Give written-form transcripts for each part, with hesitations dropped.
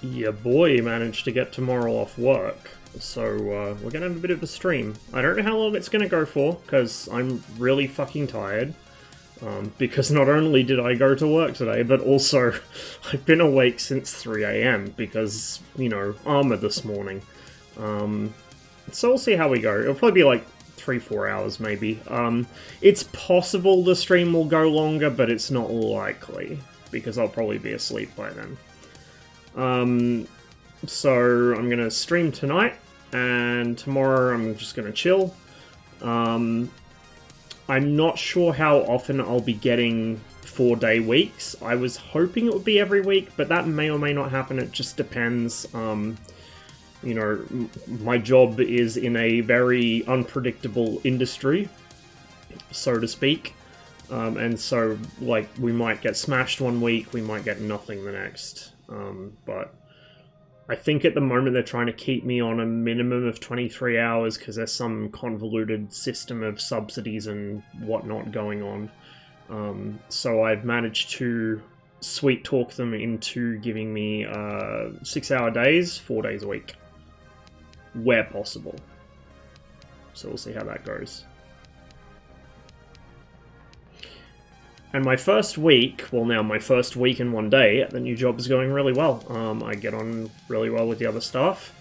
your boy managed to get tomorrow off work, so we're gonna have a bit of a stream. I don't know how long it's gonna go for, because I'm really fucking tired. Because not only did I go to work today, but also I've been awake since 3 AM because, you know, armor this morning. So we'll see how we go. It'll probably be like 3-4 hours maybe. It's possible the stream will go longer, but it's not likely, because I'll probably be asleep by then. So I'm gonna stream tonight, and tomorrow I'm just gonna chill. I'm not sure how often I'll be getting 4-day weeks. I was hoping it would be every week, but that may or may not happen. It just depends. You know, my job is in a very unpredictable industry, so to speak. And so, like, we might get smashed one week, we might get nothing the next. But I think at the moment they're trying to keep me on a minimum of 23 hours because there's some convoluted system of subsidies and whatnot going on. So I've managed to sweet talk them into giving me 6-hour days, 4 days a week, where possible. So we'll see how that goes. And my first week, well now my first week and 1 day at the new job is going really well. I get on really well with the other staff.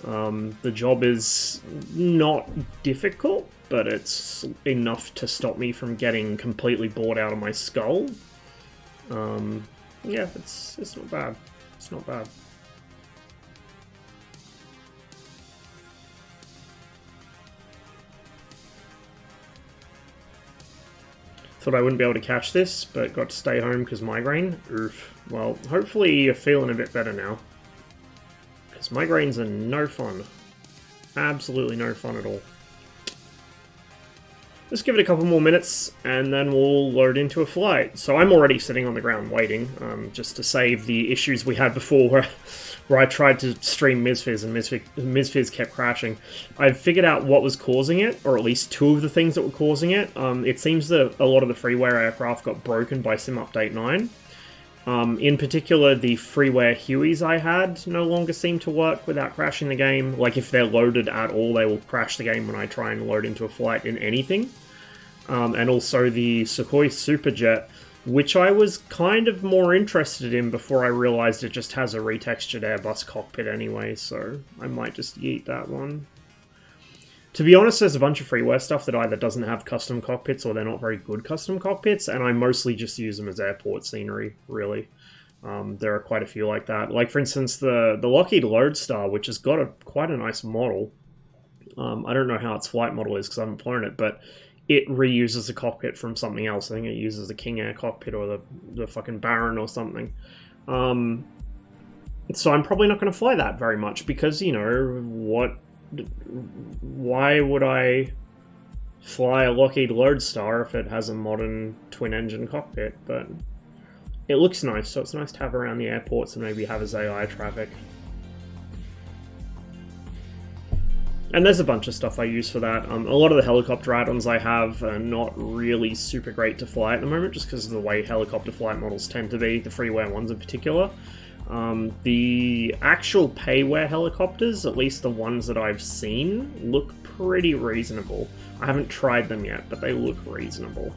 The job is not difficult, but it's enough to stop me from getting completely bored out of my skull. Yeah, it's not bad. It's not bad. Thought I wouldn't be able to catch this, but got to stay home because migraine. Oof. Well, hopefully you're feeling a bit better now. Because migraines are no fun. Absolutely no fun at all. Let's give it a couple more minutes, and then we'll load into a flight. So I'm already sitting on the ground waiting, just to save the issues we had before where I tried to stream MSFS and MSFS kept crashing. I've figured out what was causing it, or at least two of the things that were causing it. It seems that a lot of the freeware aircraft got broken by Sim Update 9. In particular, the freeware Hueys I had no longer seem to work without crashing the game. Like, if they're loaded at all, they will crash the game when I try and load into a flight in anything. And also the Sukhoi Superjet, which I was kind of more interested in before I realized it just has a retextured Airbus cockpit anyway, so I might just yeet that one. To be honest, there's a bunch of freeware stuff that either doesn't have custom cockpits or they're not very good custom cockpits, and I mostly just use them as airport scenery, really. There are quite a few like that. Like, for instance, the Lockheed Lodestar, which has got quite a nice model. I don't know how its flight model is because I haven't flown it, but it reuses the cockpit from something else. I think it uses the King Air cockpit or the fucking Baron or something. So I'm probably not going to fly that very much because, you know, why would I fly a Lockheed Lodestar if it has a modern twin-engine cockpit? But it looks nice, so it's nice to have around the airports and maybe have as AI traffic. And there's a bunch of stuff I use for that. A lot of the helicopter add-ons I have are not really super great to fly at the moment, just because of the way helicopter flight models tend to be, the freeware ones in particular. The actual payware helicopters, at least the ones that I've seen, look pretty reasonable. I haven't tried them yet, but they look reasonable.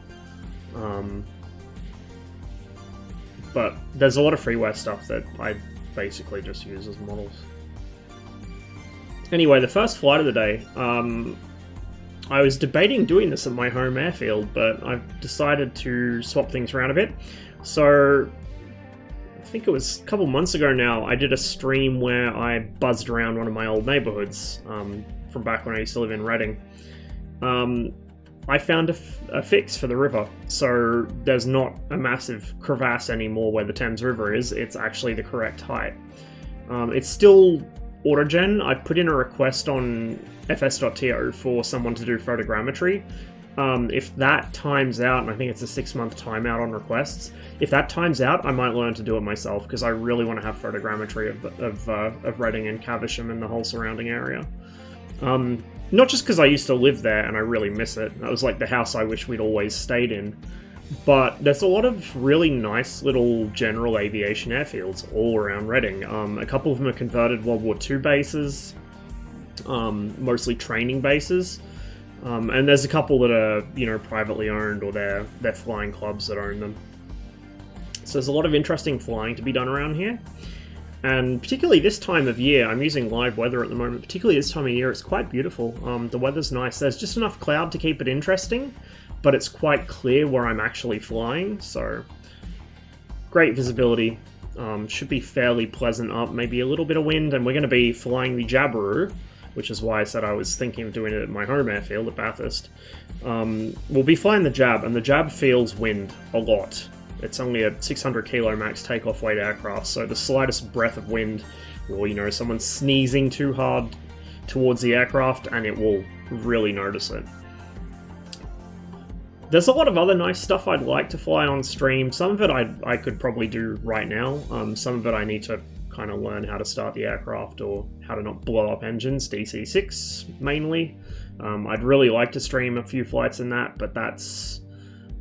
But there's a lot of freeware stuff that I basically just use as models. Anyway, the first flight of the day, I was debating doing this at my home airfield, but I've decided to swap things around a bit. So, I think it was a couple months ago now, I did a stream where I buzzed around one of my old neighborhoods from back when I used to live in Reading. I found a fix for the river, so there's not a massive crevasse anymore where the Thames River is. It's actually the correct height. It's still autogen. I put in a request on fs.to for someone to do photogrammetry. If that times out, and I think it's a 6-month timeout on requests, if that times out, I might learn to do it myself, because I really want to have photogrammetry of Reading and Caversham and the whole surrounding area. Not just because I used to live there and I really miss it. That was like the house I wish we'd always stayed in. But there's a lot of really nice little general aviation airfields all around Reading. A couple of them are converted World War II bases, mostly training bases. And there's a couple that are, privately owned, or they're flying clubs that own them. So there's a lot of interesting flying to be done around here. And particularly this time of year, I'm using live weather at the moment, particularly this time of year, it's quite beautiful. The weather's nice. There's just enough cloud to keep it interesting, but it's quite clear where I'm actually flying, so great visibility. Should be fairly pleasant up, maybe a little bit of wind, and we're going to be flying the brrrrr, which is why I said I was thinking of doing it at my home airfield at Bathurst. We'll be flying the Jab, and the Jab feels wind a lot. It's only a 600 kilo max takeoff weight aircraft, so the slightest breath of wind, or someone sneezing too hard towards the aircraft, and it will really notice it. There's a lot of other nice stuff I'd like to fly on stream. Some of it I could probably do right now. Some of it I need to kind of learn how to start the aircraft or how to not blow up engines, DC-6 mainly. I'd really like to stream a few flights in that, but that's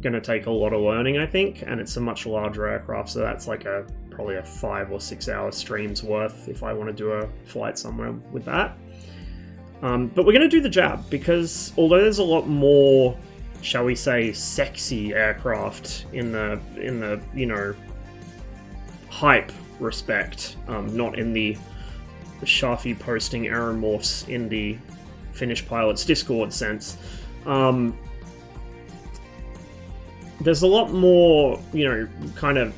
going to take a lot of learning, I think, and it's a much larger aircraft, so that's like probably a 5 or 6 hour stream's worth if I want to do a flight somewhere with that. But we're going to do the Jab, because although there's a lot more, shall we say, sexy aircraft in the hype respect, not in the Shafi posting aeromorphs in the Finnish Pilots Discord sense. There's a lot more, kind of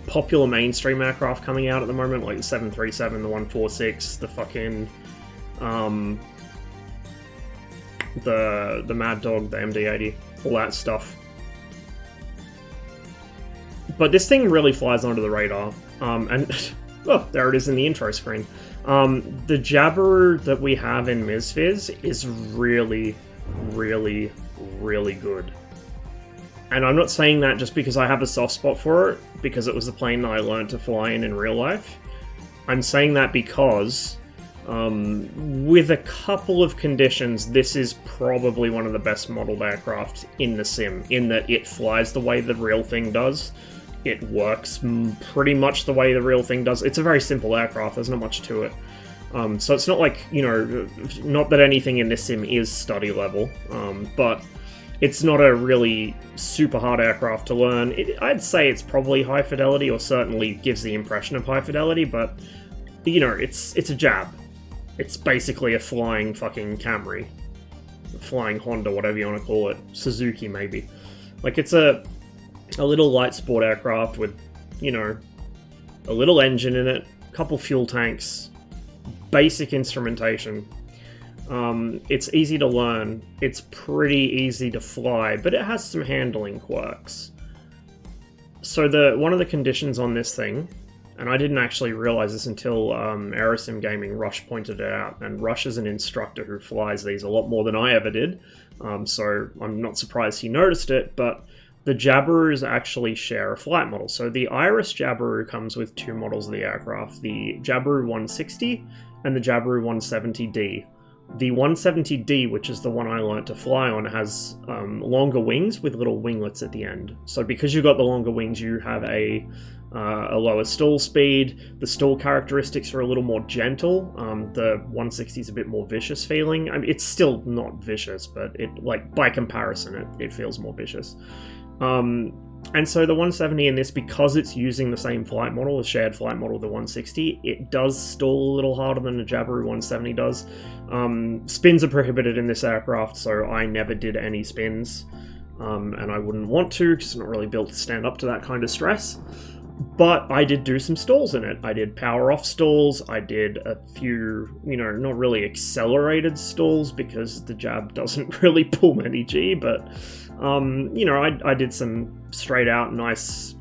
popular mainstream aircraft coming out at the moment, like the 737, the 146, the fucking, the Mad Dog, the MD-80, all that stuff. But this thing really flies under the radar, and oh, there it is in the intro screen. The Jabber that we have in MSFS is really, really, really good. And I'm not saying that just because I have a soft spot for it, because it was the plane that I learned to fly in real life. I'm saying that because, with a couple of conditions, this is probably one of the best modeled aircraft in the sim, in that it flies the way the real thing does. It works pretty much the way the real thing does. It's a very simple aircraft, there's not much to it. So it's not like, not that anything in this sim is study level, but it's not a really super hard aircraft to learn. I'd say it's probably high fidelity, or certainly gives the impression of high fidelity, but, it's a Jab. It's basically a flying fucking Camry. A flying Honda, whatever you want to call it. Suzuki, maybe. Like, it's a little light sport aircraft with, a little engine in it, a couple fuel tanks, basic instrumentation. It's easy to learn, it's pretty easy to fly, but it has some handling quirks. So one of the conditions on this thing, and I didn't actually realize this until Aerosim Gaming, Rush pointed it out, and Rush is an instructor who flies these a lot more than I ever did, so I'm not surprised he noticed it, but the Jabberers actually share a flight model. So the Iris Jabberoo comes with 2 models of the aircraft, the Jabberoo 160 and the Jabberoo 170D. The 170D, which is the one I learnt to fly on, has longer wings with little winglets at the end. So because you've got the longer wings, you have a lower stall speed. The stall characteristics are a little more gentle. The 160 is a bit more vicious feeling. I mean, it's still not vicious, but by comparison, it feels more vicious. And so the 170 in this, because it's using the same flight model, the shared flight model of the 160, it does stall a little harder than the Jabberoo 170 does. Spins are prohibited in this aircraft, so I never did any spins, and I wouldn't want to, because it's not really built to stand up to that kind of stress. But I did do some stalls in it. I did power off stalls, I did a few, not really accelerated stalls, because the Jab doesn't really pull many G, but I did some straight out nice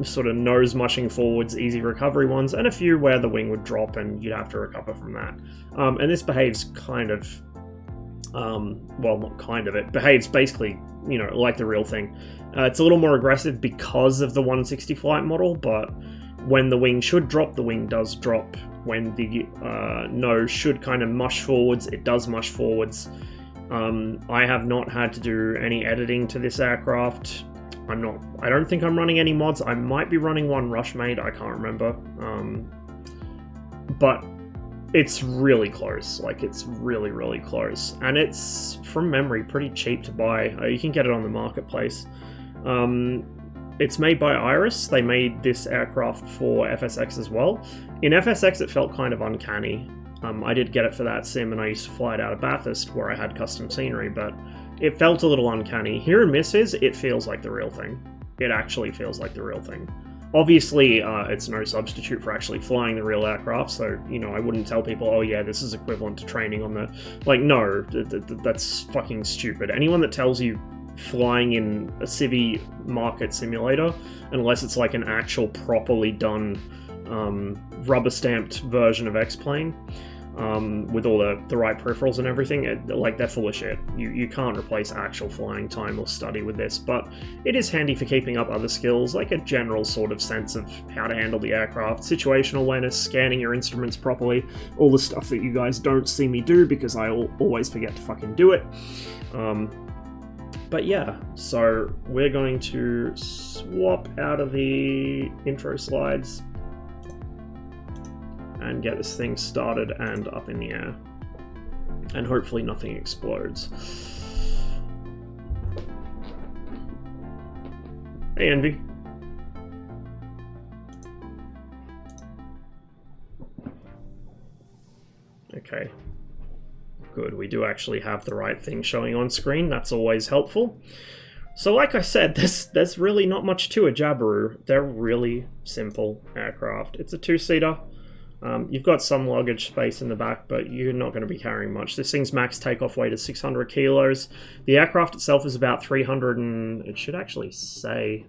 sort of nose mushing forwards, easy recovery ones, and a few where the wing would drop and you'd have to recover from that. And this behaves kind of, well, not kind of, it behaves basically, like the real thing. It's a little more aggressive because of the 160 flight model, but when the wing should drop, the wing does drop. When the nose should kind of mush forwards, it does mush forwards. I have not had to do any editing to this aircraft. I don't think I'm running any mods. I might be running one Rushmade, I can't remember. But it's really close. Like, it's really, really close. And it's, from memory, pretty cheap to buy. You can get it on the marketplace. It's made by Iris. They made this aircraft for FSX as well. In FSX, it felt kind of uncanny. I did get it for that sim, and I used to fly it out of Bathurst, where I had custom scenery, but it felt a little uncanny. Here in MSFS, it feels like the real thing. It actually feels like the real thing. Obviously, it's no substitute for actually flying the real aircraft, so, you know, I wouldn't tell people, oh yeah, this is equivalent to training on the... Like, no, that's fucking stupid. Anyone that tells you flying in a civvy market simulator, unless it's like an actual properly done rubber-stamped version of X-Plane, with all the right peripherals and everything, like, they're full of shit. You can't replace actual flying time or study with this, but it is handy for keeping up other skills, like a general sort of sense of how to handle the aircraft, situational awareness, scanning your instruments properly, all the stuff that you guys don't see me do because I always forget to fucking do it. But yeah, so we're going to swap out of the intro slides and get this thing started and up in the air. And hopefully nothing explodes. Hey, Envy. Okay. Good, we do actually have the right thing showing on screen. That's always helpful. So like I said, there's really not much to a Jabiru. They're really simple aircraft. It's a two-seater. You've got some luggage space in the back, but you're not going to be carrying much. This thing's max takeoff weight is 600 kilos. The aircraft itself is about 300 and... It should actually say...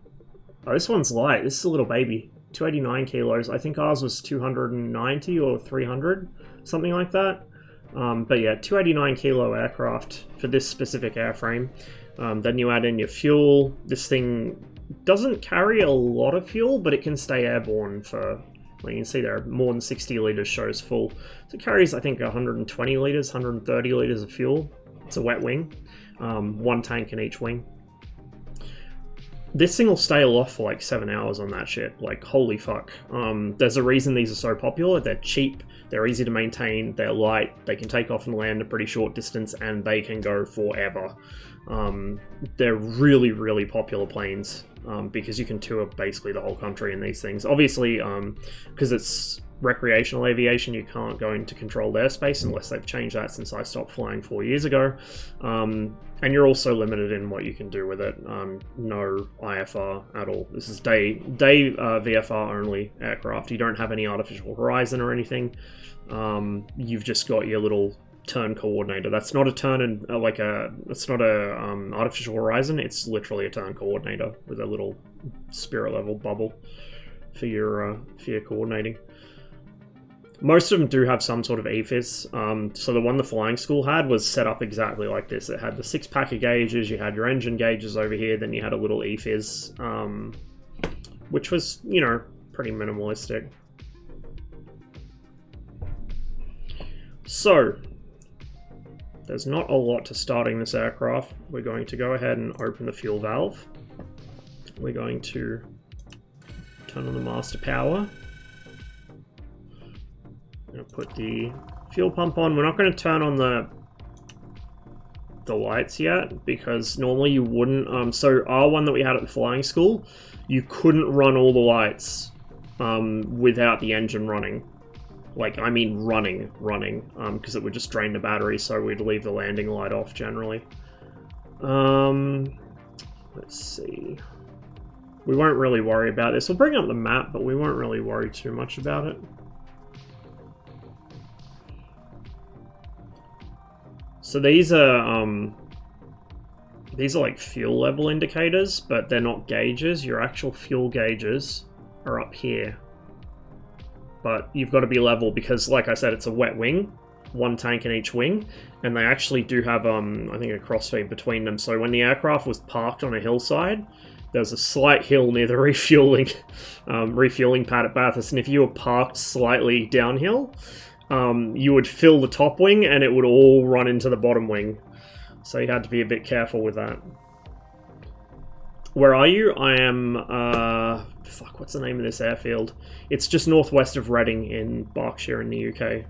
Oh, this one's light. This is a little baby. 289 kilos. I think ours was 290 or 300, something like that. But yeah, 289 kilo aircraft for this specific airframe. Then you add in your fuel. This thing doesn't carry a lot of fuel, but it can stay airborne for... Well, you can see there, more than 60 litres shows full. So it carries, I think, 120 litres, 130 litres of fuel. It's a wet wing. One tank in each wing. This thing will stay aloft for like 7 hours on that shit. Like, holy fuck. There's a reason these are so popular. They're cheap, they're easy to maintain, they're light, they can take off and land a pretty short distance, and they can go forever. They're really, really popular planes. Because you can tour basically the whole country in these things. Obviously, because it's recreational aviation, you can't go into controlled airspace unless they've changed that since I stopped flying 4 years ago. And you're also limited in what you can do with it. No IFR at all. This is day VFR only aircraft. You don't have any artificial horizon or anything. You've just got your little turn coordinator. That's not a turn and it's not a artificial horizon. It's literally a turn coordinator with a little spirit level bubble for your coordinating. Most of them do have some sort of EFIS. So the one the flying school had was set up exactly like this. It had the 6-pack of gauges. You had your engine gauges over here. Then you had a little EFIS, which was, you know, pretty minimalistic. So there's not a lot to starting this aircraft. We're going to go ahead and open the fuel valve. We're going to turn on the master power. I'm going to put the fuel pump on. We're not going to turn on the lights yet, because normally you wouldn't. So our one that we had at the flying school, you couldn't run all the lights without the engine running. Like, I mean running, because it would just drain the battery, so we'd leave the landing light off generally. Let's see. We won't really worry about this. We'll bring up the map, but we won't really worry too much about it. So these are like fuel level indicators, but they're not gauges. Your actual fuel gauges are up here. But you've got to be level because, like I said, it's a wet wing, one tank in each wing, and they actually do have, I think, a crossfeed between them. So when the aircraft was parked on a hillside, there's a slight hill near the refueling pad at Bathurst, and if you were parked slightly downhill, you would fill the top wing and it would all run into the bottom wing. So you had to be a bit careful with that. Where are you? I am, fuck, what's the name of this airfield? It's just northwest of Reading in Berkshire in the UK.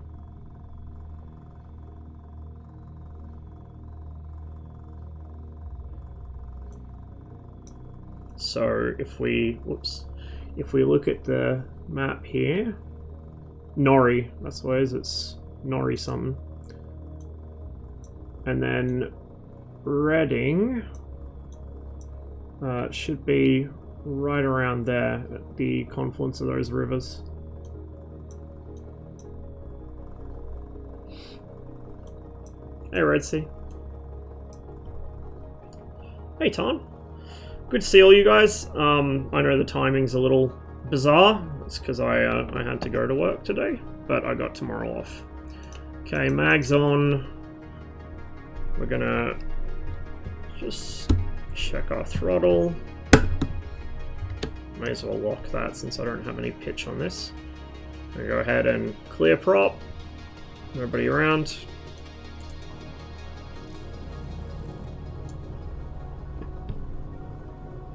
So if we, whoops, if we look at the map here, Norrie, I suppose it's Norrie something. And then Reading should be right around there at the confluence of those rivers. Hey Red Sea. Hey Tom. Good to see all you guys. I know the timing's a little bizarre. It's because I had to go to work today, but I got tomorrow off. Okay, mag's on. We're gonna just check our throttle. May as well lock that since I don't have any pitch on this. I'm gonna go ahead and clear prop. Nobody around.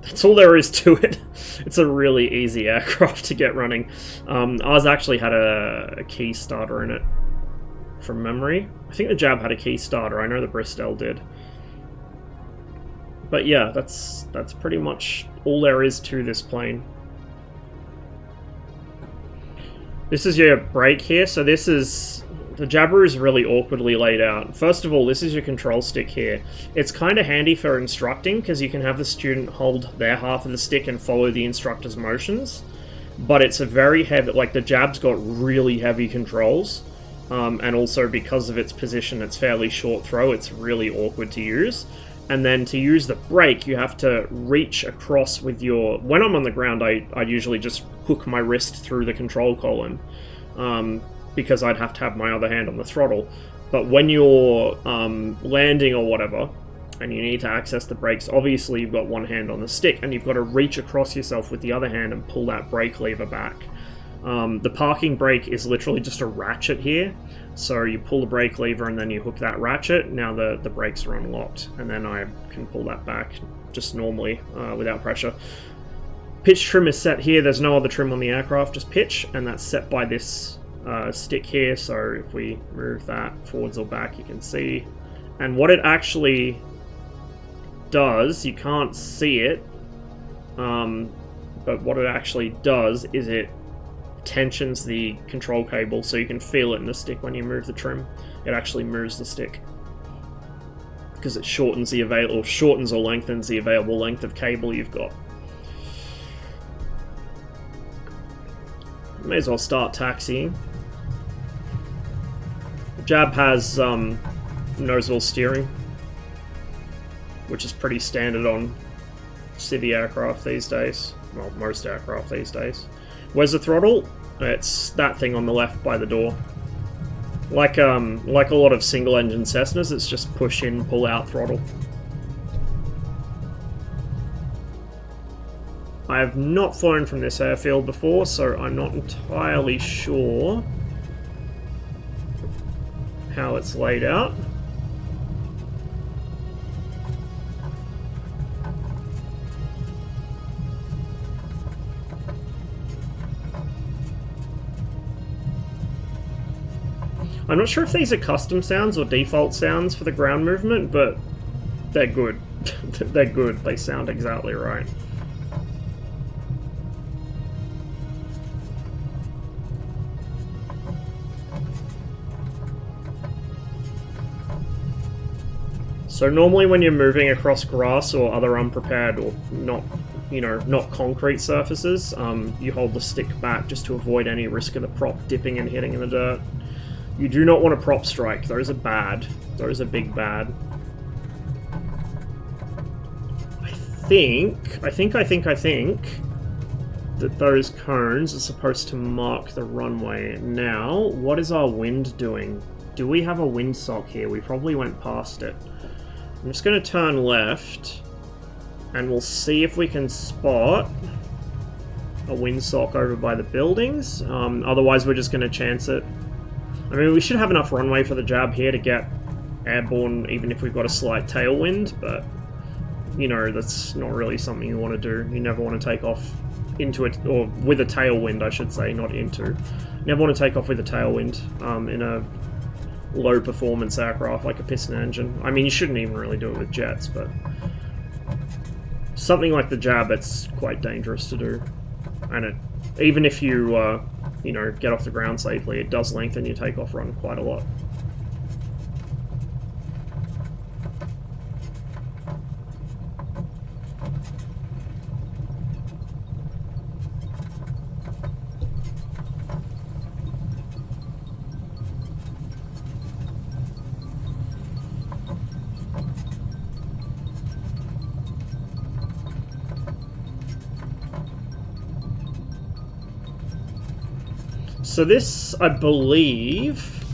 That's all there is to it. It's a really easy aircraft to get running. Ours actually had a key starter in it from memory. I think the Jab had a key starter. I know the Bristol did. But yeah, that's pretty much all there is to this plane. This is your brake here. So this is... The Jabiru is really awkwardly laid out. First of all, this is your control stick here. It's kind of handy for instructing because you can have the student hold their half of the stick and follow the instructor's motions. But it's a very heavy... Like, the Jab's got really heavy controls. And also because of its position, it's fairly short throw. It's really awkward to use. And then to use the brake, you have to reach across with your... When I'm on the ground, I usually just hook my wrist through the control column. Because I'd have to have my other hand on the throttle. But when you're landing or whatever, and you need to access the brakes, obviously you've got one hand on the stick, and you've got to reach across yourself with the other hand and pull that brake lever back. The parking brake is literally just a ratchet here. So you pull the brake lever and then you hook that ratchet. Now the brakes are unlocked, and then I can pull that back just normally without pressure. Pitch trim is set here. There's no other trim on the aircraft, just pitch, and that's set by this stick here. So if we move that forwards or back, you can see. And what it actually does, you can't see it, but what it actually does is it tensions the control cable, so you can feel it in the stick when you move the trim. It actually moves the stick because it shortens the shortens or lengthens the available length of cable you've got. May as well start taxiing. The Jab has nose-wheel steering, which is pretty standard on civvy aircraft these days. Well, most aircraft these days. Where's the throttle? It's that thing on the left by the door. Like a lot of single-engine Cessnas, it's just push in, pull out throttle. I have not flown from this airfield before, so I'm not entirely sure how it's laid out. I'm not sure if these are custom sounds or default sounds for the ground movement, but they're good. They're good. They sound exactly right. So normally when you're moving across grass or other unprepared or not, not concrete surfaces, you hold the stick back just to avoid any risk of the prop dipping and hitting in the dirt. You do not want a prop strike. Those are bad. Those are big bad. I think that those cones are supposed to mark the runway. Now, what is our wind doing? Do we have a windsock here? We probably went past it. I'm just going to turn left, and we'll see if we can spot a windsock over by the buildings. Otherwise, we're just going to chance it. I mean, we should have enough runway for the Jab here to get airborne, even if we've got a slight tailwind, but you know, that's not really something you want to do. You never want to take off into it, or with a tailwind, I should say, not into. You never want to take off with a tailwind in a low performance aircraft like a piston engine. I mean, you shouldn't even really do it with jets, but something like the Jab, it's quite dangerous to do. And it, even if you, you know, get off the ground safely, it does lengthen your takeoff run quite a lot. So this, I believe,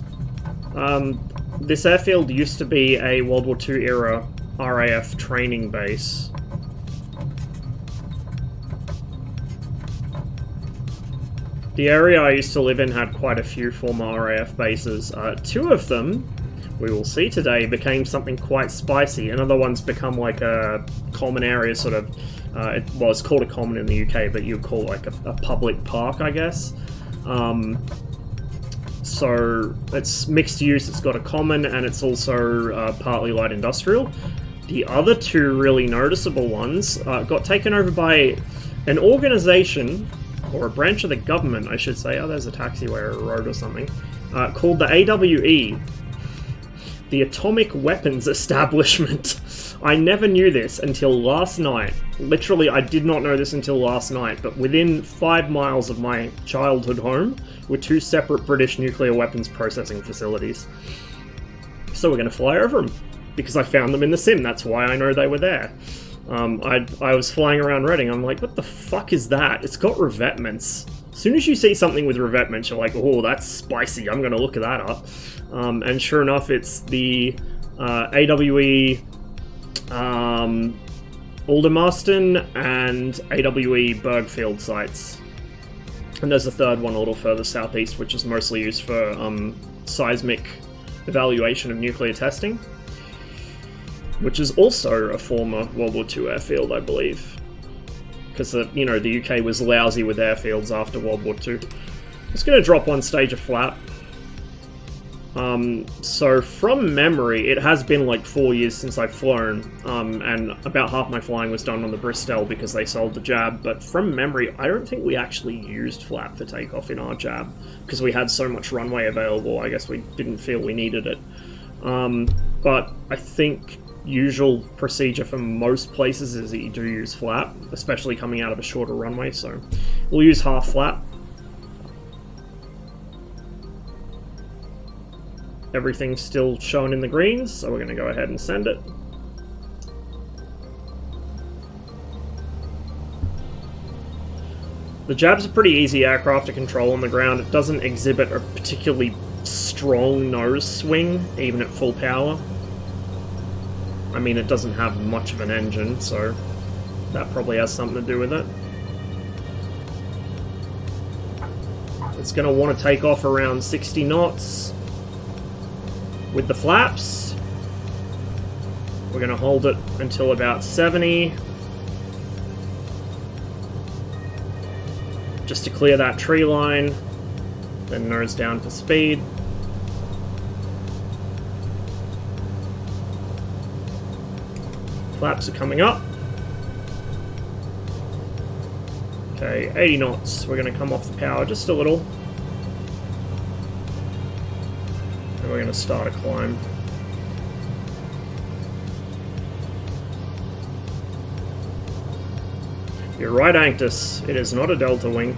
this airfield used to be a World War II era RAF training base. The area I used to live in had quite a few former RAF bases. Two of them, we will see today, became something quite spicy. Another one's become like a common area, sort of, well, it's called a common in the UK, but you'd call it like a public park, I guess. So it's mixed use, it's got a common, and it's also partly light industrial. The other two really noticeable ones got taken over by an organization, or a branch of the government, I should say. Oh, there's a taxiway or a road or something, called the AWE, the Atomic Weapons Establishment. I never knew this until last night. Literally, I did not know this until last night, but within 5 miles of my childhood home were two separate British nuclear weapons processing facilities. So we're going to fly over them, because I found them in the sim. That's why I know they were there. I was flying around Reading, I'm like, what the fuck is that? It's got revetments. As soon as you see something with revetments, you're like, oh, that's spicy, I'm going to look that up. And sure enough, it's the AWE Aldermaston and AWE Bergfield sites. And there's a third one a little further southeast, which is mostly used for seismic evaluation of nuclear testing, which is also a former World War II airfield, I believe. Because, you know, the UK was lousy with airfields after World War II. It's going to drop one stage of flap. So from memory, it has been like 4 years since I've flown, and about half my flying was done on the Bristol because they sold the Jab, but from memory, I don't think we actually used flap for takeoff in our Jab, because we had so much runway available. I guess we didn't feel we needed it. But I think usual procedure for most places is that you do use flap, especially coming out of a shorter runway, so we'll use half flap. Everything's still shown in the greens, so we're going to go ahead and send it. The Jab's a pretty easy aircraft to control on the ground. It doesn't exhibit a particularly strong nose swing, even at full power. I mean, it doesn't have much of an engine, so that probably has something to do with it. It's going to want to take off around 60 knots. With the flaps, we're going to hold it until about 70. Just to clear that tree line, then nose down for speed. Flaps are coming up. Okay, 80 knots. We're going to come off the power just a little. And we're going to start a climb. You're right, Anctus. It is not a delta wing.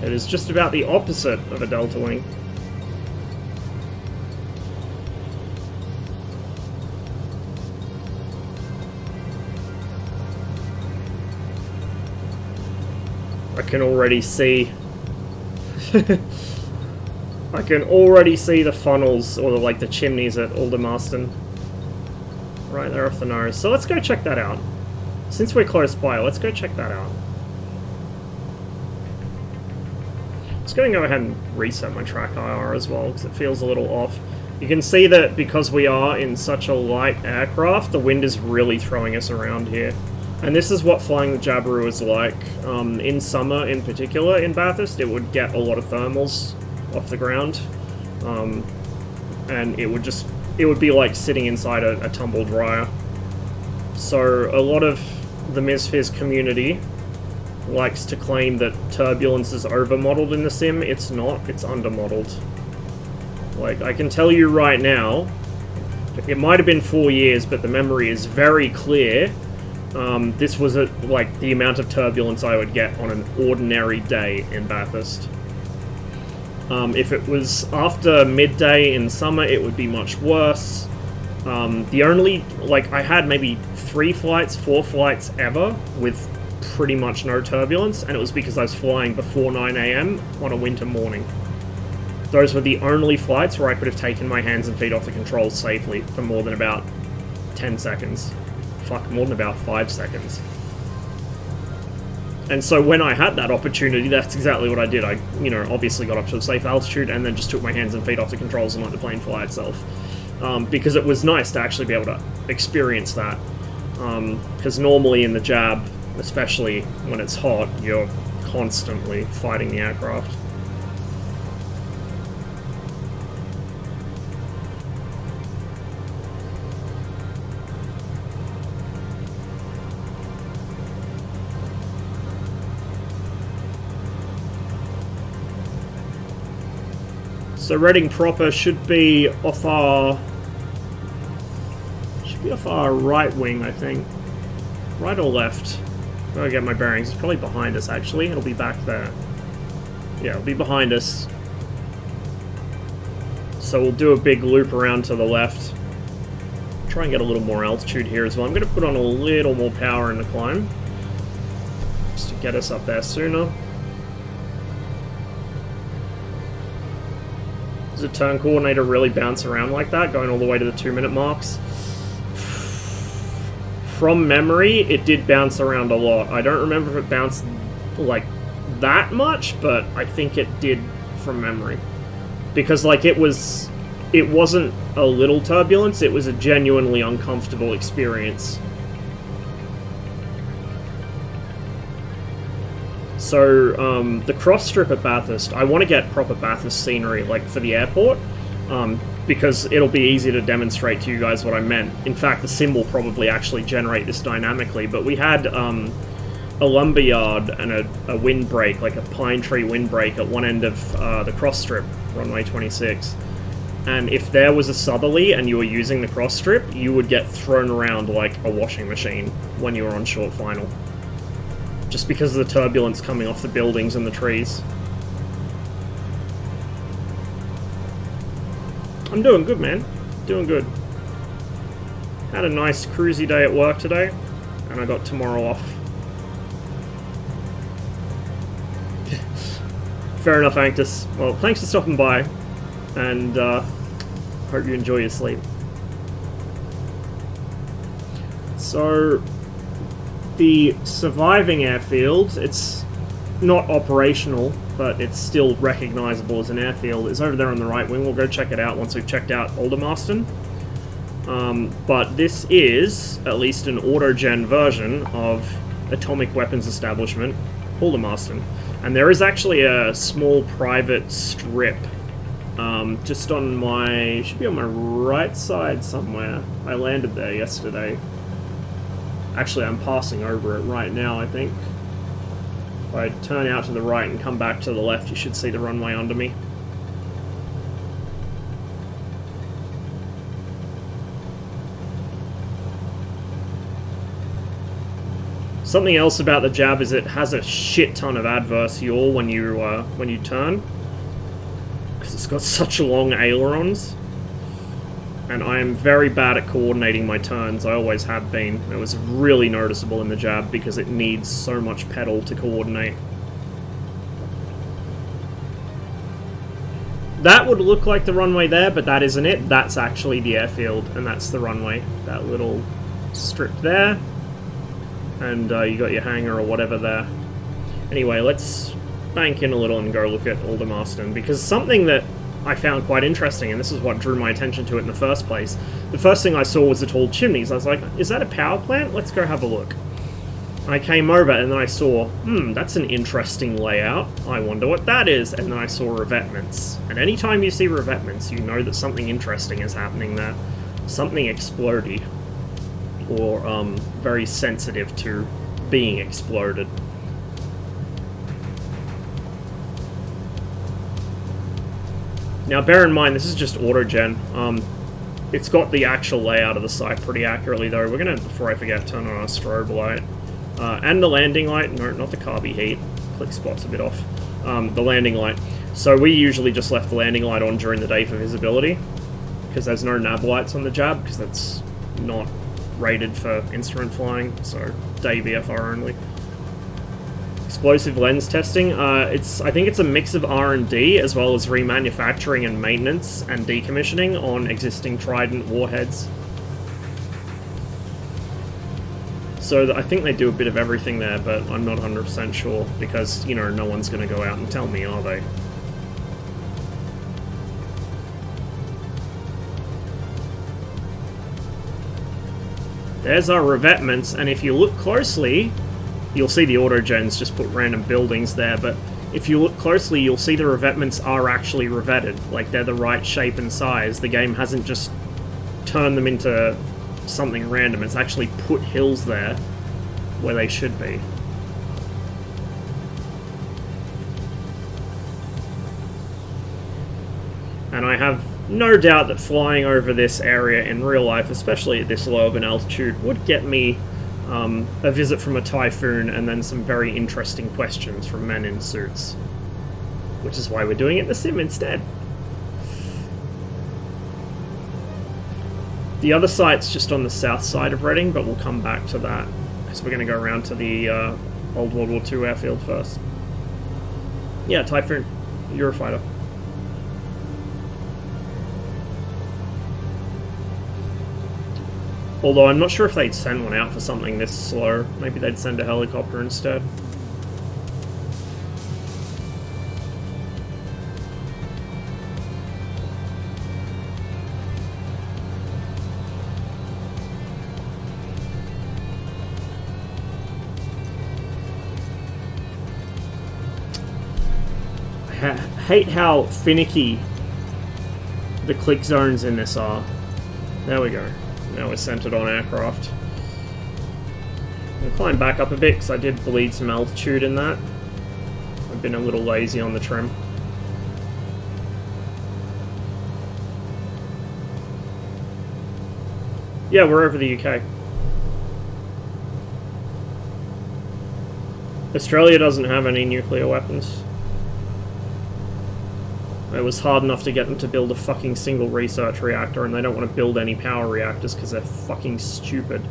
It is just about the opposite of a delta wing. I can already see I can already see the funnels, or like the chimneys at Aldermaston. Right there off the nose. So let's go check that out. Since we're close by, let's go check that out. Just going to go ahead and reset my track IR as well, because it feels a little off. You can see that because we are in such a light aircraft, the wind is really throwing us around here. And this is what flying the Jabiru is like. In summer, in particular, in Bathurst, it would get a lot of thermals off the ground. And it would be like sitting inside a tumble dryer. So a lot of the MSFS community likes to claim that turbulence is over-modeled in the sim. It's not, it's under-modeled. Like, I can tell you right now, it might have been 4 years, but the memory is very clear. This was like the amount of turbulence I would get on an ordinary day in Bathurst. If it was after midday in summer, it would be much worse. The only, like, I had maybe 3 flights, 4 flights ever with pretty much no turbulence, and it was because I was flying before 9 AM on a winter morning. Those were the only flights where I could have taken my hands and feet off the controls safely for more than about 10 seconds. Fuck, more than about 5 seconds. And so when I had that opportunity, that's exactly what I did. I, obviously got up to a safe altitude and then just took my hands and feet off the controls and let the plane fly itself. Because it was nice to actually be able to experience that. Because normally in the Jab, especially when it's hot, you're constantly fighting the aircraft. So Reading proper should be off our right wing, I think. Right or left? Gotta get my bearings. It's probably behind us, actually. It'll be back there. Yeah, it'll be behind us. So we'll do a big loop around to the left. Try and get a little more altitude here as well. I'm going to put on a little more power in the climb, just to get us up there sooner. Does the turn coordinator really bounce around like that, going all the way to the 2-minute marks? From memory, it did bounce around a lot. I don't remember if it bounced like that much, but I think it did from memory. Because like it wasn't a little turbulence, it was a genuinely uncomfortable experience. So, the cross strip at Bathurst, I want to get proper Bathurst scenery, like, for the airport, because it'll be easy to demonstrate to you guys what I meant. In fact, the sim will probably actually generate this dynamically, but we had a lumberyard and a windbreak, like a pine tree windbreak at one end of the cross strip, runway 26. And if there was a southerly and you were using the cross strip, you would get thrown around like a washing machine when you were on short final. Just because of the turbulence coming off the buildings and the trees. I'm doing good, man. Doing good. Had a nice cruisy day at work today, and I got tomorrow off. Fair enough, Anctus. Well, thanks for stopping by, and hope you enjoy your sleep. So, the surviving airfield, it's not operational, but it's still recognisable as an airfield. It's over there on the right wing. We'll go check it out once we've checked out Aldermaston. But this is at least an auto-gen version of Atomic Weapons Establishment, Aldermaston. And there is actually a small private strip just on my... should be on my right side somewhere. I landed there yesterday. Actually, I'm passing over it right now, I think. If I turn out to the right and come back to the left, you should see the runway under me. Something else about the Jab is it has a shit ton of adverse yaw when you turn, because it's got such long ailerons. And I am very bad at coordinating my turns, I always have been. It was really noticeable in the Jab because it needs so much pedal to coordinate. That would look like the runway there, but that isn't it. That's actually the airfield, and that's the runway. That little strip there. And you got your hangar or whatever there. Anyway, let's bank in a little and go look at Aldermaston, because something that I found quite interesting, and this is what drew my attention to it in the first place. The first thing I saw was the tall chimneys. I was like, is that a power plant? Let's go have a look. I came over and then I saw, that's an interesting layout. I wonder what that is. And then I saw revetments. And anytime you see revetments, you know that something interesting is happening there. Something explodey. Or very sensitive to being exploded. Now bear in mind, this is just auto-gen. It's got the actual layout of the site pretty accurately though. We're gonna, before I forget, turn on our strobe light. And the landing light, no, not the carby heat. Click spot's a bit off. The landing light. So we usually just left the landing light on during the day for visibility, because there's no nav lights on the jab, because that's not rated for instrument flying, so day VFR only. Explosive lens testing. I think it's a mix of R&D as well as remanufacturing and maintenance and decommissioning on existing Trident warheads. So I think they do a bit of everything there, but I'm not 100% sure because, you know, no one's going to go out and tell me, are they? There's our revetments, and if you look closely, you'll see the auto-gens just put random buildings there, but if you look closely, you'll see the revetments are actually revetted. Like, they're the right shape and size. The game hasn't just turned them into something random. It's actually put hills there where they should be. And I have no doubt that flying over this area in real life, especially at this low of an altitude, would get me a visit from a typhoon and then some very interesting questions from men in suits. Which is why we're doing it in the sim instead. The other site's just on the south side of Reading, but we'll come back to that, because we're going to go around to the old World War II airfield first. Yeah, Typhoon, Eurofighter. Although I'm not sure if they'd send one out for something this slow. Maybe they'd send a helicopter instead. I hate how finicky the click zones in this are. There we go. Now we're centered on aircraft. I'm going to climb back up a bit because I did bleed some altitude in that. I've been a little lazy on the trim. Yeah, we're over the UK. Australia doesn't have any nuclear weapons. It was hard enough to get them to build a fucking single research reactor, and they don't want to build any power reactors because they're fucking stupid.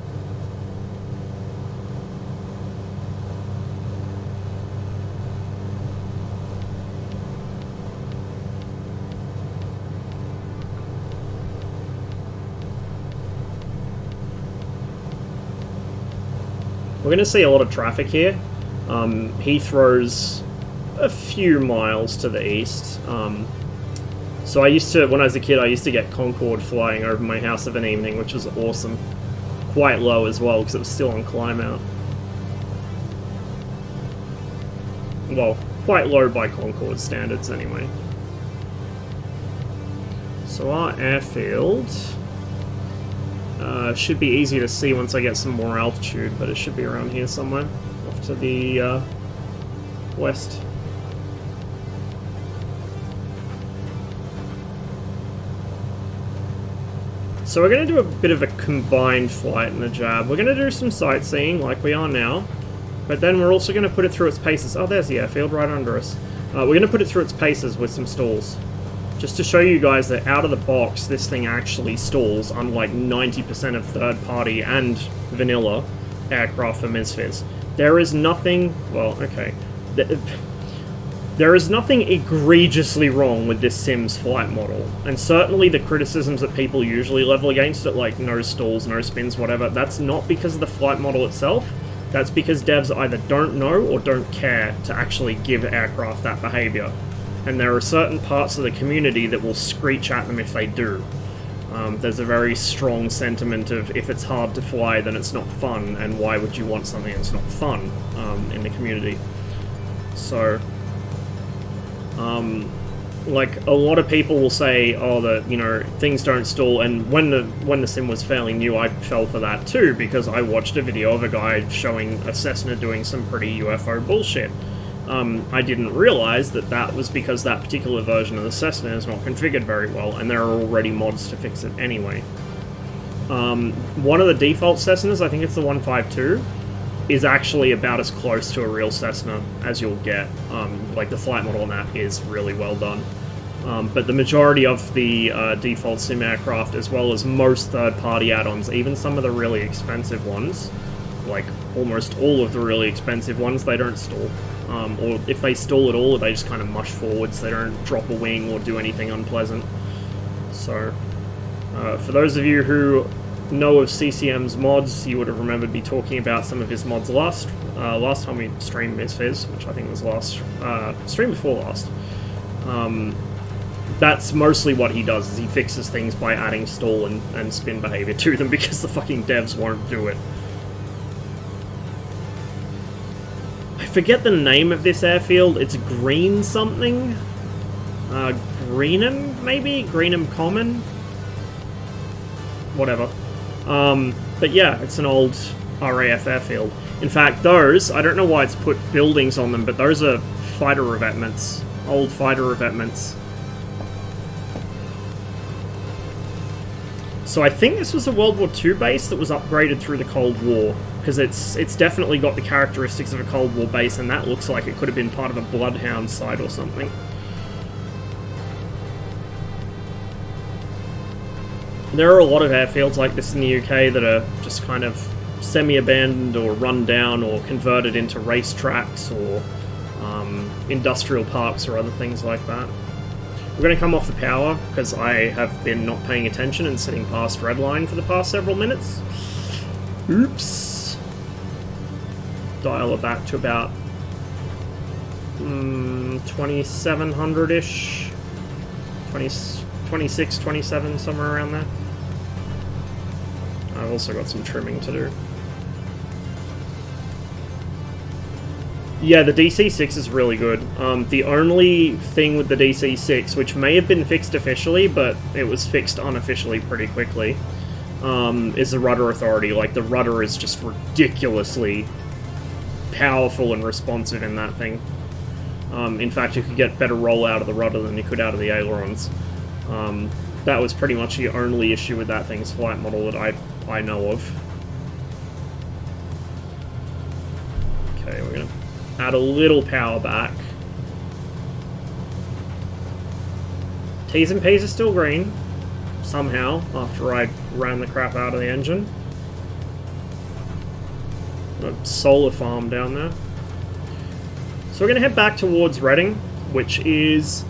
We're going to see a lot of traffic here. Heathrow's a few miles to the east. So I used to, when I was a kid, I used to get Concorde flying over my house of an evening, which was awesome. Quite low as well, because it was still on climb out. Well, quite low by Concorde standards anyway. So our airfield should be easy to see once I get some more altitude, but it should be around here somewhere, off to the west. So we're going to do a bit of a combined flight in the jab. We're going to do some sightseeing like we are now, but then we're also going to put it through its paces. Oh, there's the airfield right under us. We're going to put it through its paces with some stalls. Just to show you guys that out of the box, this thing actually stalls, unlike 90% of third-party and vanilla aircraft for MSFS. There is nothing... well, okay. There is nothing egregiously wrong with this Sim's flight model, and certainly the criticisms that people usually level against it, like no stalls, no spins, whatever, that's not because of the flight model itself. That's because devs either don't know or don't care to actually give aircraft that behavior. and there are certain parts of the community that will screech at them if they do. There's a very strong sentiment of if it's hard to fly, then it's not fun, and why would you want something that's not fun in the community? So, like, a lot of people will say, oh, that, you know, things don't stall, and when the sim was fairly new, I fell for that too, because I watched a video of a guy showing a Cessna doing some pretty UFO bullshit. I didn't realize that that was because that particular version of the Cessna is not configured very well, and there are already mods to fix it anyway. One of the default Cessnas, I think it's the 152, is actually about as close to a real Cessna as you'll get. Like, the flight model on that is really well done. But the majority of the default sim aircraft, as well as most third-party add-ons, even some of the really expensive ones, like almost all of the really expensive ones, they don't stall. Or if they stall at all, they just kind of mush forwards. They don't drop a wing or do anything unpleasant. So, for those of you who know of CCM's mods, you would have remembered me talking about some of his mods last time we streamed MSFS, which I think was last stream before last. That's mostly what he does, is he fixes things by adding stall and spin behavior to them, because the fucking devs won't do it. I forget the name of this airfield. It's Green something? Greenham, maybe? Greenham Common? Whatever. But yeah, it's an old RAF airfield. In fact, those, I don't know why it's put buildings on them, but those are fighter revetments. Old fighter revetments. So I think this was a World War II base that was upgraded through the Cold War, because it's definitely got the characteristics of a Cold War base, and that looks like it could have been part of a Bloodhound site or something. There are a lot of airfields like this in the UK that are just kind of semi-abandoned or run down or converted into racetracks or industrial parks or other things like that. We're going to come off the power because I have been not paying attention and sitting past redline for the past several minutes. Oops. Dial it back to about 2700-ish. 26, 27, somewhere around there. I've also got some trimming to do. Yeah, the DC-6 is really good. The only thing with the DC-6, which may have been fixed officially, but it was fixed unofficially pretty quickly, is the rudder authority. Like, the rudder is just ridiculously powerful and responsive in that thing. In fact, you could get better roll out of the rudder than you could out of the ailerons. That was pretty much the only issue with that thing's flight model that I know of. Okay, we're gonna add a little power back. T's and P's are still green, somehow, after I ran the crap out of the engine. A solar farm down there. So we're gonna head back towards Reading, which is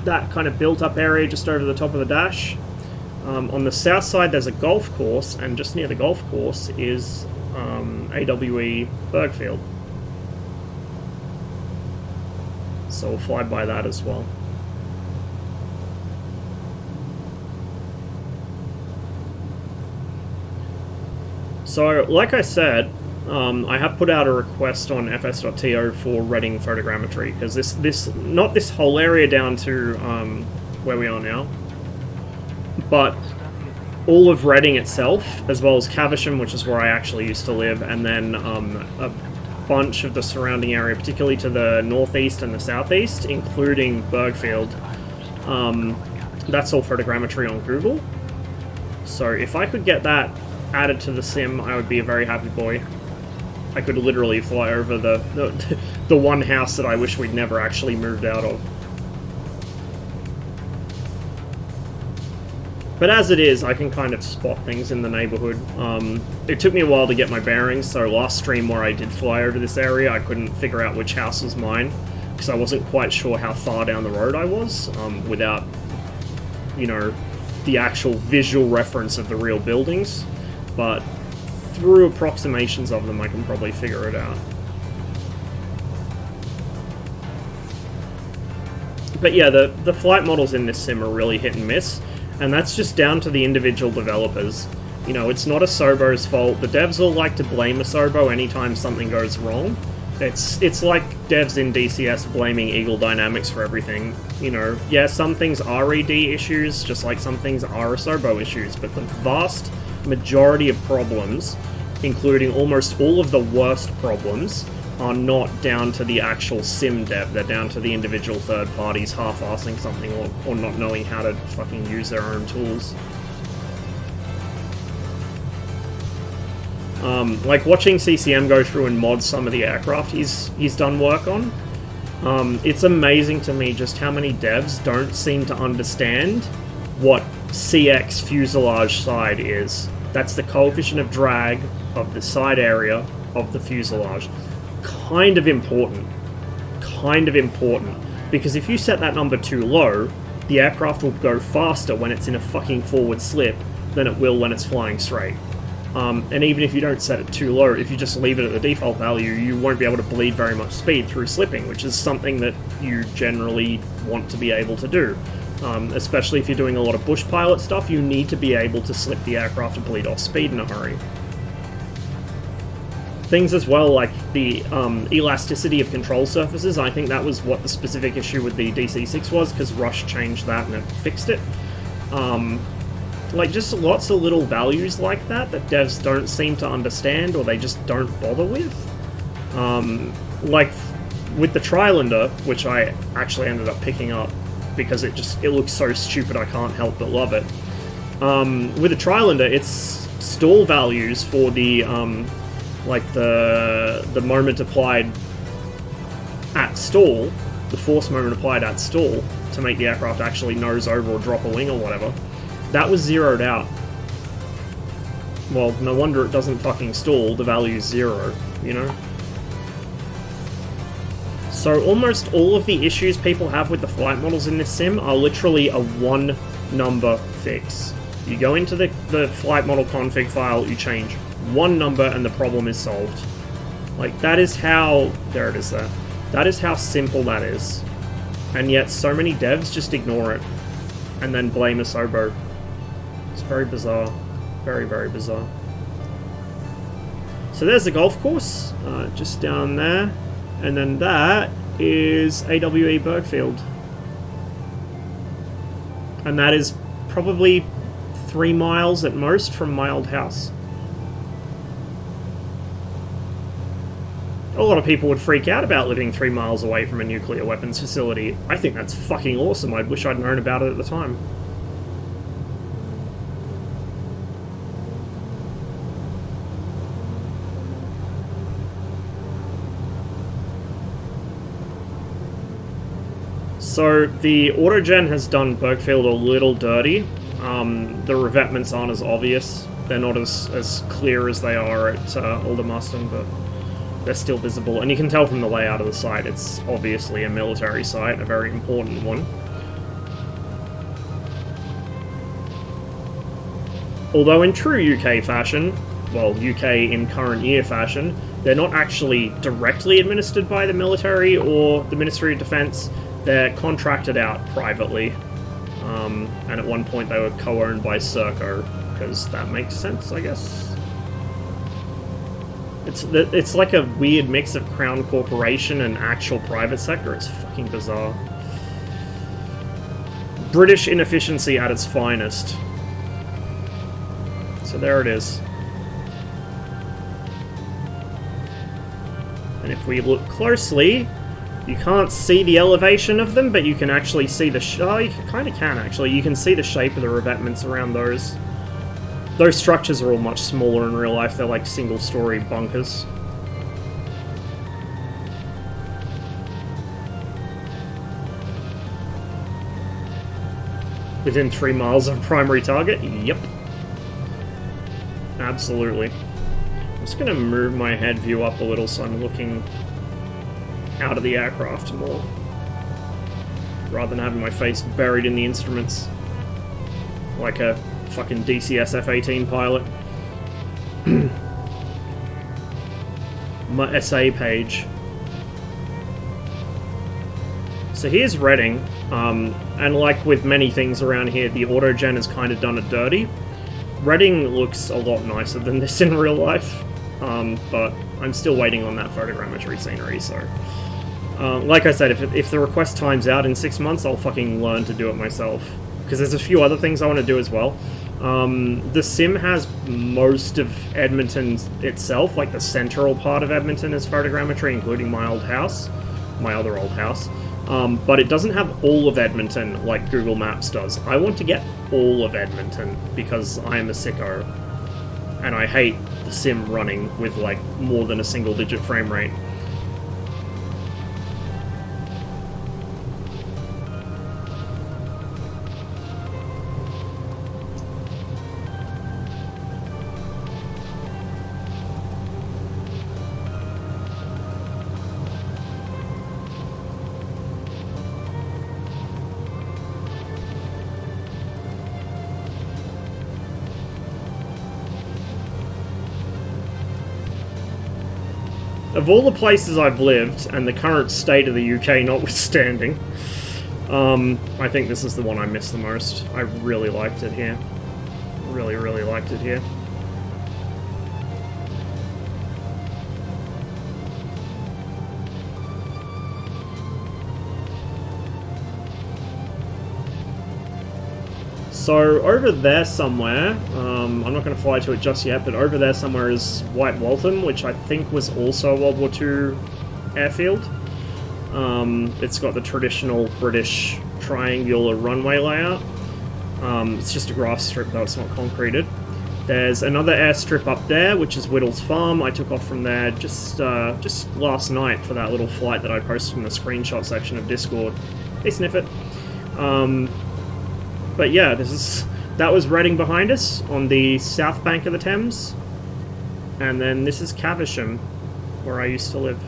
that kind of built-up area just over the top of the dash. On the south side there's a golf course, and just near the golf course is AWE Bergfield. So we'll fly by that as well. So, like I said, I have put out a request on fs.to for Reading photogrammetry, because not this whole area down to where we are now, but all of Reading itself, as well as Caversham, which is where I actually used to live, and then a bunch of the surrounding area, particularly to the northeast and the southeast, including Bergfield. That's all photogrammetry on Google. So if I could get that added to the sim, I would be a very happy boy. I could literally fly over the one house that I wish we'd never actually moved out of. But as it is, I can kind of spot things in the neighborhood. It took me a while to get my bearings, so last stream where I did fly over this area, I couldn't figure out which house was mine, because I wasn't quite sure how far down the road I was, without, you know, the actual visual reference of the real buildings. But through approximations of them, I can probably figure it out. But yeah, the flight models in this sim are really hit and miss, and that's just down to the individual developers. You know, it's not Asobo's fault. The devs all like to blame Asobo anytime something goes wrong. It's like devs in DCS blaming Eagle Dynamics for everything. You know, yeah, some things are ED issues, just like some things are Asobo issues, but the vast majority of problems, including almost all of the worst problems, are not down to the actual sim dev. They're down to the individual third parties half-assing something or not knowing how to fucking use their own tools. Like watching CCM go through and mod some of the aircraft he's done work on. It's amazing to me just how many devs don't seem to understand what CX fuselage side is. That's the coefficient of drag of the side area of the fuselage. Kind of important, because if you set that number too low, the aircraft will go faster when it's in a fucking forward slip than it will when it's flying straight. And even if you don't set it too low, if you just leave it at the default value, you won't be able to bleed very much speed through slipping, which is something that you generally want to be able to do. Especially if you're doing a lot of bush pilot stuff, you need to be able to slip the aircraft and bleed off speed in a hurry. Things as well like the elasticity of control surfaces. I think that was what the specific issue with the DC-6 was, because Rush changed that and it fixed it. Like, just lots of little values like that devs don't seem to understand, or they just don't bother with. Like, with the Trilender, which I actually ended up picking up because it looks so stupid I can't help but love it. With the Trilender, its stall values for the like the moment applied at stall, the force moment applied at stall, to make the aircraft actually nose over or drop a wing or whatever, that was zeroed out. Well, no wonder it doesn't fucking stall, the value's 0, you know? So almost all of the issues people have with the flight models in this sim are literally a one number fix. You go into the flight model config file, you change one number and the problem is solved. Like, that is how... there it is there. That is how simple that is. And yet so many devs just ignore it and then blame Asobo. It's very bizarre. Very, very bizarre. So there's the golf course, just down there. And then that is AWE Bergfield. And that is probably 3 miles at most from my old house. A lot of people would freak out about living 3 miles away from a nuclear weapons facility. I think that's fucking awesome. I wish I'd known about it at the time. So the autogen has done Bergfield a little dirty. The revetments aren't as obvious. They're not as clear as they are at Aldermaston, but they're still visible. And you can tell from the layout of the site, it's obviously a military site, a very important one. Although in true UK fashion, well, UK in current year fashion, they're not actually directly administered by the military or the Ministry of Defence. They're contracted out privately, and at one point they were co-owned by Serco, because that makes sense, I guess. It's like a weird mix of Crown Corporation and actual private sector. It's fucking bizarre. British inefficiency at its finest. So there it is. And if we look closely, you can't see the elevation of them, but you can actually see the... oh, you kind of can, actually. You can see the shape of the revetments around those. Those structures are all much smaller in real life. They're like single-story bunkers. Within 3 miles of primary target? Yep. Absolutely. I'm just going to move my head view up a little so I'm looking out of the aircraft more, rather than having my face buried in the instruments like a fucking DCS F-18 pilot. My SA page. So here's Reading. And like with many things around here, the autogen has kind of done it dirty. Reading looks a lot nicer than this in real life, but I'm still waiting on that photogrammetry scenery, so... like I said, if the request times out in 6 months, I'll fucking learn to do it myself. Because there's a few other things I want to do as well. The sim has most of Edmonton itself, like the central part of Edmonton is photogrammetry, including my old house. My other old house. But it doesn't have all of Edmonton like Google Maps does. I want to get all of Edmonton because I am a sicko. And I hate the sim running with like more than a single-digit frame rate. Of all the places I've lived, and the current state of the UK notwithstanding, I think this is the one I miss the most. I really liked it here. Really, really liked it here. So, over there somewhere, I'm not going to fly to it just yet, but over there somewhere is White Waltham, which I think was also a World War II airfield. It's got the traditional British triangular runway layout. It's just a grass strip though, it's not concreted. There's another airstrip up there, which is Whittle's Farm. I took off from there just last night for that little flight that I posted in the screenshot section of Discord. Hey, Sniffit. But yeah, that was Reading behind us on the south bank of the Thames. And then this is Caversham, where I used to live.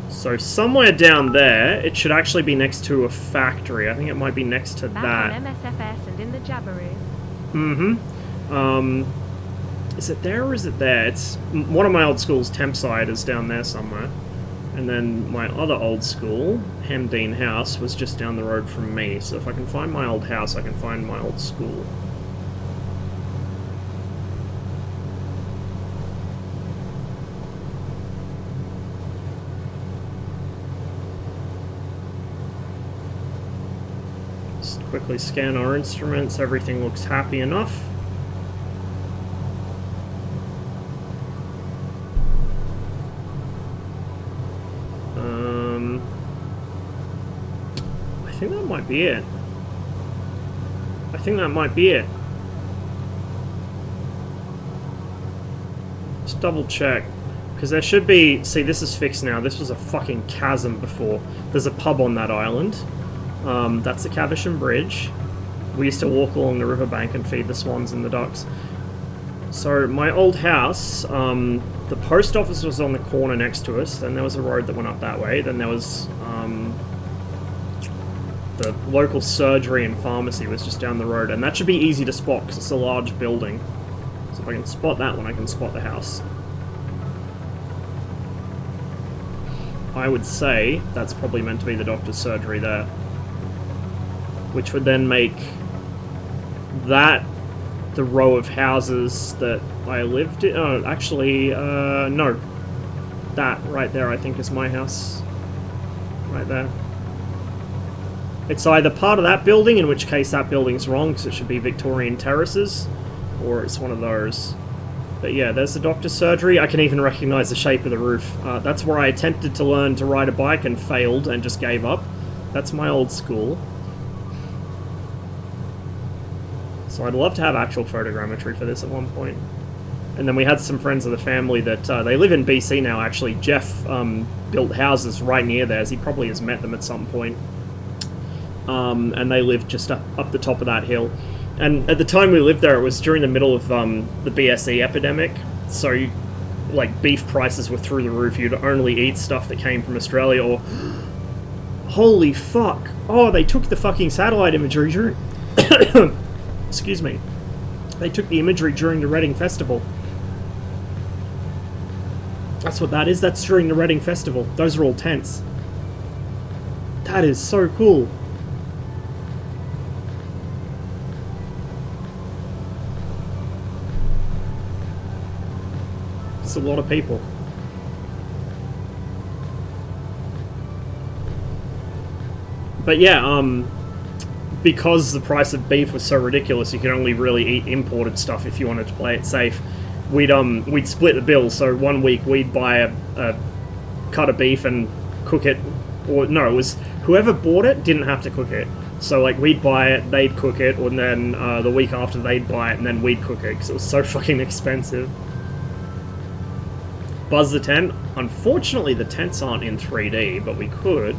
So somewhere down there, it should actually be next to a factory. I think it might be next to that. On MSFS and in the Jabberoo. Mm-hmm. Is it there or is it there? It's one of my old schools, Tempside, is down there somewhere. And then my other old school, Hamdean House, was just down the road from me. So if I can find my old house, I can find my old school. Just quickly scan our instruments. Everything looks happy enough. I think that might be it. I think that might be it. Just double check. Because there should be... See, this is fixed now. This was a fucking chasm before. There's a pub on that island. That's the Caversham Bridge. We used to walk along the riverbank and feed the swans and the ducks. So, my old house, the post office was on the corner next to us. Then there was a road that went up that way. Then there was... the local surgery and pharmacy was just down the road, and that should be easy to spot because it's a large building. So if I can spot that one, I can spot the house. I would say that's probably meant to be the doctor's surgery there. Which would then make that the row of houses that I lived in. Oh, actually, no. That right there, I think, is my house. Right there. It's either part of that building, in which case that building's wrong, because it should be Victorian Terraces, or it's one of those. But yeah, there's the doctor's surgery. I can even recognise the shape of the roof. That's where I attempted to learn to ride a bike and failed and just gave up. That's my old school. So I'd love to have actual photogrammetry for this at one point. And then we had some friends of the family that, they live in BC now actually. Jeff built houses right near theirs. He probably has met them at some point. And they lived just up the top of that hill. And at the time we lived there, it was during the middle of the BSE epidemic. So, like, beef prices were through the roof. You'd only eat stuff that came from Australia, or... Holy fuck! Oh, they took the fucking satellite imagery during... Excuse me. They took the imagery during the Reading Festival. That's what that is. That's during the Reading Festival. Those are all tents. That is so cool. It's a lot of people. But yeah, because the price of beef was so ridiculous, you could only really eat imported stuff if you wanted to play it safe. We'd split the bill. So 1 week we'd buy a cut of beef and cook it, or no, it was whoever bought it didn't have to cook it. So like we'd buy it, they'd cook it, and then the week after they'd buy it, and then we'd cook it because it was so fucking expensive. Buzz the tent. Unfortunately, the tents aren't in 3D, but we could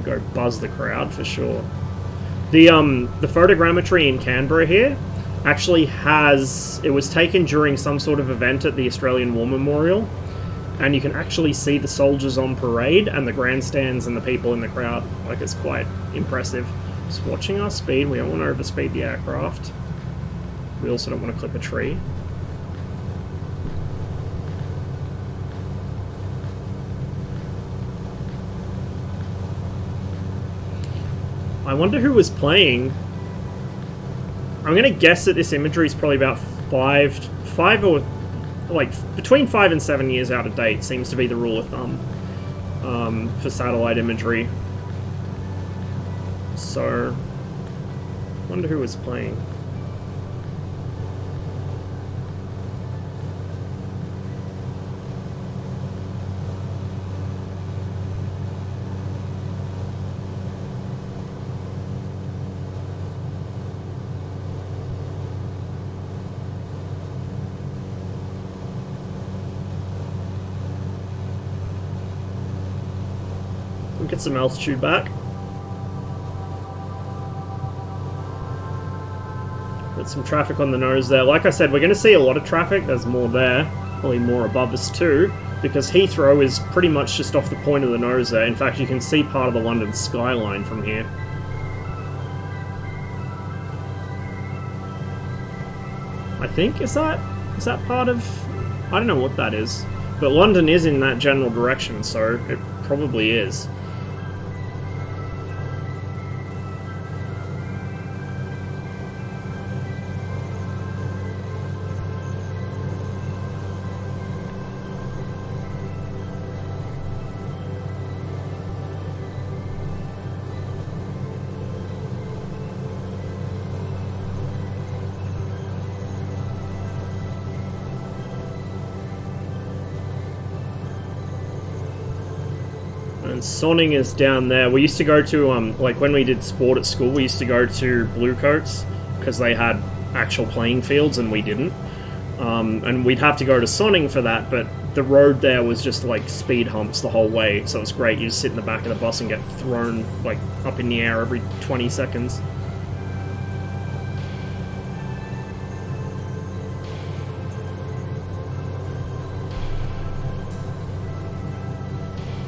go buzz the crowd for sure. The photogrammetry in Canberra here actually it was taken during some sort of event at the Australian War Memorial, and you can actually see the soldiers on parade and the grandstands and the people in the crowd. Like, it's quite impressive. Just watching our speed. We don't want to overspeed the aircraft. We also don't want to clip a tree. I wonder who was playing. I'm gonna guess that this imagery is probably about five or like between 5 and 7 years out of date. Seems to be the rule of thumb for satellite imagery. So, wonder who was playing. Get some altitude back. Got some traffic on the nose there. Like I said, we're going to see a lot of traffic. There's more there, probably more above us too, because Heathrow is pretty much just off the point of the nose there. In fact, you can see part of the London skyline from here. I think, is that part of... I don't know what that is. But London is in that general direction, so it probably is. And Sonning is down there. We used to go to, like when we did sport at school, we used to go to Bluecoats because they had actual playing fields and we didn't. And we'd have to go to Sonning for that, but the road there was just like speed humps the whole way, so it was great. You just sit in the back of the bus and get thrown like up in the air every 20 seconds.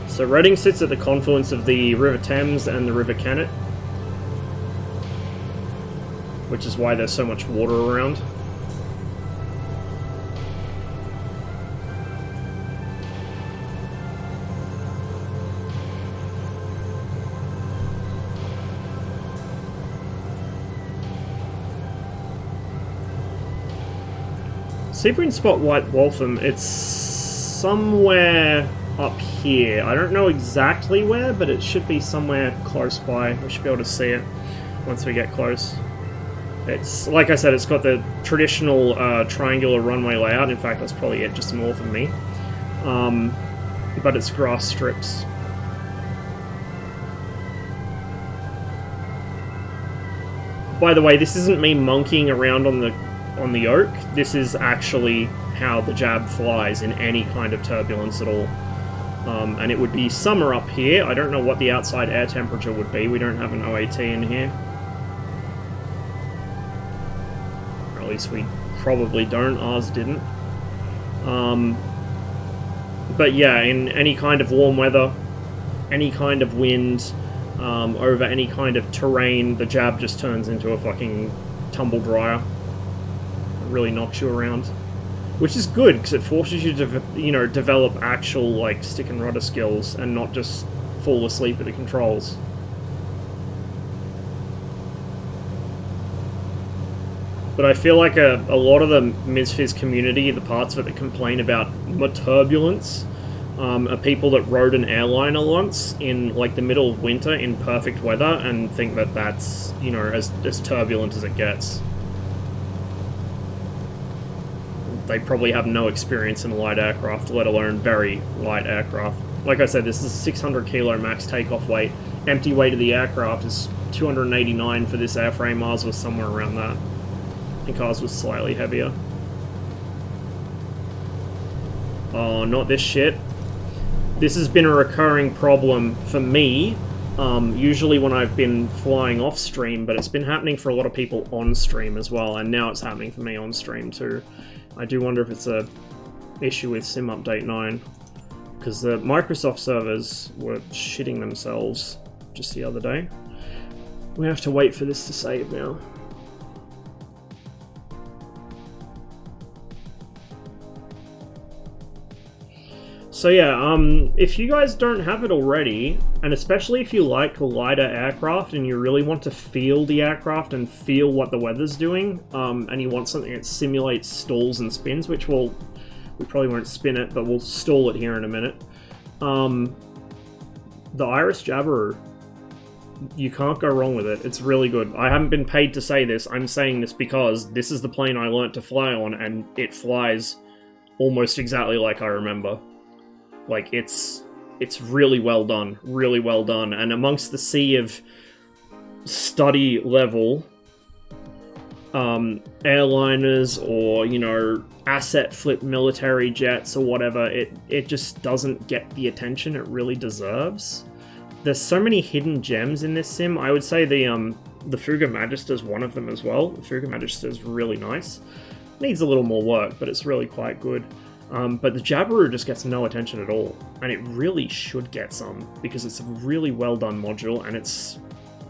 So Reading sits at the confluence of the River Thames and the River Kennet, which is why there's so much water around. See if we can spot White Waltham. It's somewhere up here. I don't know exactly where, but it should be somewhere close by. We should be able to see it once we get close. It's, like I said, it's got the traditional triangular runway layout. In fact, that's probably it, just north of me. But it's grass strips. By the way, this isn't me monkeying around on the Oak. This is actually how the Jab flies in any kind of turbulence at all. And it would be summer up here. I don't know what the outside air temperature would be. We don't have an OAT in here. Or at least we probably don't. Ours didn't. But yeah, in any kind of warm weather, any kind of wind, over any kind of terrain, the Jab just turns into a fucking tumble dryer. It really knocks you around. which is good because it forces you to, you know, develop actual like stick and rudder skills and not just fall asleep at the controls. But I feel like a lot of the MSFS community, the parts of it that complain about turbulence, are people that rode an airliner once in like the middle of winter in perfect weather and think that that's, you know, as turbulent as it gets. They probably have no experience in light aircraft, let alone very light aircraft. Like I said, this is 600 kilo max takeoff weight. Empty weight of the aircraft is 289 for this airframe. Ours was somewhere around that. I think ours was slightly heavier. Oh, not this shit. This has been a recurring problem for me, usually when I've been flying off stream, but it's been happening for a lot of people on stream as well, and now it's happening for me on stream too. I do wonder if it's a issue with Sim Update 9, because the Microsoft servers were shitting themselves just the other day. We have to wait for this to save now. So yeah, if you guys don't have it already, and especially if you like lighter aircraft and you really want to feel the aircraft and feel what the weather's doing, and you want something that simulates stalls and spins, which we probably won't spin it, but we'll stall it here in a minute. The Iris Jabberoo, you can't go wrong with it. It's really good. I haven't been paid to say this. I'm saying this because this is the plane I learnt to fly on, and it flies almost exactly like I remember. Like, it's really well done, and amongst the sea of study level airliners or, you know, asset flip military jets or whatever, it just doesn't get the attention it really deserves. There's so many hidden gems in this sim. I would say the Fuga Magister is one of them as well. The Fuga Magister is really nice. Needs a little more work, but it's really quite good. But the Jabberoo just gets no attention at all, and it really should get some, because it's a really well done module, and it's,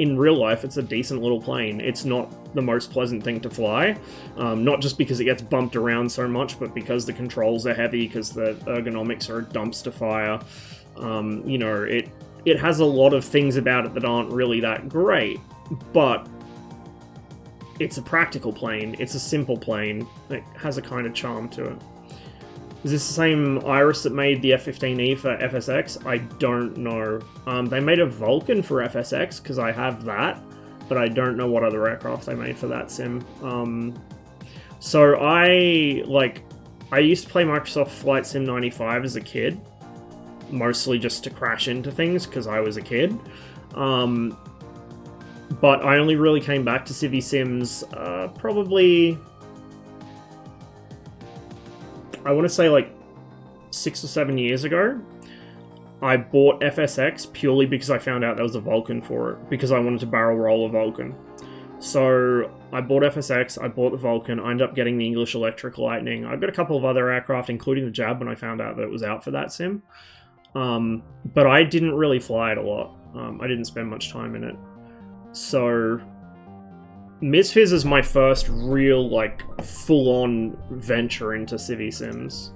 in real life, it's a decent little plane. It's not the most pleasant thing to fly, not just because it gets bumped around so much, but because the controls are heavy, because the ergonomics are a dumpster fire. You know, it has a lot of things about it that aren't really that great, but it's a practical plane, it's a simple plane, it has a kind of charm to it. Is this the same Iris that made the F-15E for FSX? I don't know. They made a Vulcan for FSX, because I have that, but I don't know what other aircraft they made for that sim. So I used to play Microsoft Flight Sim 95 as a kid, mostly just to crash into things, because I was a kid. But I only really came back to Civvy Sims probably, I want to say like 6 or 7 years ago. I bought FSX purely because I found out there was a Vulcan for it, because I wanted to barrel roll a Vulcan. So I bought FSX, I bought the Vulcan, I ended up getting the English Electric Lightning. I got a couple of other aircraft, including the Jab, when I found out that it was out for that sim. But I didn't really fly it a lot. I didn't spend much time in it. So MSFS is my first real, like, full-on venture into Civvy Sims.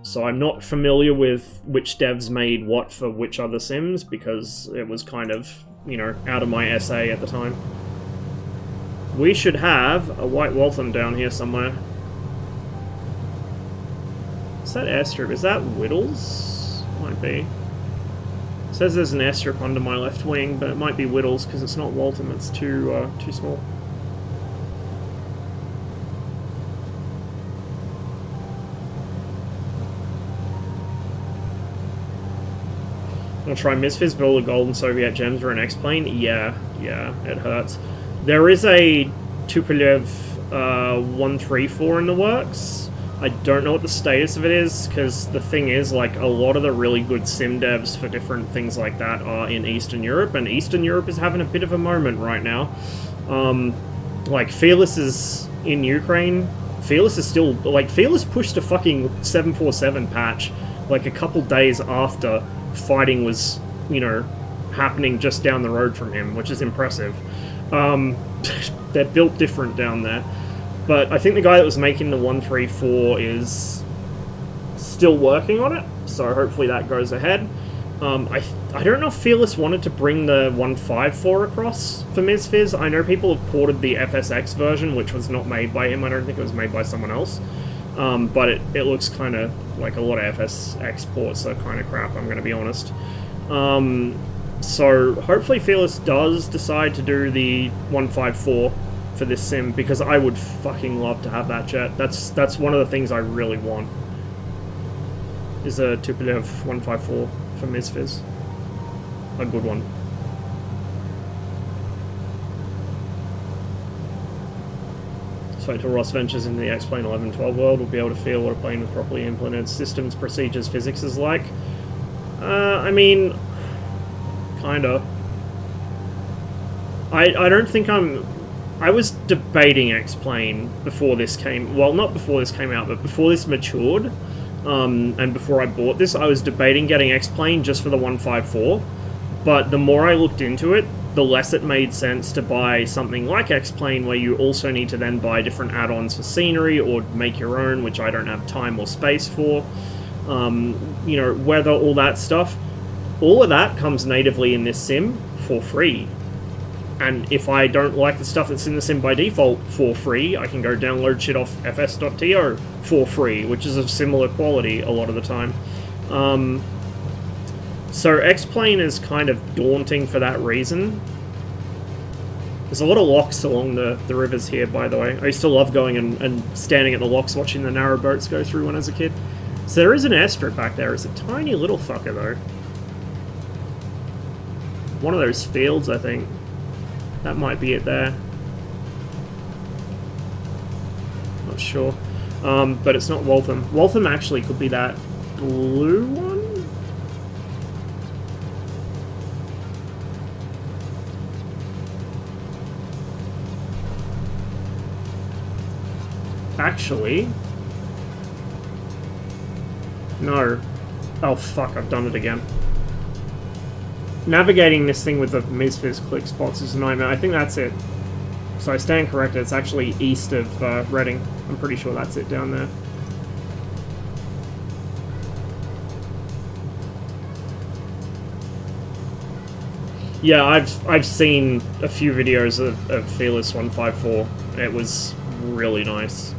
So I'm not familiar with which devs made what for which other sims, because it was kind of, you know, out of my essay at the time. We should have a white Waltham down here somewhere. Is that airstrip? Is that Whittles? Might be. It says there's an airstrip under my left wing, but it might be Whittles because it's not Waltham. It's too small. I'll try MSFS, but all the gold and Soviet gems are an X-plane. Yeah, it hurts. There is a Tupolev 134 in the works. I don't know what the status of it is, because the thing is, like, a lot of the really good sim devs for different things like that are in Eastern Europe, and Eastern Europe is having a bit of a moment right now. Like, Fearless is in Ukraine. Fearless is still, like, Fearless pushed a fucking 747 patch, like, a couple days after fighting was, you know, happening just down the road from him, which is impressive. They're built different down there. But I think the guy that was making the 134 is still working on it, so hopefully that goes ahead. I don't know if Fearless wanted to bring the 154 across for MSFS. I know people have ported the FSX version, which was not made by him. I don't think it was made by someone else. But it looks kind of like a lot of FSX ports are kind of crap, I'm going to be honest. So hopefully Fearless does decide to do the 154 for this sim, because I would fucking love to have that jet. That's one of the things I really want, is a Tupolev 154 for MSFS. A good one. So until Ross ventures into the X-Plane 11-12 world, we'll be able to feel what a plane with properly implemented systems, procedures, physics is like. I mean, kinda. I don't think I was debating X-Plane before this came... Well, not before this came out, but before this matured. And before I bought this, I was debating getting X-Plane just for the 154. But the more I looked into it, the less it made sense to buy something like X-Plane, where you also need to then buy different add-ons for scenery or make your own, which I don't have time or space for. You know, weather, all that stuff. All of that comes natively in this sim for free. And if I don't like the stuff that's in the sim by default for free, I can go download shit off fs.to for free, which is of similar quality a lot of the time. So X-Plane is kind of daunting for that reason. There's a lot of locks along the rivers here, by the way. I used to love going and standing at the locks watching the narrow boats go through when I was a kid. So there is an airstrip back there. It's a tiny little fucker, though. One of those fields, I think. That might be it there. Not sure. But it's not Waltham. Waltham actually could be that blue one? Actually... No. Oh fuck, I've done it again. Navigating this thing with the MSFS click spots is a nightmare. I think that's it. So I stand corrected, it's actually east of Reading. I'm pretty sure that's it down there. Yeah, I've seen a few videos of Fearless 154. It was really nice.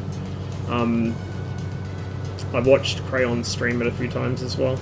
I've watched Crayon stream it a few times as well.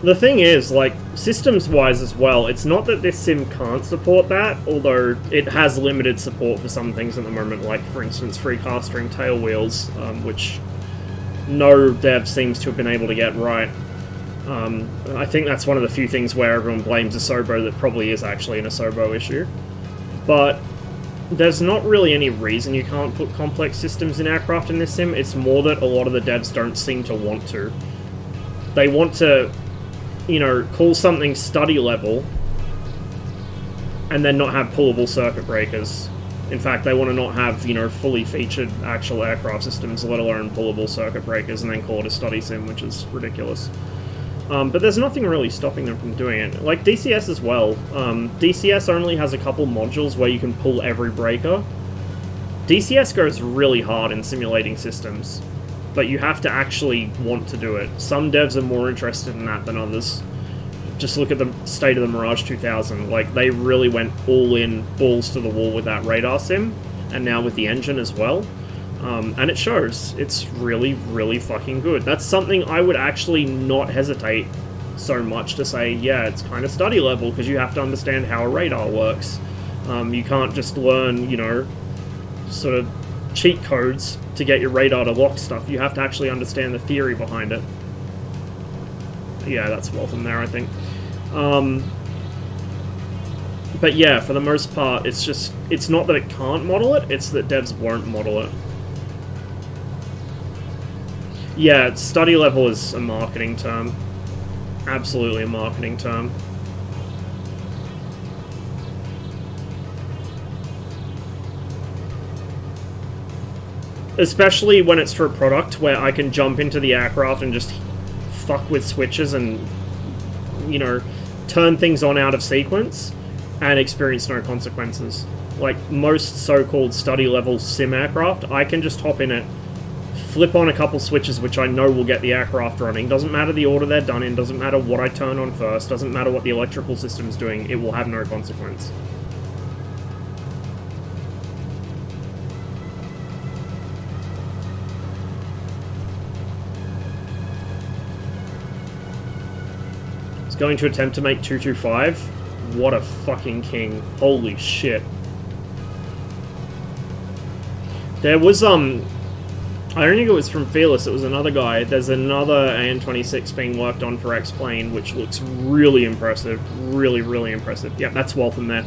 The thing is, like, systems-wise as well, it's not that this sim can't support that, although it has limited support for some things at the moment, like, for instance, free castering tail wheels, which no dev seems to have been able to get right. I think that's one of the few things where everyone blames Asobo that probably is actually an Asobo issue. But there's not really any reason you can't put complex systems in aircraft in this sim. It's more that a lot of the devs don't seem to want to. They want to, you know, call something study level and then not have pullable circuit breakers. In fact, they want to not have, you know, fully featured actual aircraft systems, let alone pullable circuit breakers, and then call it a study sim, which is ridiculous. But there's nothing really stopping them from doing it. Like DCS as well. DCS only has a couple modules where you can pull every breaker. DCS goes really hard in simulating systems, but you have to actually want to do it. Some devs are more interested in that than others. Just look at the state of the Mirage 2000. Like, they really went all in, balls to the wall with that radar sim, and now with the engine as well. And it shows. It's really, really fucking good. That's something I would actually not hesitate so much to say, yeah, it's kind of study level, because you have to understand how a radar works. You can't just learn, you know, sort of cheat codes to get your radar to lock stuff. You have to actually understand the theory behind it. Yeah, that's Waltham there, I think. But yeah, for the most part, it's just, it's not that it can't model it, it's that devs won't model it. Yeah, study level is a marketing term. Absolutely a marketing term. Especially when it's for a product where I can jump into the aircraft and just fuck with switches and, you know, turn things on out of sequence and experience no consequences. Like most so-called study-level sim aircraft, I can just hop in it, flip on a couple switches which I know will get the aircraft running. Doesn't matter the order they're done in, doesn't matter what I turn on first, doesn't matter what the electrical system's doing, it will have no consequence. It's going to attempt to make 225. What a fucking king. Holy shit. There was, I don't think it was from Fearless, it was another guy. There's another AN-26 being worked on for X-Plane, which looks really impressive. Really, really impressive. Yeah, that's Waltham there.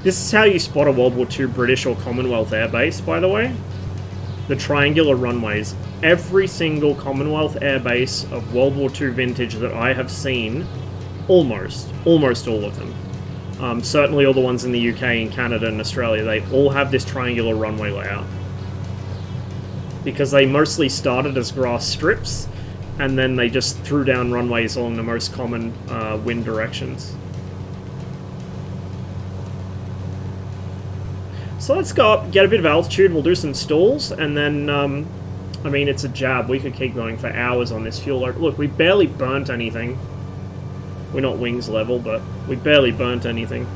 This is how you spot a World War II British or Commonwealth airbase, by the way. The triangular runways. Every single Commonwealth airbase of World War II vintage that I have seen, almost all of them. Certainly all the ones in the UK and Canada and Australia, they all have this triangular runway layout. Because they mostly started as grass strips, and then they just threw down runways along the most common wind directions. So let's go up, get a bit of altitude, we'll do some stalls, and then, I mean, it's a jab. We could keep going for hours on this fuel. Look, we barely burnt anything. We're not wings level, but we barely burnt anything.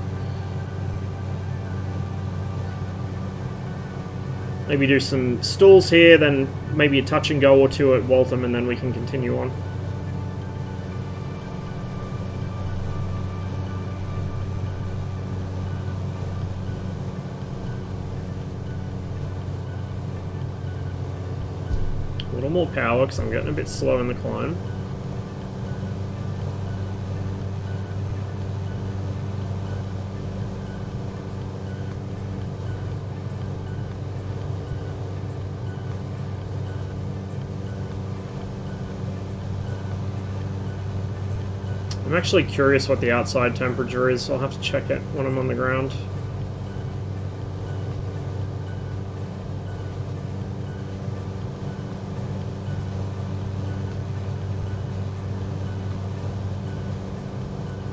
Maybe do some stalls here, then maybe a touch and go or two at Waltham, and then we can continue on. A little more power, because I'm getting a bit slow in the climb. I'm actually curious what the outside temperature is, so I'll have to check it when I'm on the ground.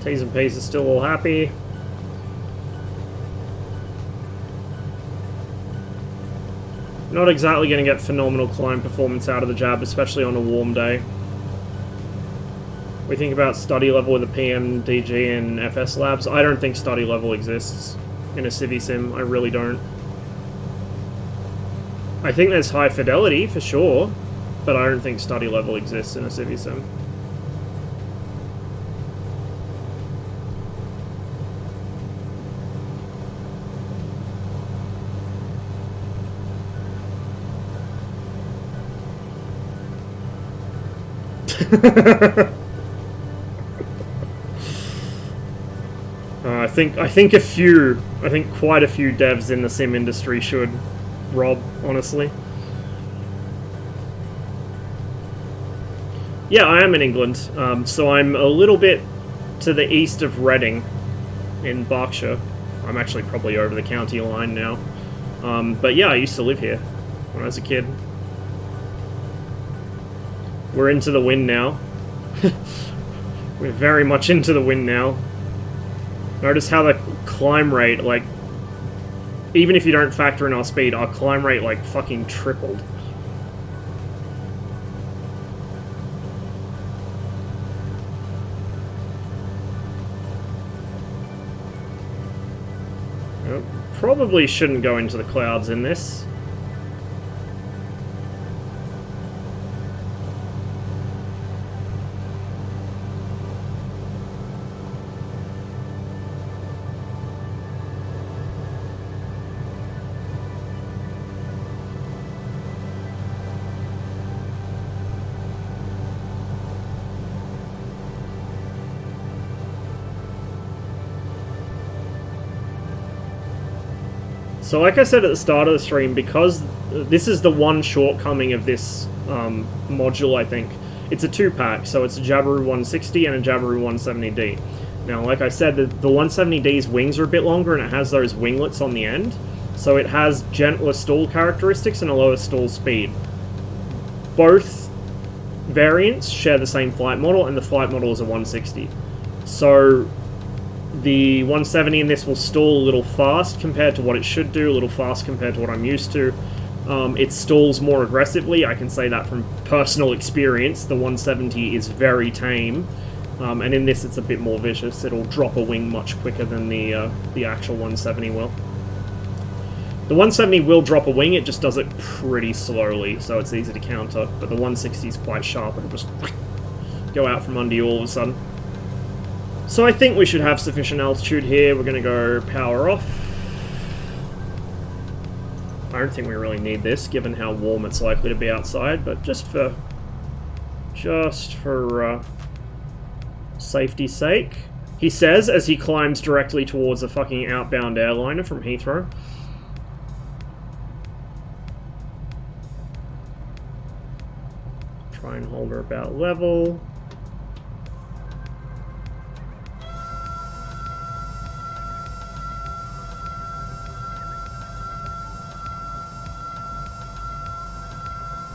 T's and P's are still all happy. Not exactly going to get phenomenal climb performance out of the jab, especially on a warm day. We think about study level with a PM, DG, and FS labs. I don't think study level exists in a Civi Sim. I really don't. I think there's high fidelity, for sure, but I don't think study level exists in a Civi Sim. I think quite a few devs in the sim industry should, Rob, honestly. Yeah, I am in England, so I'm a little bit to the east of Reading in Berkshire. I'm actually probably over the county line now. But yeah, I used to live here when I was a kid. We're into the wind now. We're very much into the wind now. Notice how the climb rate, like, even if you don't factor in our speed, our climb rate, like, fucking tripled. Probably shouldn't go into the clouds in this. So like I said at the start of the stream, because this is the one shortcoming of this module, I think, it's a two-pack, so it's a Jabiru 160 and a Jabiru 170D. Now, like I said, the 170D's wings are a bit longer and it has those winglets on the end. So it has gentler stall characteristics and a lower stall speed. Both variants share the same flight model, and the flight model is a 160. So the 170 in this will stall a little fast compared to what it should do, a little fast compared to what I'm used to. It stalls more aggressively, I can say that from personal experience. The 170 is very tame, and in this it's a bit more vicious. It'll drop a wing much quicker than the actual 170 will. The 170 will drop a wing, it just does it pretty slowly, so it's easy to counter, but the 160 is quite sharp, it'll just go out from under you all of a sudden. So I think we should have sufficient altitude here. We're going to go power off. I don't think we really need this, given how warm it's likely to be outside, but just for safety's sake. He says as he climbs directly towards a fucking outbound airliner from Heathrow. Try and hold her about level.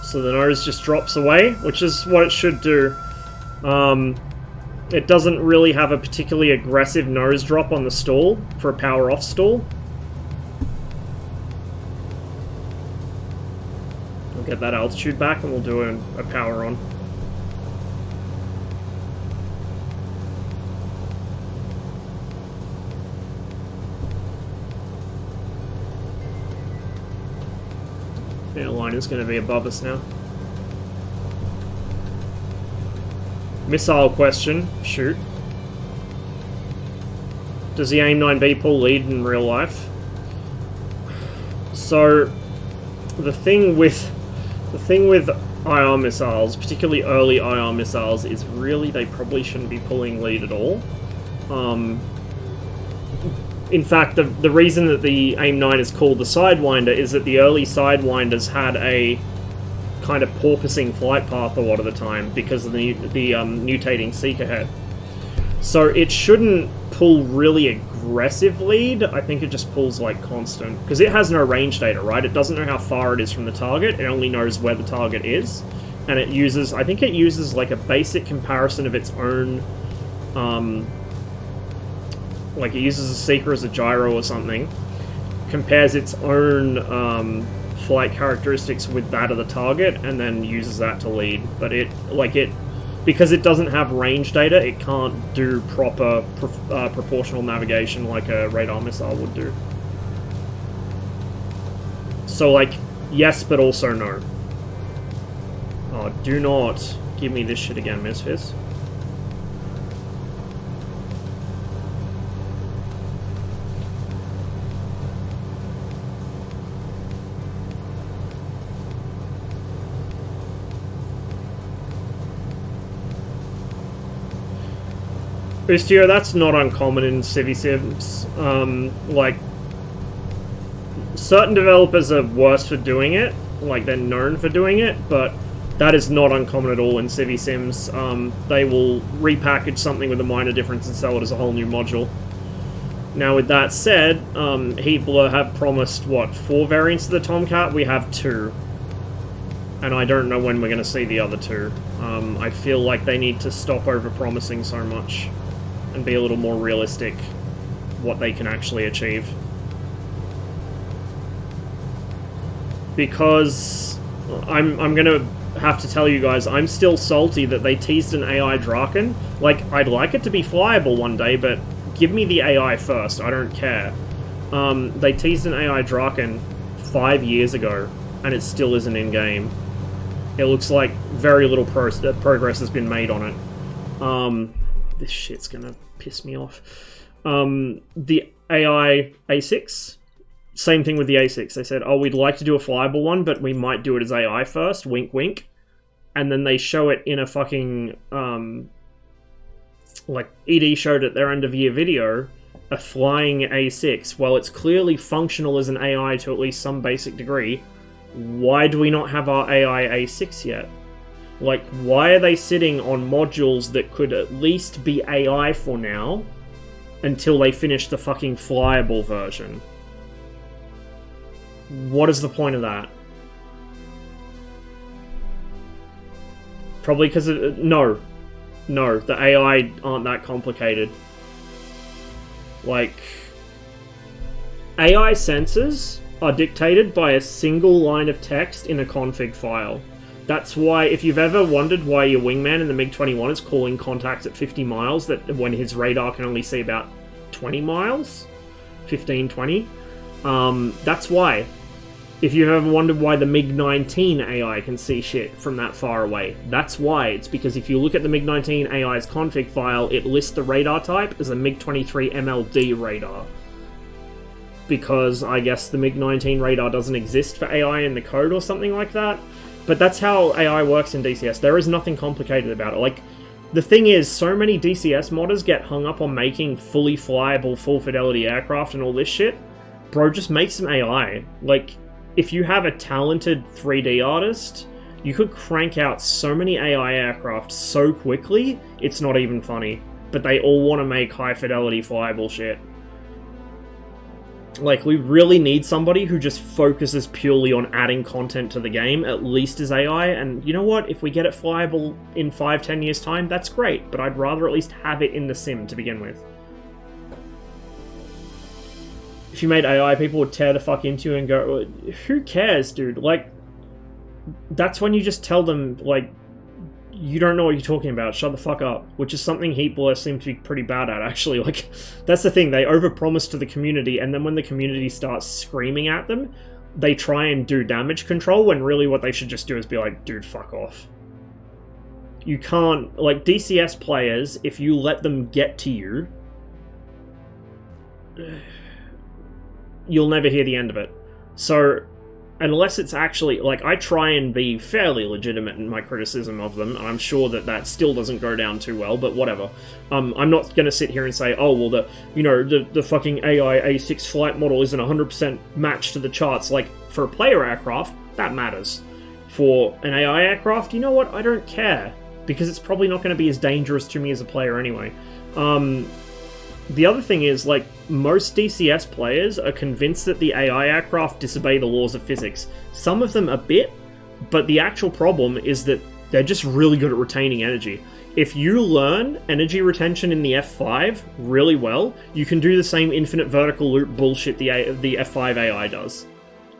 So the nose just drops away, which is what it should do. It doesn't really have a particularly aggressive nose drop on the stall for a power off stall. We'll get that altitude back and we'll do a power on. The airline is going to be above us now. Missile question. Shoot. Does the AIM-9B pull lead in real life? So, the thing with IR missiles, particularly early IR missiles, is really they probably shouldn't be pulling lead at all. In fact, the reason that the AIM-9 is called the Sidewinder is that the early Sidewinders had a kind of porpoising flight path a lot of the time because of the mutating seeker head. So it shouldn't pull really aggressive lead. I think it just pulls like constant because it has no range data, right? It doesn't know how far it is from the target. It only knows where the target is, and it uses, I think it uses like a basic comparison of its own. Like it uses a seeker as a gyro or something, compares its own flight characteristics with that of the target, and then uses that to lead. But because it doesn't have range data, it can't do proper proportional navigation like a radar missile would do. So like, yes, but also no. Oh, do not give me this shit again, Misfits. Ustio, that's not uncommon in CivSims. Like, certain developers are worse for doing it, like they're known for doing it, but that is not uncommon at all in CivSims. They will repackage something with a minor difference and sell it as a whole new module. Now with that said, Heatblur have promised, what, 4 variants of the Tomcat? We have 2. And I don't know when we're going to see the other 2. I feel like they need to stop over-promising so much and be a little more realistic what they can actually achieve. Because I'm gonna have to tell you guys, I'm still salty that they teased an AI Draken. Like, I'd like it to be flyable one day, but give me the AI first, I don't care. They teased an AI Draken 5 years ago, and it still isn't in-game. It looks like very little progress has been made on it. This shit's gonna piss me off. The AI A6, same thing with the A6. They said, oh, we'd like to do a flyable one, but we might do it as AI first, wink wink. And then they show it in a fucking, like, ED showed at their end-of-year video, a flying A6. Well, it's clearly functional as an AI to at least some basic degree. Why do we not have our AI A6 yet? Like, why are they sitting on modules that could at least be AI for now until they finish the fucking flyable version? What is the point of that? Probably because no, the AI aren't that complicated. Like, AI sensors are dictated by a single line of text in a config file. That's why, if you've ever wondered why your wingman in the MiG-21 is calling contacts at 50 miles, that when his radar can only see about 20 miles, 15, 20, that's why. If you've ever wondered why the MiG-19 AI can see shit from that far away, that's why. It's because if you look at the MiG-19 AI's config file, it lists the radar type as a MiG-23 MLD radar. Because I guess the MiG-19 radar doesn't exist for AI in the code or something like that. But that's how AI works in DCS. There is nothing complicated about it. Like, the thing is, so many DCS modders get hung up on making fully flyable, full fidelity aircraft and all this shit. Bro, just make some AI. Like, if you have a talented 3D artist, you could crank out so many AI aircraft so quickly, it's not even funny. But they all want to make high-fidelity flyable shit. Like, we really need somebody who just focuses purely on adding content to the game, at least as AI, and you know what? If we get it flyable in 5-10 years' time, that's great, but I'd rather at least have it in the sim to begin with. If you made AI, people would tear the fuck into you and go, who cares, dude? Like, that's when you just tell them, like, you don't know what you're talking about, shut the fuck up. Which is something Heatblur seem to be pretty bad at, actually. Like, that's the thing, they overpromise to the community, and then when the community starts screaming at them, they try and do damage control, when really what they should just do is be like, dude, fuck off. You can't, like, DCS players, if you let them get to you, you'll never hear the end of it. So, unless it's actually, like, I try and be fairly legitimate in my criticism of them, and I'm sure that that still doesn't go down too well, but whatever. I'm not going to sit here and say, oh, well, the fucking AI A6 flight model isn't 100% matched to the charts. Like, for a player aircraft, that matters. For an AI aircraft, you know what? I don't care, because it's probably not going to be as dangerous to me as a player anyway. The other thing is, like, most DCS players are convinced that the AI aircraft disobey the laws of physics. Some of them a bit, but the actual problem is that they're just really good at retaining energy. If you learn energy retention in the F5 really well, you can do the same infinite vertical loop bullshit the F5 AI does.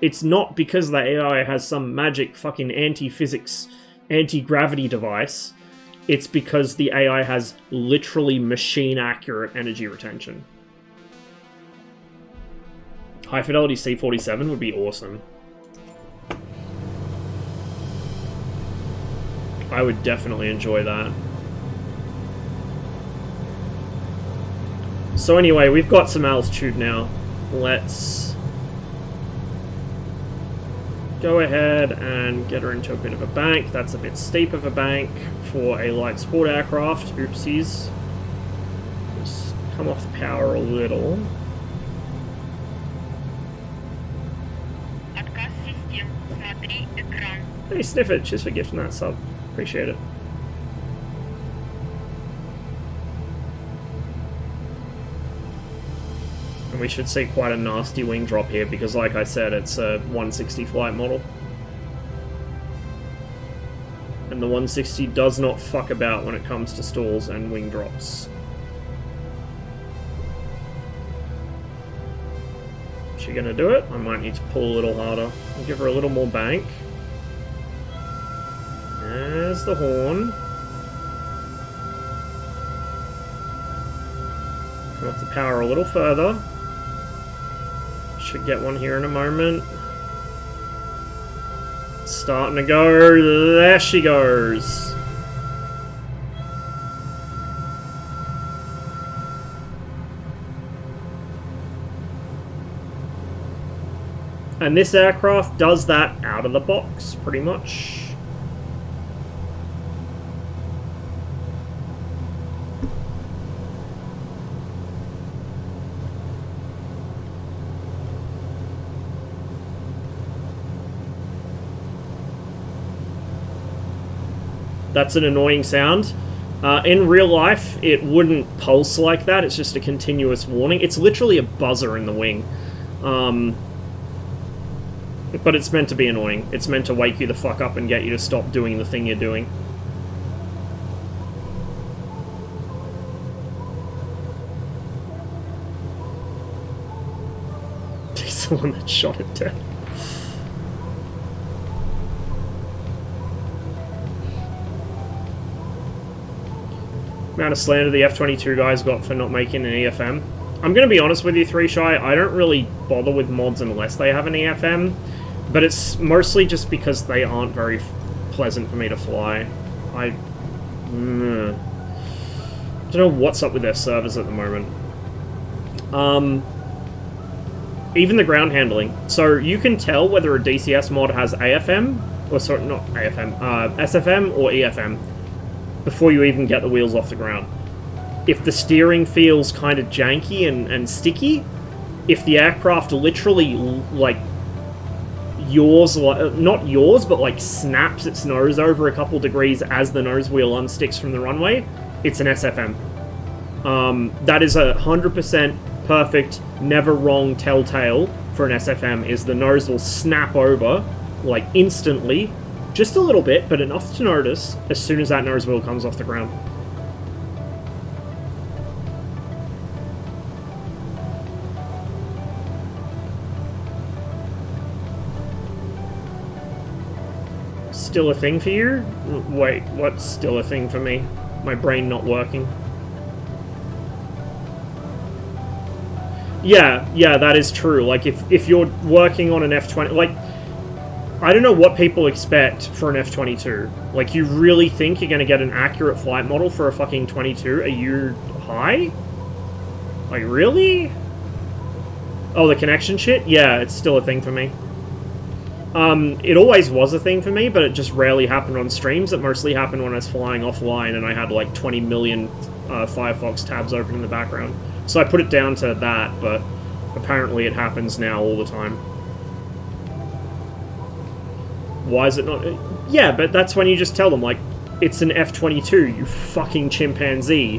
It's not because the AI has some magic fucking anti-physics, anti-gravity device. It's because the AI has literally machine-accurate energy retention. High-fidelity C-47 would be awesome. I would definitely enjoy that. So anyway, we've got some altitude now. Let's go ahead and get her into a bit of a bank. That's a bit steep of a bank for a light sport aircraft. Oopsies. Just come off the power a little. Hey Sniffit, cheers for gifting that sub. Appreciate it. And we should see quite a nasty wing drop here because, like I said, it's a 160 flight model. And the 160 does not fuck about when it comes to stalls and wing drops. Is she gonna do it? I might need to pull a little harder. I'll give her a little more bank. There's the horn. Come up the power a little further. Should get one here in a moment. Starting to go. There she goes. And this aircraft does that out of the box, pretty much. That's an annoying sound. In real life, it wouldn't pulse like that. It's just a continuous warning. It's literally a buzzer in the wing. But it's meant to be annoying. It's meant to wake you the fuck up and get you to stop doing the thing you're doing. He's the one that shot it dead. Amount of slander the F-22 guys got for not making an EFM. I'm going to be honest with you, 3Shy, I don't really bother with mods unless they have an EFM, but it's mostly just because they aren't very pleasant for me to fly. I don't know what's up with their servers at the moment. Even the ground handling. So you can tell whether a DCS mod has AFM, or sorry, not AFM, SFM or EFM, before you even get the wheels off the ground. If the steering feels kind of janky and sticky, if the aircraft literally, like, not yaws, but, like, snaps its nose over a couple degrees as the nose wheel unsticks from the runway, it's an SFM. That is 100% perfect, never wrong telltale for an SFM, is the nose will snap over, like, instantly, just a little bit, but enough to notice as soon as that nose wheel comes off the ground. Still a thing for you? Wait, what's still a thing for me? My brain not working. Yeah, that is true. Like, if you're working on an F-20... Like, I don't know what people expect for an F-22. Like, you really think you're going to get an accurate flight model for a fucking 22? Are you high? Like, really? Oh, the connection shit? Yeah, it's still a thing for me. It always was a thing for me, but it just rarely happened on streams. It mostly happened when I was flying offline and I had like 20 million Firefox tabs open in the background. So I put it down to that, but apparently it happens now all the time. Why is it not? Yeah, but that's when you just tell them, like, it's an F-22, you fucking chimpanzee.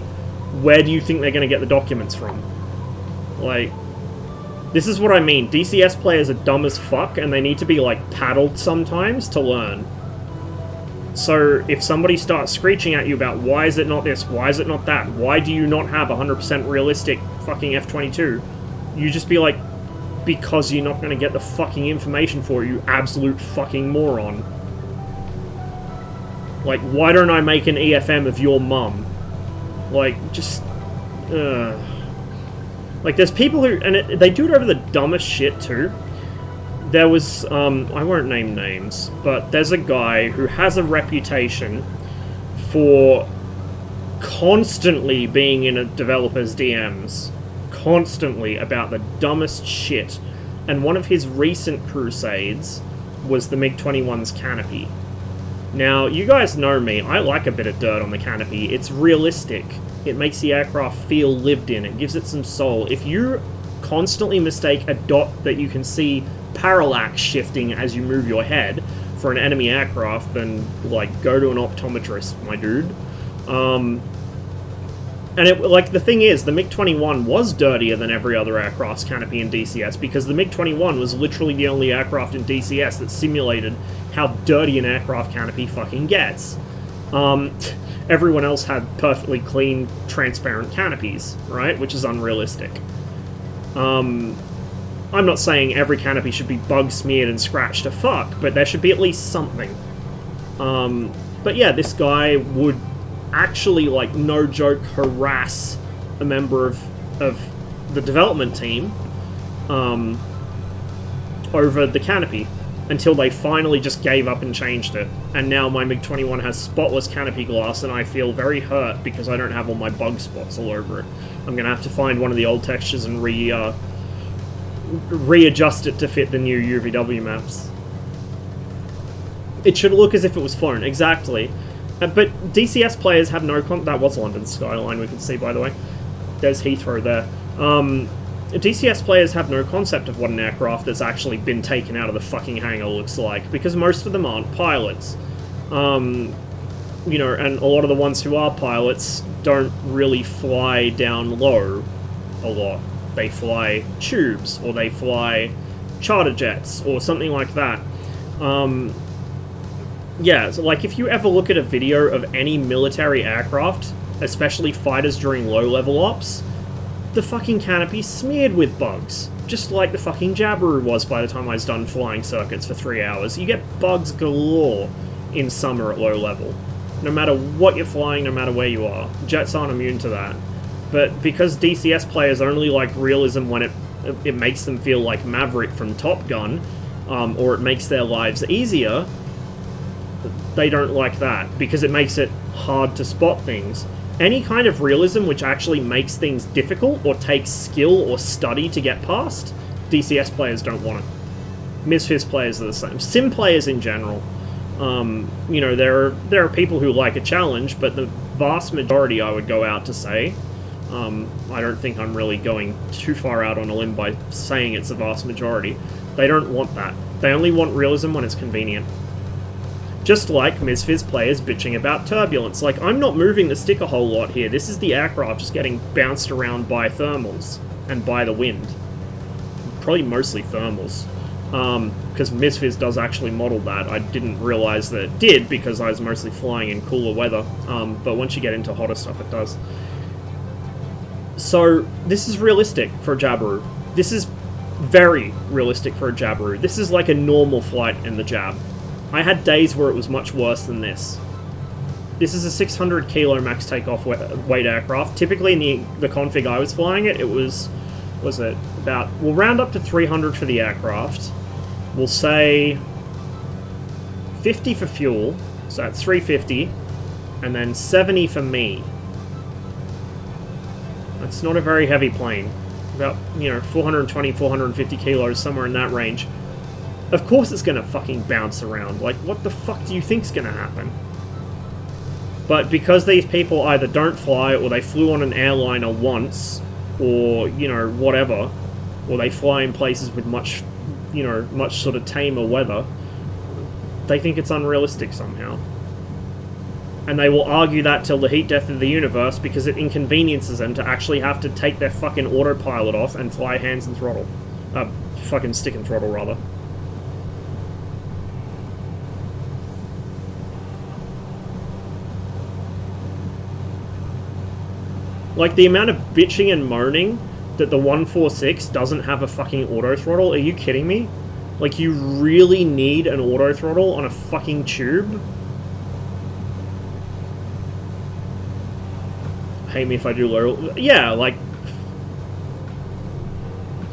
Where do you think they're going to get the documents from? Like, this is what I mean. DCS players are dumb as fuck, and they need to be, like, paddled sometimes to learn. So, if somebody starts screeching at you about, why is it not this, why is it not that, why do you not have a 100% realistic fucking F-22, you just be like, because you're not going to get the fucking information for it, you absolute fucking moron. Like, why don't I make an EFM of your mum? Like, just... Like, there's people who... And they do it over the dumbest shit, too. There was... I won't name names, but there's a guy who has a reputation for constantly being in a developer's DMs. Constantly about the dumbest shit. And one of his recent crusades was the MiG-21's canopy. Now, you guys know me, I like a bit of dirt on the canopy. It's realistic. It makes the aircraft feel lived in. It gives it some soul. If you constantly mistake a dot that you can see parallax shifting as you move your head for an enemy aircraft, then, like, go to an optometrist, my dude. And it, like, the thing is, the MiG-21 was dirtier than every other aircraft's canopy in DCS, because the MiG-21 was literally the only aircraft in DCS that simulated how dirty an aircraft canopy fucking gets. Everyone else had perfectly clean, transparent canopies, right? Which is unrealistic. I'm not saying every canopy should be bug-smeared and scratched to fuck, but there should be at least something. But yeah, this guy would actually, like, no joke, harass a member of the development team over the canopy until they finally just gave up and changed it. And now my MiG-21 has spotless canopy glass, and I feel very hurt because I don't have all my bug spots all over it. I'm gonna have to find one of the old textures and readjust it to fit the new UVW maps. It should look as if it was flown, exactly. But DCS players have no that was London skyline, we can see, by the way. There's Heathrow there. DCS players have no concept of what an aircraft that's actually been taken out of the fucking hangar looks like, because most of them aren't pilots. You know, and a lot of the ones who are pilots don't really fly down low a lot. They fly tubes, or they fly charter jets or something like that. Yeah, so like if you ever look at a video of any military aircraft, especially fighters during low-level ops, the fucking canopy's smeared with bugs. Just like the fucking Jabiru was by the time I was done flying circuits for 3 hours. You get bugs galore in summer at low level. No matter what you're flying, no matter where you are. Jets aren't immune to that. But because DCS players only like realism when it makes them feel like Maverick from Top Gun, or it makes their lives easier, they don't like that, because it makes it hard to spot things. Any kind of realism which actually makes things difficult or takes skill or study to get past, DCS players don't want it. MSFS players are the same. Sim players in general. You know, there are people who like a challenge, but the vast majority, I would go out to say, I don't think I'm really going too far out on a limb by saying it's a vast majority, they don't want that. They only want realism when it's convenient. Just like MSFS players bitching about turbulence. Like, I'm not moving the stick a whole lot here. This is the aircraft just getting bounced around by thermals and by the wind. Probably mostly thermals. Because MSFS does actually model that. I didn't realize that it did because I was mostly flying in cooler weather. But once you get into hotter stuff, it does. So, this is realistic for a Jabiru. This is very realistic for a Jabiru. This is like a normal flight in the Jab. I had days where it was much worse than this. This is a 600 kilo max takeoff weight aircraft. Typically in the config I was flying it, it was it about, we'll round up to 300 for the aircraft. We'll say 50 for fuel, so that's 350, and then 70 for me. That's not a very heavy plane. About, you know, 420, 450 kilos, somewhere in that range. Of course it's gonna fucking bounce around. Like, what the fuck do you think's gonna happen? But because these people either don't fly, or they flew on an airliner once, or, you know, whatever, or they fly in places with much, you know, much sort of tamer weather, they think it's unrealistic somehow. And they will argue that till the heat death of the universe, because it inconveniences them to actually have to take their fucking autopilot off and fly hands and throttle. Fucking stick and throttle, rather. Like, the amount of bitching and moaning that the 146 doesn't have a fucking auto throttle, are you kidding me? Like, you really need an auto throttle on a fucking tube? Hate me if I do low... Yeah, like...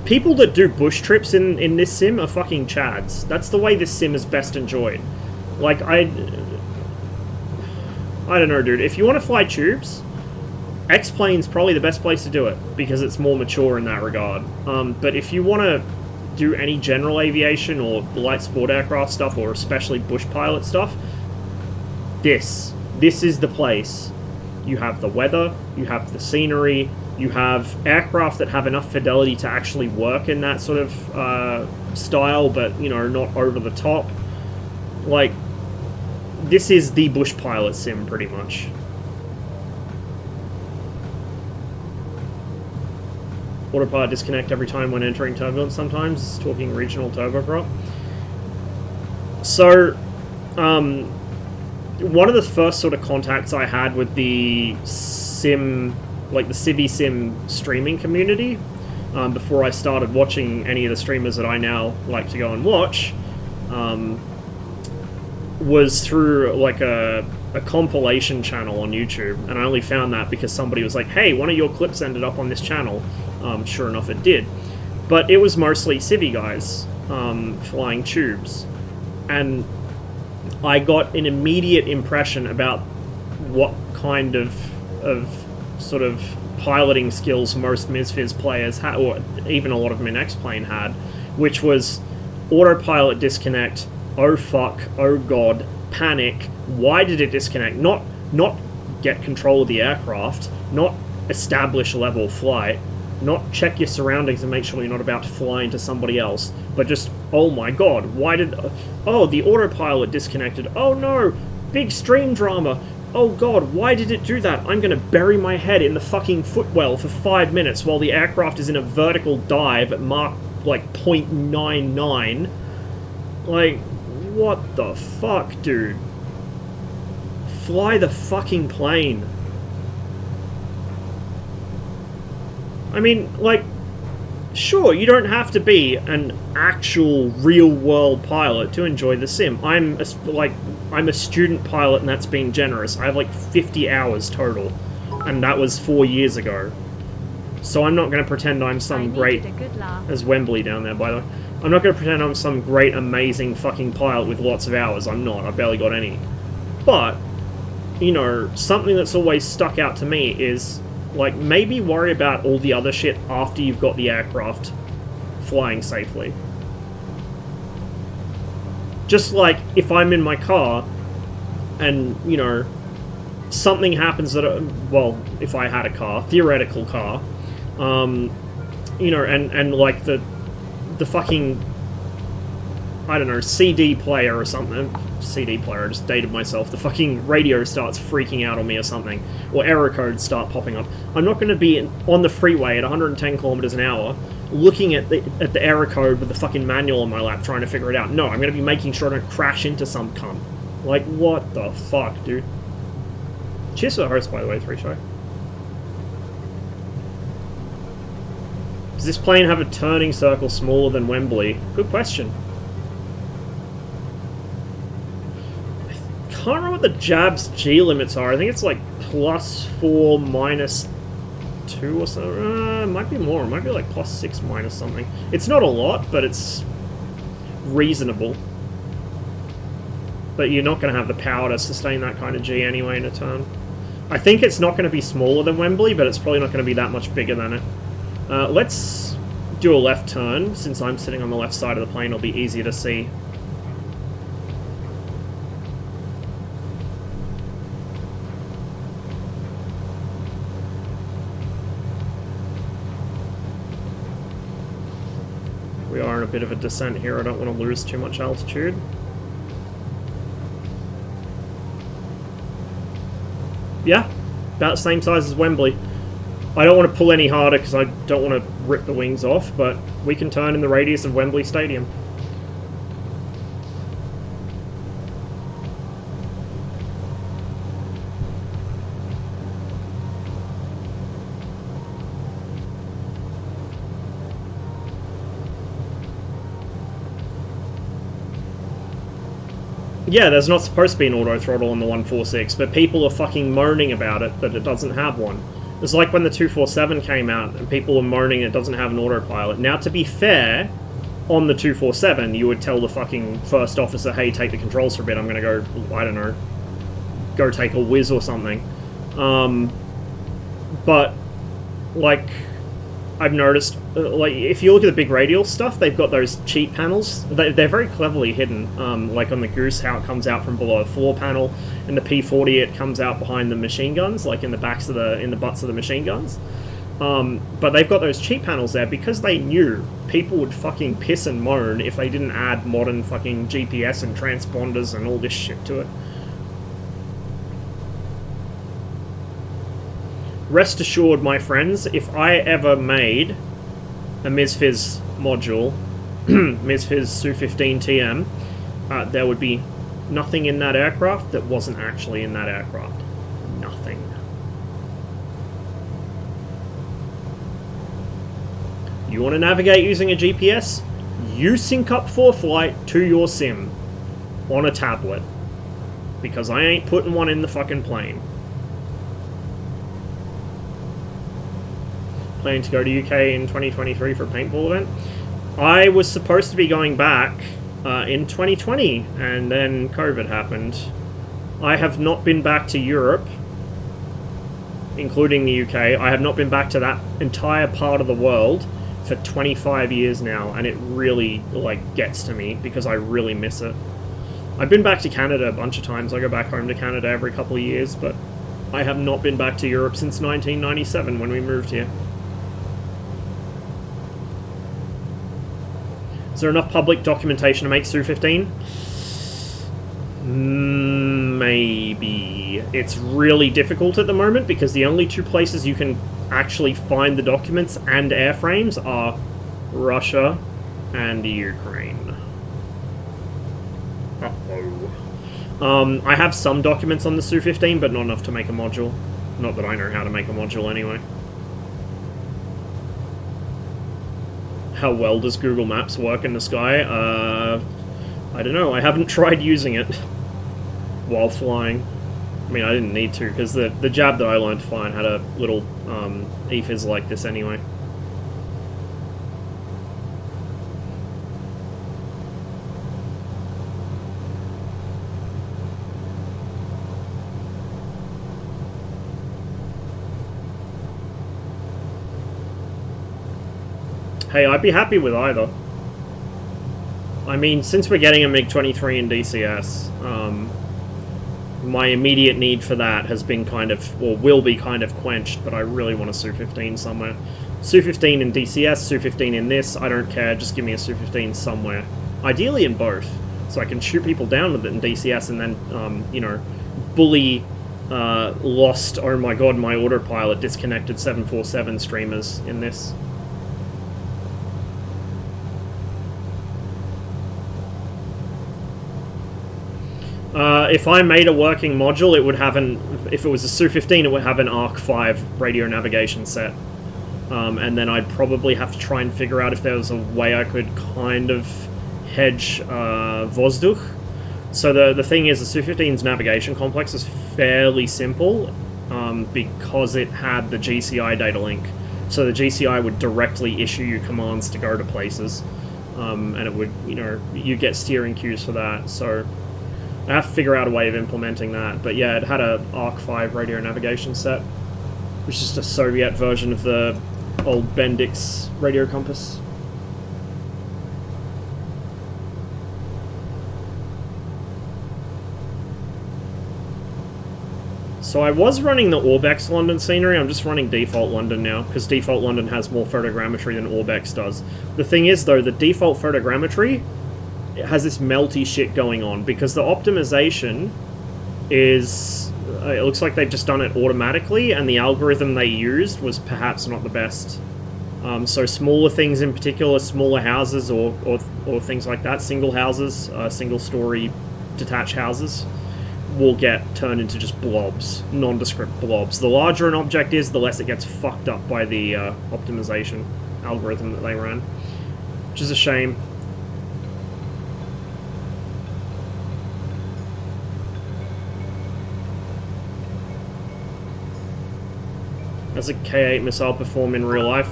People that do bush trips in this sim are fucking chads. That's the way this sim is best enjoyed. Like, I don't know, dude. If you want to fly tubes... X-Plane's probably the best place to do it, because it's more mature in that regard. But if you want to do any general aviation or light sport aircraft stuff, or especially bush pilot stuff, this is the place. You have the weather, you have the scenery, you have aircraft that have enough fidelity to actually work in that sort of style, but, you know, not over the top. Like, this is the bush pilot sim, pretty much. Autopilot disconnect every time when entering turbulence sometimes. It's talking regional turboprop. So, one of the first sort of contacts I had with the sim, like the CiviSim streaming community, before I started watching any of the streamers that I now like to go and watch, was through like a compilation channel on YouTube, and I only found that because somebody was like, hey, one of your clips ended up on this channel. Sure enough it did. But it was mostly Civi guys flying tubes. And I got an immediate impression about what kind of sort of piloting skills most MSFS players had, or even a lot of them in X-Plane had, which was autopilot disconnect, oh fuck, oh god, panic, why did it disconnect? Not get control of the aircraft, not establish level flight, not check your surroundings and make sure you're not about to fly into somebody else, but just, oh my god, why did... Oh, the autopilot disconnected. Oh no, big stream drama. Oh god, why did it do that? I'm gonna bury my head in the fucking footwell for 5 minutes while the aircraft is in a vertical dive at Mach like 0.99. Like, what the fuck, dude? Fly the fucking plane. I mean, like, sure, you don't have to be an actual real-world pilot to enjoy the sim. I'm a student pilot, and that's being generous. I have like 50 hours total, and that was 4 years ago. So I'm not going to pretend I'm some great... There's Wembley down there, by the way. I'm not going to pretend I'm some great, amazing fucking pilot with lots of hours. I'm not. I barely got any. But, you know, something that's always stuck out to me is, like, maybe worry about all the other shit after you've got the aircraft flying safely. Just like, if I'm in my car, and, you know, something happens that... well, if I had a car, theoretical car, you know, and like, the fucking, I don't know, CD player or something. CD player, I just dated myself. The fucking radio starts freaking out on me or something. Or error codes start popping up. I'm not going to be on the freeway at 110 kilometers an hour looking at the error code with the fucking manual on my lap trying to figure it out. No, I'm going to be making sure I don't crash into some cunt. Like, what the fuck, dude? Cheers to the host, by the way, 3Show. Does this plane have a turning circle smaller than Wembley? Good question. I can't remember what the Jab's G limits are. I think it's like +4, -2 or so. It might be more. It might be like +6 minus something. It's not a lot, but it's reasonable. But you're not going to have the power to sustain that kind of G anyway in a turn. I think it's not going to be smaller than Wembley, but it's probably not going to be that much bigger than it. Let's do a left turn. Since I'm sitting on the left side of the plane, it'll be easier to see. We are in a bit of a descent here. I don't want to lose too much altitude. Yeah, about the same size as Wembley. I don't want to pull any harder because I don't want to rip the wings off, but we can turn in the radius of Wembley Stadium. Yeah, there's not supposed to be an auto throttle on the 146, but people are fucking moaning about it that it doesn't have one. It's like when the 247 came out and people were moaning it doesn't have an autopilot. Now, to be fair, on the 247, you would tell the fucking first officer, hey, take the controls for a bit, I'm gonna go, I don't know, go take a whiz or something. But, like, I've noticed, like, if you look at the big radial stuff, they've got those cheat panels. They're very cleverly hidden. Like on the Goose, how it comes out from below a floor panel. In the P40, it comes out behind the machine guns, like in the butts of the machine guns. But they've got those cheat panels there because they knew people would fucking piss and moan if they didn't add modern fucking GPS and transponders and all this shit to it. Rest assured, my friends, if I ever made a MSFS module, MSFS Su-15 TM, there would be nothing in that aircraft that wasn't actually in that aircraft. Nothing. You want to navigate using a GPS? You sync up ForeFlight to your sim on a tablet. Because I ain't putting one in the fucking plane. Planning to go to UK in 2023 for a paintball event. I was supposed to be going back in 2020, and then COVID happened. I have not been back to Europe, including the UK. I have not been back to that entire part of the world for 25 years now, and it really, like, gets to me because I really miss it. I've been back to Canada a bunch of times. I go back home to Canada every couple of years, but I have not been back to Europe since 1997 when we moved here. Is there enough public documentation to make Su-15? Maybe. It's really difficult at the moment because the only two places you can actually find the documents and airframes are Russia and Ukraine. Uh-oh. I have some documents on the Su-15, but not enough to make a module. Not that I know how to make a module anyway. How well does Google Maps work in the sky? I don't know. I haven't tried using it while flying. I mean, I didn't need to, because the jab that I learned flying had a little EFIS like this anyway. Hey, I'd be happy with either. I mean, since we're getting a MiG-23 in DCS, my immediate need for that has been kind of, or will be kind of quenched, but I really want a Su-15 somewhere. Su-15 in DCS, Su-15 in this, I don't care, just give me a Su-15 somewhere. Ideally in both, so I can shoot people down with it in DCS and then, you know, bully lost, oh my god, my autopilot disconnected 747 streamers in this. If I made a working module, it would have if it was a Su-15, it would have an Arc 5 radio navigation set. And then I'd probably have to try and figure out if there was a way I could kind of hedge Vozduch. So the thing is, the Su-15's navigation complex is fairly simple because it had the GCI data link. So the GCI would directly issue you commands to go to places. And it would, you know, you get steering cues for that. So I have to figure out a way of implementing that, but yeah, it had a Arc 5 radio navigation set, which is just a Soviet version of the old Bendix radio compass. So I was running the Orbex London scenery, I'm just running default London now, because default London has more photogrammetry than Orbex does. The thing is, though, the default photogrammetry, it has this melty shit going on, because the optimization is... it looks like they've just done it automatically, and the algorithm they used was perhaps not the best. So smaller things in particular, smaller houses or things like that, single houses, single-story detached houses, will get turned into just blobs, nondescript blobs. The larger an object is, the less it gets fucked up by the optimization algorithm that they ran, which is a shame. Does a K-8 missile perform in real life?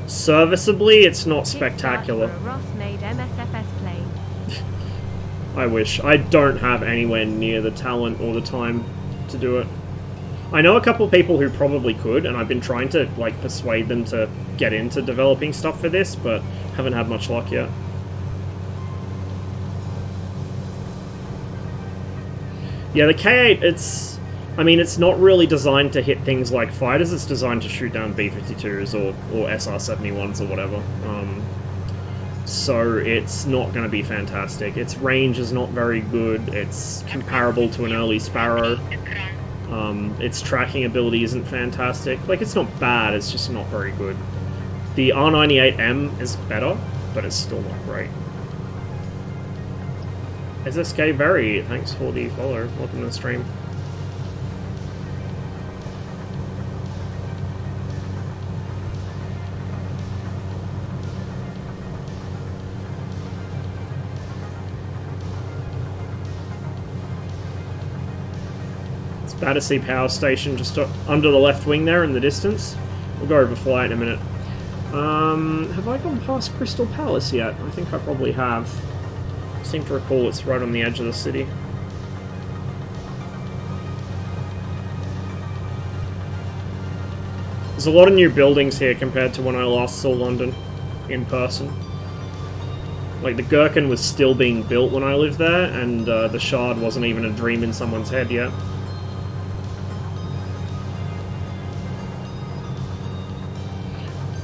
Serviceably, it's not spectacular. Ross-made MSFS plane. I wish. I don't have anywhere near the talent or the time to do it. I know a couple people who probably could, and I've been trying to, like, persuade them to get into developing stuff for this, but haven't had much luck yet. Yeah, the K-8, it's... I mean, it's not really designed to hit things like fighters, it's designed to shoot down B-52s or SR-71s or whatever. So it's not going to be fantastic. Its range is not very good, it's comparable to an early Sparrow. Its tracking ability isn't fantastic. Like, it's not bad, it's just not very good. The R98M is better, but it's still not great. SSK Very, thanks for the follow. Welcome to the stream. Battersea Power Station just under the left wing there in the distance. We'll go over flight in a minute. Have I gone past Crystal Palace yet? I think I probably have. I seem to recall it's right on the edge of the city. There's a lot of new buildings here compared to when I last saw London in person. Like, the Gherkin was still being built when I lived there, and the Shard wasn't even a dream in someone's head yet.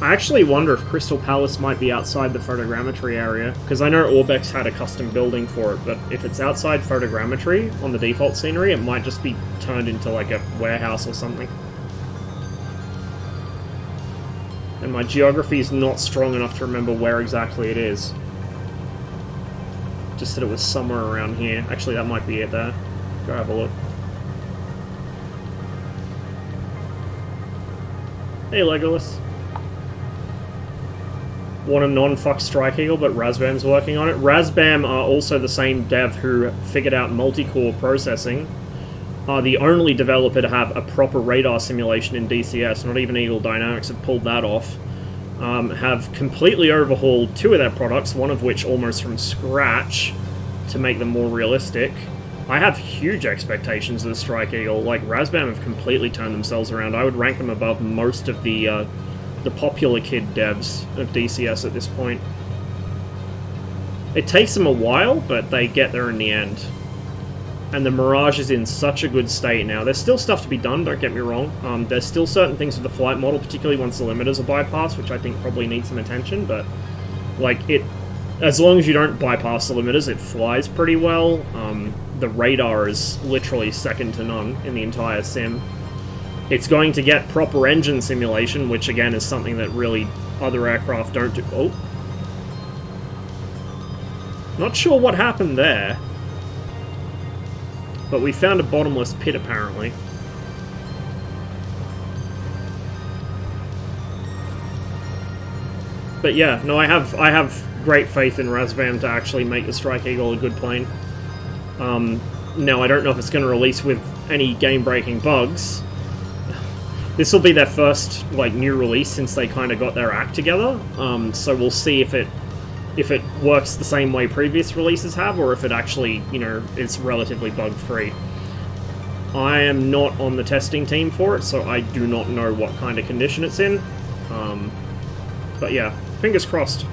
I actually wonder if Crystal Palace might be outside the photogrammetry area, because I know Orbex had a custom building for it, but if it's outside photogrammetry on the default scenery, it might just be turned into like a warehouse or something. And my geography is not strong enough to remember where exactly it is. Just that it was somewhere around here. Actually, that might be it there. Go have a look. Hey, Legolas. Want a non-fuck Strike Eagle, but Razbam's working on it. Razbam are also the same dev who figured out multi-core processing. Are the only developer to have a proper radar simulation in DCS. Not even Eagle Dynamics have pulled that off. Have completely overhauled 2 of their products, one of which almost from scratch to make them more realistic. I have huge expectations of the Strike Eagle. Like, Razbam have completely turned themselves around. I would rank them above most of the popular kid devs of DCS at this point. It takes them a while, but they get there in the end. And the Mirage is in such a good state now. There's still stuff to be done, don't get me wrong. There's still certain things with the flight model, particularly once the limiters are bypassed, which I think probably needs some attention, but like as long as you don't bypass the limiters, it flies pretty well. The radar is literally second to none in the entire sim. It's going to get proper engine simulation, which again is something that really other aircraft don't do. Oh. Not sure what happened there. But we found a bottomless pit, apparently. But yeah, no, I have great faith in Razbam to actually make the Strike Eagle a good plane. Now, I don't know if it's going to release with any game-breaking bugs. This will be their first, like, new release since they kind of got their act together. So we'll see if it works the same way previous releases have, or if it actually, you know, is relatively bug-free. I am not on the testing team for it, so I do not know what kind of condition it's in. But yeah, fingers crossed.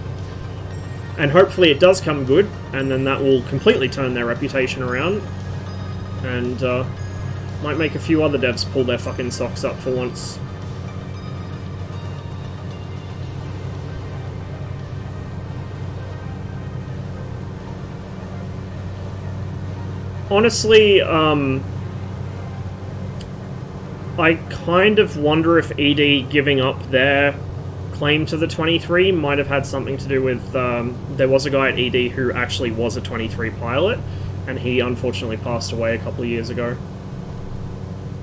And hopefully it does come good, and then that will completely turn their reputation around. And might make a few other devs pull their fucking socks up for once. Honestly, I kind of wonder if ED giving up their claim to the 23 might have had something to do with, there was a guy at ED who actually was a 23 pilot, and he unfortunately passed away a couple of years ago.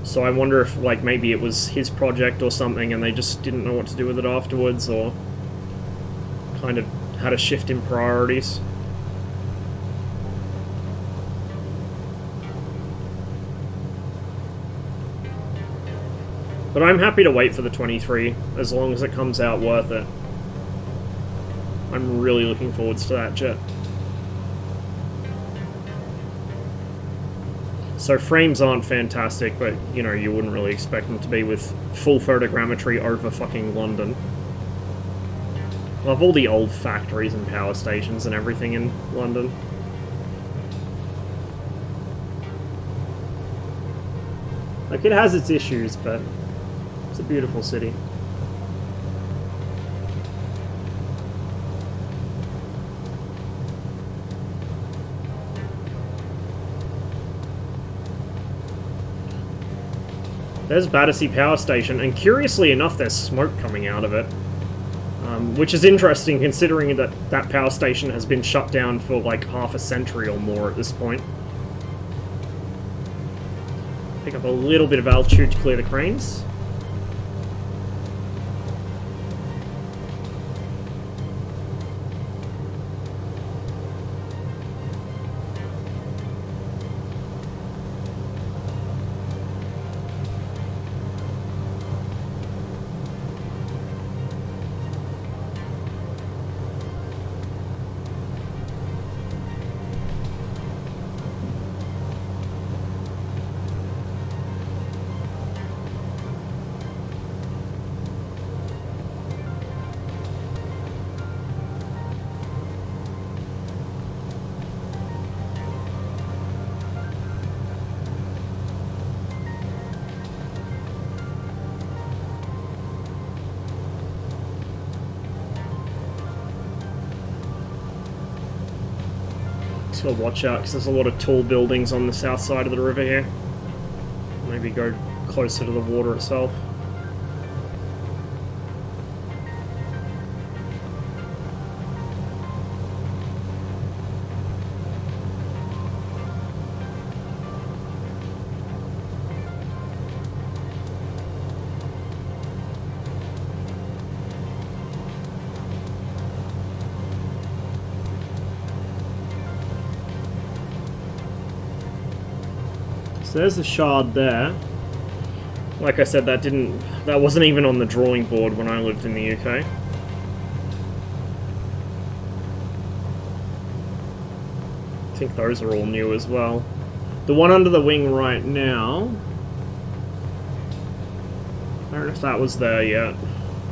So I wonder if, like, maybe it was his project or something and they just didn't know what to do with it afterwards, or kind of had a shift in priorities. But I'm happy to wait for the 23, as long as it comes out worth it. I'm really looking forward to that jet. So frames aren't fantastic, but, you know, you wouldn't really expect them to be with full photogrammetry over fucking London. Love all the old factories and power stations and everything in London. Like, it has its issues, but it's a beautiful city. There's Battersea Power Station, and curiously enough, there's smoke coming out of it. Which is interesting, considering that that power station has been shut down for like half a century or more at this point. Pick up a little bit of altitude to clear the cranes. Just gotta watch out, because there's a lot of tall buildings on the south side of the river here. Maybe go closer to the water itself. So there's the shard there. Like I said, that wasn't even on the drawing board when I lived in the UK. I think those are all new as well. The one under the wing right now, I don't know if that was there yet,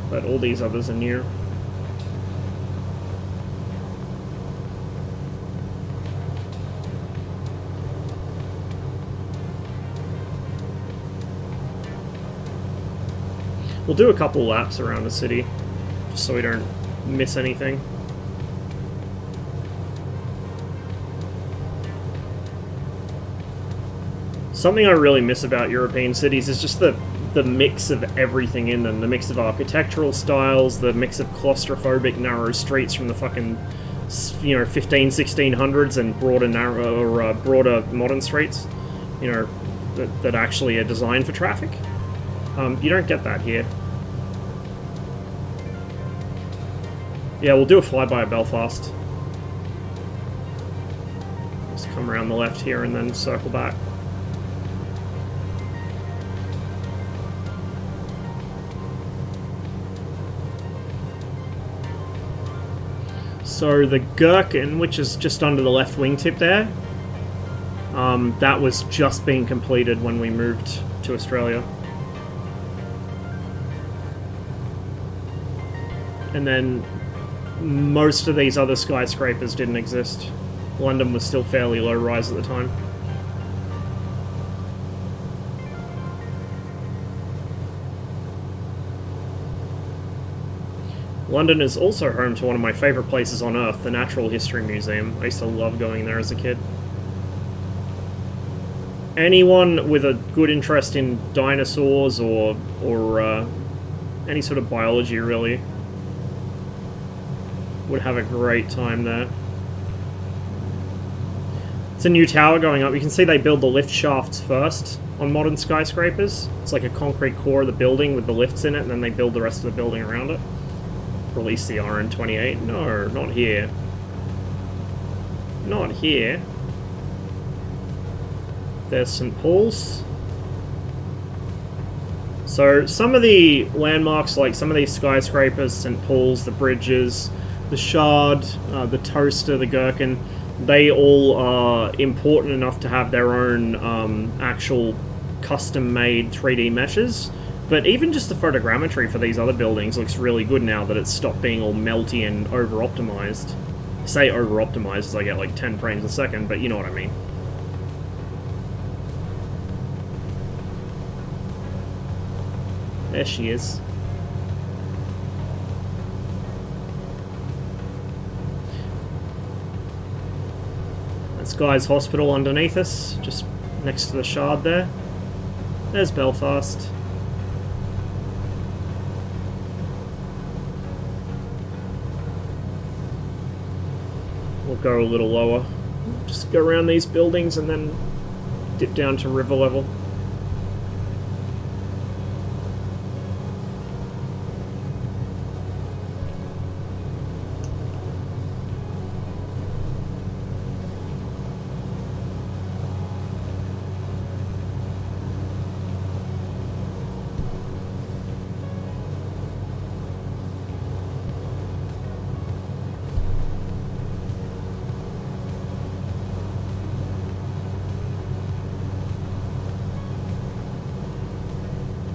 but all these others are new. We'll do a couple laps around the city, just so we don't miss anything. Something I really miss about European cities is just the mix of everything in them. The mix of architectural styles, the mix of claustrophobic narrow streets from the fucking, 1600s and broader modern streets, that actually are designed for traffic. You don't get that here. Yeah, we'll do a flyby of Belfast. Just come around the left here and then circle back. So the Gherkin, which is just under the left wingtip there, that was just being completed when we moved to Australia. And then most of these other skyscrapers didn't exist. London was still fairly low-rise at the time. London is also home to one of my favourite places on Earth, the Natural History Museum. I used to love going there as a kid. Anyone with a good interest in dinosaurs or any sort of biology, really, would have a great time there. It's a new tower going up. You can see they build the lift shafts first on modern skyscrapers. It's like a concrete core of the building with the lifts in it, and then they build the rest of the building around it. Release the RN28. No, not here. Not here. There's St. Paul's. So some of the landmarks, like some of these skyscrapers, St. Paul's, the bridges, the Shard, the Toaster, the Gherkin, they all are important enough to have their own actual custom-made 3D meshes. But even just the photogrammetry for these other buildings looks really good now that it's stopped being all melty and over-optimized. I say over-optimized as I get like 10 frames a second, but you know what I mean. There she is. That's Guy's Hospital underneath us, just next to the Shard there. There's Belfast. We'll go a little lower. Just go around these buildings and then dip down to river level.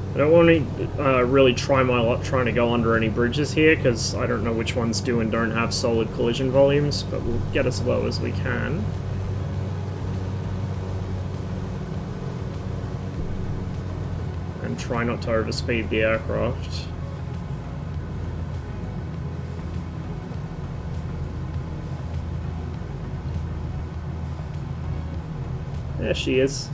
I don't want to really try my luck trying to go under any bridges here, because I don't know which ones do and don't have solid collision volumes, but we'll get as low as we can. And try not to overspeed the aircraft. There she is.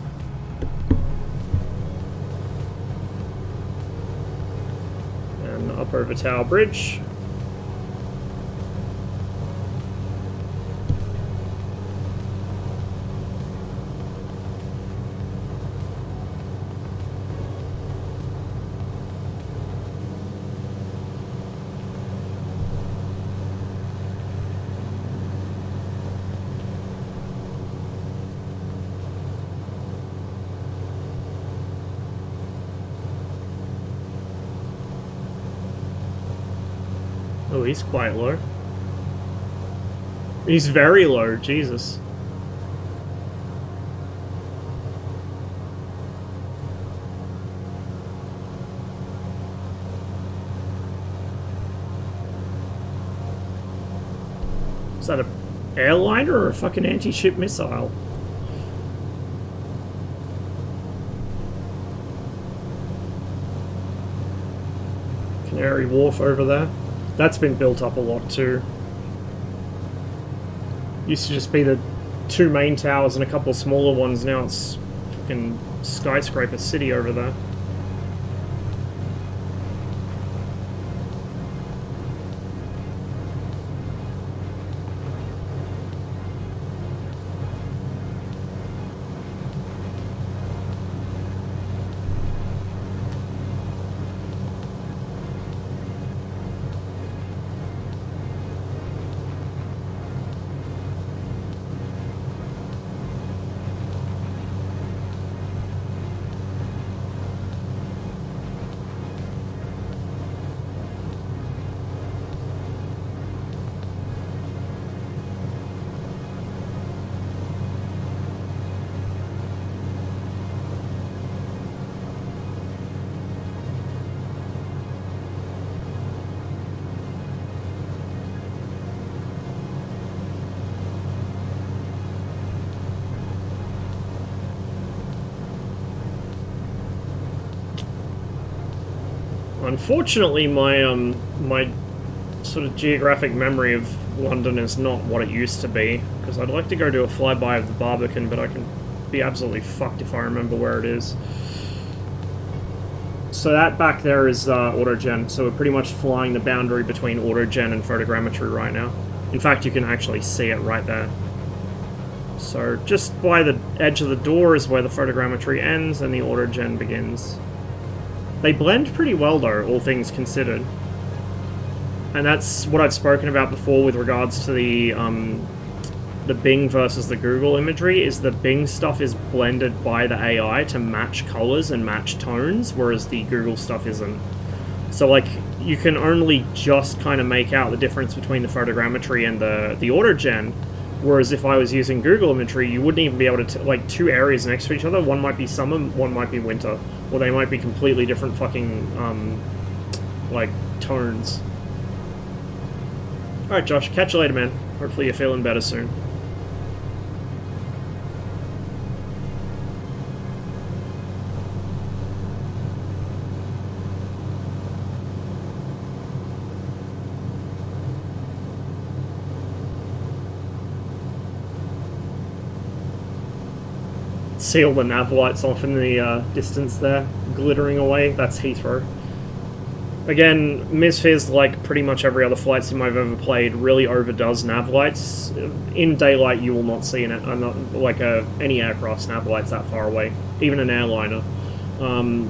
Up over Tower Bridge. Oh, he's quite low. He's very low, Jesus. Is that an airliner or a fucking anti-ship missile? Canary Wharf over there. That's been built up a lot too. Used to just be the 2 main towers and a couple of smaller ones. Now it's fucking skyscraper city over there. Unfortunately, my sort of geographic memory of London is not what it used to be, because I'd like to go do a flyby of the Barbican, but I can be absolutely fucked if I remember where it is. So that back there is autogen, so we're pretty much flying the boundary between autogen and photogrammetry right now. In fact, you can actually see it right there. So just by the edge of the door is where the photogrammetry ends and the autogen begins. They blend pretty well though, all things considered. And that's what I've spoken about before with regards to the Bing versus the Google imagery, is the Bing stuff is blended by the AI to match colors and match tones, whereas the Google stuff isn't. So like, you can only just kind of make out the difference between the photogrammetry and the autogen, whereas if I was using Google imagery, you wouldn't even be able to, like, 2 areas next to each other, one might be summer, one might be winter, or they might be completely different fucking, like, tones. Alright, Josh, catch you later, man. Hopefully you're feeling better soon. See all the nav lights off in the distance there, glittering away. That's Heathrow. Again, MSFS, like pretty much every other flight sim I've ever played, really overdoes nav lights. In daylight, you will not see any aircraft's nav lights that far away, even an airliner.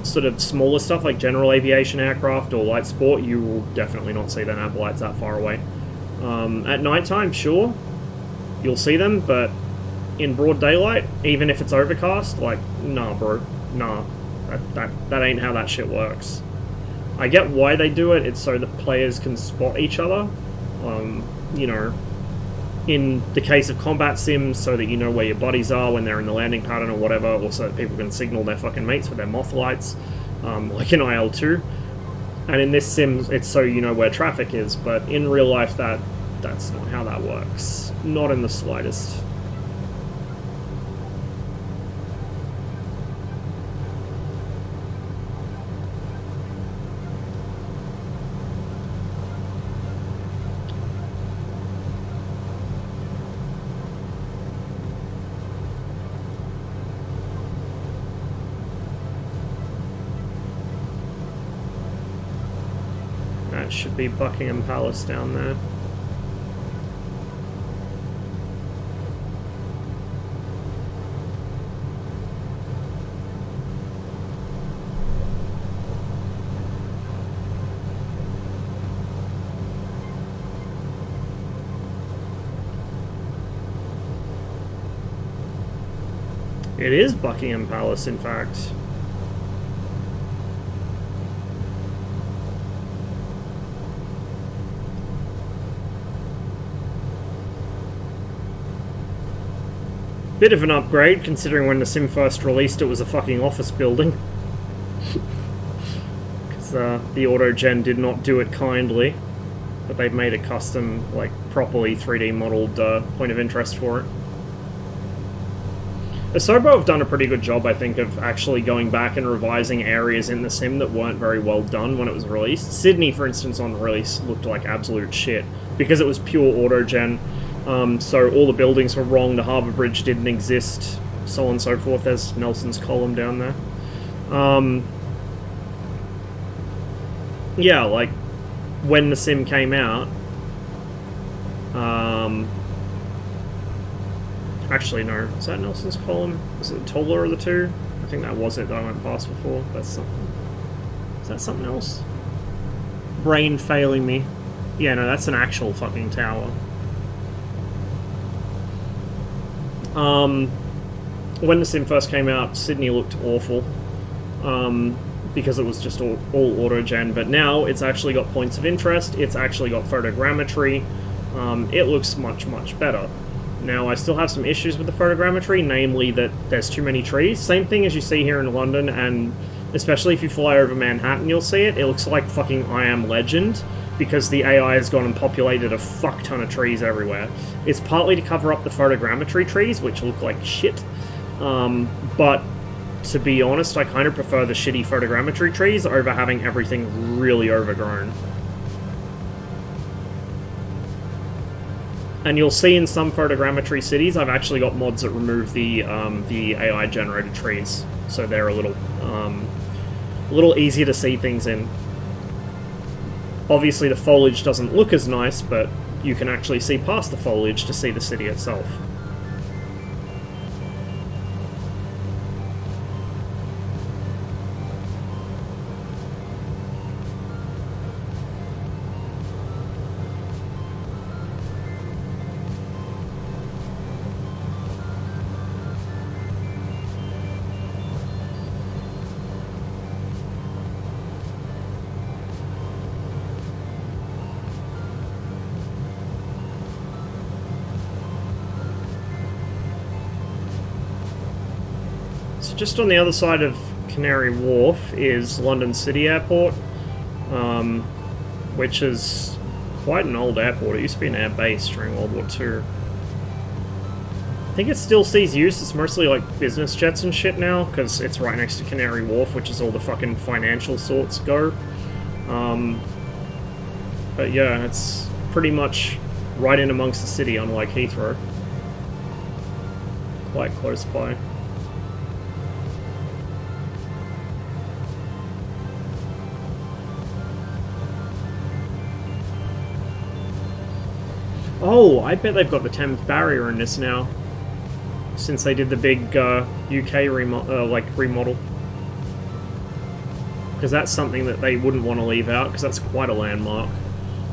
Sort of smaller stuff like general aviation aircraft or light sport, you will definitely not see the nav lights that far away. At nighttime, sure, you'll see them, but in broad daylight, even if it's overcast, like, nah, bro, nah, that ain't how that shit works. I get why they do it. It's so the players can spot each other. You know, in the case of combat sims, so that you know where your buddies are when they're in the landing pattern or whatever, or so that people can signal their fucking mates with their moth lights, like in IL-2. And in this sim, it's so you know where traffic is, but in real life, that's not how that works. Not in the slightest. Should be Buckingham Palace down there. It is Buckingham Palace, in fact. Bit of an upgrade, considering when the sim first released it was a fucking office building. Because the auto-gen did not do it kindly. But they've made a custom, like, properly 3D modelled point of interest for it. Asobo have done a pretty good job, I think, of actually going back and revising areas in the sim that weren't very well done when it was released. Sydney, for instance, on release looked like absolute shit, because it was pure auto-gen. So all the buildings were wrong, the harbour bridge didn't exist, so on and so forth. There's Nelson's column down there. Yeah, like, when the sim came out... Actually, no. Is that Nelson's column? Is it the taller of the two? I think that was it that I went past before. That's something... Is that something else? Brain failing me. Yeah, no, that's an actual fucking tower. When the sim first came out, Sydney looked awful. Because it was just all auto-gen, but now it's actually got points of interest, it's actually got photogrammetry, it looks much, much better. Now, I still have some issues with the photogrammetry, namely that there's too many trees. Same thing as you see here in London, and especially if you fly over Manhattan, you'll see it. It looks like fucking I Am Legend, because the AI has gone and populated a fuck ton of trees everywhere. It's partly to cover up the photogrammetry trees, which look like shit, but to be honest, I kind of prefer the shitty photogrammetry trees over having everything really overgrown. And you'll see in some photogrammetry cities, I've actually got mods that remove the AI-generated trees, so they're a little easier to see things in. Obviously, the foliage doesn't look as nice, but you can actually see past the foliage to see the city itself. Just on the other side of Canary Wharf is London City Airport, which is quite an old airport. It used to be an air base during World War II. I think it still sees use. It's mostly like business jets and shit now, because it's right next to Canary Wharf, which is all the fucking financial sorts go. But yeah, it's pretty much right in amongst the city, unlike Heathrow. Quite close by. Oh, I bet they've got the Thames Barrier in this now, since they did the big UK remodel. Because that's something that they wouldn't want to leave out, because that's quite a landmark.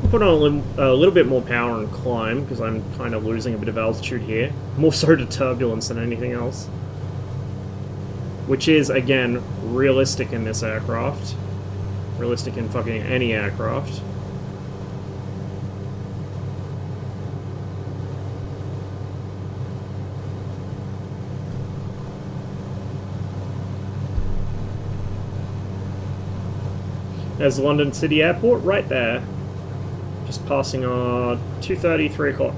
I'll put on a little bit more power and climb, because I'm kind of losing a bit of altitude here. More so to turbulence than anything else. Which is, again, realistic in this aircraft. Realistic in fucking any aircraft. There's London City Airport right there. Just passing our 2:30, 3 o'clock.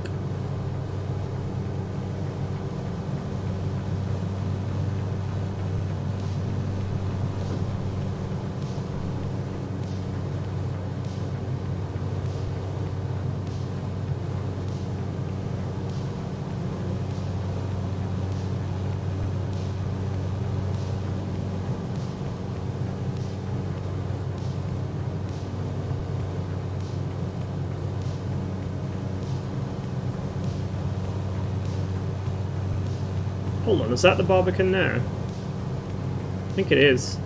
Hold on, is that the Barbican there? I think it is.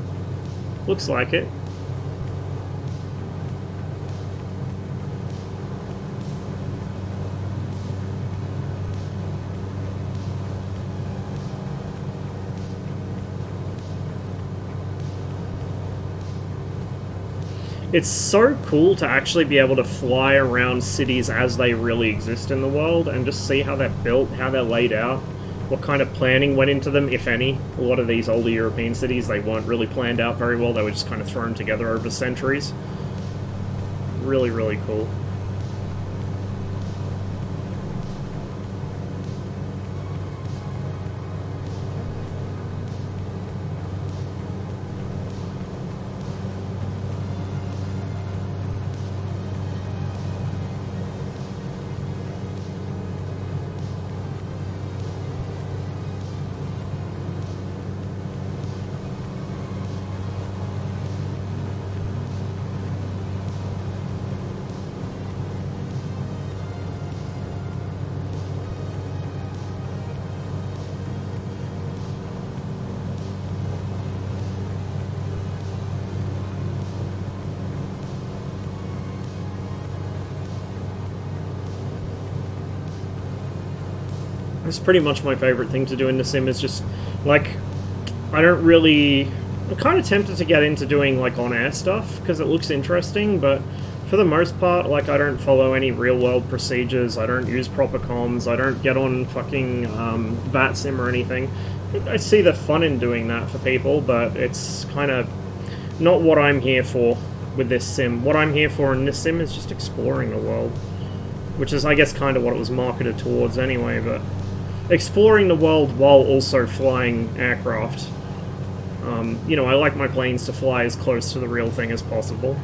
Looks like it. It's so cool to actually be able to fly around cities as they really exist in the world and just see how they're built, how they're laid out. what kind of planning went into them, if any. A lot of these older European cities, they weren't really planned out very well. They were just kind of thrown together over centuries. Really, really cool. That's pretty much my favorite thing to do in the sim, is just, like, I don't really... I'm kind of tempted to get into doing, like, on-air stuff, because it looks interesting, but for the most part, like, I don't follow any real-world procedures, I don't use proper comms, I don't get on fucking VATSIM or anything. I see the fun in doing that for people, but it's kind of not what I'm here for with this sim. What I'm here for in this sim is just exploring the world, which is, I guess, kind of what it was marketed towards anyway, but... exploring the world while also flying aircraft. You know, I like my planes to fly as close to the real thing as possible.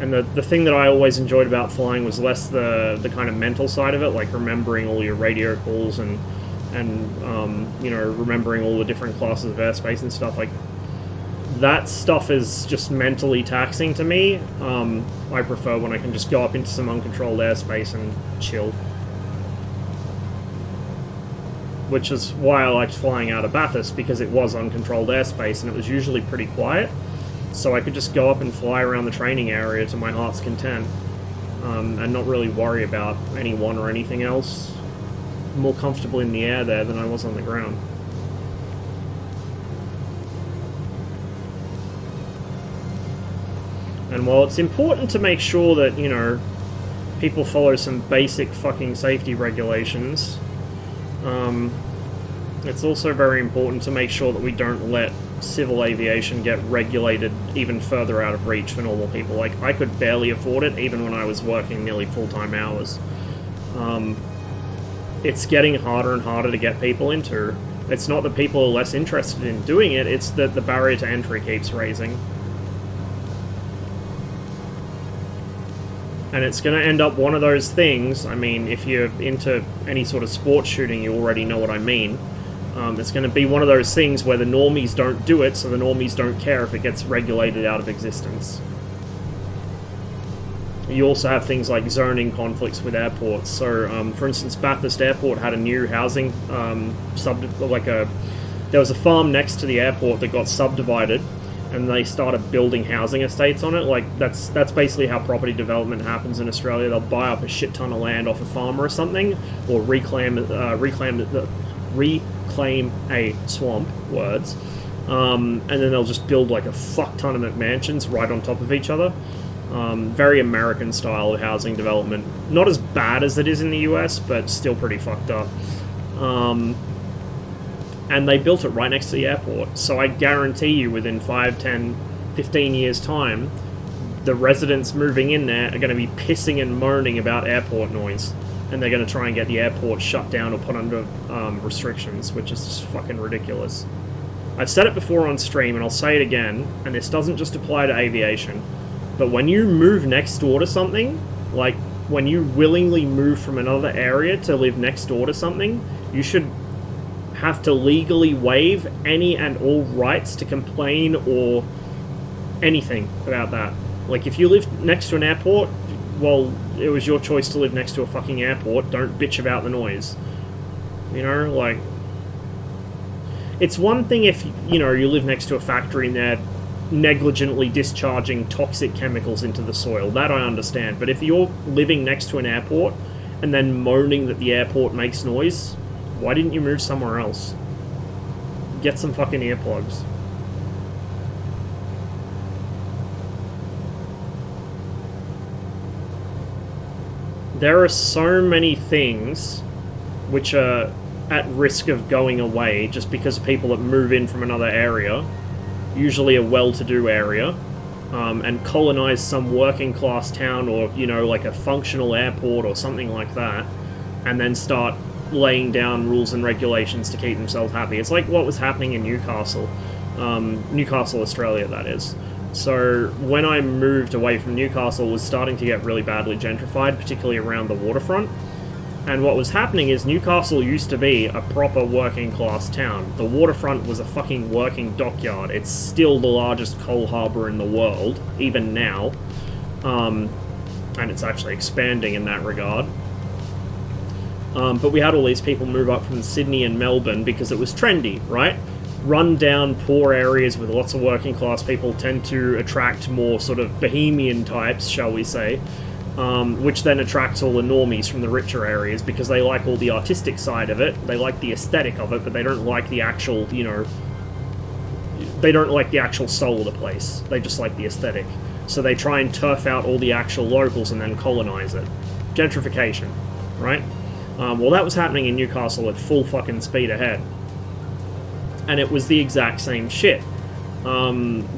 And the thing that I always enjoyed about flying was less the kind of mental side of it, like remembering all your radio calls and you know, remembering all the different classes of airspace and stuff. Like, that stuff is just mentally taxing to me. I prefer when I can just go up into some uncontrolled airspace and chill. Which is why I liked flying out of Bathurst, because it was uncontrolled airspace and it was usually pretty quiet, so I could just go up and fly around the training area to my heart's content, and not really worry about anyone or anything else. I'm more comfortable in the air there than I was on the ground. And while it's important to make sure that, you know, people follow some basic fucking safety regulations, it's also very important to make sure that we don't let civil aviation get regulated even further out of reach for normal people. Like, I could barely afford it even when I was working nearly full-time hours. It's getting harder and harder to get people into. It's not that people are less interested in doing it, it's that the barrier to entry keeps raising. And it's going to end up one of those things. I mean, if you're into any sort of sports shooting, you already know what I mean. It's going to be one of those things where the normies don't do it, so the normies don't care if it gets regulated out of existence. You also have things like zoning conflicts with airports. So, for instance, Bathurst Airport had a new housing there was a farm next to the airport that got subdivided, and they started building housing estates on it. Like, that's basically how property development happens in Australia. They'll buy up a shit ton of land off a farmer or something, or reclaim a swamp, and then they'll just build like a fuck ton of McMansions right on top of each other. Very American style of housing development. Not as bad as it is in the US, but still pretty fucked up. And they built it right next to the airport. So I guarantee you within 5, 10, 15 years' time, the residents moving in there are going to be pissing and moaning about airport noise. And they're going to try and get the airport shut down or put under restrictions, which is just fucking ridiculous. I've said it before on stream, and I'll say it again, and this doesn't just apply to aviation, but when you move next door to something, like when you willingly move from another area to live next door to something, you should have to legally waive any and all rights to complain or anything about that. Like, if you live next to an airport, well, it was your choice to live next to a fucking airport. Don't bitch about the noise. You know, like, it's one thing if, you know, you live next to a factory and they're negligently discharging toxic chemicals into the soil. That I understand. But if you're living next to an airport and then moaning that the airport makes noise, why didn't you move somewhere else? Get some fucking earplugs. There are so many things which are at risk of going away just because of people that move in from another area, usually a well-to-do area, and colonize some working class town or, you know, like a functional airport or something like that, and then start laying down rules and regulations to keep themselves happy. It's like what was happening in Newcastle. Newcastle, Australia, that is. So when I moved away from Newcastle, it was starting to get really badly gentrified, particularly around the waterfront. And what was happening is Newcastle used to be a proper working class town. The waterfront was a fucking working dockyard. It's still the largest coal harbour in the world, even now. And it's actually expanding in that regard. But we had all these people move up from Sydney and Melbourne because it was trendy, right? Run-down, poor areas with lots of working class people tend to attract more sort of bohemian types, shall we say, which then attracts all the normies from the richer areas because they like all the artistic side of it, they like the aesthetic of it, but they don't like the actual, you know, they don't like the actual soul of the place. They just like the aesthetic. So they try and turf out all the actual locals and then colonize it. Gentrification, right? Well, that was happening in Newcastle at full fucking speed ahead. And it was the exact same shit.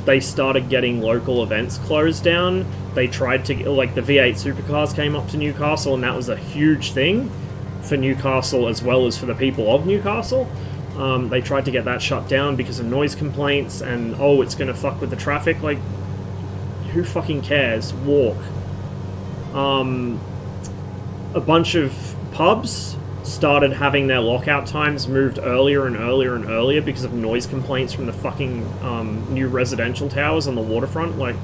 They started getting local events closed down. They tried to, like, the V8 supercars came up to Newcastle, and that was a huge thing for Newcastle as well as for the people of Newcastle. They tried to get that shut down because of noise complaints and, oh, it's going to fuck with the traffic. Like, who fucking cares? Walk. A bunch of pubs started having their lockout times moved earlier and earlier and earlier because of noise complaints from the fucking new residential towers on the waterfront. Like,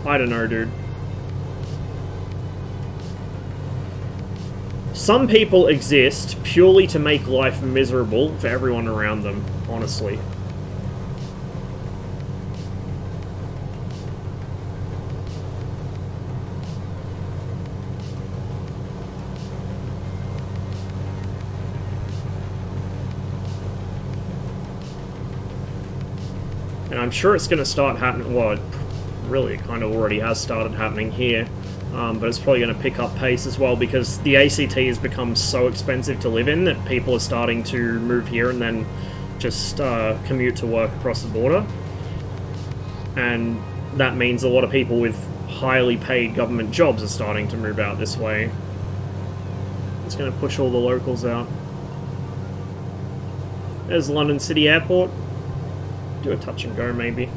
I don't know, dude. Some people exist purely to make life miserable for everyone around them, honestly. And I'm sure it's going to start happening, well, it really kind of already has started happening here, but it's probably going to pick up pace as well because the ACT has become so expensive to live in that people are starting to move here and then just commute to work across the border. And that means a lot of people with highly paid government jobs are starting to move out this way. It's going to push all the locals out. There's London City Airport. Do a touch and go, maybe.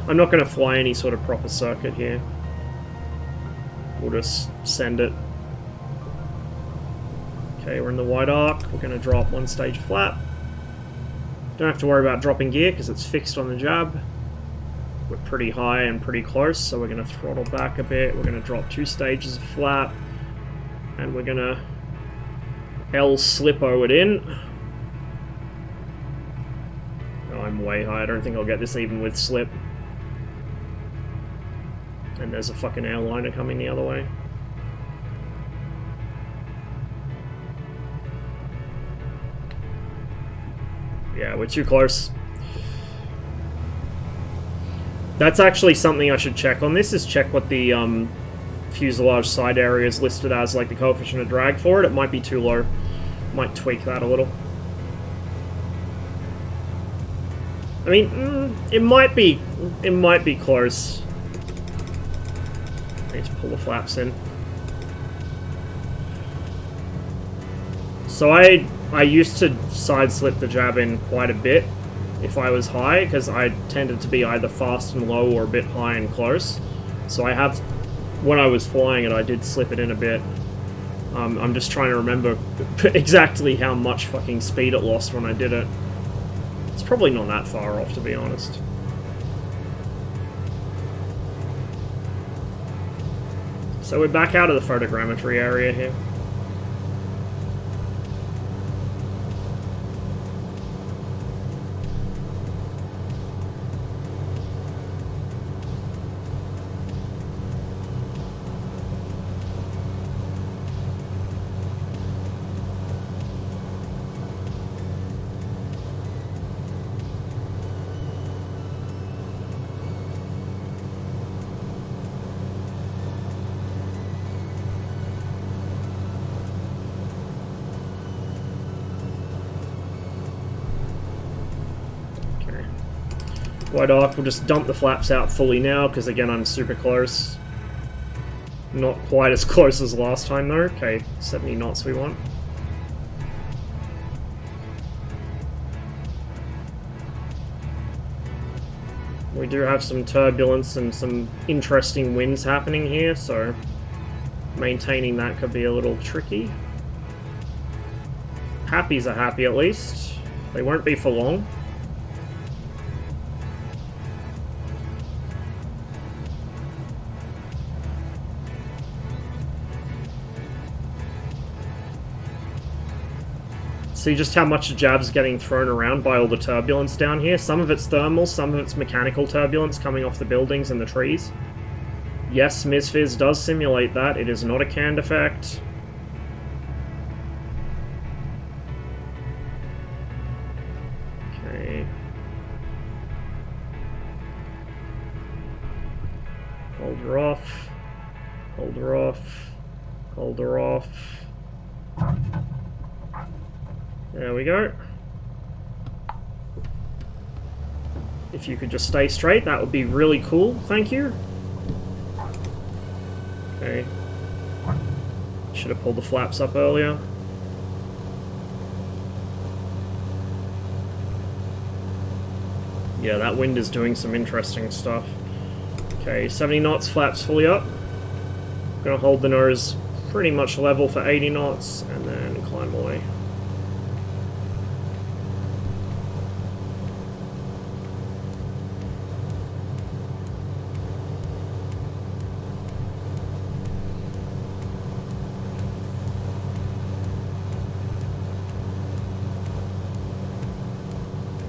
I'm not going to fly any sort of proper circuit here. We'll just send it. Okay, we're in the wide arc. We're going to drop one stage flap. Don't have to worry about dropping gear because it's fixed on the jab. We're pretty high and pretty close, so we're going to throttle back a bit. We're going to drop 2 stages of flap. And we're going to L-slippo it in. I'm way high. I don't think I'll get this even with slip. And there's a fucking airliner coming the other way. Yeah, we're too close. That's actually something I should check on this, is check what the fuselage side area is listed as, like the coefficient of drag for it. It might be too low. Might tweak that a little. I mean, it might be close. I need to pull the flaps in. So I used to side slip the jab in quite a bit if I was high, because I tended to be either fast and low or a bit high and close. So I have, when I was flying it, I did slip it in a bit. I'm just trying to remember exactly how much fucking speed it lost when I did it. It's probably not that far off, to be honest. So we're back out of the photogrammetry area here. Quite dark. We'll just dump the flaps out fully now, because again, I'm super close. Not quite as close as last time, though. Okay, 70 knots we want. We do have some turbulence and some interesting winds happening here, so maintaining that could be a little tricky. Happies are happy at least. They won't be for long. See just how much jab's getting thrown around by all the turbulence down here. Some of it's thermal, some of it's mechanical turbulence coming off the buildings and the trees. Yes, MSFS does simulate that. It is not a canned effect. Okay. Hold her off. Hold her off. Hold her off. There we go. If you could just stay straight, that would be really cool. Thank you. Okay. Should have pulled the flaps up earlier. Yeah, that wind is doing some interesting stuff. Okay, 70 knots, flaps fully up. Gonna hold the nose pretty much level for 80 knots, and then climb away.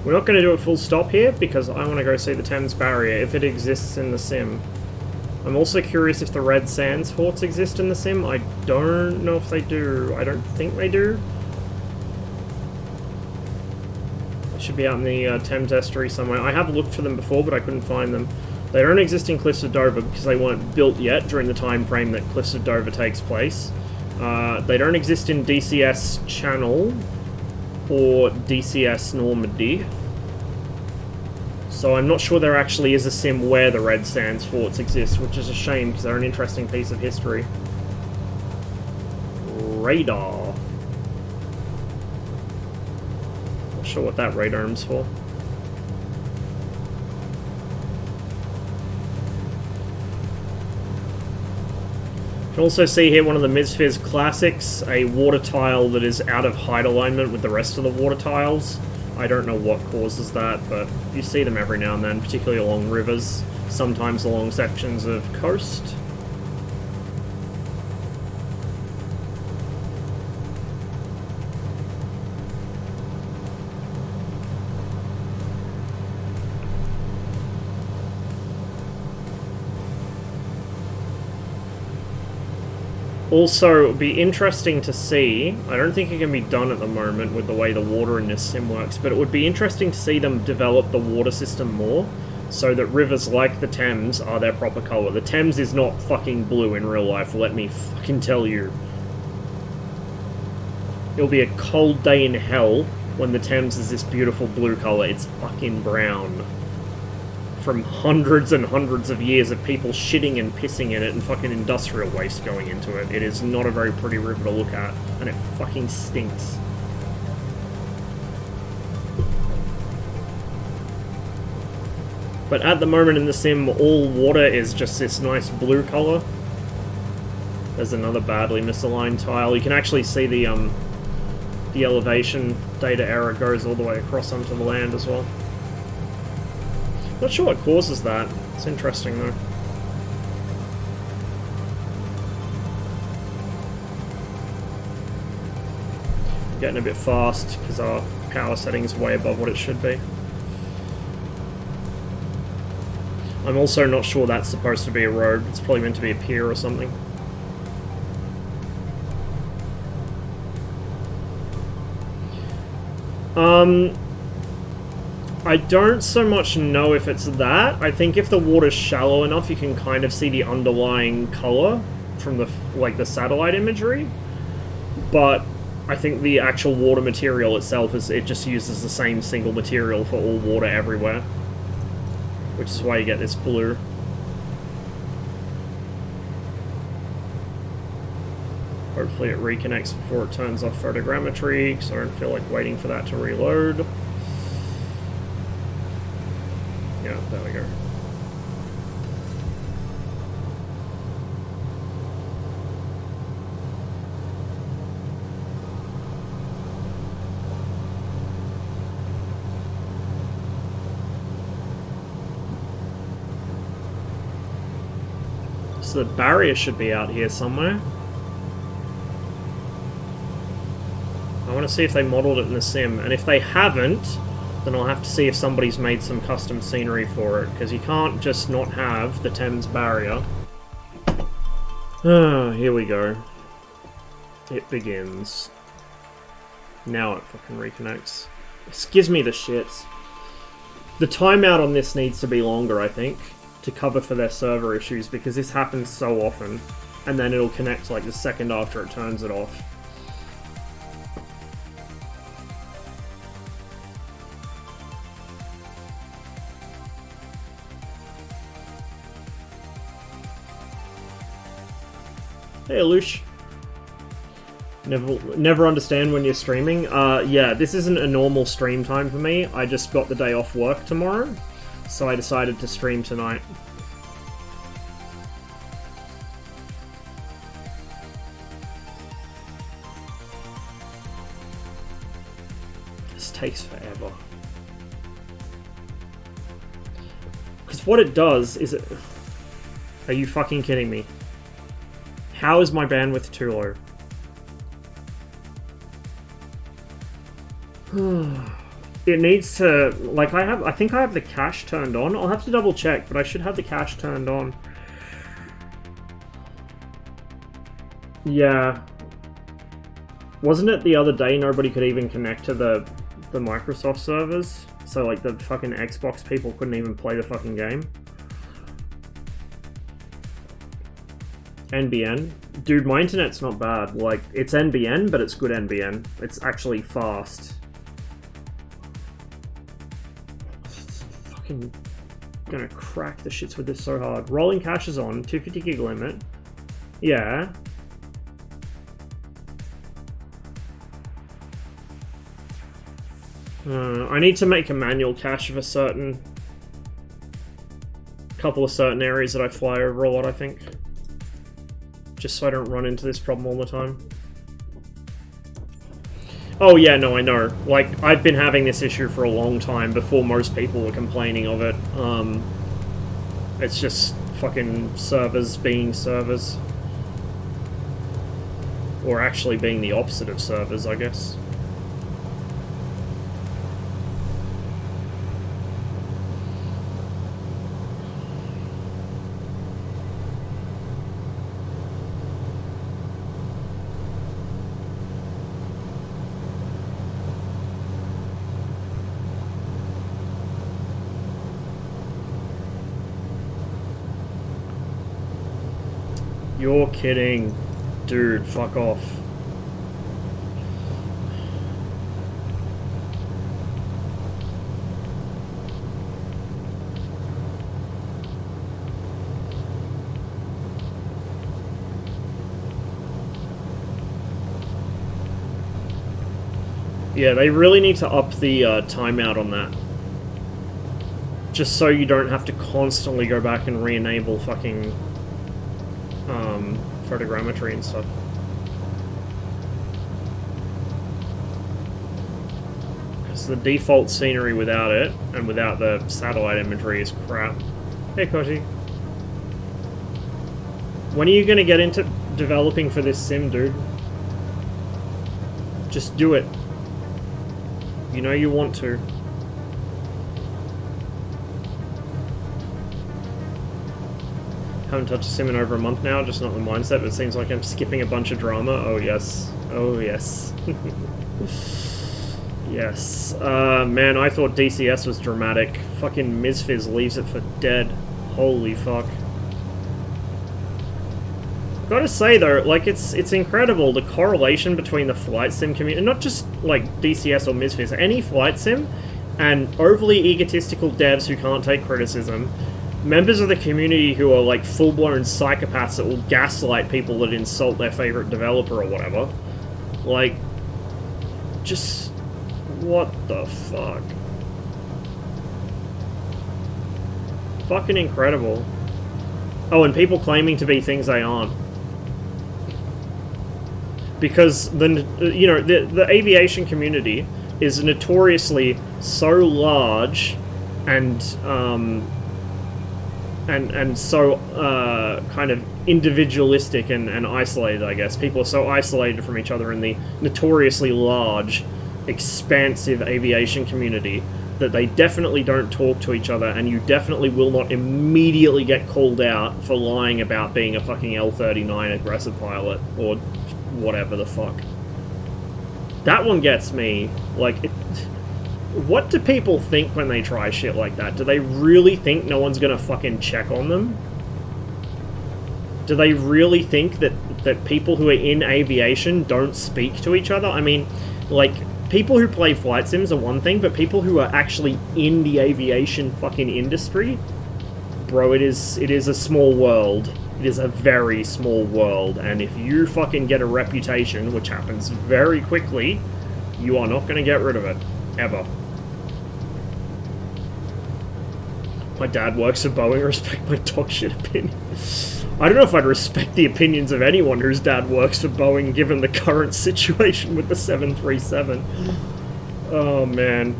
We're not going to do a full stop here because I want to go see the Thames Barrier if it exists in the sim. I'm also curious if the Red Sands forts exist in the sim. I don't know if they do. I don't think they do. They should be out in the Thames estuary somewhere. I have looked for them before, but I couldn't find them. They don't exist in Cliffs of Dover because they weren't built yet during the time frame that Cliffs of Dover takes place. They don't exist in DCS Channel or DCS Normandy. So I'm not sure there actually is a sim where the Red Sands forts exist, which is a shame because they're an interesting piece of history. Radar. Not sure what that radar's for. You can also see here one of the MSFS classics, a water tile that is out of height alignment with the rest of the water tiles. I don't know what causes that, but you see them every now and then, particularly along rivers, sometimes along sections of coast. Also, it would be interesting to see, I don't think it can be done at the moment with the way the water in this sim works, but it would be interesting to see them develop the water system more, so that rivers like the Thames are their proper colour. The Thames is not fucking blue in real life, let me fucking tell you. It'll be a cold day in hell when the Thames is this beautiful blue colour. It's fucking brown. From hundreds and hundreds of years of people shitting and pissing in it and fucking industrial waste going into it. It is not a very pretty river to look at, and it fucking stinks. But at the moment in the sim, all water is just this nice blue colour. There's another badly misaligned tile. You can actually see the elevation data error goes all the way across onto the land as well. Not sure what causes that. It's interesting though. I'm getting a bit fast because our power setting is way above what it should be. I'm also not sure that's supposed to be a road. It's probably meant to be a pier or something. I don't so much know if it's that. I think if the water's shallow enough, you can kind of see the underlying color from the the satellite imagery. But I think the actual water material itself it just uses the same single material for all water everywhere. which is why you get this blue. Hopefully it reconnects before it turns off photogrammetry, because I don't feel like waiting for that to reload. Yeah, there we go. So the barrier should be out here somewhere. I want to see if they modeled it in the sim, and if they haven't, then I'll have to see if somebody's made some custom scenery for it, because you can't just not have the Thames barrier. Ah, here we go. It begins. Now it fucking reconnects. This gives me the shits. The timeout on this needs to be longer, I think, to cover for their server issues, because this happens so often, and then it'll connect like the second after it turns it off. Hey, Alush. Never understand when you're streaming. Yeah, this isn't a normal stream time for me. I just got the day off work tomorrow, so I decided to stream tonight. This takes forever. Because what it does is it... Are you fucking kidding me? How is my bandwidth too low? It needs to, like, I think I have the cache turned on. I'll have to double check, but I should have the cache turned on. Yeah. Wasn't it the other day nobody could even connect to the Microsoft servers? So, like, the fucking Xbox people couldn't even play the fucking game? NBN? Dude, my internet's not bad. Like, it's NBN, but it's good NBN. It's actually fast. Fucking gonna crack the shits with this so hard. Rolling cache is on, 250 gig limit. Yeah. I need to make a manual cache of a couple of certain areas that I fly over a lot, I think. Just so I don't run into this problem all the time. Oh yeah, no, I know. Like, I've been having this issue for a long time before most people were complaining of it. It's just fucking servers being servers. Or actually being the opposite of servers, I guess. You're kidding. Dude, fuck off. Yeah, they really need to up the timeout on that. Just so you don't have to constantly go back and re-enable fucking photogrammetry and stuff. Because the default scenery without it, and without the satellite imagery, is crap. Hey, Koshi. When are you going to get into developing for this sim, dude? Just do it. You know you want to. Haven't touched a sim in over a month now, just not the mindset, but it seems like I'm skipping a bunch of drama. Oh yes. Oh yes. Yes. Man, I thought DCS was dramatic. Fucking MSFS leaves it for dead. Holy fuck. Gotta say though, like, it's incredible, the correlation between the flight sim community, and not just like DCS or MSFS, any flight sim, and overly egotistical devs who can't take criticism, members of the community who are like full-blown psychopaths that will gaslight people that insult their favorite developer or whatever. Like, just what the fuck? Fucking incredible. Oh, and people claiming to be things they aren't. Because the aviation community is notoriously so large and so kind of individualistic and isolated, I guess. People are so isolated from each other in the notoriously large, expansive aviation community that they definitely don't talk to each other, and you definitely will not immediately get called out for lying about being a fucking L-39 aggressive pilot, or whatever the fuck. That one gets me. Like, what do people think when they try shit like that? Do they really think no one's gonna fucking check on them? Do they really think that people who are in aviation don't speak to each other? I mean, like, people who play flight sims are one thing, but people who are actually in the aviation fucking industry, bro, it is a small world. It is a very small world, and if you fucking get a reputation, which happens very quickly, you are not going to get rid of it. Ever. My dad works for Boeing, respect my dog shit opinion. I don't know if I'd respect the opinions of anyone whose dad works for Boeing, given the current situation with the 737. Oh, man.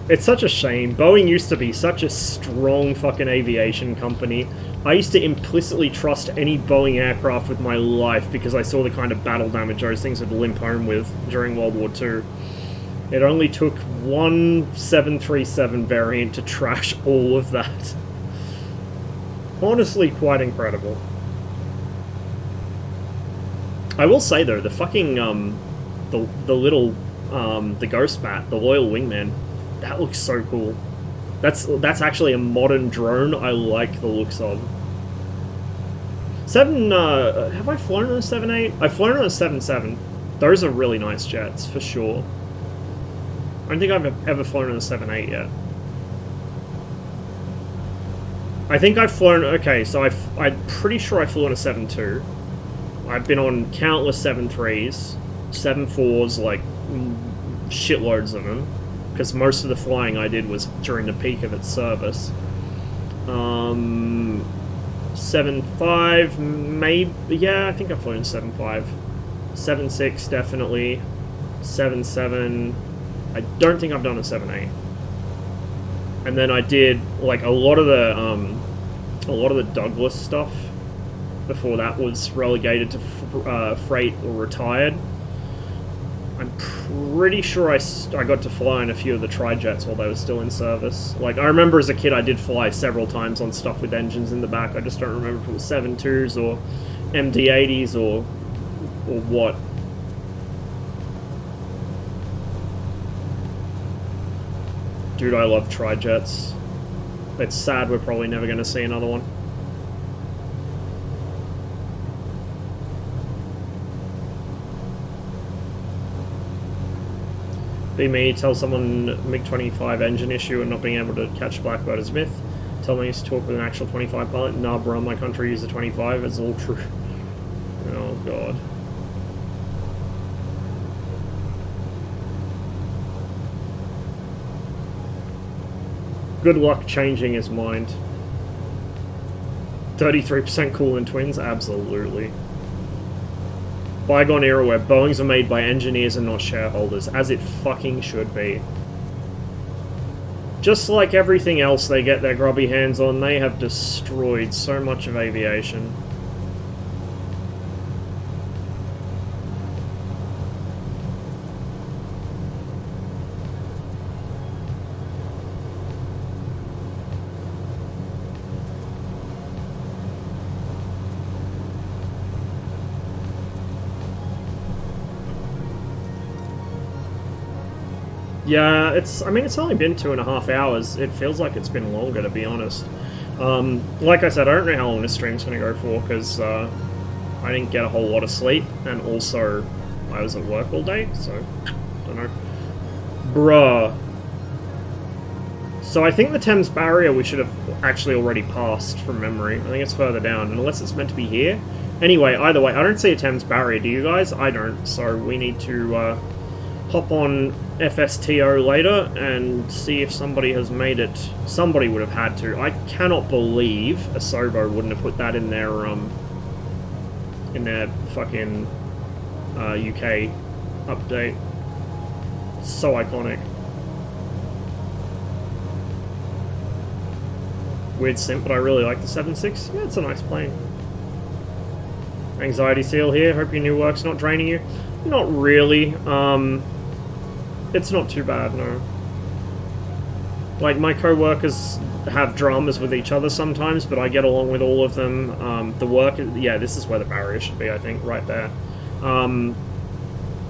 It's such a shame. Boeing used to be such a strong fucking aviation company. I used to implicitly trust any Boeing aircraft with my life because I saw the kind of battle damage those things would limp home with during World War II. It only took one 737 variant to trash all of that. Honestly, quite incredible. I will say though, the fucking the ghost bat, the loyal wingman, that looks so cool. That's actually a modern drone I like the looks of. Have I flown on a 7.8? I've flown on a 7.7. Those are really nice jets, for sure. I don't think I've ever flown on a 7.8 yet. I think I've flown... Okay, so I'm pretty sure I flew on a 7.2. I've been on countless 7.3s, 7.4s, like, shitloads of them. Because most of the flying I did was during the peak of its service. 7.5, maybe... Yeah, I think I've flown 7.5. 7.6, definitely. 7.7... I don't think I've done a 7.8. And then I did, like, a lot of the Douglas stuff before that was relegated to freight or retired. I'm pretty sure I got to fly in a few of the tri-jets while they were still in service. Like, I remember as a kid I did fly several times on stuff with engines in the back. I just don't remember if it was 7.2s or MD-80s or what. Dude, I love tri-jets. It's sad we're probably never going to see another one. Be me, tell someone MiG-25 engine issue and not being able to catch Blackbird is myth. Tell me to talk with an actual 25 pilot. Nah, bro, my country uses a 25. It's all true. Oh, God. Good luck changing his mind. 33% cool in twins? Absolutely. Bygone era where Boeings are made by engineers and not shareholders, as it fucking should be. Just like everything else they get their grubby hands on, they have destroyed so much of aviation. Yeah, it's only been 2.5 hours. It feels like it's been longer, to be honest. Like I said, I don't know how long this stream's going to go for, because I didn't get a whole lot of sleep, and also I was at work all day, so, I don't know. Bruh. So I think the Thames barrier we should have actually already passed from memory. I think it's further down, unless it's meant to be here. Anyway, either way, I don't see a Thames barrier, do you guys? I don't, so we need to hop on FSTO later and see if somebody has made it. Somebody would have had to. I cannot believe Asobo wouldn't have put that in their fucking UK update. So iconic. Weird simp, but I really like the 7.6. Yeah, it's a nice plane. Anxiety seal here. Hope your new work's not draining you. Not really. It's not too bad, no. Like, my co-workers have dramas with each other sometimes, but I get along with all of them. The work... Yeah, this is where the barrier should be, I think, right there.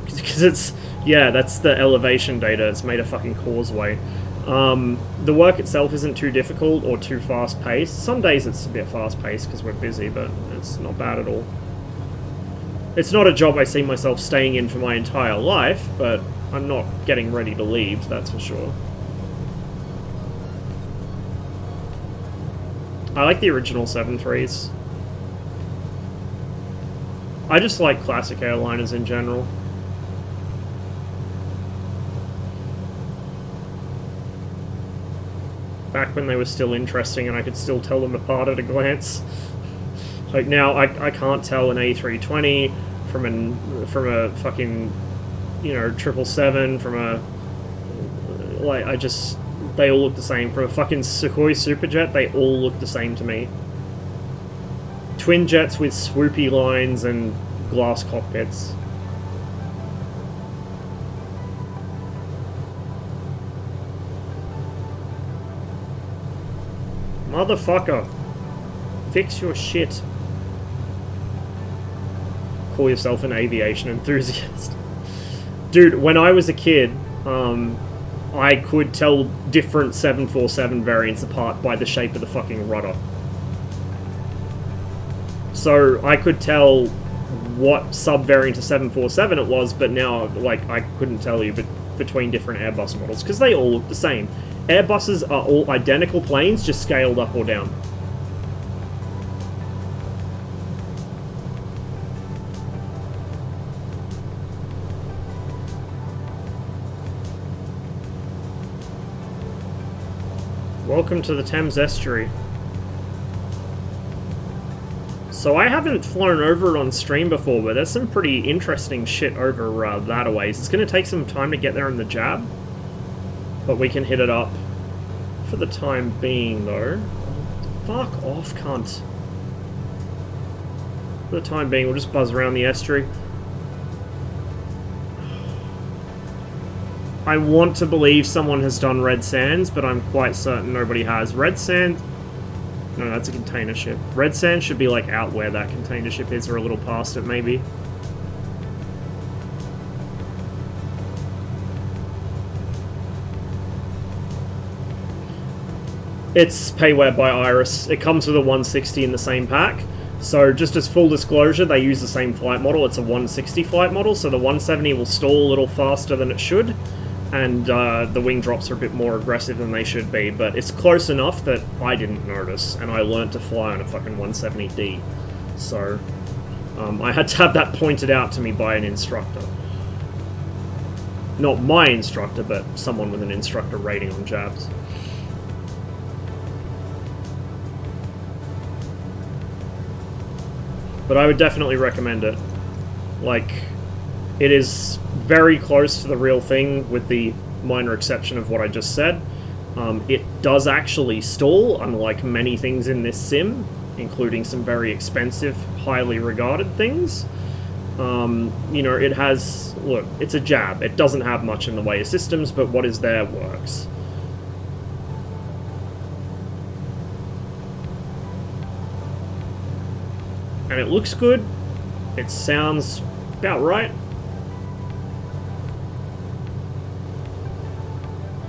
Because it's... Yeah, that's the elevation data. It's made a fucking causeway. The work itself isn't too difficult or too fast-paced. Some days it's a bit fast-paced because we're busy, but it's not bad at all. It's not a job I see myself staying in for my entire life, but I'm not getting ready to leave, that's for sure. I like the original 7.3s. I just like classic airliners in general. Back when they were still interesting and I could still tell them apart at a glance. Like now, I can't tell an A320 from a fucking, you know, 777, from a... Like, they all look the same. From a fucking Sukhoi Superjet, they all look the same to me. Twin jets with swoopy lines and glass cockpits. Motherfucker. Fix your shit. Call yourself an aviation enthusiast. Dude, when I was a kid, I could tell different 747 variants apart by the shape of the fucking rudder. So I could tell what sub-variant of 747 it was, but now, like, I couldn't tell you between different Airbus models, because they all look the same. Airbuses are all identical planes, just scaled up or down. Welcome to the Thames Estuary. So I haven't flown over it on stream before, but there's some pretty interesting shit over that a ways. It's going to take some time to get there in the jab, but we can hit it up for the time being, though. Fuck off, cunt. For the time being, we'll just buzz around the estuary. I want to believe someone has done Red Sands, but I'm quite certain nobody has. Red Sand... No, that's a container ship. Red Sand should be, like, out where that container ship is, or a little past it, maybe. It's Payware by Iris. It comes with a 160 in the same pack. So, just as full disclosure, they use the same flight model. It's a 160 flight model, so the 170 will stall a little faster than it should. And the wing drops are a bit more aggressive than they should be, but it's close enough that I didn't notice, and I learned to fly on a fucking 170D. So, I had to have that pointed out to me by an instructor. Not my instructor, but someone with an instructor rating on jabs. But I would definitely recommend it. Like, it is very close to the real thing, with the minor exception of what I just said. It does actually stall, unlike many things in this sim, including some very expensive, highly regarded things. You know, it has... Look, it's a jab. It doesn't have much in the way of systems, but what is there works. And it looks good. It sounds about right.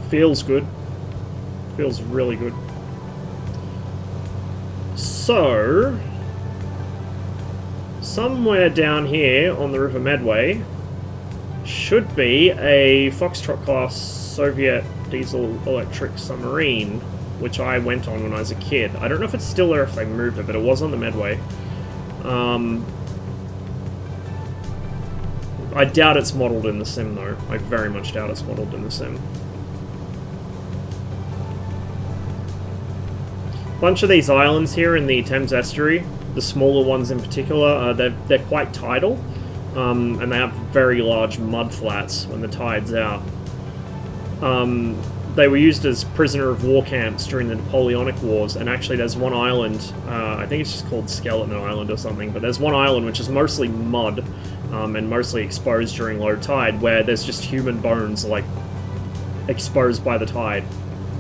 Feels good. Feels really good. So, somewhere down here on the River Medway should be a Foxtrot class Soviet diesel electric submarine, which I went on when I was a kid. I don't know if it's still there, if they moved it, but it was on the Medway. I doubt it's modelled in the sim, though. I very much doubt it's modelled in the sim. Bunch of these islands here in the Thames Estuary, the smaller ones in particular, they're quite tidal, and they have very large mud flats when the tide's out. They were used as prisoner of war camps during the Napoleonic Wars, and actually there's one island, I think it's just called Skeleton Island or something, but there's one island which is mostly mud, and mostly exposed during low tide, where there's just human bones, like, exposed by the tide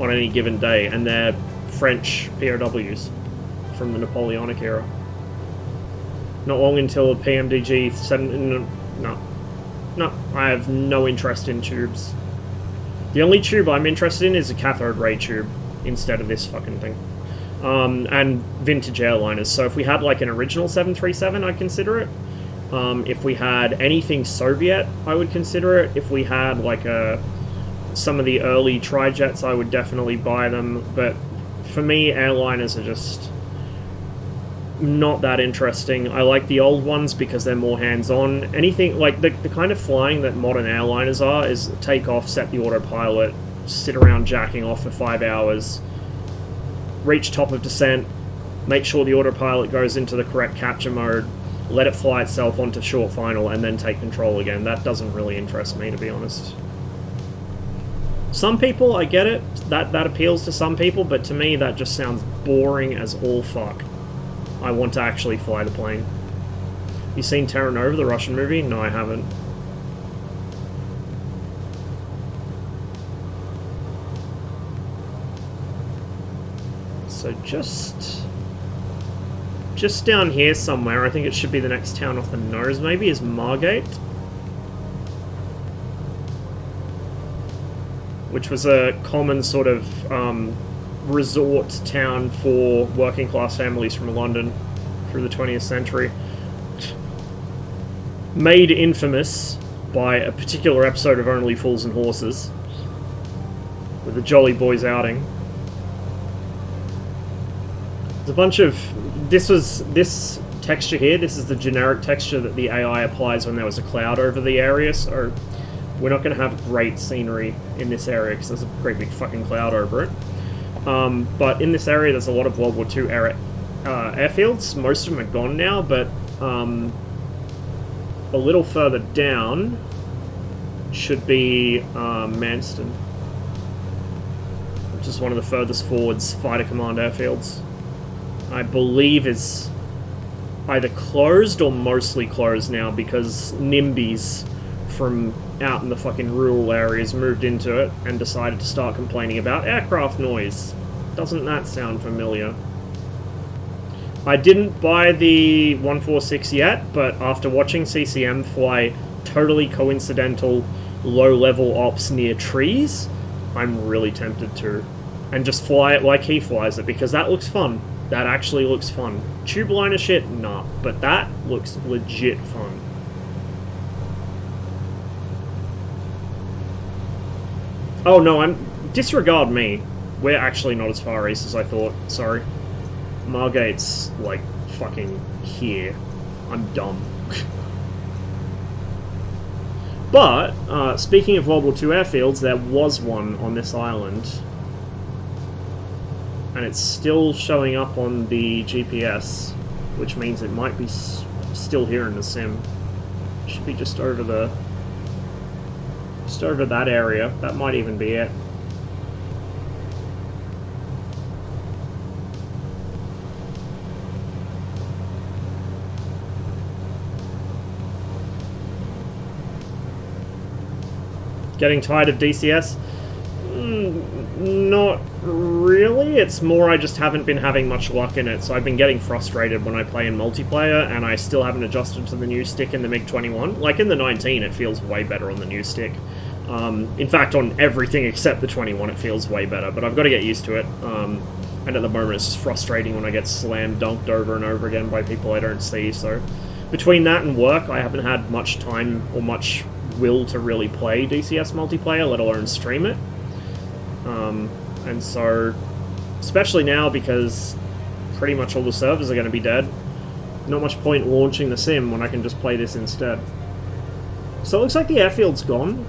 on any given day, and they're French POWs from the Napoleonic era. Not long until PMDG 7... No, I have no interest in tubes. The only tube I'm interested in is a cathode ray tube instead of this fucking thing. And vintage airliners. So if we had like an original 737, I'd consider it. If we had anything Soviet, I would consider it. If we had like some of the early tri-jets, I would definitely buy them. But for me, airliners are just not that interesting. I like the old ones because they're more hands-on. Anything like the kind of flying that modern airliners are is take off, set the autopilot, sit around jacking off for 5 hours, reach top of descent, make sure the autopilot goes into the correct capture mode, let it fly itself onto short final, and then take control again. That doesn't really interest me, to be honest. Some people, I get it, that appeals to some people, but to me that just sounds boring as all fuck. I want to actually fly the plane. You seen Terra Nova, the Russian movie? No, I haven't. So just down here somewhere, I think it should be the next town off the nose maybe, is Margate. Which was a common sort of resort town for working class families from London through the 20th century. Made infamous by a particular episode of Only Fools and Horses with the Jolly Boys outing. There's a bunch of... This texture here, this is the generic texture that the AI applies when there was a cloud over the area, so we're not going to have great scenery in this area because there's a great big fucking cloud over it. But in this area there's a lot of World War II era airfields. Most of them are gone now, but a little further down should be Manston, which is one of the furthest forwards fighter command airfields. I believe is either closed or mostly closed now because NIMBYs from out in the fucking rural areas moved into it and decided to start complaining about aircraft noise. Doesn't that sound familiar? I didn't buy the 146 yet, but after watching CCM fly totally coincidental low-level ops near trees, I'm really tempted to. And just fly it like he flies it, because that looks fun. That actually looks fun. Tube liner shit? Nah. But that looks legit fun. Oh no, disregard me. We're actually not as far east as I thought. Sorry. Margate's, like, fucking here. I'm dumb. But, speaking of World War II airfields, there was one on this island. And it's still showing up on the GPS, which means it might be still here in the sim. Should be just over that area. That might even be it. Getting tired of DCS? Not really. It's more I just haven't been having much luck in it, so I've been getting frustrated when I play in multiplayer, and I still haven't adjusted to the new stick in the MiG-21. Like, in the 19, it feels way better on the new stick. In fact, on everything except the 21, it feels way better, but I've got to get used to it. And at the moment, it's just frustrating when I get slam dunked over and over again by people I don't see, so... Between that and work, I haven't had much time or much will to really play DCS multiplayer, let alone stream it. And so, especially now because pretty much all the servers are going to be dead, not much point launching the sim when I can just play this instead. So it looks like the airfield's gone,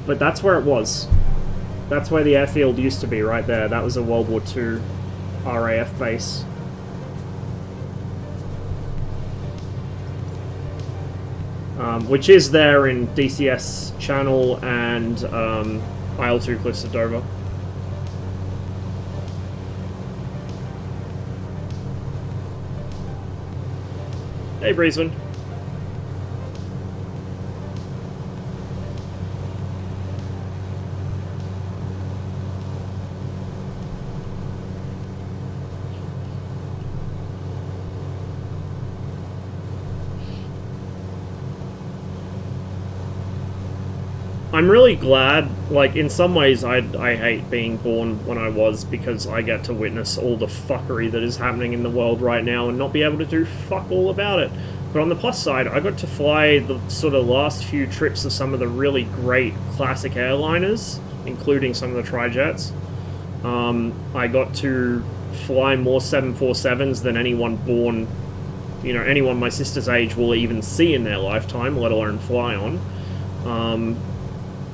but that's where it was. That's where the airfield used to be, right there. That was a World War II RAF base. Which is there in DCS Channel and IL-2 Cliffs of Dover. Hey, Breezeman. I'm really glad, like, in some ways I hate being born when I was, because I get to witness all the fuckery that is happening in the world right now and not be able to do fuck all about it. But on the plus side, I got to fly the sort of last few trips of some of the really great classic airliners, including some of the tri-jets. I got to fly more 747s than anyone born, you know, anyone my sister's age will even see in their lifetime, let alone fly on.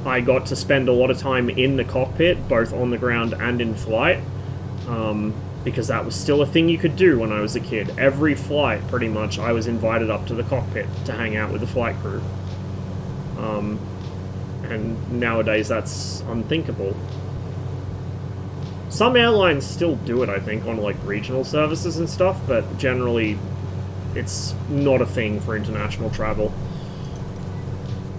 I got to spend a lot of time in the cockpit, both on the ground and in flight, because that was still a thing you could do when I was a kid. Every flight, pretty much, I was invited up to the cockpit to hang out with the flight crew. And nowadays that's unthinkable. Some airlines still do it, I think, on like regional services and stuff, but generally it's not a thing for international travel.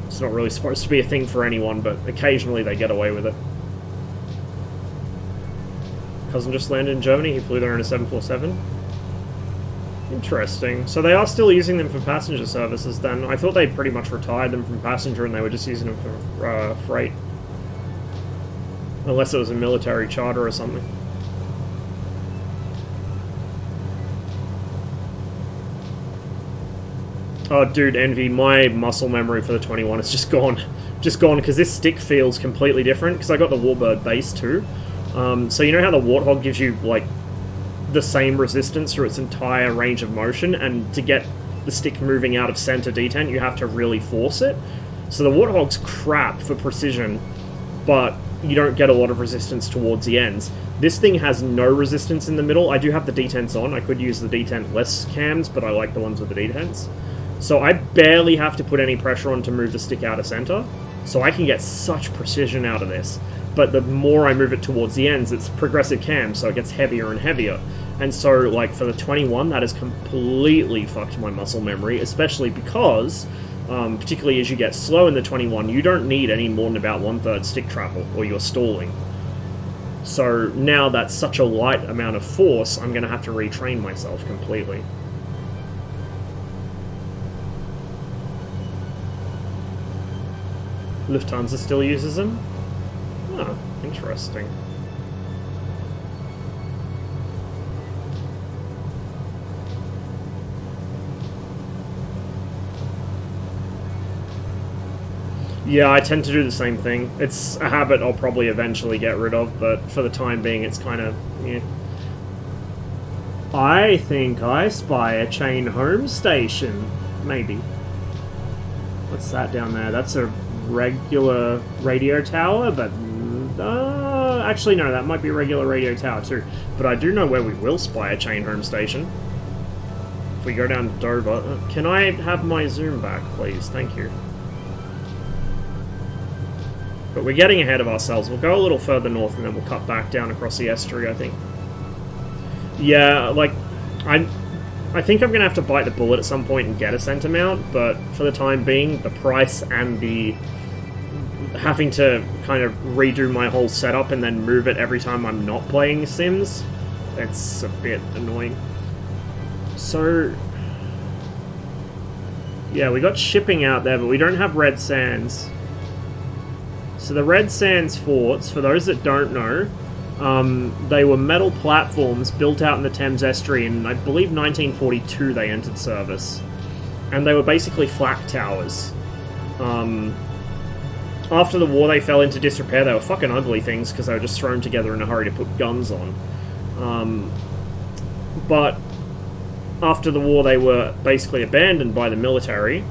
It's not really supposed to be a thing for anyone, but occasionally they get away with it. Cousin just landed in Germany, he flew there in a 747. Interesting. So they are still using them for passenger services then. I thought they pretty much retired them from passenger and they were just using them for freight. Unless it was a military charter or something. Oh, dude, Envy, my muscle memory for the 21 is just gone. Just gone, because this stick feels completely different, because I got the Warbird base too. So you know how the Warthog gives you, like, the same resistance through its entire range of motion, and to get the stick moving out of center detent, you have to really force it? So the Warthog's crap for precision, but you don't get a lot of resistance towards the ends. This thing has no resistance in the middle. I do have the detents on. I could use the detent-less cams, but I like the ones with the detents. So I barely have to put any pressure on to move the stick out of center, so I can get such precision out of this. But the more I move it towards the ends, it's progressive cam, so it gets heavier and heavier. And so, like, for the 21, that has completely fucked my muscle memory, especially because, particularly as you get slow in the 21, you don't need any more than about 1/3 stick travel, or you're stalling. So now that's such a light amount of force, I'm going to have to retrain myself completely. Lufthansa still uses them? Oh, interesting. Yeah, I tend to do the same thing. It's a habit I'll probably eventually get rid of, but for the time being it's kind of, yeah. I think I spy a chain home station. Maybe. What's that down there? That's a regular radio tower, but actually no, that might be a regular radio tower too. But I do know where we will spy a chain home station. If we go down to Dover. Can I have my zoom back, please? Thank you. But we're getting ahead of ourselves. We'll go a little further north and then we'll cut back down across the estuary, I think. Yeah, like, I think I'm going to have to bite the bullet at some point and get a center mount, but for the time being, the price and the having to kind of redo my whole setup and then move it every time I'm not playing Sims, it's a bit annoying. So, yeah, we got shipping out there, but we don't have Red Sands. So the Red Sands forts, for those that don't know, they were metal platforms built out in the Thames Estuary in, I believe, 1942 they entered service. And they were basically flak towers. After the war, they fell into disrepair. They were fucking ugly things because they were just thrown together in a hurry to put guns on. But after the war, they were basically abandoned by the military,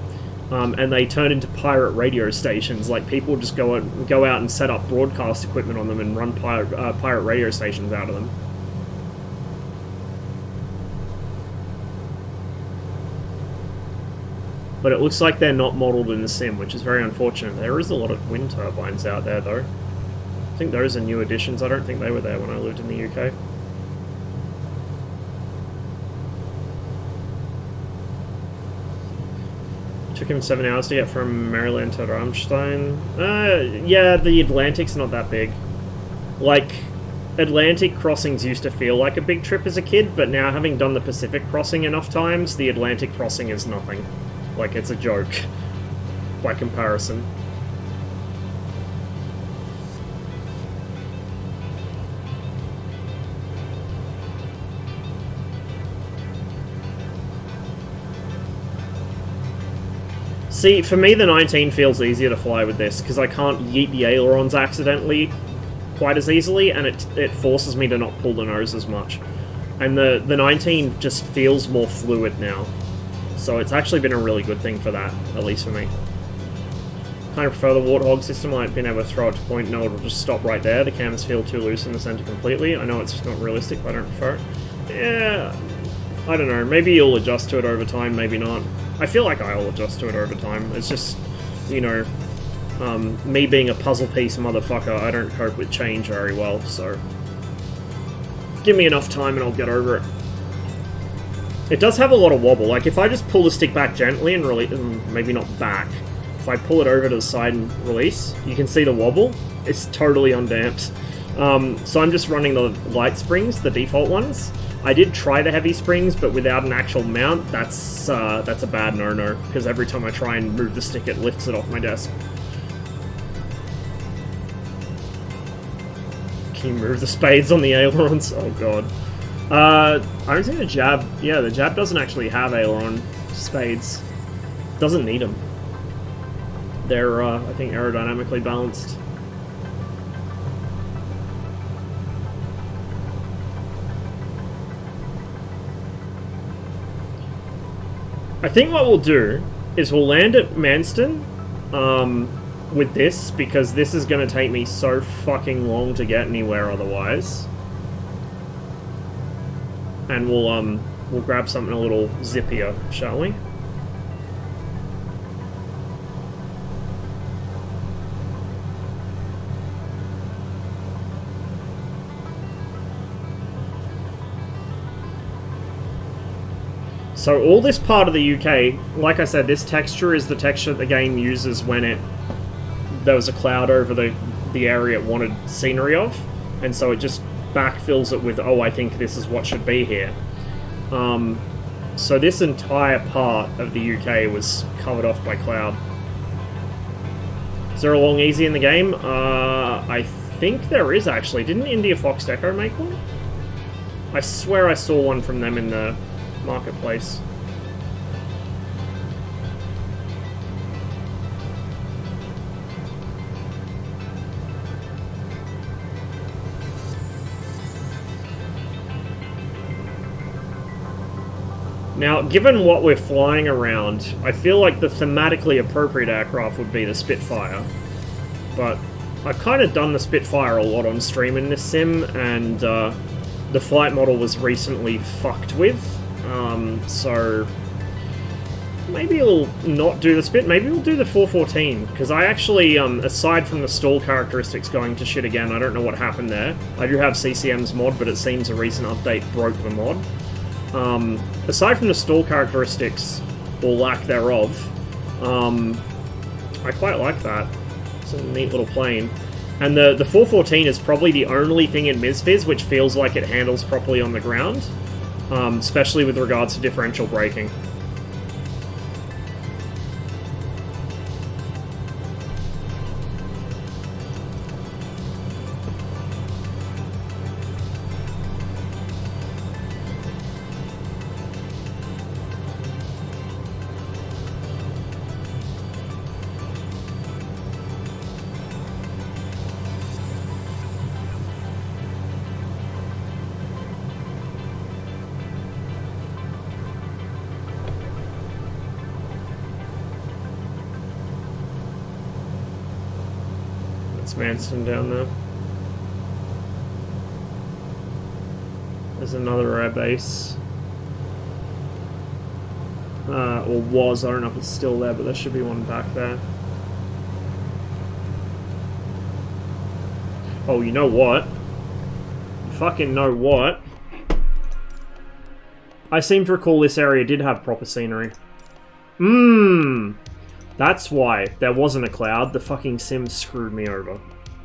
and they turned into pirate radio stations. Like, people just go out and set up broadcast equipment on them and run pirate radio stations out of them. But it looks like they're not modelled in the sim, which is very unfortunate. There is a lot of wind turbines out there, though. I think those are new additions. I don't think they were there when I lived in the UK. Took him 7 hours to get from Maryland to Ramstein. Yeah, the Atlantic's not that big. Like, Atlantic crossings used to feel like a big trip as a kid, but now, having done the Pacific crossing enough times, the Atlantic crossing is nothing. Like, it's a joke, by comparison. See, for me, the 19 feels easier to fly with this, because I can't yeet the ailerons accidentally quite as easily, and it forces me to not pull the nose as much. And the 19 just feels more fluid now. So it's actually been a really good thing for that, at least for me. Kind of prefer the Warthog system. I've been able to throw it to point, no, it'll just stop right there. The canvas feel too loose in the center completely. I know it's not realistic, but I don't prefer it. Yeah, I don't know. Maybe you'll adjust to it over time, maybe not. I feel like I'll adjust to it over time. It's just, you know, me being a puzzle piece motherfucker, I don't cope with change very well, so... Give me enough time and I'll get over it. It does have a lot of wobble. Like, if I just pull the stick back gently and release, maybe not back, if I pull it over to the side and release, you can see the wobble. It's totally undamped. So I'm just running the light springs, the default ones. I did try the heavy springs, but without an actual mount, that's a bad no-no, because every time I try and move the stick, it lifts it off my desk. Can you move the spades on the ailerons? Oh god. I don't think the jab... Yeah, the jab doesn't actually have aileron spades. Doesn't need them. They're, I think, aerodynamically balanced. I think what we'll do is we'll land at Manston with this, because this is going to take me so fucking long to get anywhere otherwise. And we'll grab something a little zippier, shall we? So all this part of the UK, like I said, this texture is the texture the game uses when there was a cloud over the area it wanted scenery of, and so it just backfills it with, oh, I think this is what should be here. So this entire part of the UK was covered off by cloud. Is there a long easy in the game? I think there is, actually. Didn't India Fox Deco make one? I swear I saw one from them in the marketplace. Now, given what we're flying around, I feel like the thematically appropriate aircraft would be the Spitfire. But I've kind of done the Spitfire a lot on stream in this sim, and the flight model was recently fucked with. So maybe we'll not do the Spit, maybe we'll do the 414, because I actually, aside from the stall characteristics going to shit again, I don't know what happened there. I do have CCM's mod, but it seems a recent update broke the mod. Aside from the stall characteristics, or lack thereof, I quite like that. It's a neat little plane. And the 414 is probably the only thing in MSFS which feels like it handles properly on the ground, especially with regards to differential braking. That's Manston down there. There's another air base. Or was, I don't know if it's still there, but there should be one back there. Oh, you know what? You fucking know what? I seem to recall this area did have proper scenery. That's why there wasn't a cloud. The fucking sim screwed me over.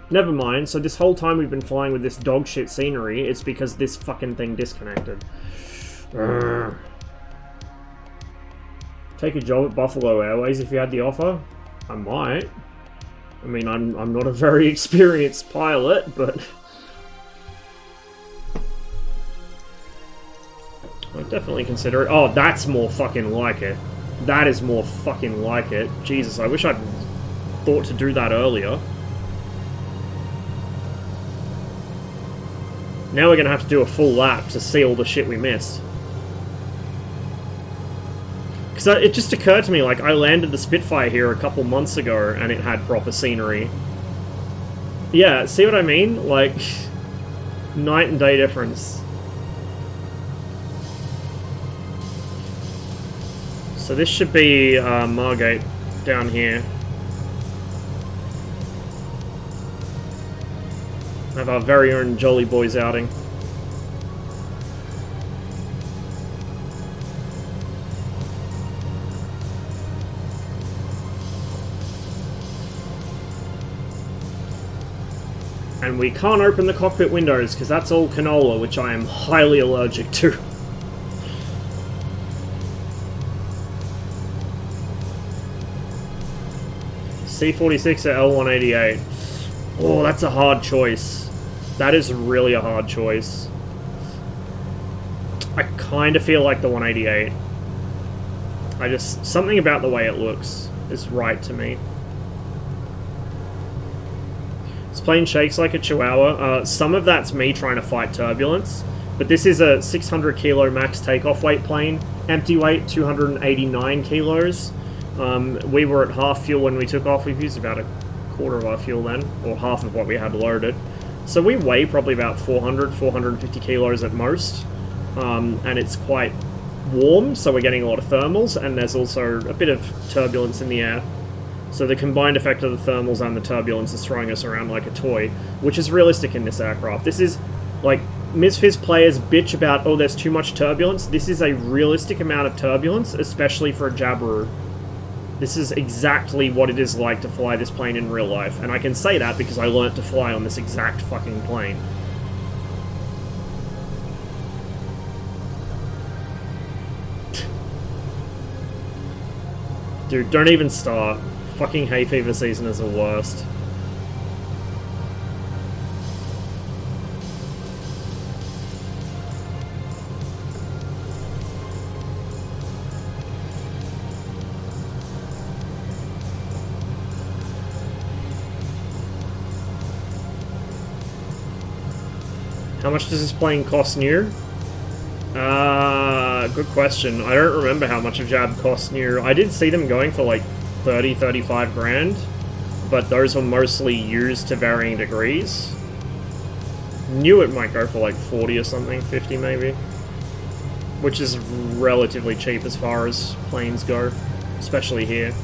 Never mind, so this whole time we've been flying with this dog shit scenery, it's because this fucking thing disconnected. Brrrr. Take a job at Buffalo Airways if you had the offer? I might. I mean, I'm not a very experienced pilot, but... I'd definitely consider it. Oh, that's more fucking like it. That is more fucking like it. Jesus, I wish I'd thought to do that earlier. Now we're gonna have to do a full lap to see all the shit we missed. Because it just occurred to me, like, I landed the Spitfire here a couple months ago and it had proper scenery. Yeah, see what I mean? Like, night and day difference. So this should be Margate down here. Have our very own Jolly Boys outing. And we can't open the cockpit windows because that's all canola, which I am highly allergic to. C-46 at L-188. Oh, that's a hard choice. That is really a hard choice. I kind of feel like the 188. Something about the way it looks is right to me. This plane shakes like a chihuahua. Some of that's me trying to fight turbulence, but this is a 600 kilo max takeoff weight plane. Empty weight, 289 kilos. We were at half fuel when we took off. We've used about a quarter of our fuel then, or half of what we had loaded. So we weigh probably about 400, 450 kilos at most, and it's quite warm, so we're getting a lot of thermals, and there's also a bit of turbulence in the air. So the combined effect of the thermals and the turbulence is throwing us around like a toy, which is realistic in this aircraft. This is, like, MSFS players bitch about, oh, there's too much turbulence. This is a realistic amount of turbulence, especially for a brrrrrr. This is exactly what it is like to fly this plane in real life, and I can say that because I learnt to fly on this exact fucking plane. Dude, don't even start. Fucking hay fever season is the worst. How much does this plane cost new? Good question. I don't remember how much a Jab cost new. I did see them going for like 30, 35 grand, but those were mostly used to varying degrees. New it might go for like 40 or something, 50 maybe. Which is relatively cheap as far as planes go, especially here.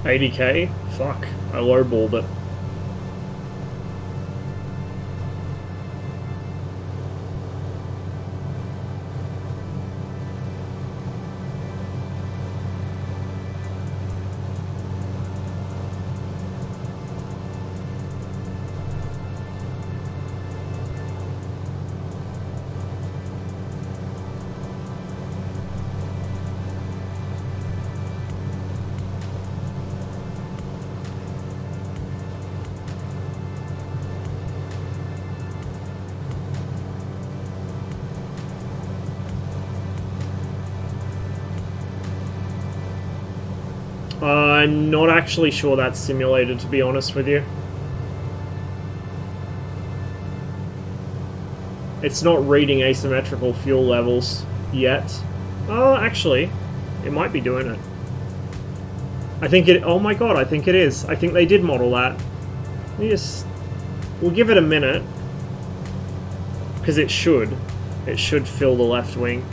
$80K? Fuck. I lowballed it. I'm not actually sure that's simulated, to be honest with you. It's not reading asymmetrical fuel levels yet. Oh, actually, it might be doing it. I think it... Oh my god, I think it is. I think they did model that. Yes. We'll give it a minute. Because it should. It should fill the left wing.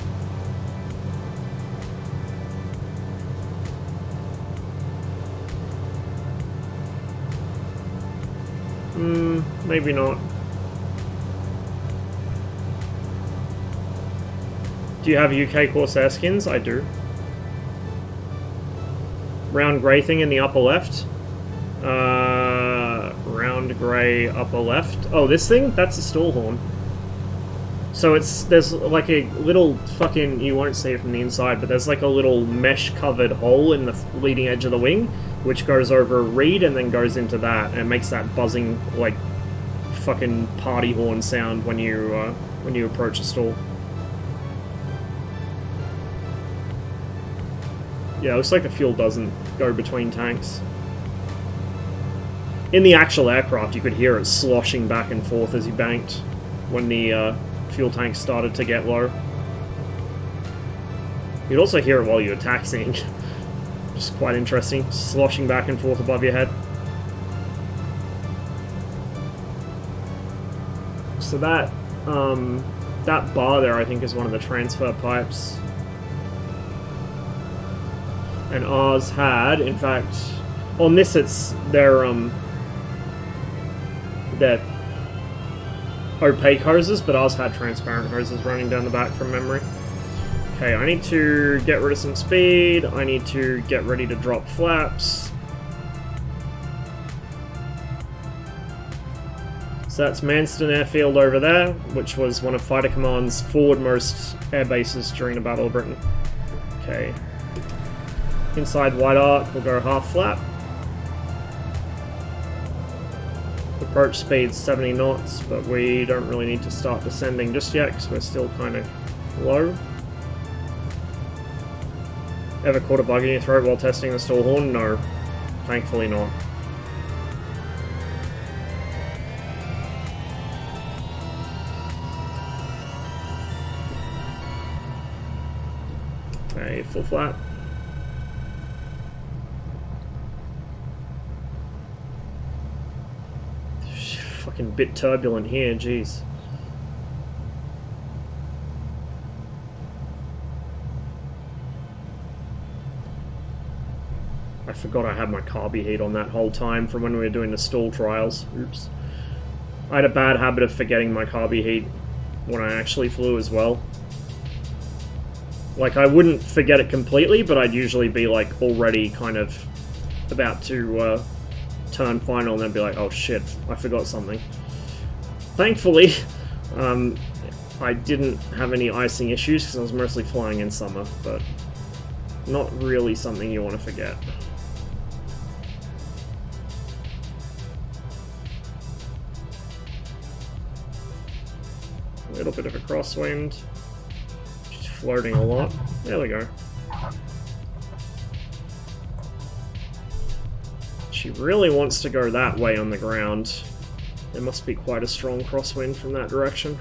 Maybe not. Do you have UK Corsair skins? I do. Round grey thing in the upper left. Round grey upper left. Oh, this thing? That's a stall horn. So there's like a little fucking, you won't see it from the inside, but there's like a little mesh covered hole in the leading edge of the wing, which goes over a reed and then goes into that, and it makes that buzzing, like, fucking party horn sound when you approach a stall. Yeah, it looks like the fuel doesn't go between tanks. In the actual aircraft, you could hear it sloshing back and forth as you banked when the fuel tank started to get low. You'd also hear it while you were taxiing. Just quite interesting, sloshing back and forth above your head. So that bar there, I think, is one of the transfer pipes. And ours had, in fact, on this it's their opaque hoses, but ours had transparent hoses running down the back from memory. Okay, I need to get rid of some speed. I need to get ready to drop flaps. So that's Manston Airfield over there, which was one of Fighter Command's forwardmost air bases during the Battle of Britain. Okay. Inside White Arc, we'll go half flap. Approach speed's 70 knots, but we don't really need to start descending just yet because we're still kind of low. Ever caught a bug in your throat while testing the stall horn? No, thankfully not. Okay, full flat. Fucking bit turbulent here, jeez. I forgot I had my carby heat on that whole time from when we were doing the stall trials. Oops. I had a bad habit of forgetting my carby heat when I actually flew as well. Like, I wouldn't forget it completely, but I'd usually be, like, already kind of about to turn final and then be like, oh shit, I forgot something. Thankfully, I didn't have any icing issues because I was mostly flying in summer, but not really something you want to forget. A little bit of a crosswind. Just floating a lot. There we go. She really wants to go that way on the ground. There must be quite a strong crosswind from that direction.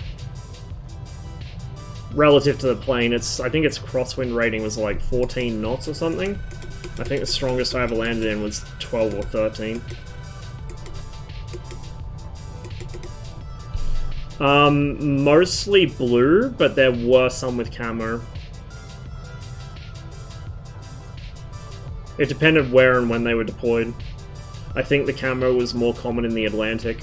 Relative to the plane, I think its crosswind rating was like 14 knots or something. I think the strongest I ever landed in was 12 or 13. Mostly blue, but there were some with camo. It depended where and when they were deployed. I think the camo was more common in the Atlantic.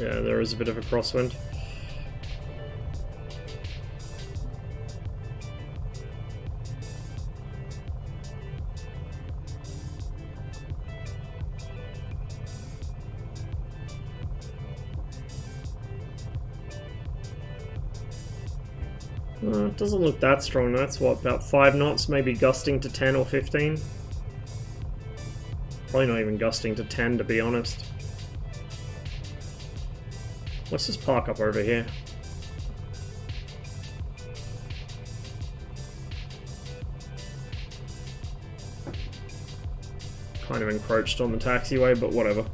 Yeah, there is a bit of a crosswind. It doesn't look that strong. That's what, about 5 knots, maybe gusting to 10 or 15? Probably not even gusting to 10, to be honest. Let's just park up over here. Kind of encroached on the taxiway, but whatever.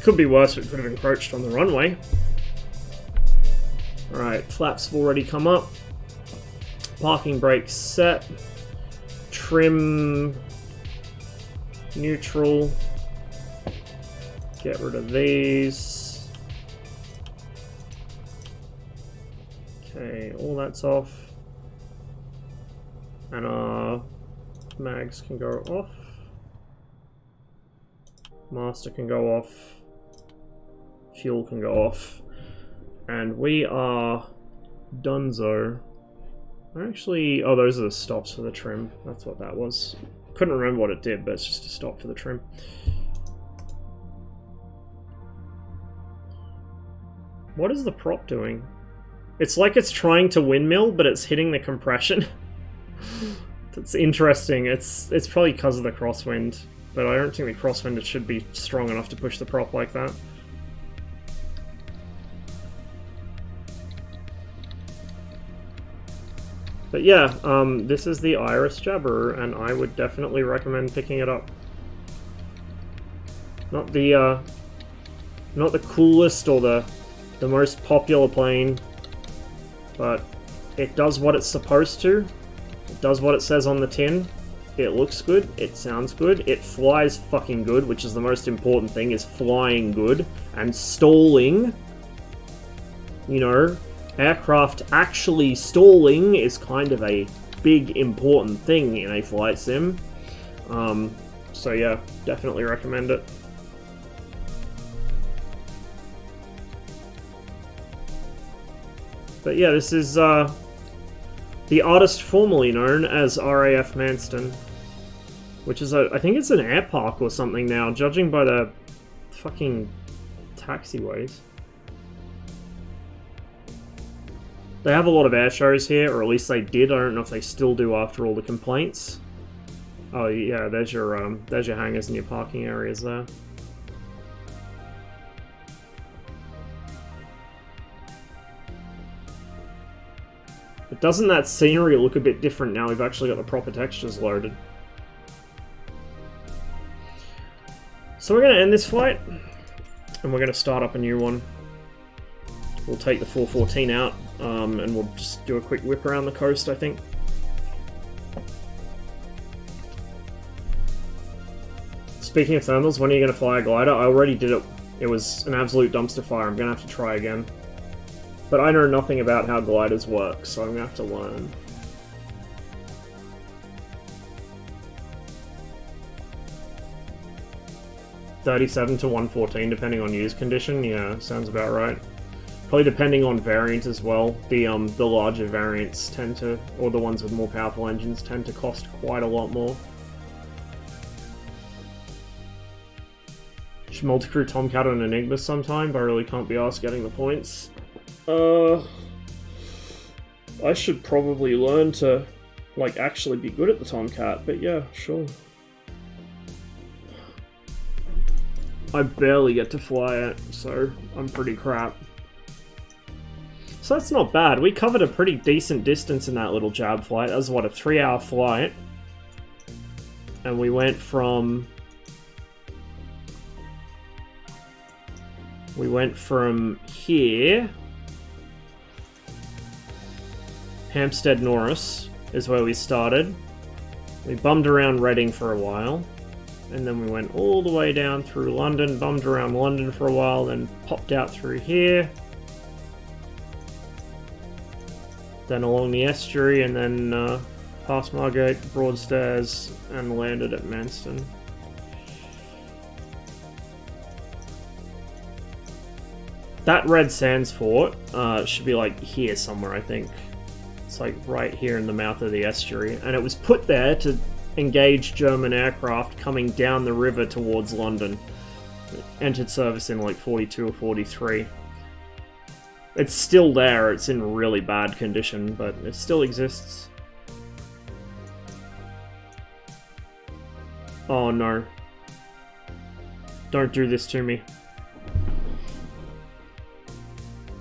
Could be worse, we could have encroached on the runway. Alright, flaps have already come up. Parking brakes set. Trim. Neutral. Get rid of these. Okay, all that's off. And our mags can go off. Master can go off. Fuel can go off. And we are donezo. Actually, oh, those are the stops for the trim. That's what that was. Couldn't remember what it did, but it's just a stop for the trim. What is the prop doing? It's like it's trying to windmill, but it's hitting the compression. That's interesting. It's probably because of the crosswind, but I don't think the crosswind should be strong enough to push the prop like that. But yeah, this is the Iris Jabber, and I would definitely recommend picking it up. Not the coolest or the most popular plane, but it does what it's supposed to. It does what it says on the tin. It looks good, it sounds good, it flies fucking good, which is the most important thing, is flying good, and stalling, you know, aircraft actually stalling is kind of a big important thing in a flight sim. So yeah, definitely recommend it. But yeah, this is the artist formerly known as RAF Manston, which is I think it's an air park or something now, judging by the fucking taxiways. They have a lot of air shows here, or at least they did. I don't know if they still do after all the complaints. Oh yeah, there's your hangars and your parking areas there. But doesn't that scenery look a bit different now we've actually got the proper textures loaded? So we're going to end this flight, and we're going to start up a new one. We'll take the 414 out, and we'll just do a quick whip around the coast, I think. Speaking of thermals, when are you going to fly a glider? I already did it. It was an absolute dumpster fire. I'm going to have to try again. But I know nothing about how gliders work, so I'm going to have to learn. $37 to $114, depending on use condition. Yeah, sounds about right. Probably depending on variant as well. The larger variants tend to, or the ones with more powerful engines, tend to cost quite a lot more. Should multi-crew Tomcat on Enigma sometime, but I really can't be asked getting the points. I should probably learn to, like, actually be good at the Tomcat, but yeah, sure. I barely get to fly it, so I'm pretty crap. So that's not bad. We covered a pretty decent distance in that little jab flight. That was, what, a 3-hour flight? And we went from... here... Hampstead Norris is where we started. We bummed around Reading for a while, and then we went all the way down through London, bummed around London for a while, then popped out through here, then along the estuary, and then past Margate, Broadstairs, and landed at Manston. That red sands fort should be like here somewhere, I think. It's like right here in the mouth of the estuary, and it was put there to engage German aircraft coming down the river towards London. It entered service in like 42 or 43. It's still there, it's in really bad condition, but it still exists. Oh no. Don't do this to me.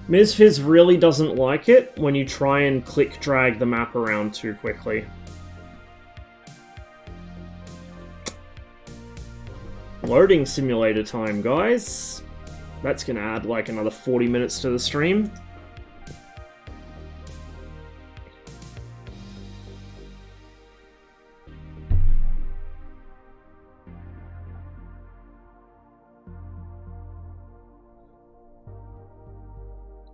MSFS really doesn't like it when you try and click drag the map around too quickly. Loading simulator time, guys. That's gonna add like another 40 minutes to the stream.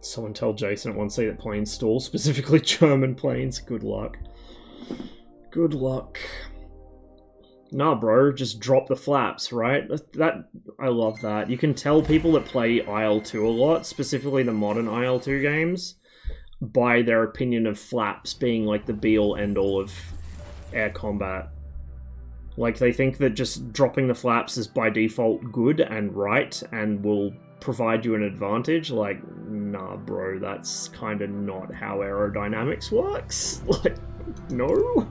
Someone tell Jason at 1C that planes stall, specifically German planes. Good luck. Good luck. Nah, bro, just drop the flaps, right? I love that. You can tell people that play IL-2 a lot, specifically the modern IL-2 games, by their opinion of flaps being like the be-all end-all of air combat. Like, they think that just dropping the flaps is by default good and right and will provide you an advantage. Like, nah, bro, that's kind of not how aerodynamics works. Like, no.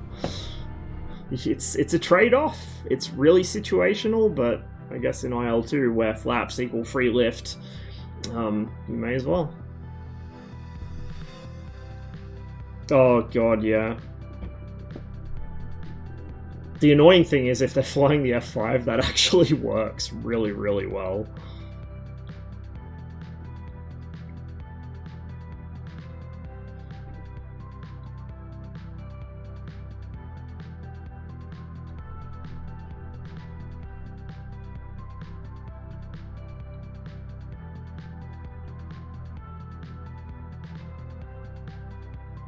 It's a trade-off. It's really situational, but I guess in IL-2, where flaps equal free lift, you may as well. Oh god, yeah. The annoying thing is, if they're flying the F5, that actually works really, really well.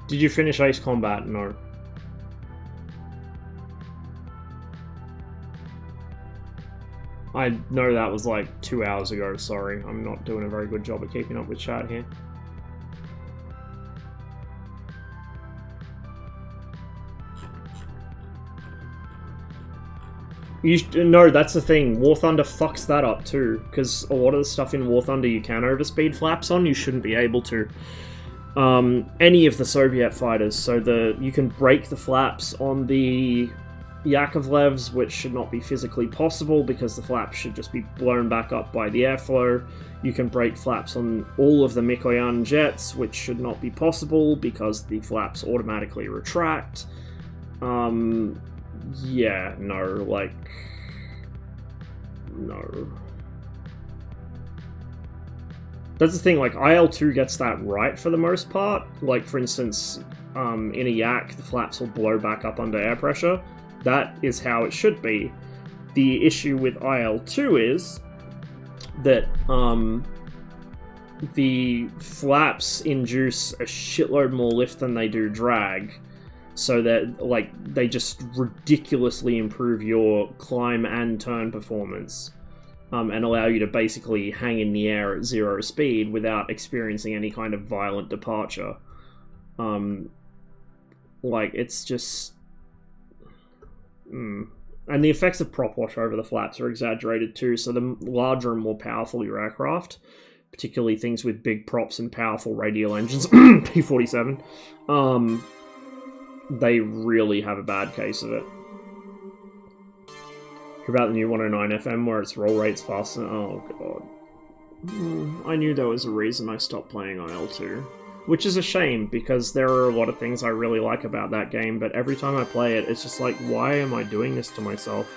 Did you finish Ace Combat? No. I know that was like 2 hours ago, sorry. I'm not doing a very good job at keeping up with chat here. No, that's the thing. War Thunder fucks that up too, because a lot of the stuff in War Thunder you can overspeed flaps on, you shouldn't be able to. Any of the Soviet fighters, so you can break the flaps on the Yakovlevs, which should not be physically possible because the flaps should just be blown back up by the airflow. You can break flaps on all of the Mikoyan jets, which should not be possible because the flaps automatically retract. Yeah, no, like, no. That's the thing, like, IL-2 gets that right for the most part. Like, for instance, in a Yak, the flaps will blow back up under air pressure. That is how it should be. The issue with IL-2 is that the flaps induce a shitload more lift than they do drag, so that, like, they just ridiculously improve your climb and turn performance. And allow you to basically hang in the air at 0 speed without experiencing any kind of violent departure. Like, it's just... And the effects of prop wash over the flaps are exaggerated too, so the larger and more powerful your aircraft, particularly things with big props and powerful radial engines, P-47, they really have a bad case of it. About the new 109 FM where its roll rate's faster. Oh god. I knew there was a reason I stopped playing on L2. Which is a shame, because there are a lot of things I really like about that game, but every time I play it, it's just like, why am I doing this to myself?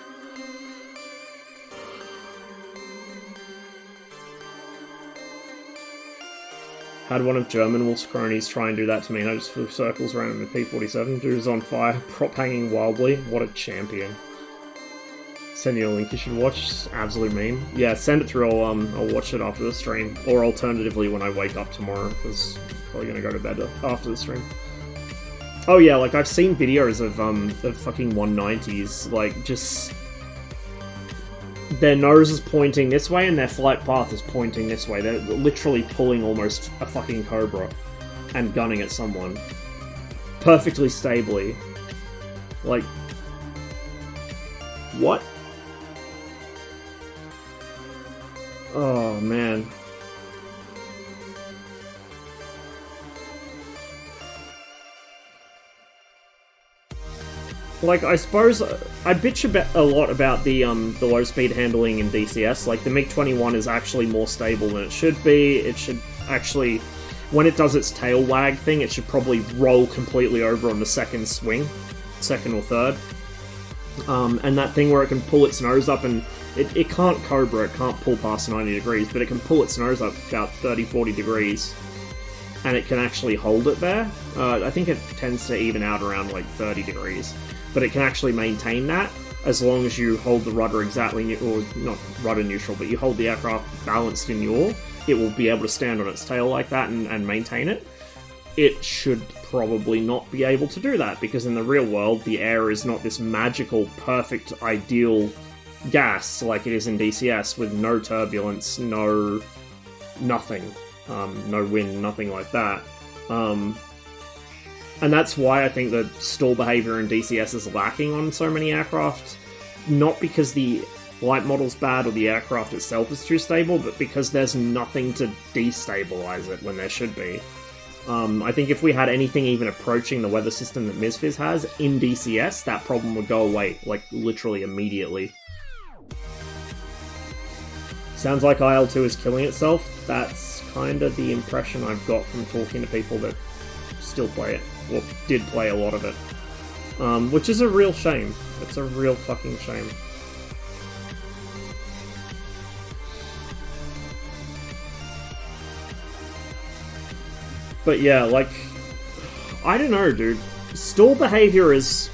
Had one of German Wolf's cronies try and do that to me, and I just flew circles around him with P-47. Dude's on fire, prop hanging wildly. What a champion. Send you a link you should watch. Absolute meme. Yeah, send it through. I'll watch it after the stream, or alternatively when I wake up tomorrow, because I'm probably gonna go to bed after the stream. Oh yeah, like I've seen videos of fucking 190s, like just their nose is pointing this way and their flight path is pointing this way. They're literally pulling almost a fucking Cobra and gunning at someone perfectly stably. Like, what? Oh, man. like, I suppose I bitch a lot about the low speed handling in DCS. Like, the MiG-21 is actually more stable than it should be. It should actually, when it does its tail wag thing, it should probably roll completely over on the second swing, second or third. And that thing where it can pull its nose up and it can't cobra, it can't pull past 90 degrees, but it can pull its nose up about 30-40 degrees. And it can actually hold it there. I think it tends to even out around like 30 degrees. But it can actually maintain that as long as you hold the rudder exactly, or not rudder neutral, but you hold the aircraft balanced in yaw. It will be able to stand on its tail like that and maintain it. It should probably not be able to do that, because in the real world, the air is not this magical, perfect, ideal gas like it is in DCS, with no turbulence, no nothing. No wind, nothing like that. And that's why I think the stall behavior in DCS is lacking on so many aircraft. Not because the flight model's bad or the aircraft itself is too stable, but because there's nothing to destabilize it when there should be. I think if we had anything even approaching the weather system that MSFS has in DCS, that problem would go away, like, literally immediately. Sounds like IL-2 is killing itself. That's kind of the impression I've got from talking to people that still play it, or did play a lot of it. Which is a real shame. It's a real fucking shame. But yeah, like, I don't know, dude. Stall behavior is...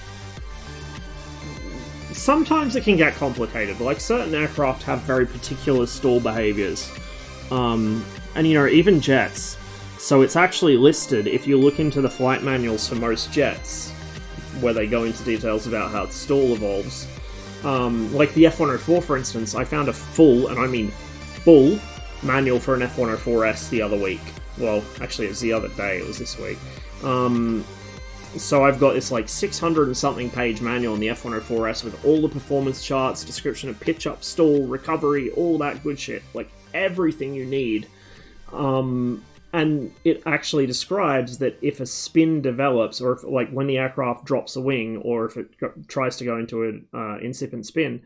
Sometimes it can get complicated. Like, certain aircraft have very particular stall behaviors. And, you know, even jets. So it's actually listed, if you look into the flight manuals for most jets, where they go into details about how its stall evolves. Like the F-104, for instance, I found a full, and I mean full, manual for an F-104S the other week. Well, actually it was the other day, it was this week. So I've got this like 600 and something page manual on the F-104S with all the performance charts, description of pitch up, stall, recovery, all that good shit. Like, everything you need. And it actually describes that if a spin develops, or if, like, when the aircraft drops a wing, or if it tries to go into an incipient spin,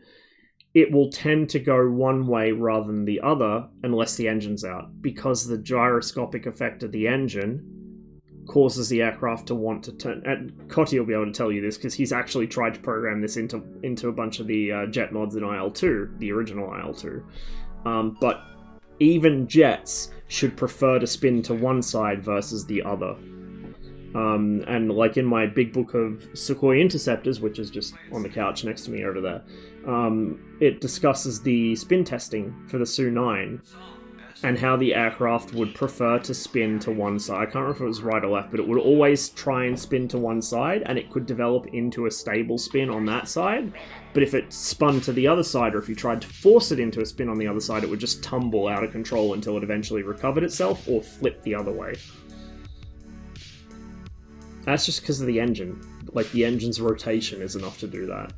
it will tend to go one way rather than the other unless the engine's out, because the gyroscopic effect of the engine causes the aircraft to want to turn. And Cotty will be able to tell you this, because he's actually tried to program this into a bunch of the jet mods in IL-2, the original IL-2. But even jets should prefer to spin to one side versus the other. And like in my big book of Sukhoi interceptors, which is just on the couch next to me over there, it discusses the spin testing for the Su-9 and how the aircraft would prefer to spin to one side. I can't remember if it was right or left, but it would always try and spin to one side, and it could develop into a stable spin on that side. But if it spun to the other side, or if you tried to force it into a spin on the other side, it would just tumble out of control until it eventually recovered itself, or flip the other way. That's just because of the engine. Like, the engine's rotation is enough to do that.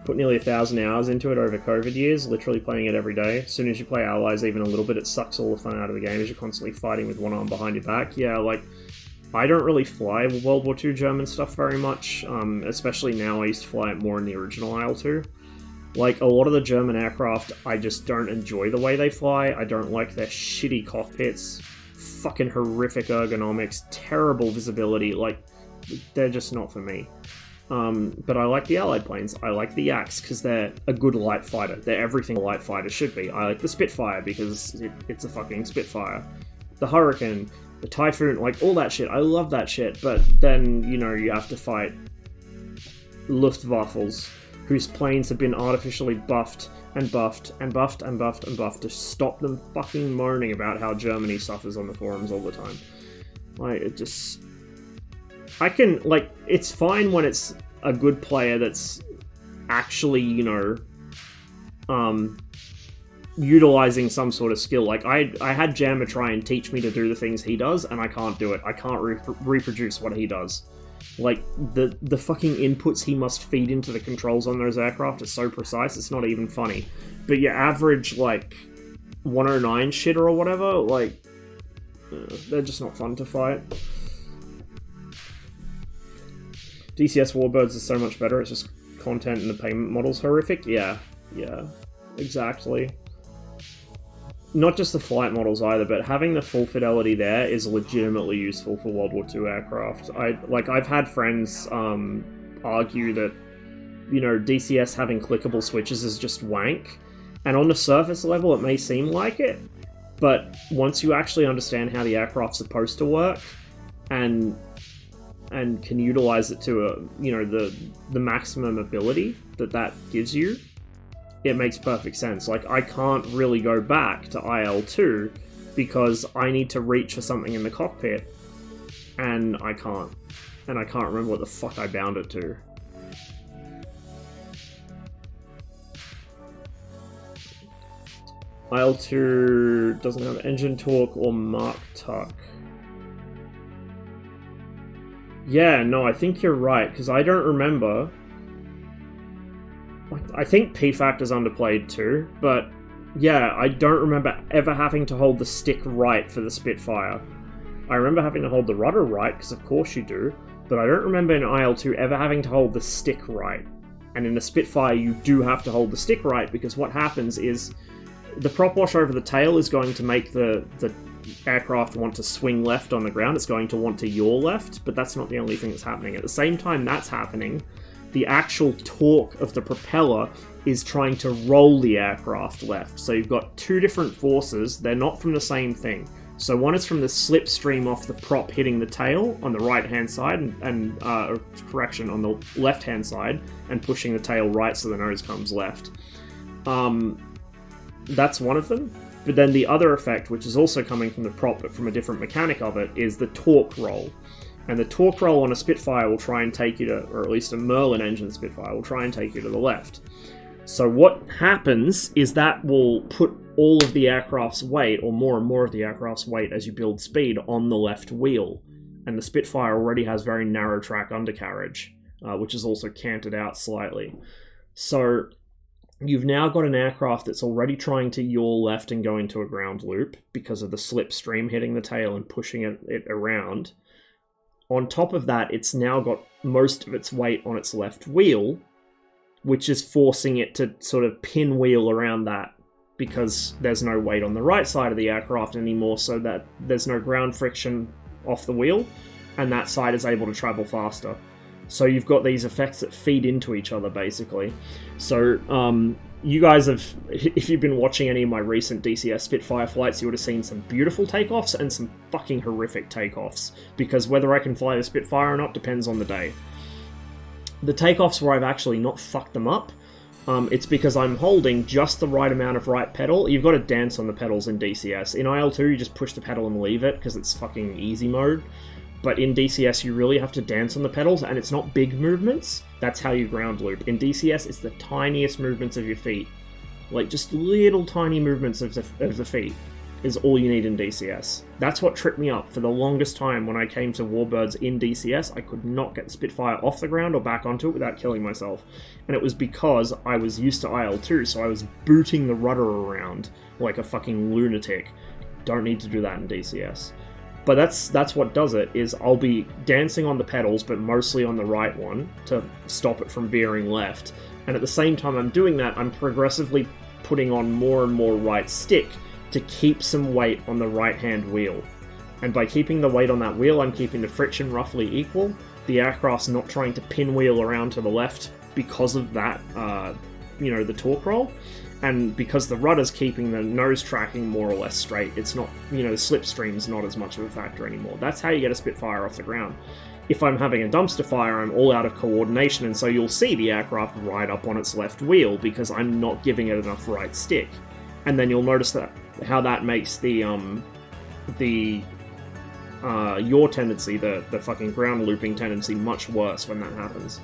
Put nearly 1,000 hours into it over COVID years, literally playing it every day. As soon as you play Allies even a little bit, it sucks all the fun out of the game as you're constantly fighting with one arm behind your back. Yeah, like, I don't really fly World War II German stuff very much, especially now. I used to fly it more in the original IL-2. Like, a lot of the German aircraft, I just don't enjoy the way they fly. I don't like their shitty cockpits, fucking horrific ergonomics, terrible visibility. Like, they're just not for me. But I like the Allied planes. I like the Yaks because they're a good light fighter. They're everything a light fighter should be. I like the Spitfire because it's a fucking Spitfire. The Hurricane, the Typhoon, like all that shit. I love that shit. But then, you know, you have to fight Luftwaffles, whose planes have been artificially buffed and buffed and buffed and buffed and buffed to stop them fucking moaning about how Germany suffers on the forums all the time. Like, it just... I can, like, it's fine when it's a good player that's actually, you know, utilizing some sort of skill. Like, I had Jammer try and teach me to do the things he does, and I can't do it. I can't reproduce what he does. Like, the fucking inputs he must feed into the controls on those aircraft are so precise, it's not even funny. But your average, like, 109 shitter or whatever, like, they're just not fun to fight. DCS Warbirds is so much better, it's just content and the payment model's horrific. Yeah, exactly. Not just the flight models either, but having the full fidelity there is legitimately useful for World War II aircraft. I've had friends argue that, you know, DCS having clickable switches is just wank, and on the surface level it may seem like it, but once you actually understand how the aircraft's supposed to work and can utilize it to the maximum ability that gives you, it makes perfect sense. Like, I can't really go back to IL-2 because I need to reach for something in the cockpit, and I can't remember what the fuck I bound it to. IL-2 doesn't have engine torque or Mark tuck. Yeah, no, I think you're right, because I don't remember. I think P-Factor's underplayed too, but yeah, I don't remember ever having to hold the stick right for the Spitfire. I remember having to hold the rudder right, because of course you do, but I don't remember in IL-2 ever having to hold the stick right. And in the Spitfire, you do have to hold the stick right, because what happens is the prop wash over the tail is going to make the aircraft want to swing left on the ground. It's going to want to yaw left, but that's not the only thing that's happening. At the same time that's happening, the actual torque of the propeller is trying to roll the aircraft left. So you've got two different forces. They're not from the same thing. So one is from the slipstream off the prop hitting the tail on the right-hand side, and correction, on the left-hand side, and pushing the tail right so the nose comes left. That's one of them. But then the other effect, which is also coming from the prop but from a different mechanic of it, is the torque roll. And the torque roll on a Spitfire will try and take you to, or at least a Merlin engine Spitfire will try and take you to the left. So what happens is that will put all of the aircraft's weight, or more and more of the aircraft's weight as you build speed, on the left wheel. And the Spitfire already has very narrow track undercarriage, which is also canted out slightly. So you've now got an aircraft that's already trying to yaw left and go into a ground loop because of the slipstream hitting the tail and pushing it around. On top of that, it's now got most of its weight on its left wheel, which is forcing it to sort of pinwheel around that because there's no weight on the right side of the aircraft anymore, so that there's no ground friction off the wheel, and that side is able to travel faster. So you've got these effects that feed into each other, basically. So you guys have, if you've been watching any of my recent DCS Spitfire flights, you would have seen some beautiful takeoffs and some fucking horrific takeoffs, because whether I can fly the Spitfire or not depends on the day. The takeoffs where I've actually not fucked them up, it's because I'm holding just the right amount of right pedal. You've got to dance on the pedals in DCS. In IL-2, you just push the pedal and leave it, because it's fucking easy mode. But in DCS, you really have to dance on the pedals, and it's not big movements. That's how you ground loop. In DCS, it's the tiniest movements of your feet. Like, just little tiny movements of the feet is all you need in DCS. That's what tripped me up for the longest time when I came to Warbirds in DCS. I could not get the Spitfire off the ground or back onto it without killing myself. And it was because I was used to IL-2, so I was booting the rudder around like a fucking lunatic. Don't need to do that in DCS. But that's what does it, is I'll be dancing on the pedals, but mostly on the right one, to stop it from veering left. And at the same time I'm doing that, I'm progressively putting on more and more right stick to keep some weight on the right-hand wheel. And by keeping the weight on that wheel, I'm keeping the friction roughly equal. The aircraft's not trying to pinwheel around to the left because of that, the torque roll. And because the rudder's keeping the nose tracking more or less straight, it's not, the slipstream's not as much of a factor anymore. That's how you get a Spitfire off the ground. If I'm having a dumpster fire, I'm all out of coordination, and so you'll see the aircraft ride up on its left wheel because I'm not giving it enough right stick. And then you'll notice that how that makes the yaw tendency, the fucking ground looping tendency, much worse when that happens.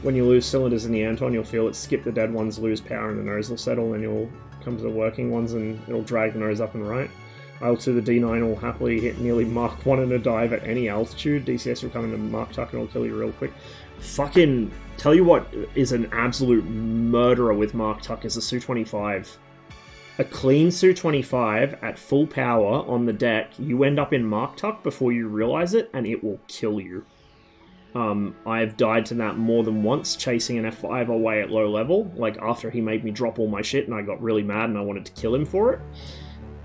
When you lose cylinders in the Anton, you'll feel it skip the dead ones, lose power, and the nose will settle, and you'll come to the working ones and it'll drag the nose up and right. IL-2, the D9 will happily hit nearly Mach 1 in a dive at any altitude. DCS will come into Mach Tuck and it'll kill you real quick. Fucking, tell you what is an absolute murderer with Mach Tuck is the Su-25. A clean Su-25 at full power on the deck, you end up in Mark Tuck before you realize it, and it will kill you. I've died to that more than once, chasing an F5 away at low level, like after he made me drop all my shit and I got really mad and I wanted to kill him for it.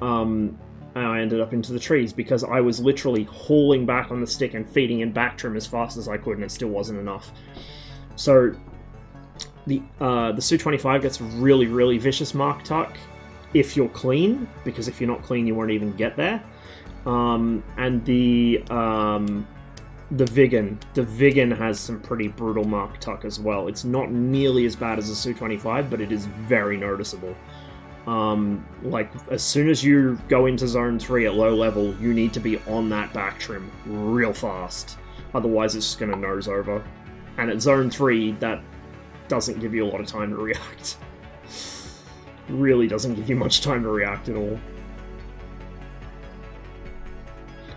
And I ended up into the trees because I was literally hauling back on the stick and feeding in back trim as fast as I could, and it still wasn't enough. So the Su-25 gets really, really vicious Mark Tuck if you're clean, because if you're not clean, you won't even get there. And the Viggen has some pretty brutal Mark Tuck as well. It's not nearly as bad as a Su-25, but it is very noticeable. Like, as soon as you go into Zone 3 at low level, you need to be on that back trim real fast. Otherwise, it's just going to nose over. And at Zone 3, that doesn't give you a lot of time to react. Really doesn't give you much time to react at all.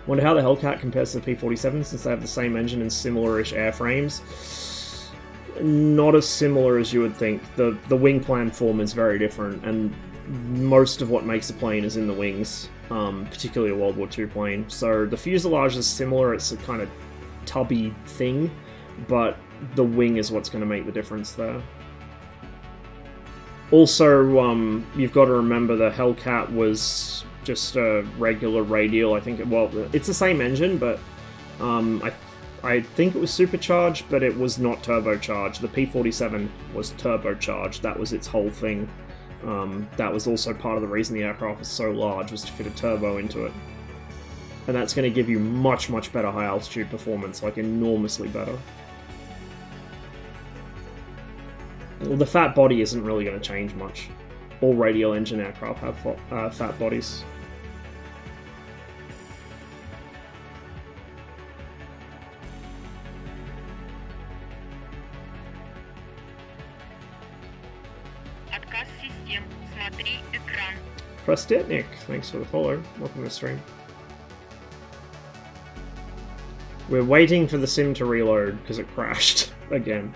Wonder how the Hellcat compares to the P-47 since they have the same engine and similar-ish airframes. Not as similar as you would think. The wing plan form is very different, and most of what makes a plane is in the wings, particularly a World War II plane. So the fuselage is similar, it's a kind of tubby thing, but the wing is what's going to make the difference there. Also, you've got to remember the Hellcat was just a regular radial. I think, well, it's the same engine, but I think it was supercharged, but it was not turbocharged. The P-47 was turbocharged. That was its whole thing. That was also part of the reason the aircraft was so large, was to fit a turbo into it. And that's going to give you much, much better high altitude performance, like enormously better. Well, the fat body isn't really going to change much. All radial engine aircraft have fat bodies. Prostetnik, thanks for the follow. Welcome to the stream. We're waiting for the sim to reload because it crashed again.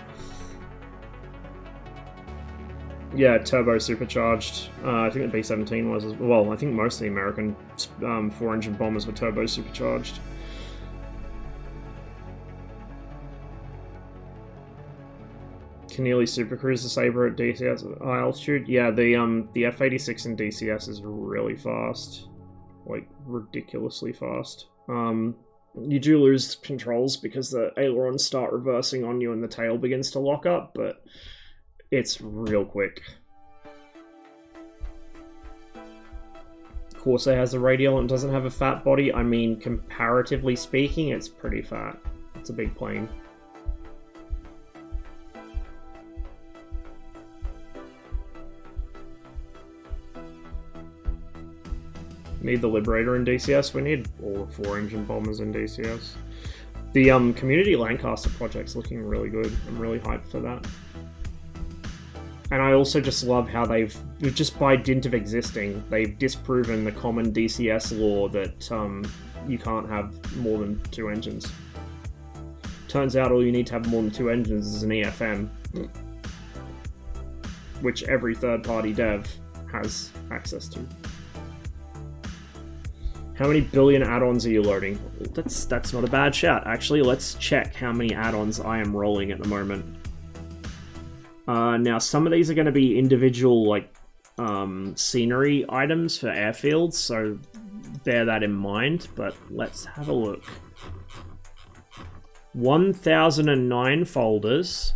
Yeah, turbo supercharged. I think the B-17 was as well. I think most of the American 4-engine bombers were turbo supercharged. Keneally Supercruiser Sabre at DCS at high altitude. Yeah, the F-86 in DCS is really fast, like ridiculously fast. You do lose controls because the ailerons start reversing on you and the tail begins to lock up, but it's real quick. Corsair has a radial and doesn't have a fat body. I mean, comparatively speaking, it's pretty fat. It's a big plane. Need the Liberator in DCS. We need all the 4-engine bombers in DCS. The Community Lancaster project's looking really good. I'm really hyped for that. And I also just love how they've, just by dint of existing, they've disproven the common DCS law that you can't have more than 2 engines. Turns out all you need to have more than 2 engines is an EFM, which every third-party dev has access to. How many billion add-ons are you loading? That's not a bad shout. Actually, let's check how many add-ons I am rolling at the moment. Now, some of these are going to be individual, like, scenery items for airfields, so bear that in mind, but let's have a look. 1009 folders.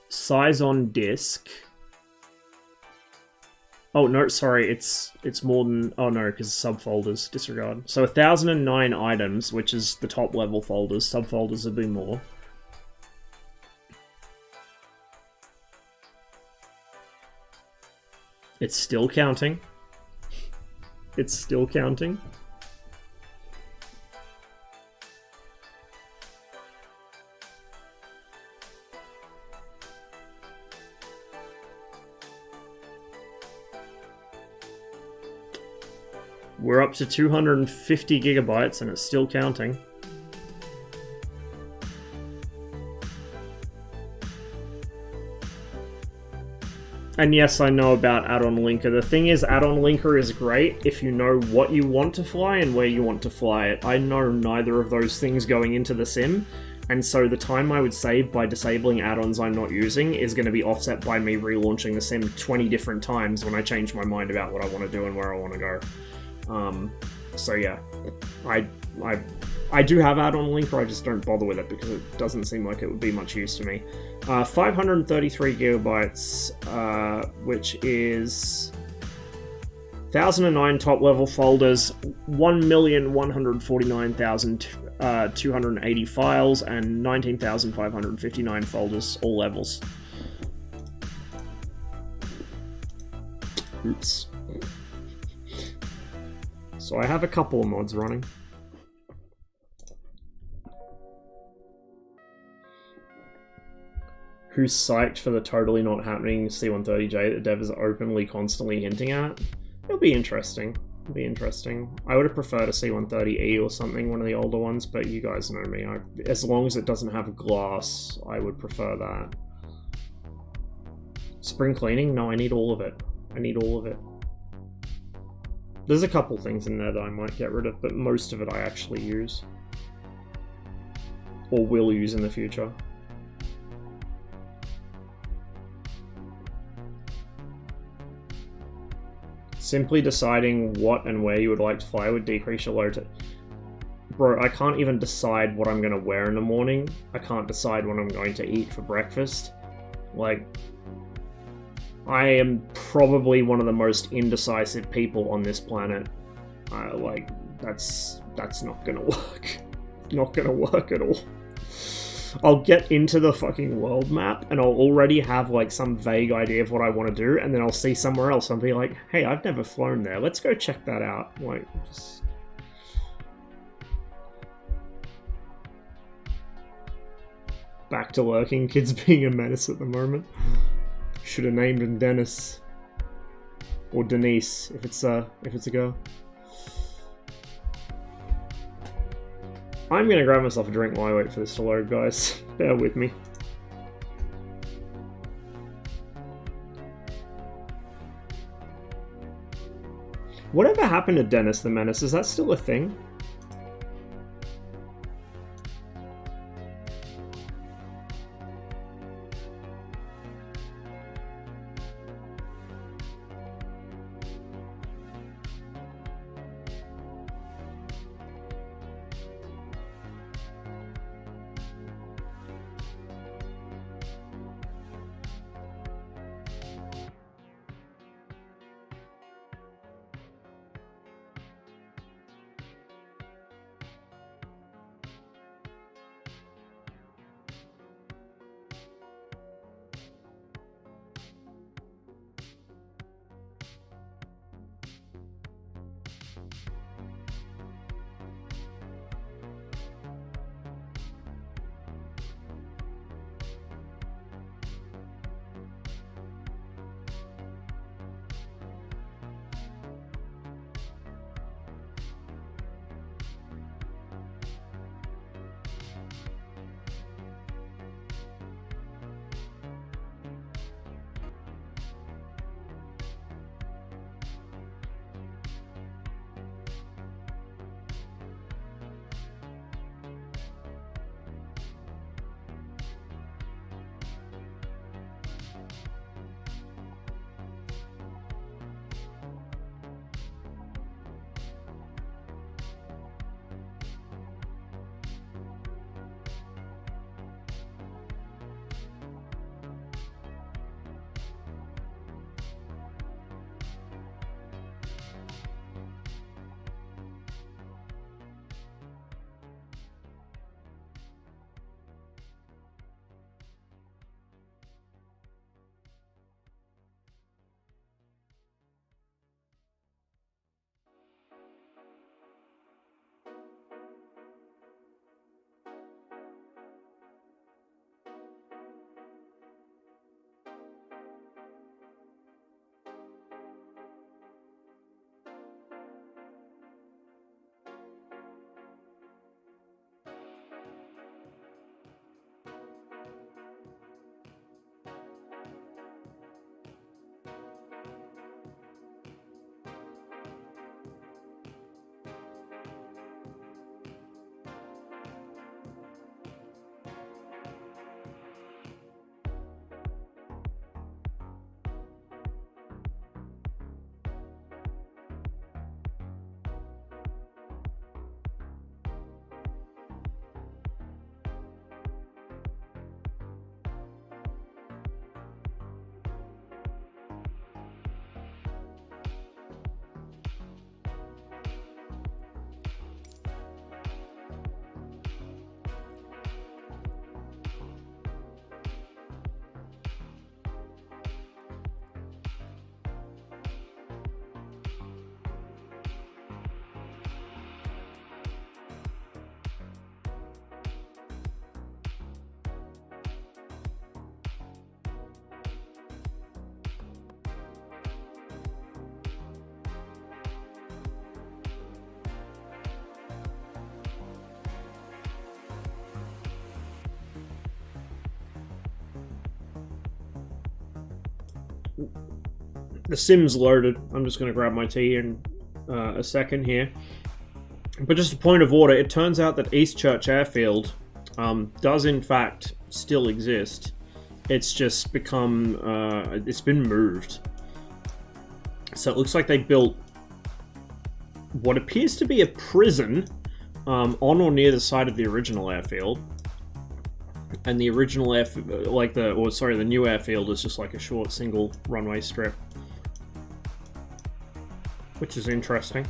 Size on disk. Oh, no, sorry, it's more than... Oh, no, because subfolders, disregard. So 1009 items, which is the top level folders. Subfolders would be more. It's still counting. It's still counting. We're up to 250 gigabytes and it's still counting. And yes, I know about add-on linker. The thing is, add-on linker is great if you know what you want to fly and where you want to fly it. I know neither of those things going into the sim, and so the time I would save by disabling add-ons I'm not using is going to be offset by me relaunching the sim 20 different times when I change my mind about what I want to do and where I want to go. So yeah, I do have add-on linker, I just don't bother with it because it doesn't seem like it would be much use to me. 533 gigabytes, which is 1009 top-level folders, 1,149,280 files, and 19,559 folders, all levels. Oops. So I have a couple of mods running. Who's psyched for the totally not happening C-130J that dev is openly constantly hinting at? It'll be interesting. It'll be interesting. I would have preferred a C-130E or something, one of the older ones, but you guys know me. As long as it doesn't have glass, I would prefer that. Spring cleaning? No, I need all of it. I need all of it. There's a couple things in there that I might get rid of, but most of it I actually use. Or will use in the future. Simply deciding what and where you would like to fly would decrease your load. Bro, I can't even decide what I'm going to wear in the morning. I can't decide what I'm going to eat for breakfast. Like, I am probably one of the most indecisive people on this planet. Like, that's not gonna work. Not gonna work at all. I'll get into the fucking world map and I'll already have like some vague idea of what I want to do, and then I'll see somewhere else and be like, hey, I've never flown there. Let's go check that out. Like, just... Back to lurking. Kids being a menace at the moment. Should have named him Dennis. Or Denise, if it's a girl. I'm gonna grab myself a drink while I wait for this to load, guys. Bear with me. Whatever happened to Dennis the Menace? Is that still a thing? the sim's loaded. I'm just going to grab my tea in a second here. But just a point of order, it turns out that Eastchurch Airfield does in fact still exist. It's just become, it's been moved. So it looks like they built what appears to be a prison on or near the side of the original airfield. And the original the new airfield is just like a short single runway strip. Which is interesting.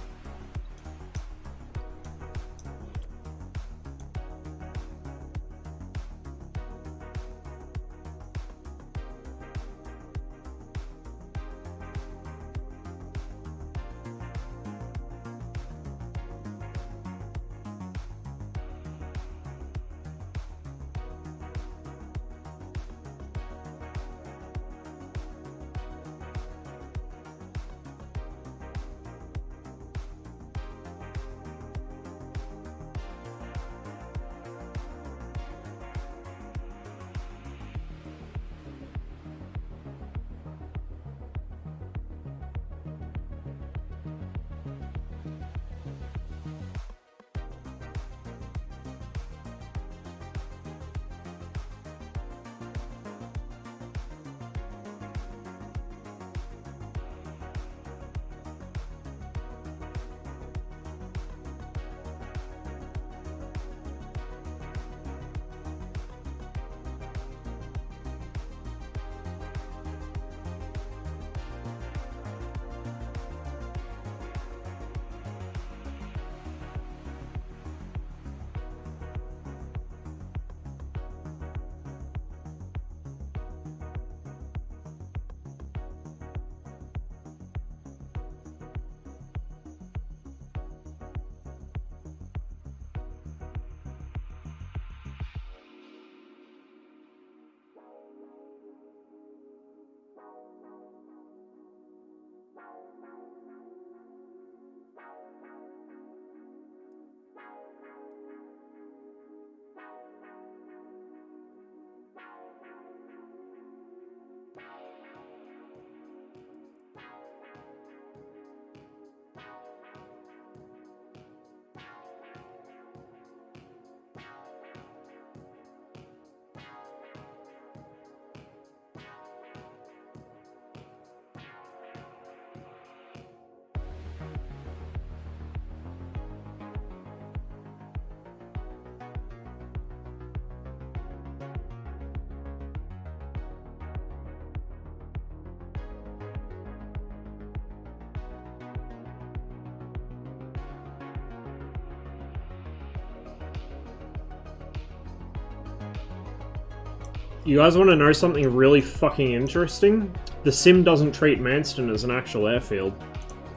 You guys want to know something really fucking interesting? The sim doesn't treat Manston as an actual airfield,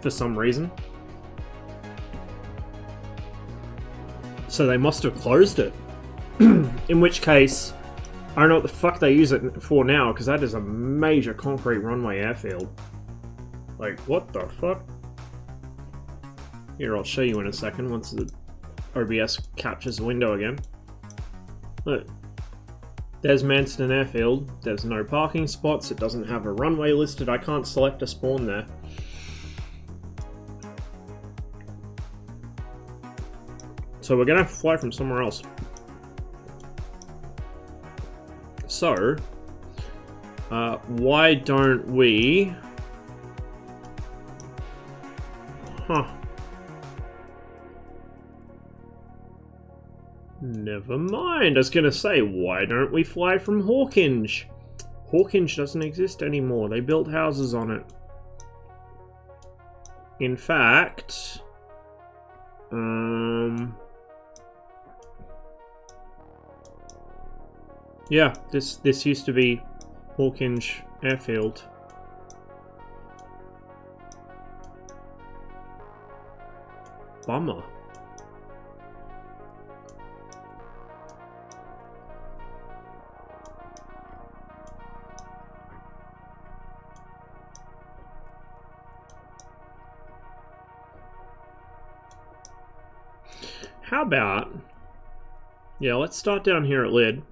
for some reason. So they must have closed it. In which case, I don't know what the fuck they use it for now, because that is a major concrete runway airfield. Like, what the fuck? Here, I'll show you in a second once the OBS captures the window again. Look. There's Manston Airfield. There's no parking spots. It doesn't have a runway listed. I can't select a spawn there. So we're gonna have to fly from somewhere else. So, why don't we... Huh. Never mind. I was going to say, why don't we fly from Hawkinge? Hawkinge doesn't exist anymore. They built houses on it. In fact... yeah, this used to be Hawkinge Airfield. Bummer. How about... yeah, let's start down here at Lid.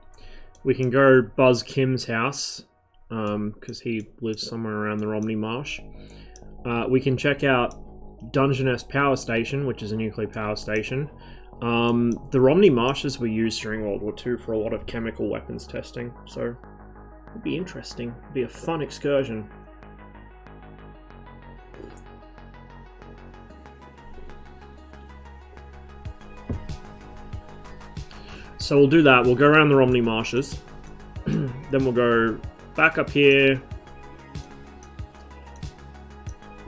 We can go Buzz Kim's house because he lives somewhere around the Romney Marsh. We can check out Dungeness Power Station, which is a nuclear power station. The Romney Marshes were used during World War II for a lot of chemical weapons testing, so it'd be interesting. It'd be a fun excursion. So we'll do that. We'll go around the Romney Marshes. Then we'll go back up here.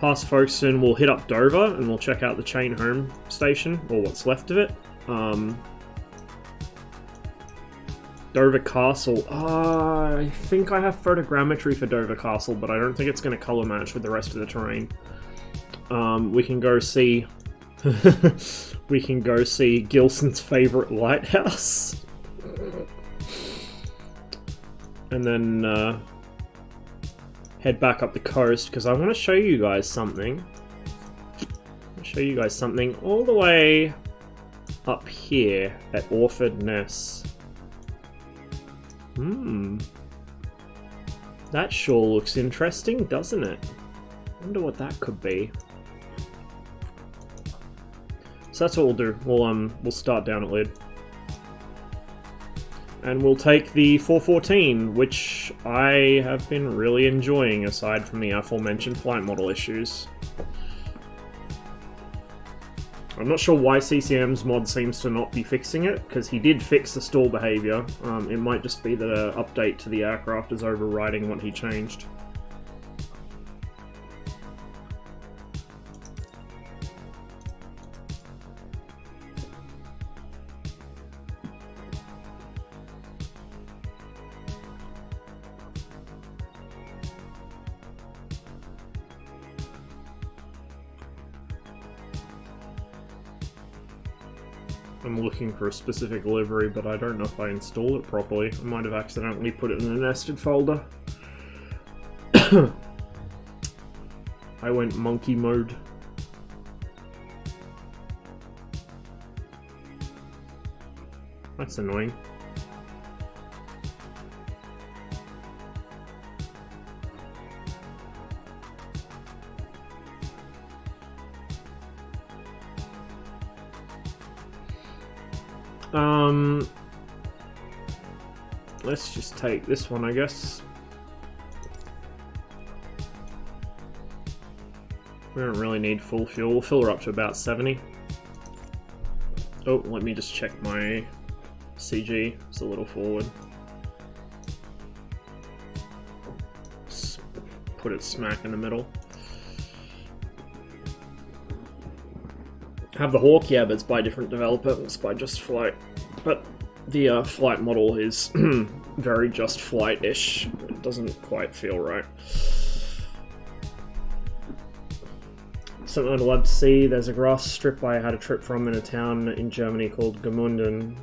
Past Folkestone, we'll hit up Dover and we'll check out the Chain Home Station, or what's left of it. Dover Castle. I think I have photogrammetry for Dover Castle, but I don't think it's going to colour match with the rest of the terrain. We can go see... we can go see Gilson's favourite lighthouse. And then head back up the coast, because I want to show you guys something. I'll show you guys something all the way up here at Orford Ness. That sure looks interesting, doesn't it? I wonder what that could be. So that's what we'll do. We'll start down at Lid. And we'll take the 414, which I have been really enjoying, aside from the aforementioned flight model issues. I'm not sure why CCM's mod seems to not be fixing it, because he did fix the stall behavior. It might just be that an update to the aircraft is overriding what he changed. I'm looking for a specific livery, but I don't know if I installed it properly. I might have accidentally put it in a nested folder. I went monkey mode. That's annoying. Let's just take this one, I guess. We don't really need full fuel. We'll fill her up to about 70. Oh, let me just check my CG. It's a little forward. Just put it smack in the middle. Have the Hawk, yeah, but it's by a different developer. It's by Just Flight. But the flight model is very Just Flight-ish. It doesn't quite feel right. Something I'd love to see. There's a grass strip I had a trip from in a town in Germany called Gemünden.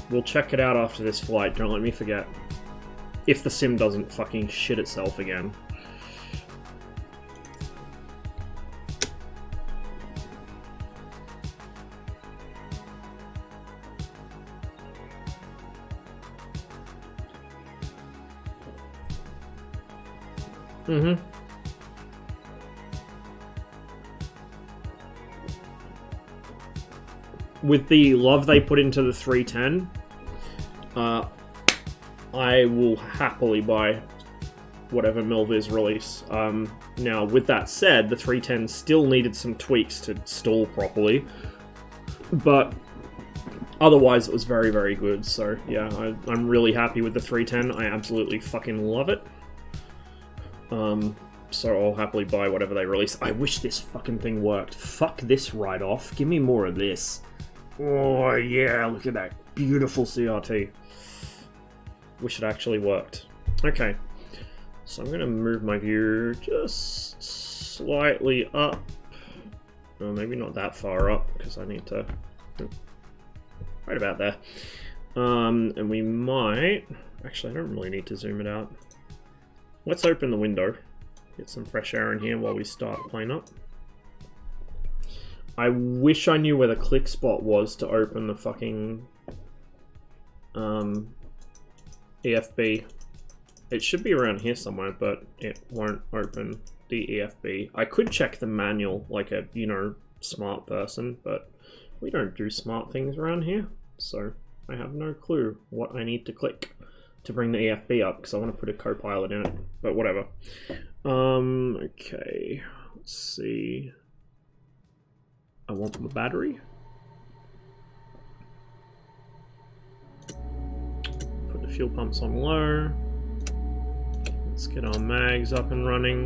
We'll check it out after this flight, don't let me forget. If the sim doesn't fucking shit itself again. With the love they put into the 310, I will happily buy whatever Milviz release. Now, with that said, the 310 still needed some tweaks to stall properly, but otherwise it was very, very good. So yeah, I'm really happy with the 310. I absolutely fucking love it. So I'll happily buy whatever they release. I wish this fucking thing worked. Fuck this write-off. Give me more of this. Oh yeah, look at that beautiful CRT. Wish it actually worked. Okay, so I'm going to move my view just slightly up. Oh, maybe not that far up, because I need to... right about there. And we might... Actually, I don't really need to zoom it out. Let's open the window. Get some fresh air in here while we start playing up. I wish I knew where the click spot was to open the fucking EFB. It should be around here somewhere, but it won't open the EFB. I could check the manual like a, you know, smart person, but we don't do smart things around here, so I have no clue what I need to click to bring the EFB up, because I want to put a copilot in it, but whatever. Okay, let's see. I want the battery. Put the fuel pumps on low. Let's get our mags up and running.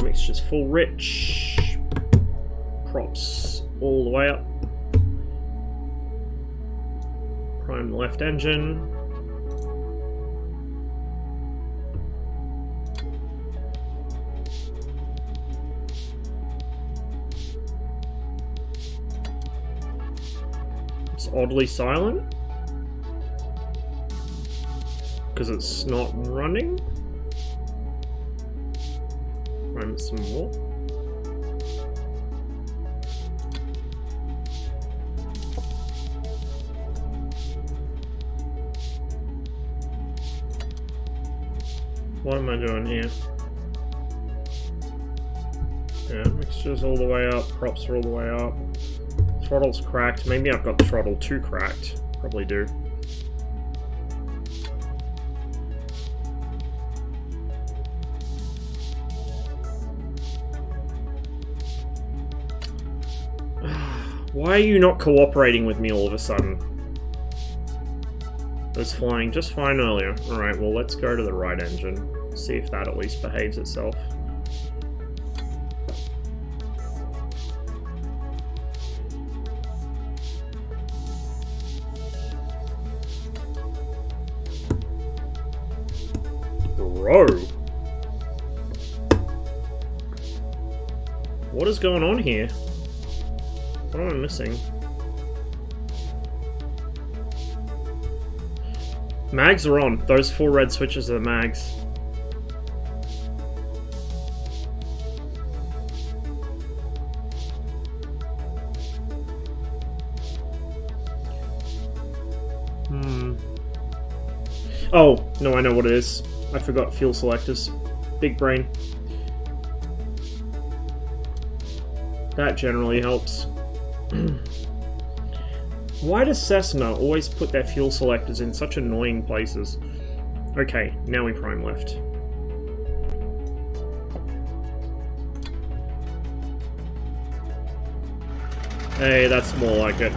Mixture's full rich. Props all the way up. Prime the left engine. It's oddly silent because it's not running. Prime it some more. What am I doing here? Yeah, mixture's all the way up, props are all the way up. Throttle's cracked. Maybe I've got the throttle too cracked. Probably do. Why are you not cooperating with me all of a sudden? It was flying just fine earlier. Alright, well let's go to the right engine. See if that at least behaves itself. Bro! What is going on here? What am I missing? Mags are on. Those 4 red switches are the mags. Oh, no, I know what it is. I forgot fuel selectors. Big brain. That generally helps. Why does Cessna always put their fuel selectors in such annoying places? Okay, now we prime left. Hey, that's more like it.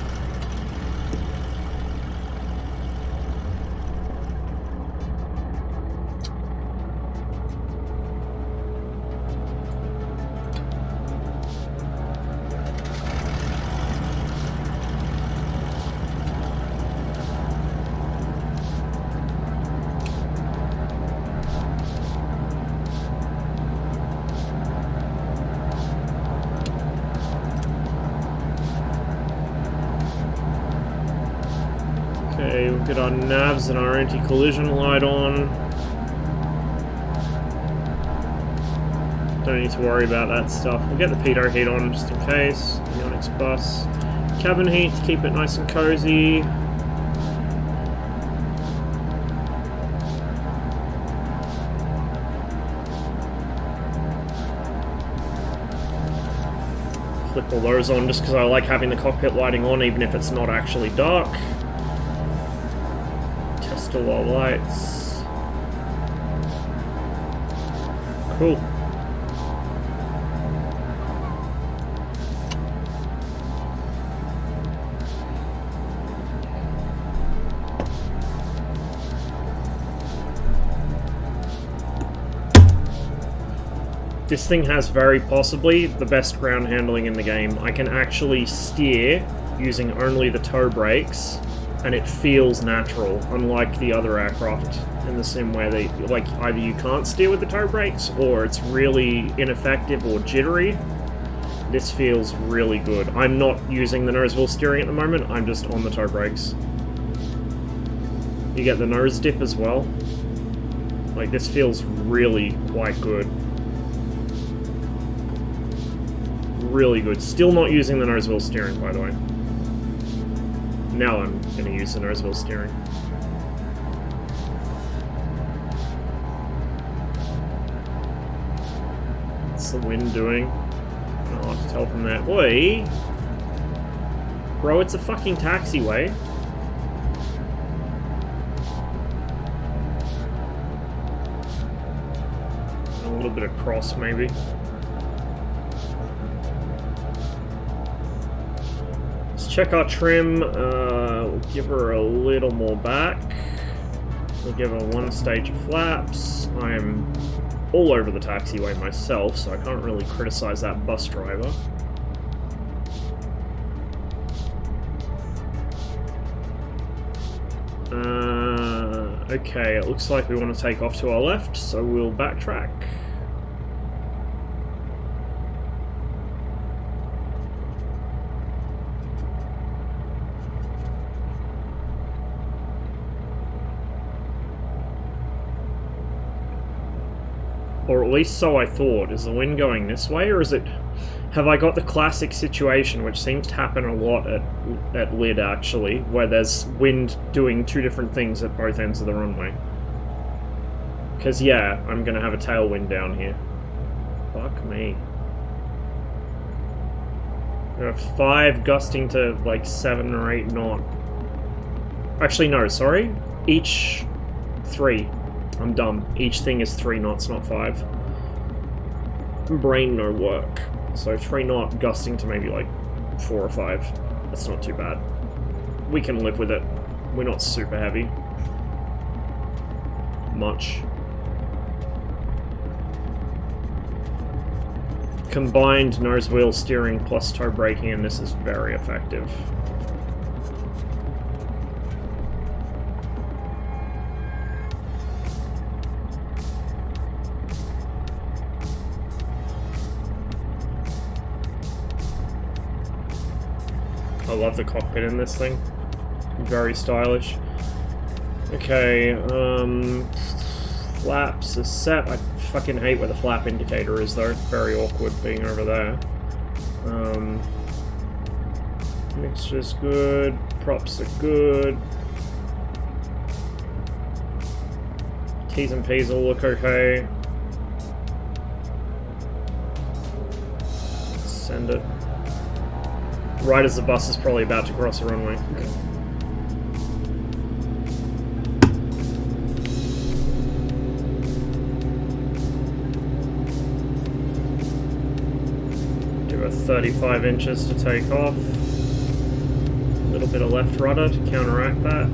Okay, we've got our navs and our anti-collision light on. Don't need to worry about that stuff. We'll get the pitot heat on just in case. Avionics bus. Cabin heat to keep it nice and cozy. Flip all those on just because I like having the cockpit lighting on even if it's not actually dark. Test all our lights. Cool. This thing has very possibly the best ground handling in the game. I can actually steer using only the toe brakes, and it feels natural, unlike the other aircraft in the sim where they, like, either you can't steer with the toe brakes, or it's really ineffective or jittery. This feels really good. I'm not using the nose wheel steering at the moment, I'm just on the toe brakes. You get the nose dip as well. Like, this feels really quite good. Really good. Still not using the nose wheel steering, by the way. Now I'm going to use the nose wheel steering. What's the wind doing? I'll have to tell from that. Oi! Bro, it's a fucking taxiway. A little bit of cross, maybe. Let's check our trim. We'll give her a little more back. We'll give her one stage of flaps. I'm all over the taxiway myself, so I can't really criticize that bus driver. Okay, it looks like we want to take off to our left, so we'll backtrack. Or at least so I thought. Is the wind going this way, or is it... Have I got the classic situation, which seems to happen a lot at Lid, actually, where there's wind doing two different things at both ends of the runway? Because, yeah, I'm going to have a tailwind down here. Fuck me. We have 5 gusting to, like, 7 or 8 knot. Actually, no, sorry. Each 3. I'm dumb. Each thing is 3 knots, not 5. Brain no work. So 3 knot gusting to maybe like 4 or 5. That's not too bad. We can live with it. We're not super heavy. Much. Combined nose wheel steering plus toe braking, and this is very effective. I love the cockpit in this thing. Very stylish. Okay, flaps are set. I fucking hate where the flap indicator is though. Very awkward being over there. Mixture's good. Props are good. T's and P's all look okay. Let's send it. Right as the bus is probably about to cross the runway. Give her 35 inches to take off. A little bit of left rudder to counteract that.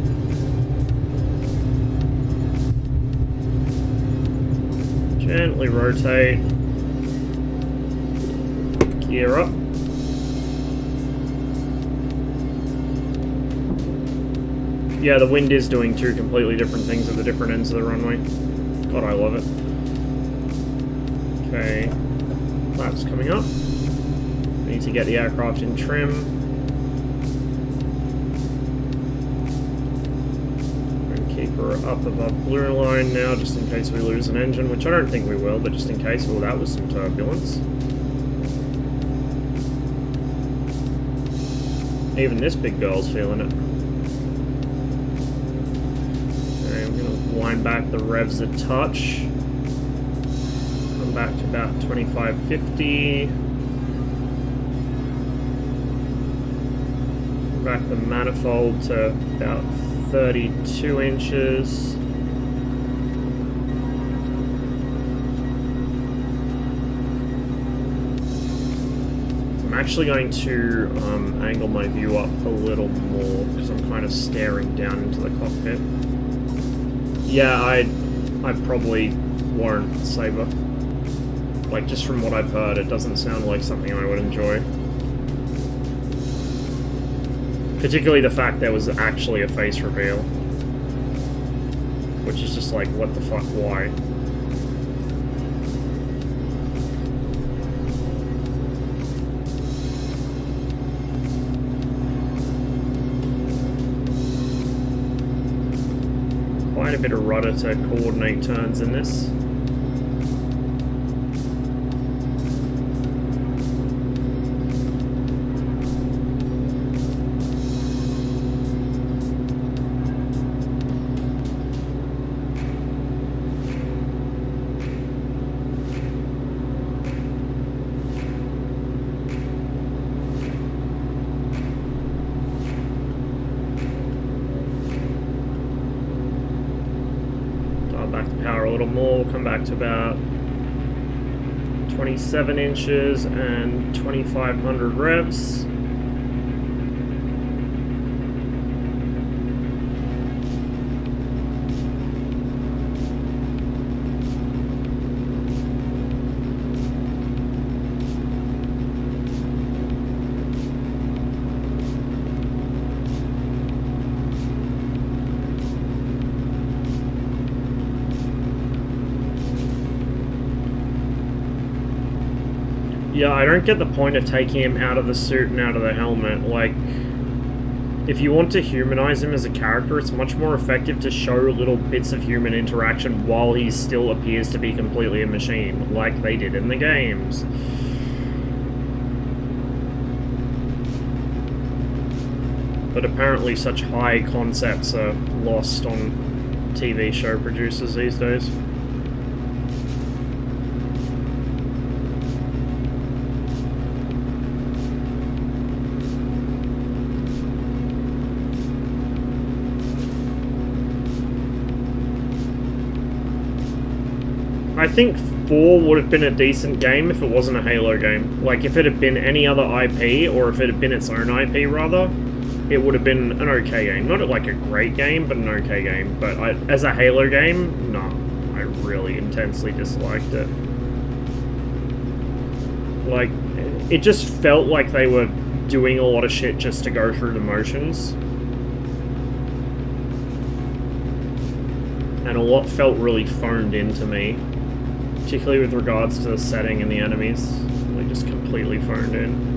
Gently rotate. Gear up. Yeah, the wind is doing 2 completely different things at the different ends of the runway. God, I love it. Okay, flaps coming up. We need to get the aircraft in trim. And keep her up above blue line now, just in case we lose an engine, which I don't think we will, but just in case. Well, that was some turbulence. Even this big girl's feeling it. Wind back the revs a touch. Come back to about 2550. Back the manifold to about 32 inches. I'm actually going to angle my view up a little more because I'm kind of staring down into the cockpit. Yeah, I probably won't Saber. Like, just from what I've heard, it doesn't sound like something I would enjoy. Particularly the fact there was actually a face reveal. Which is just like, what the fuck, why? Quite a bit of rudder to coordinate turns in this. a little more. We'll come back to about 27 inches and 2,500 revs. Yeah, I don't get the point of taking him out of the suit and out of the helmet. Like, if you want to humanize him as a character, it's much more effective to show little bits of human interaction while he still appears to be completely a machine, like they did in the games. But apparently such high concepts are lost on TV show producers these days. I think 4 would have been a decent game if it wasn't a Halo game. Like, if it had been any other IP, or if it had been its own IP, rather, it would have been an okay game. Not like a great game, but an okay game. But as a Halo game, no. I really intensely disliked it. Like, it just felt like they were doing a lot of shit just to go through the motions. And a lot felt really phoned in to me. Particularly with regards to the setting and the enemies. They just completely phoned in.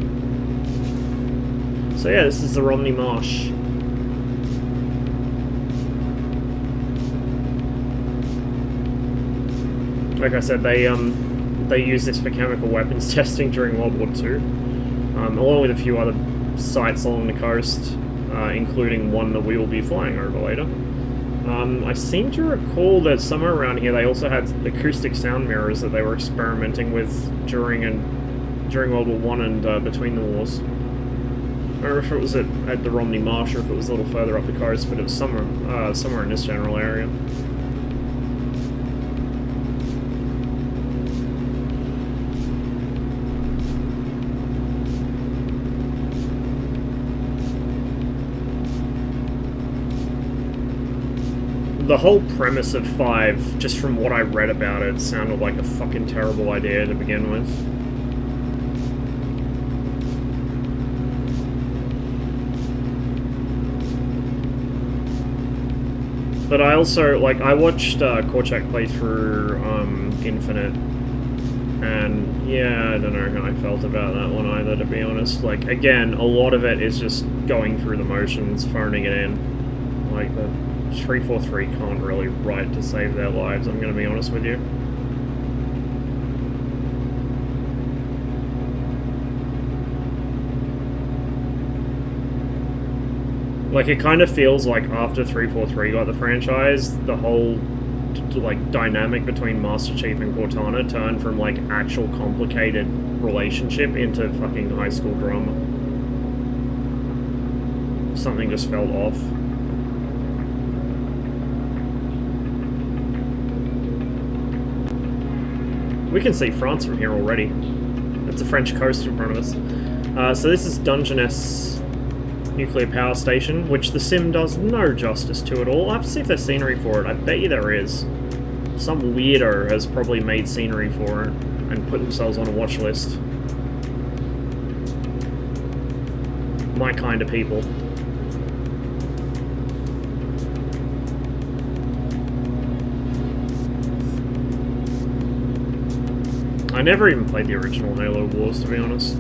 So yeah, this is the Romney Marsh. Like I said, they used this for chemical weapons testing during World War II, along with a few other sites along the coast, including one that we will be flying over later. I seem to recall that somewhere around here they also had acoustic sound mirrors that they were experimenting with during World War I and between the wars. I don't know if it was at the Romney Marsh or if it was a little further up the coast, but it was somewhere in this general area. The whole premise of 5, just from what I read about it, sounded like a fucking terrible idea to begin with. But I also, like, I watched Korchak play through Infinite, and yeah, I don't know how I felt about that one either, to be honest. Like, again, a lot of it is just going through the motions, phoning it in. Like, the 343 can't really write to save their lives, I'm going to be honest with you. Like, it kind of feels like after 343 got the franchise, the whole, like, dynamic between Master Chief and Cortana turned from, like, actual complicated relationship into fucking high school drama. Something just felt off. We can see France from here already. It's a French coast in front of us. So this is Dungeness Nuclear Power Station, which the sim does no justice to at all. I'll have to see if there's scenery for it. I bet you there is. Some weirdo has probably made scenery for it and put themselves on a watch list. My kind of people. I never even played the original Halo Wars, to be honest.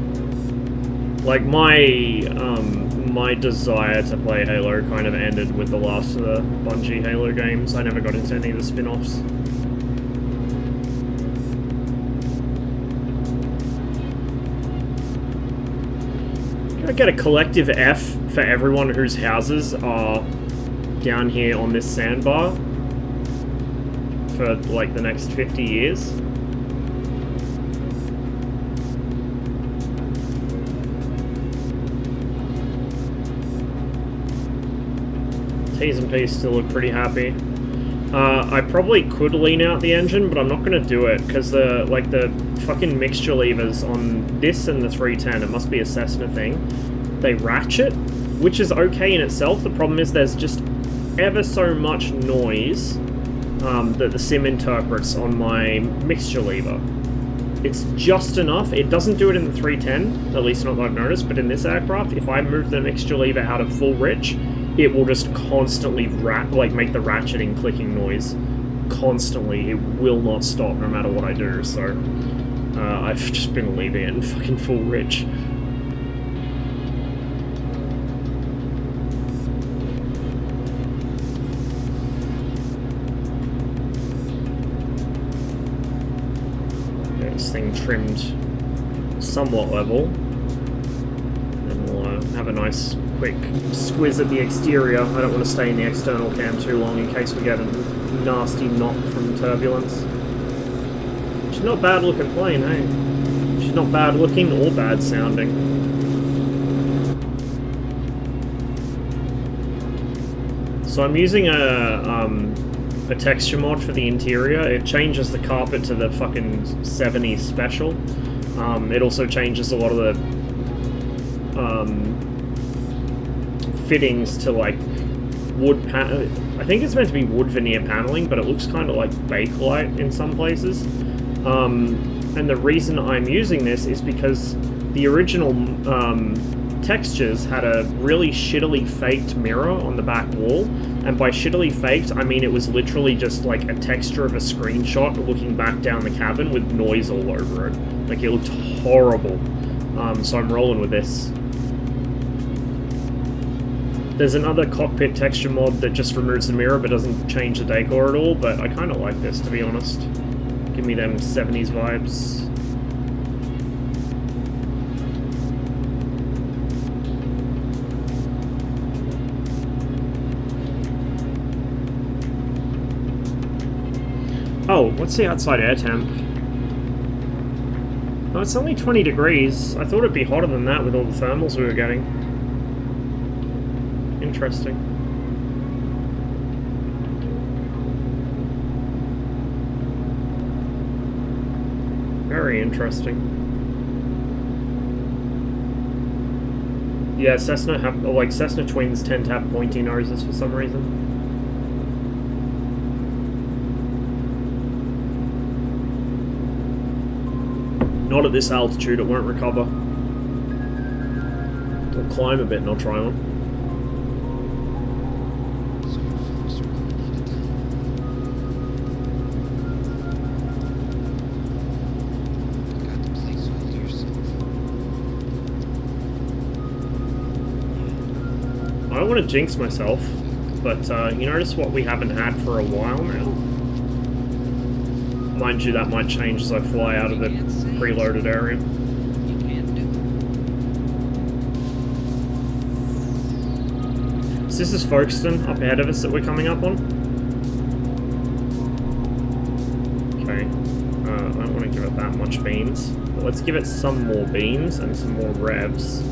Like, my desire to play Halo kind of ended with the last of the Bungie Halo games. I never got into any of the spin-offs. Can I get a collective F for everyone whose houses are down here on this sandbar for, like, the next 50 years? T's and P's still look pretty happy. I probably could lean out the engine, but I'm not going to do it, because the fucking mixture levers on this and the 310, it must be a Cessna thing, they ratchet, which is okay in itself. The problem is there's just ever so much noise that the sim interprets on my mixture lever. It's just enough. It doesn't do it in the 310, at least not that I've noticed, but in this aircraft, if I move the mixture lever out of full rich, it will just constantly make the ratcheting clicking noise constantly. It will not stop no matter what I do, so I've just been leaving it in fucking full rich. Get this thing trimmed somewhat level, and we'll have a nice quick squiz at the exterior. I don't want to stay in the external cam too long in case we get a nasty knock from turbulence. She's not a bad looking plane, hey? She's not bad looking or bad sounding. So I'm using a texture mod for the interior. It changes the carpet to the fucking 70s special. It also changes a lot of the fittings to like wood I think it's meant to be wood veneer paneling, but it looks kind of like Bakelite in some places. And the reason I'm using this is because the original textures had a really shittily faked mirror on the back wall, and by shittily faked I mean it was literally just like a texture of a screenshot looking back down the cabin with noise all over it. Like, it looked horrible. So I'm rolling with this. There's another cockpit texture mod that just removes the mirror but doesn't change the decor at all, but I kind of like this, to be honest. Give me them 70s vibes. Oh, what's the outside air temp? Oh, it's only 20 degrees. I thought it'd be hotter than that with all the thermals we were getting. Interesting. Very interesting. Yeah, Cessna twins tend to have pointy noses for some reason. Not at this altitude, it won't recover. I'll climb a bit and I'll try one. I don't want to jinx myself, but you notice what we haven't had for a while now? Mind you, that might change as I fly out of the preloaded area. So this is Folkestone up ahead of us that we're coming up on. Okay, I don't want to give it that much beans, but let's give it some more beans and some more revs.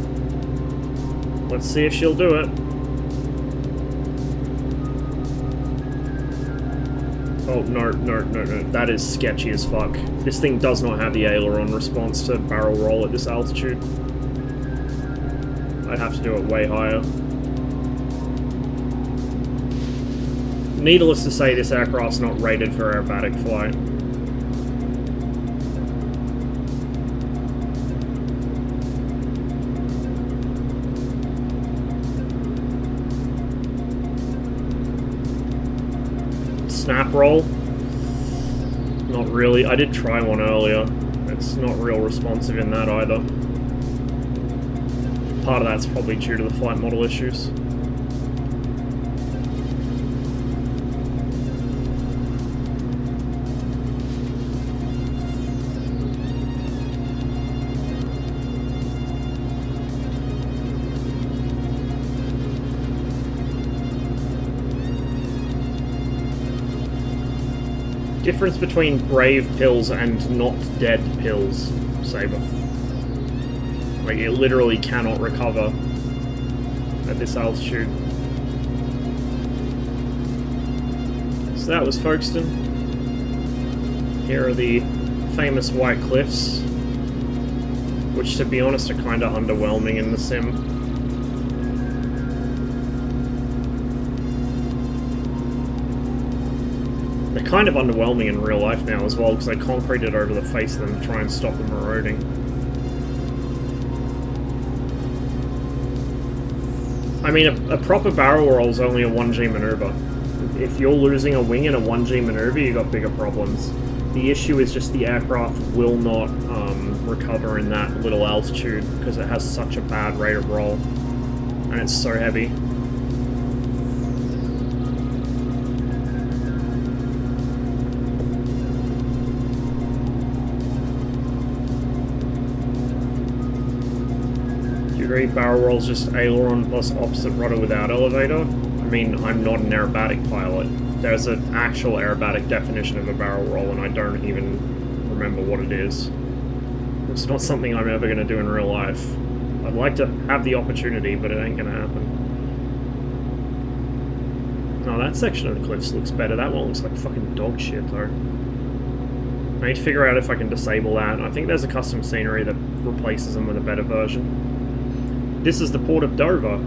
Let's see if she'll do it. Oh, no, that is sketchy as fuck. This thing does not have the aileron response to barrel roll at this altitude. I'd have to do it way higher. Needless to say, this aircraft's not rated for aerobatic flight. Snap roll? Not really. I did try one earlier. It's not real responsive in that either. Part of that's probably due to the flight model issues. Difference between brave pills and not dead pills, Saber. Like, it literally cannot recover at this altitude. So that was Folkestone. Here are the famous white cliffs, which to be honest are kind of underwhelming in the sim. They're kind of underwhelming in real life now as well, because I concreted over the face of them to try and stop them eroding. I mean, a proper barrel roll is only a 1G maneuver. If you're losing a wing in a 1G maneuver, you've got bigger problems. The issue is just the aircraft will not recover in that little altitude because it has such a bad rate of roll. And it's so heavy. Do you agree barrel roll's just aileron plus opposite rudder without elevator? I mean, I'm not an aerobatic pilot. There's an actual aerobatic definition of a barrel roll, and I don't even remember what it is. It's not something I'm ever going to do in real life. I'd like to have the opportunity, but it ain't going to happen. No, that section of the cliffs looks better. That one looks like fucking dog shit, though. I need to figure out if I can disable that. I think there's a custom scenery that replaces them with a better version. This is the port of Dover.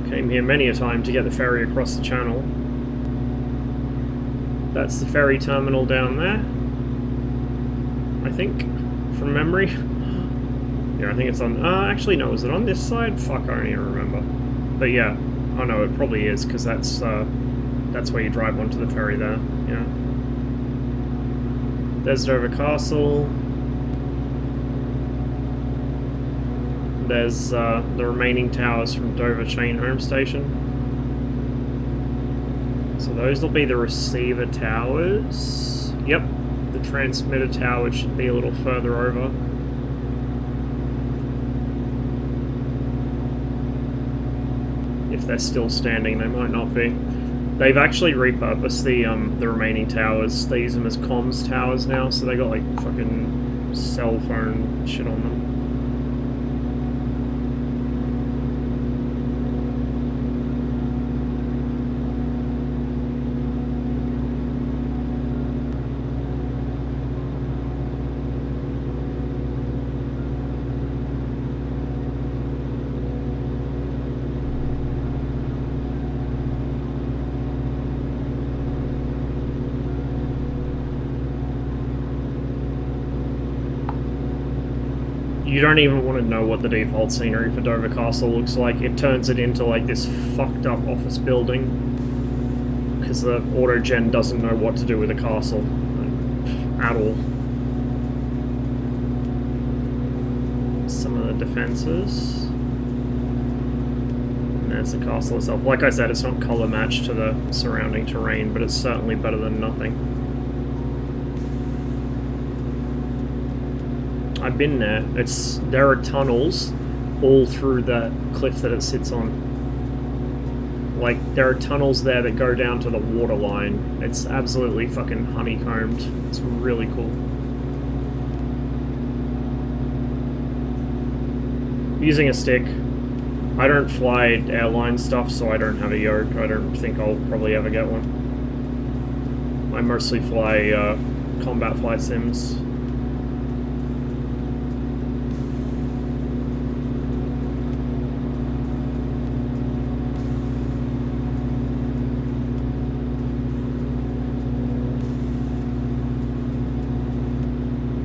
Came here many a time to get the ferry across the channel. That's the ferry terminal down there, I think, from memory. Yeah, I think it's on... actually, no, is it on this side? Fuck, I don't even remember. But yeah, oh no, it probably is, because that's where you drive onto the ferry there, yeah. There's Dover Castle. There's the remaining towers from Dover Chain Home Station. So those will be the receiver towers. Yep, the transmitter tower should be a little further over. If they're still standing, they might not be. They've actually repurposed the remaining towers. They use them as comms towers now, so they got like fucking cell phone shit on them. You don't even want to know what the default scenery for Dover Castle looks like. It turns it into like this fucked up office building because the auto-gen doesn't know what to do with a castle at all. Some of the defenses. And there's the castle itself. Like I said, it's not color matched to the surrounding terrain, but it's certainly better than nothing. I've been there. There are tunnels all through the cliff that it sits on. Like, there are tunnels there that go down to the water line. It's absolutely fucking honeycombed. It's really cool. Using a stick. I don't fly airline stuff, so I don't have a yoke. I don't think I'll probably ever get one. I mostly fly combat flight sims.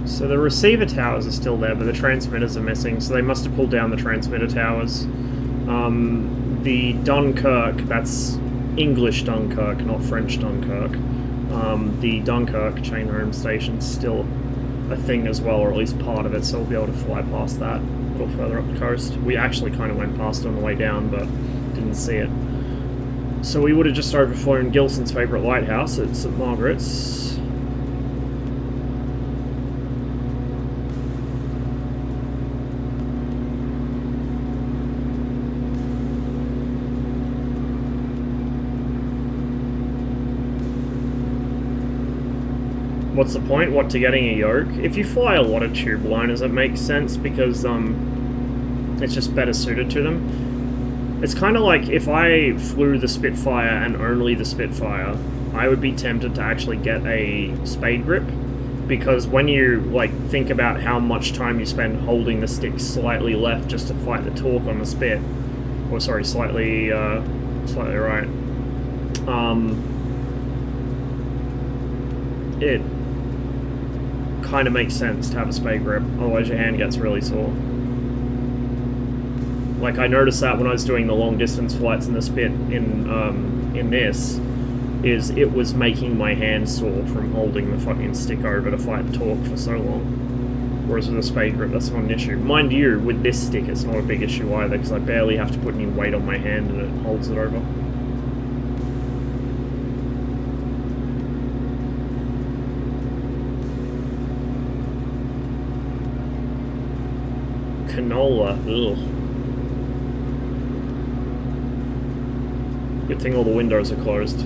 So the receiver towers are still there, but the transmitters are missing, so they must have pulled down the transmitter towers. The Dunkirk, that's English Dunkirk, not French Dunkirk. The Dunkirk chain home station's still a thing as well, or at least part of it, so we'll be able to fly past that a little further up the coast. We actually kind of went past it on the way down, but didn't see it. So we would have just overflown Gilson's favourite lighthouse at St Margaret's. What's the point? What, to getting a yoke? If you fly a lot of tube liners, it makes sense because it's just better suited to them. It's kind of like if I flew the Spitfire and only the Spitfire, I would be tempted to actually get a spade grip, because when you like think about how much time you spend holding the stick slightly left just to fight the torque on the Spit, or sorry, slightly right, it kind of makes sense to have a spade grip, otherwise your hand gets really sore. Like, I noticed that when I was doing the long distance flights in the Spit in this, is it was making my hand sore from holding the fucking stick over to fight the torque for so long. Whereas with a spade grip, that's not an issue. Mind you, with this stick, it's not a big issue either, because I barely have to put any weight on my hand and it holds it over. Canola, ugh. Good thing all the windows are closed.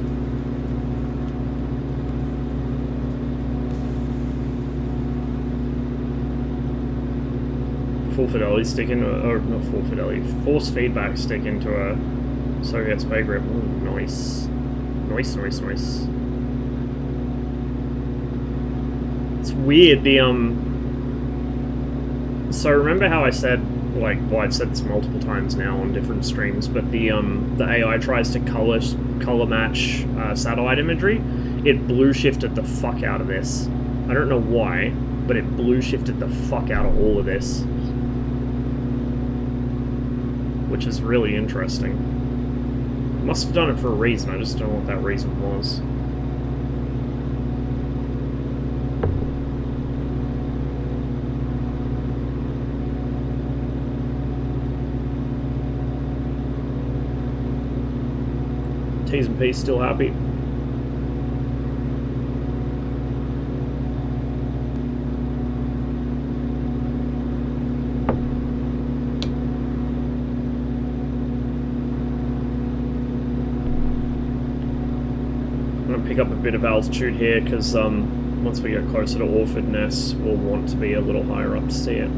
Full fidelity stick into or not full fidelity, force feedback stick into a Soviet spade grip. Ooh, nice. Nice. It's weird, so remember how I said, like, well, I've said this multiple times now on different streams, but the AI tries to color match satellite imagery. It blue shifted the fuck out of this. I don't know why, but it blue shifted the fuck out of all of this, which is really interesting. Must have done it for a reason, I just don't know what that reason was. T's and P's still happy. I'm going to pick up a bit of altitude here because once we get closer to Orford Ness, we'll want to be a little higher up to see it.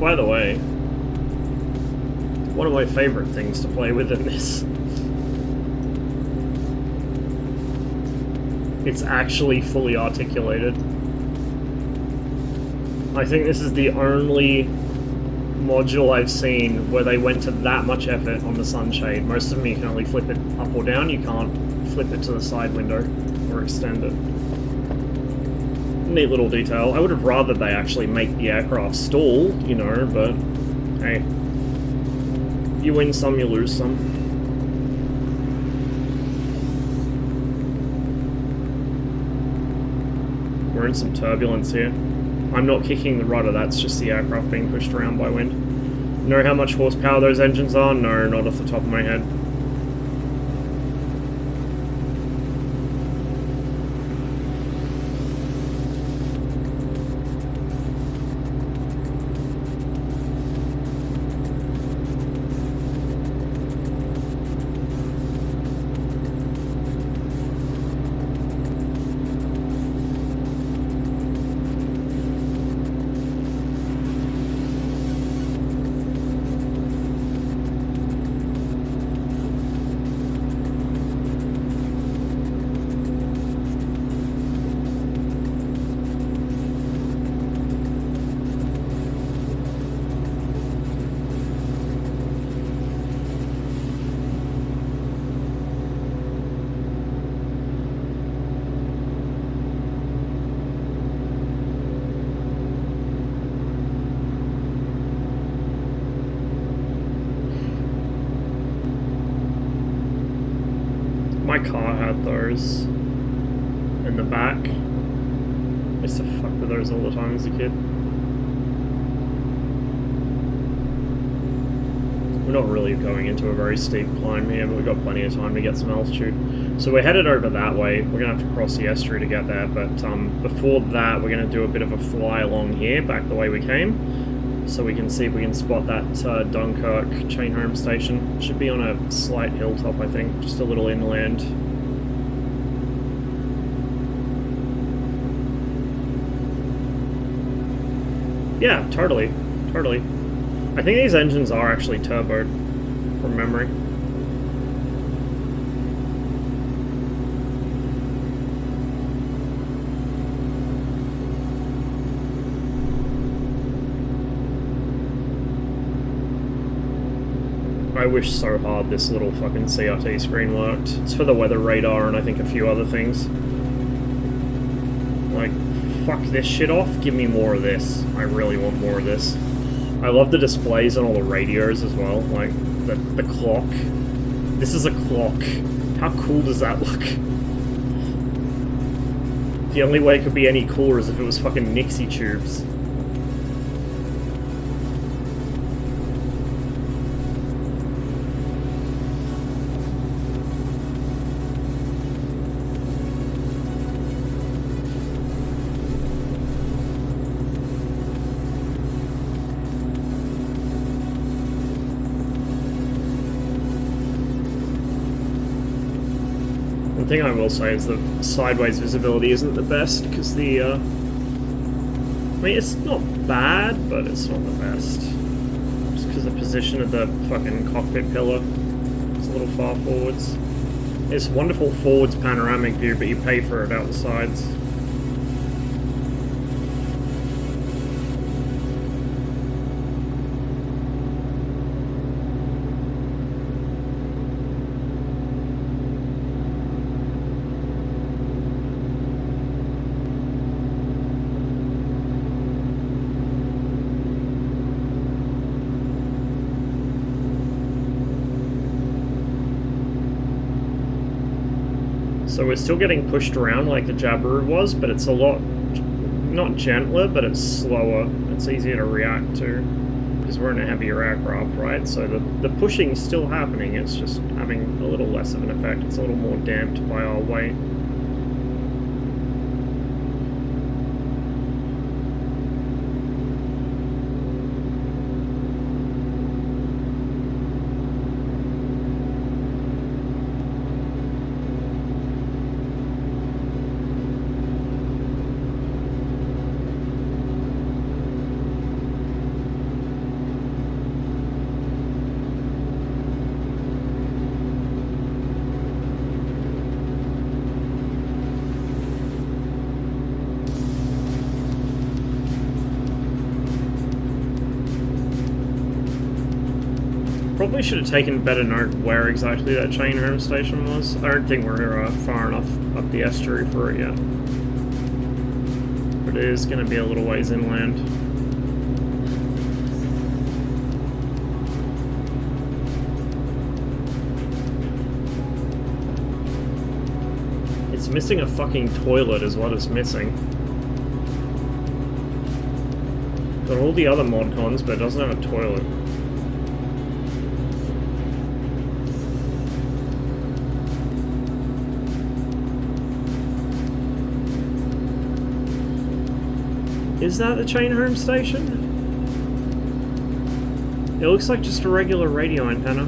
By the way, one of my favorite things to play with in this. It's actually fully articulated. I think this is the only module I've seen where they went to that much effort on the sunshade. Most of them you can only flip it up or down, you can't flip it to the side window or extend it. Neat little detail. I would have rather they actually make the aircraft stall, you know, but hey, you win some, you lose some. We're in some turbulence here. I'm not kicking the rudder, that's just the aircraft being pushed around by wind. Know how much horsepower those engines are? No, not off the top of my head. my car had those in the back. I used to fuck with those all the time as a kid. We're not really going into a very steep climb here, but we've got plenty of time to get some altitude. So we're headed over that way. We're going to have to cross the estuary to get there, but before that we're going to do a bit of a fly along here, back the way we came, so we can see if we can spot that Dunkirk chain home station. Should be on a slight hilltop, I think, just a little inland. Yeah, totally. I think these engines are actually turboed, from memory. I wish so hard this little fucking CRT screen worked. It's for the weather radar and I think a few other things. Like, fuck this shit off, give me more of this. I really want more of this. I love the displays on all the radios as well, like the clock. This is a clock. How cool does that look? The only way it could be any cooler is if it was fucking Nixie tubes. The thing I will say is the sideways visibility isn't the best, because the, I mean, it's not bad, but it's not the best. Just because the position of the fucking cockpit pillar is a little far forwards. It's wonderful forwards panoramic view, but you pay for it out the sides. So we're still getting pushed around like the Jabiru was, but it's a lot, not gentler, but it's slower. It's easier to react to, because we're in a heavier aircraft, right? So the pushing's still happening, it's just having a little less of an effect. It's a little more damped by our weight. Probably should have taken better note where exactly that chain home station was. I don't think we're far enough up the estuary for it yet. But it is going to be a little ways inland. It's missing a fucking toilet is what it's missing. Got all the other mod cons, but it doesn't have a toilet. Is that the chain home station? It looks like just a regular radio antenna.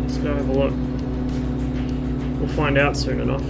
Let's go have a look. We'll find out soon enough.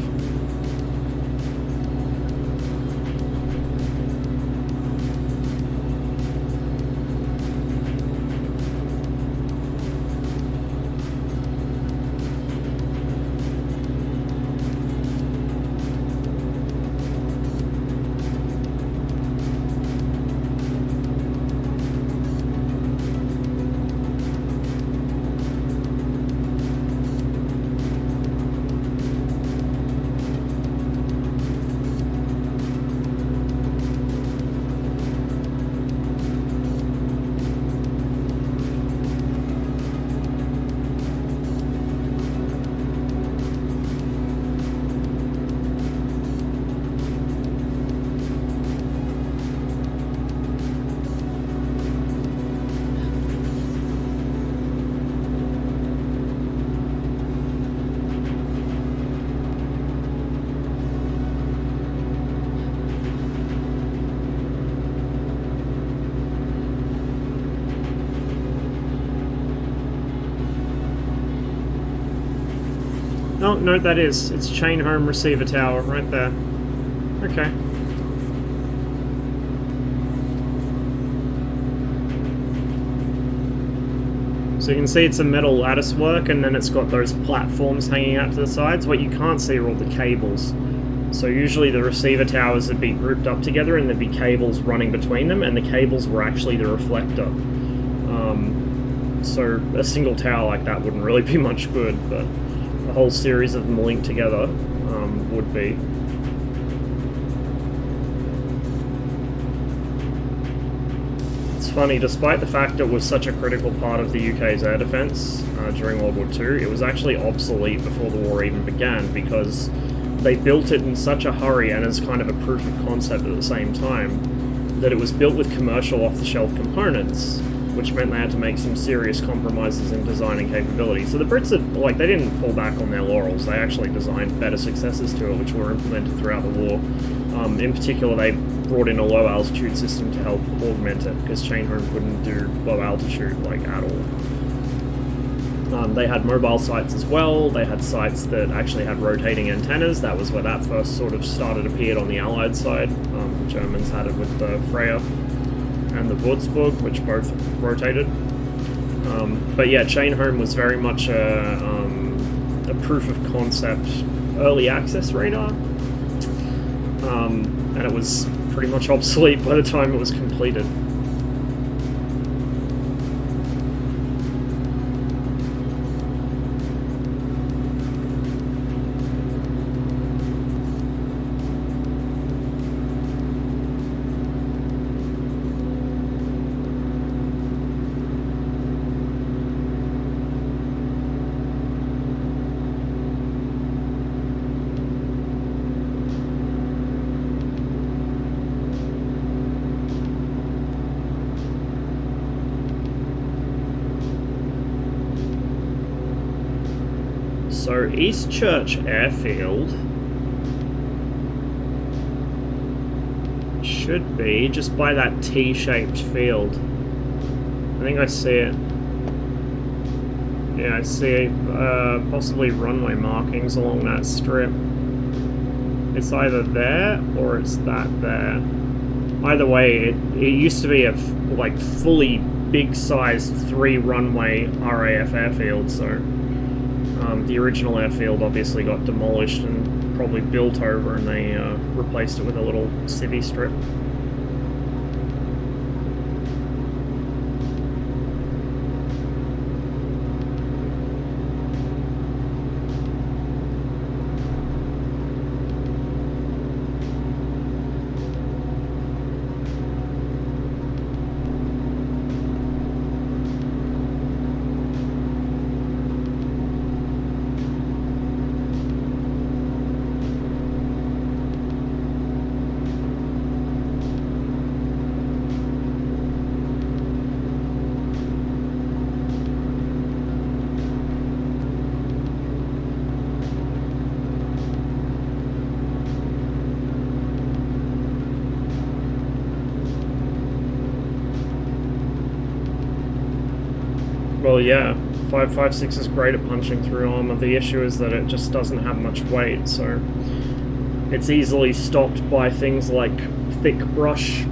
Oh, no, that is. It's chain home receiver tower right there. Okay. So you can see it's a metal lattice work, and then it's got those platforms hanging out to the sides. What you can't see are all the cables. So usually the receiver towers would be grouped up together and there'd be cables running between them, and the cables were actually the reflector. So a single tower like that wouldn't really be much good, but a whole series of them linked together would be. It's funny, despite the fact it was such a critical part of the UK's air defence during World War II, it was actually obsolete before the war even began, because they built it in such a hurry and as kind of a proof of concept at the same time that it was built with commercial off-the-shelf components, which meant they had to make some serious compromises in design and capability. So the Brits, they didn't fall back on their laurels. They actually designed better successors to it, which were implemented throughout the war. In particular, they brought in a low-altitude system to help augment it, because chain home couldn't do low-altitude, at all. They had mobile sites as well. They had sites that actually had rotating antennas. That was where that first sort of appeared on the Allied side. The Germans had it with the Freya and the Würzburg, which both rotated. But yeah, chain home was very much a proof of concept early access radar. And it was pretty much obsolete by the time it was completed. So East Church Airfield should be just by that T-shaped field. I think I see it. Yeah, I see possibly runway markings along that strip. It's either there or it's that there. Either way, it used to be a fully big-sized 3-runway RAF airfield, so the original airfield obviously got demolished and probably built over, and they replaced it with a little civvy strip. Well, yeah, 5.56 is great at punching through armor. The issue is that it just doesn't have much weight, so it's easily stopped by things like thick brush,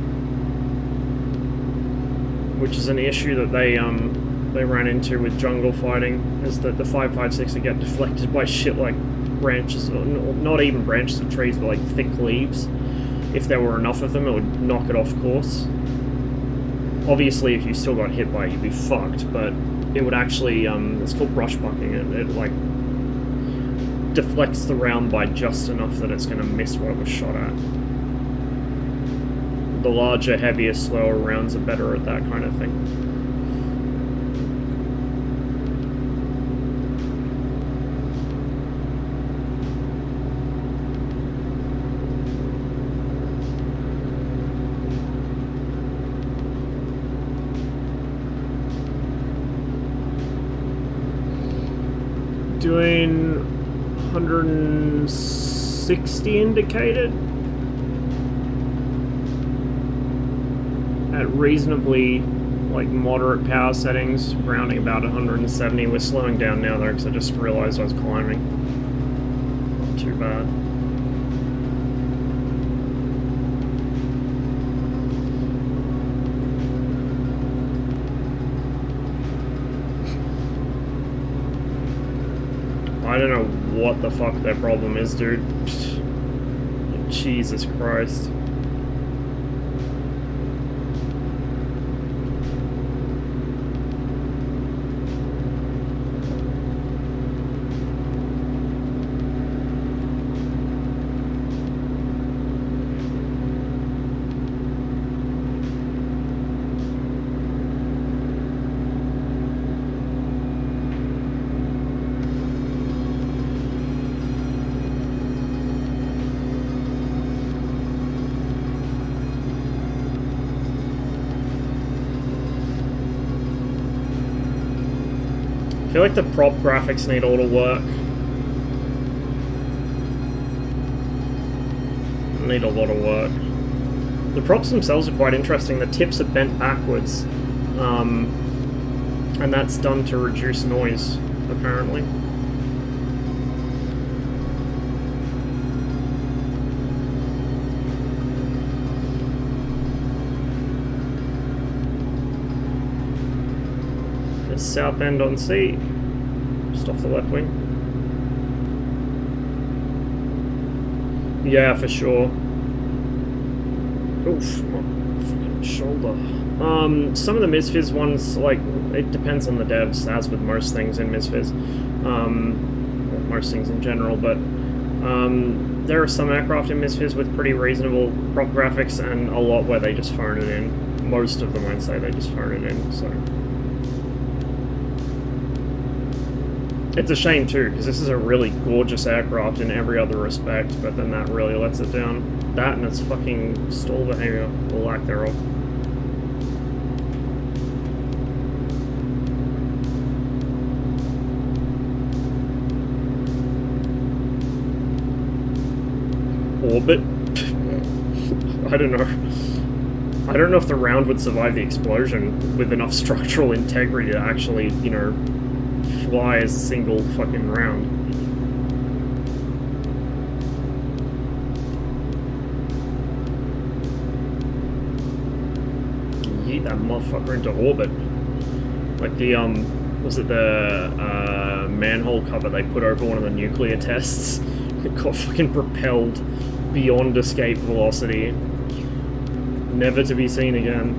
which is an issue that they ran into with jungle fighting, is that the 5.56 would get deflected by shit like branches, or not even branches of trees, but thick leaves. If there were enough of them, it would knock it off course. Obviously, if you still got hit by it, you'd be fucked, but it would actually, it's called brush bucking, it deflects the round by just enough that it's going to miss what it was shot at. The larger, heavier, slower rounds are better at that kind of thing. Doing 160 indicated at reasonably moderate power settings, rounding about 170. We're slowing down now though because I just realized I was climbing. too bad. I don't know what the fuck their problem is, dude. Jesus Christ. I feel like the prop graphics need all to work. Need a lot of work. The props themselves are quite interesting. The tips are bent backwards. And that's done to reduce noise, apparently. South end on C, just off the left wing. Yeah, for sure. Oof, my fucking shoulder. Some of the MSFS ones, like, it depends on the devs, as with most things in MSFS. Well, most things in general, but there are some aircraft in MSFS with pretty reasonable prop graphics, and a lot where they just phone it in. Most of them, I'd say, they just phone it in, so. It's a shame too, because this is a really gorgeous aircraft in every other respect, but then that really lets it down. That and its fucking stall behavior, or lack thereof. Orbit? I don't know. I don't know if the round would survive the explosion with enough structural integrity to actually, you know, fly as a single fucking round. Yeet that motherfucker into orbit. Like the, was it the, manhole cover they put over one of the nuclear tests? It got fucking propelled beyond escape velocity. Never to be seen again.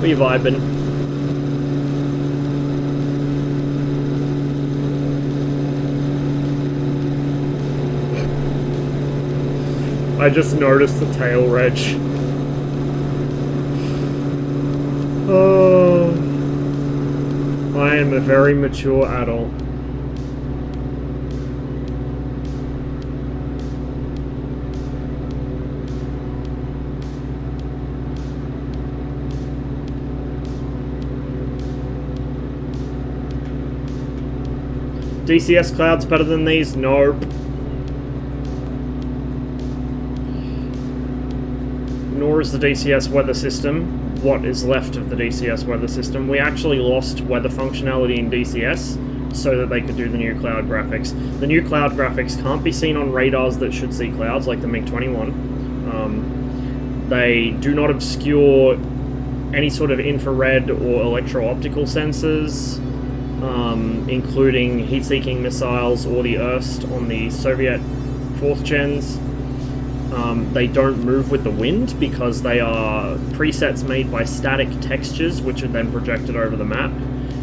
We vibing. I just noticed the tail reg. Oh, I am a very mature adult. DCS clouds better than these? Nope. Nor is the DCS weather system what is left of the DCS weather system. We actually lost weather functionality in DCS so that they could do the new cloud graphics. The new cloud graphics can't be seen on radars that should see clouds, like the MiG-21. They do not obscure any sort of infrared or electro-optical sensors, including heat-seeking missiles or the Erst on the Soviet 4th gens. They don't move with the wind because they are presets made by static textures which are then projected over the map.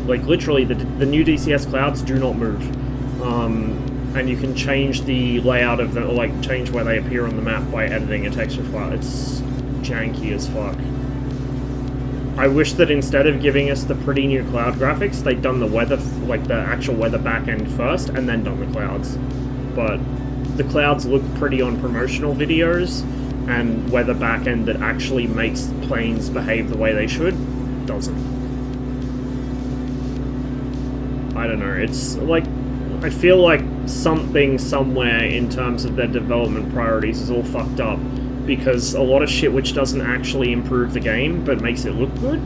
Like, literally, the new DCS clouds do not move. And you can change the layout of them, or like change where they appear on the map by editing a texture file. It's janky as fuck. I wish that instead of giving us the pretty new cloud graphics, they'd done the weather, like the actual weather backend first, and then done the clouds. But the clouds look pretty on promotional videos, and weather backend that actually makes planes behave the way they should doesn't. I don't know, it's like, I feel like something somewhere in terms of their development priorities is all fucked up, because a lot of shit which doesn't actually improve the game but makes it look good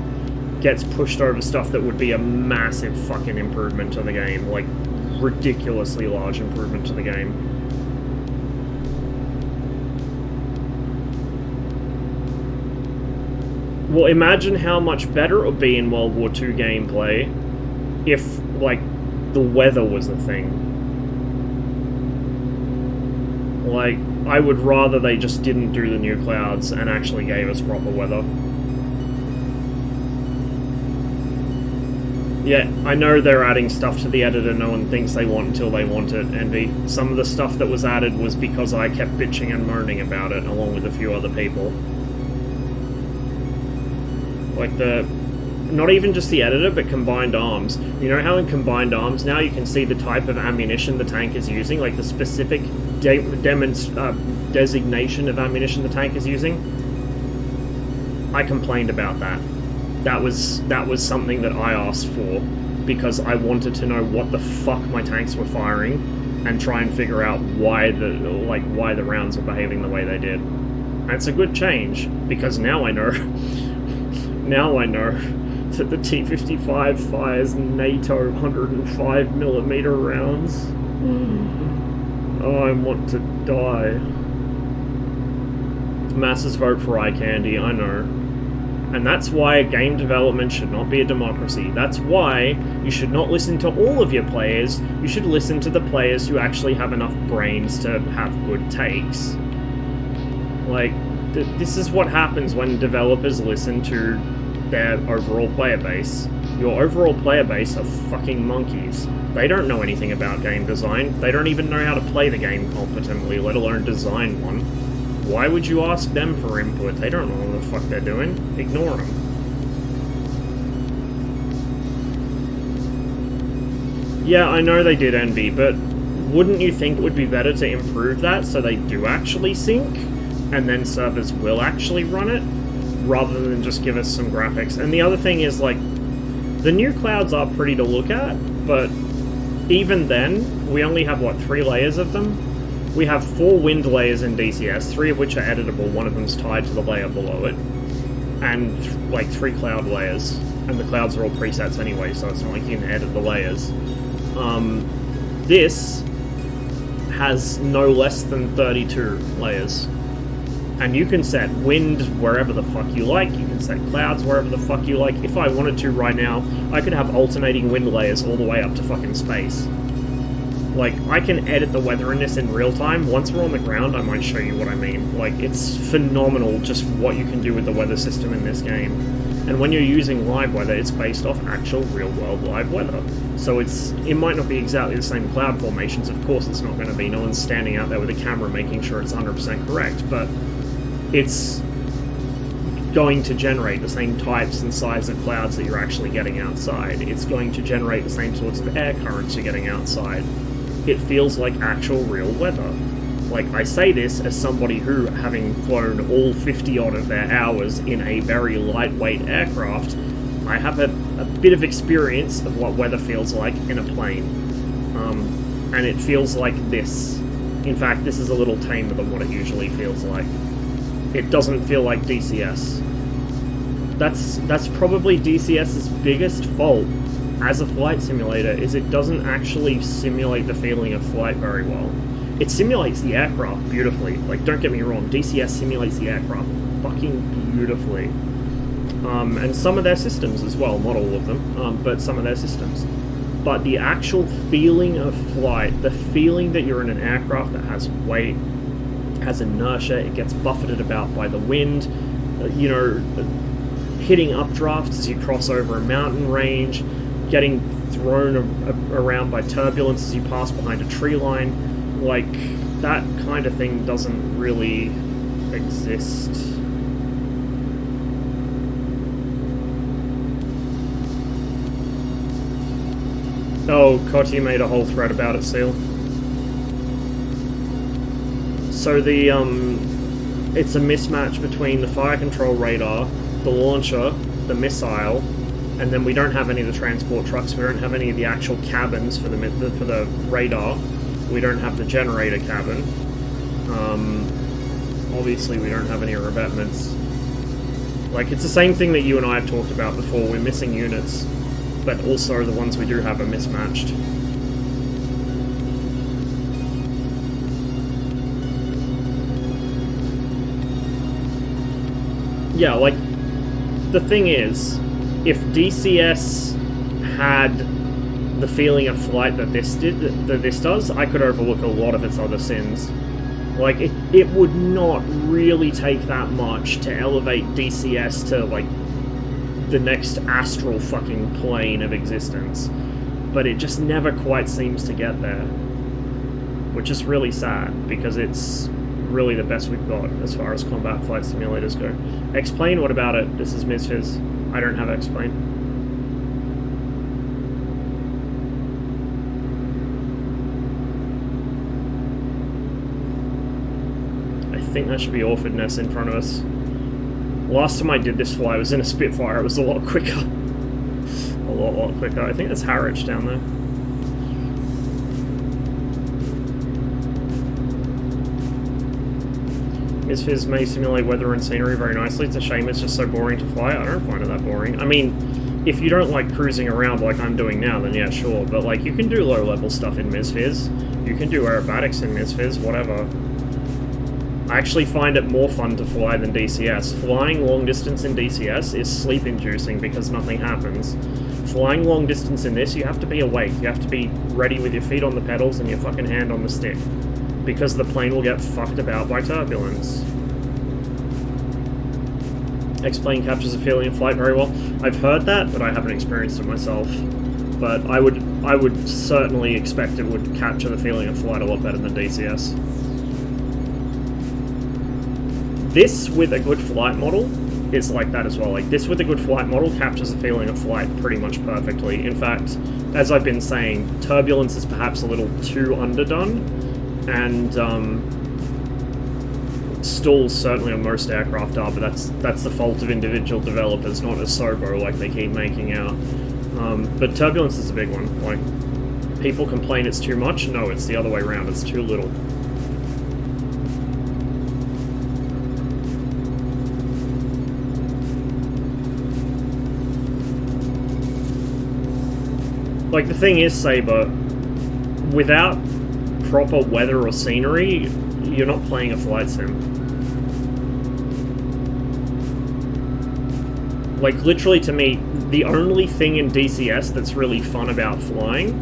gets pushed over stuff that would be a massive fucking improvement to the game, like ridiculously large improvement to the game. Well, imagine how much better it would be in World War II gameplay if, like, the weather was a thing. Like, I would rather they just didn't do the new clouds and actually gave us proper weather. Yeah, I know they're adding stuff to the editor no one thinks they want until they want it, Envy. Some of the stuff that was added was because I kept bitching and moaning about it, along with a few other people. Like not even just the editor, but combined arms. You know how in combined arms now you can see the type of ammunition the tank is using, like the specific designation of ammunition the tank is using? I complained about that. That was something that I asked for, because I wanted to know what the fuck my tanks were firing, and try and figure out why the rounds were behaving the way they did. And it's a good change, because now I know. Now I know that the T-55 fires NATO 105mm rounds. Oh, I want to die. Masses vote for eye candy, I know. And that's why game development should not be a democracy. That's why you should not listen to all of your players. You should listen to the players who actually have enough brains to have good takes. Like, this is what happens when developers listen to their overall player base. Your overall player base are fucking monkeys. They don't know anything about game design. They don't even know how to play the game competently, let alone design one. Why would you ask them for input? They don't know what the fuck they're doing. Ignore them. Yeah, I know they did Envy, but wouldn't you think it would be better to improve that so they do actually sync, and then servers will actually run it, rather than just give us some graphics? And the other thing is, like, the new clouds are pretty to look at, but even then, we only have, what, 3 layers of them? We have 4 wind layers in DCS, 3 of which are editable, one of them's tied to the layer below it, and, like, 3 cloud layers. And the clouds are all presets anyway, so it's not like you can edit the layers. This has no less than 32 layers. And you can set wind wherever the fuck you like, you can set clouds wherever the fuck you like. If I wanted to right now, I could have alternating wind layers all the way up to fucking space. Like, I can edit the weather in this in real time. Once we're on the ground, I might show you what I mean. Like, it's phenomenal just what you can do with the weather system in this game. And when you're using live weather, it's based off actual real-world live weather. So it might not be exactly the same cloud formations, of course it's not going to be. No one's standing out there with a camera making sure it's 100% correct, but it's going to generate the same types and size of clouds that you're actually getting outside. It's going to generate the same sorts of air currents you're getting outside. It feels like actual real weather. Like, I say this as somebody who, having flown all 50 odd of their hours in a very lightweight aircraft, I have a bit of experience of what weather feels like in a plane. And it feels like this. In fact, this is a little tamer than what it usually feels like. It doesn't feel like DCS. That's probably DCS's biggest fault as a flight simulator, is it doesn't actually simulate the feeling of flight very well. It simulates the aircraft beautifully. Like, don't get me wrong, DCS simulates the aircraft fucking beautifully. And some of their systems as well, not all of them, but some of their systems. But the actual feeling of flight, the feeling that you're in an aircraft that has weight, has inertia, it gets buffeted about by the wind, you know, hitting updrafts as you cross over a mountain range, getting thrown around by turbulence as you pass behind a tree line, like, that kind of thing doesn't really exist. Oh, Cotti made a whole thread about it, Seal. So the, it's a mismatch between the fire control radar, the launcher, the missile, and then we don't have any of the transport trucks, we don't have any of the actual cabins for the radar, we don't have the generator cabin. Obviously we don't have any revetments. Like, it's the same thing that you and I have talked about before, we're missing units, but also the ones we do have are mismatched. Yeah, like, the thing is, if DCS had the feeling of flight that this does, I could overlook a lot of its other sins. Like, it would not really take that much to elevate DCS to, like, the next astral fucking plane of existence. But it just never quite seems to get there. Which is really sad, because it's really the best we've got as far as combat flight simulators go. X-Plane, what about it? This is MSFS. I don't have X-Plane. I think that should be Orfordness in front of us. Last time I did this fly was in a Spitfire, it was a lot quicker. A lot quicker. I think that's Harwich down there. MSFS may simulate weather and scenery very nicely. It's a shame it's just so boring to fly. I don't find it that boring. I mean, if you don't like cruising around like I'm doing now, then yeah, sure. But like, you can do low-level stuff in MSFS. You can do aerobatics in MSFS, whatever. I actually find it more fun to fly than DCS. Flying long distance in DCS is sleep-inducing because nothing happens. Flying long distance in this, you have to be awake. You have to be ready with your feet on the pedals and your fucking hand on the stick. Because the plane will get fucked about by turbulence. X-Plane captures a feeling of flight very well. I've heard that, but I haven't experienced it myself. But I would certainly expect it would capture the feeling of flight a lot better than DCS. This with a good flight model is like that as well. Like, this with a good flight model captures the feeling of flight pretty much perfectly. In fact, as I've been saying, turbulence is perhaps a little too underdone. And stalls certainly on most aircraft are, but that's the fault of individual developers, not Asobo like they keep making out. But turbulence is a big one. Like, people complain it's too much. No, it's the other way around. It's too little. Like, the thing is, Saber, without proper weather or scenery, you're not playing a flight sim. Like, literally to me, the only thing in DCS that's really fun about flying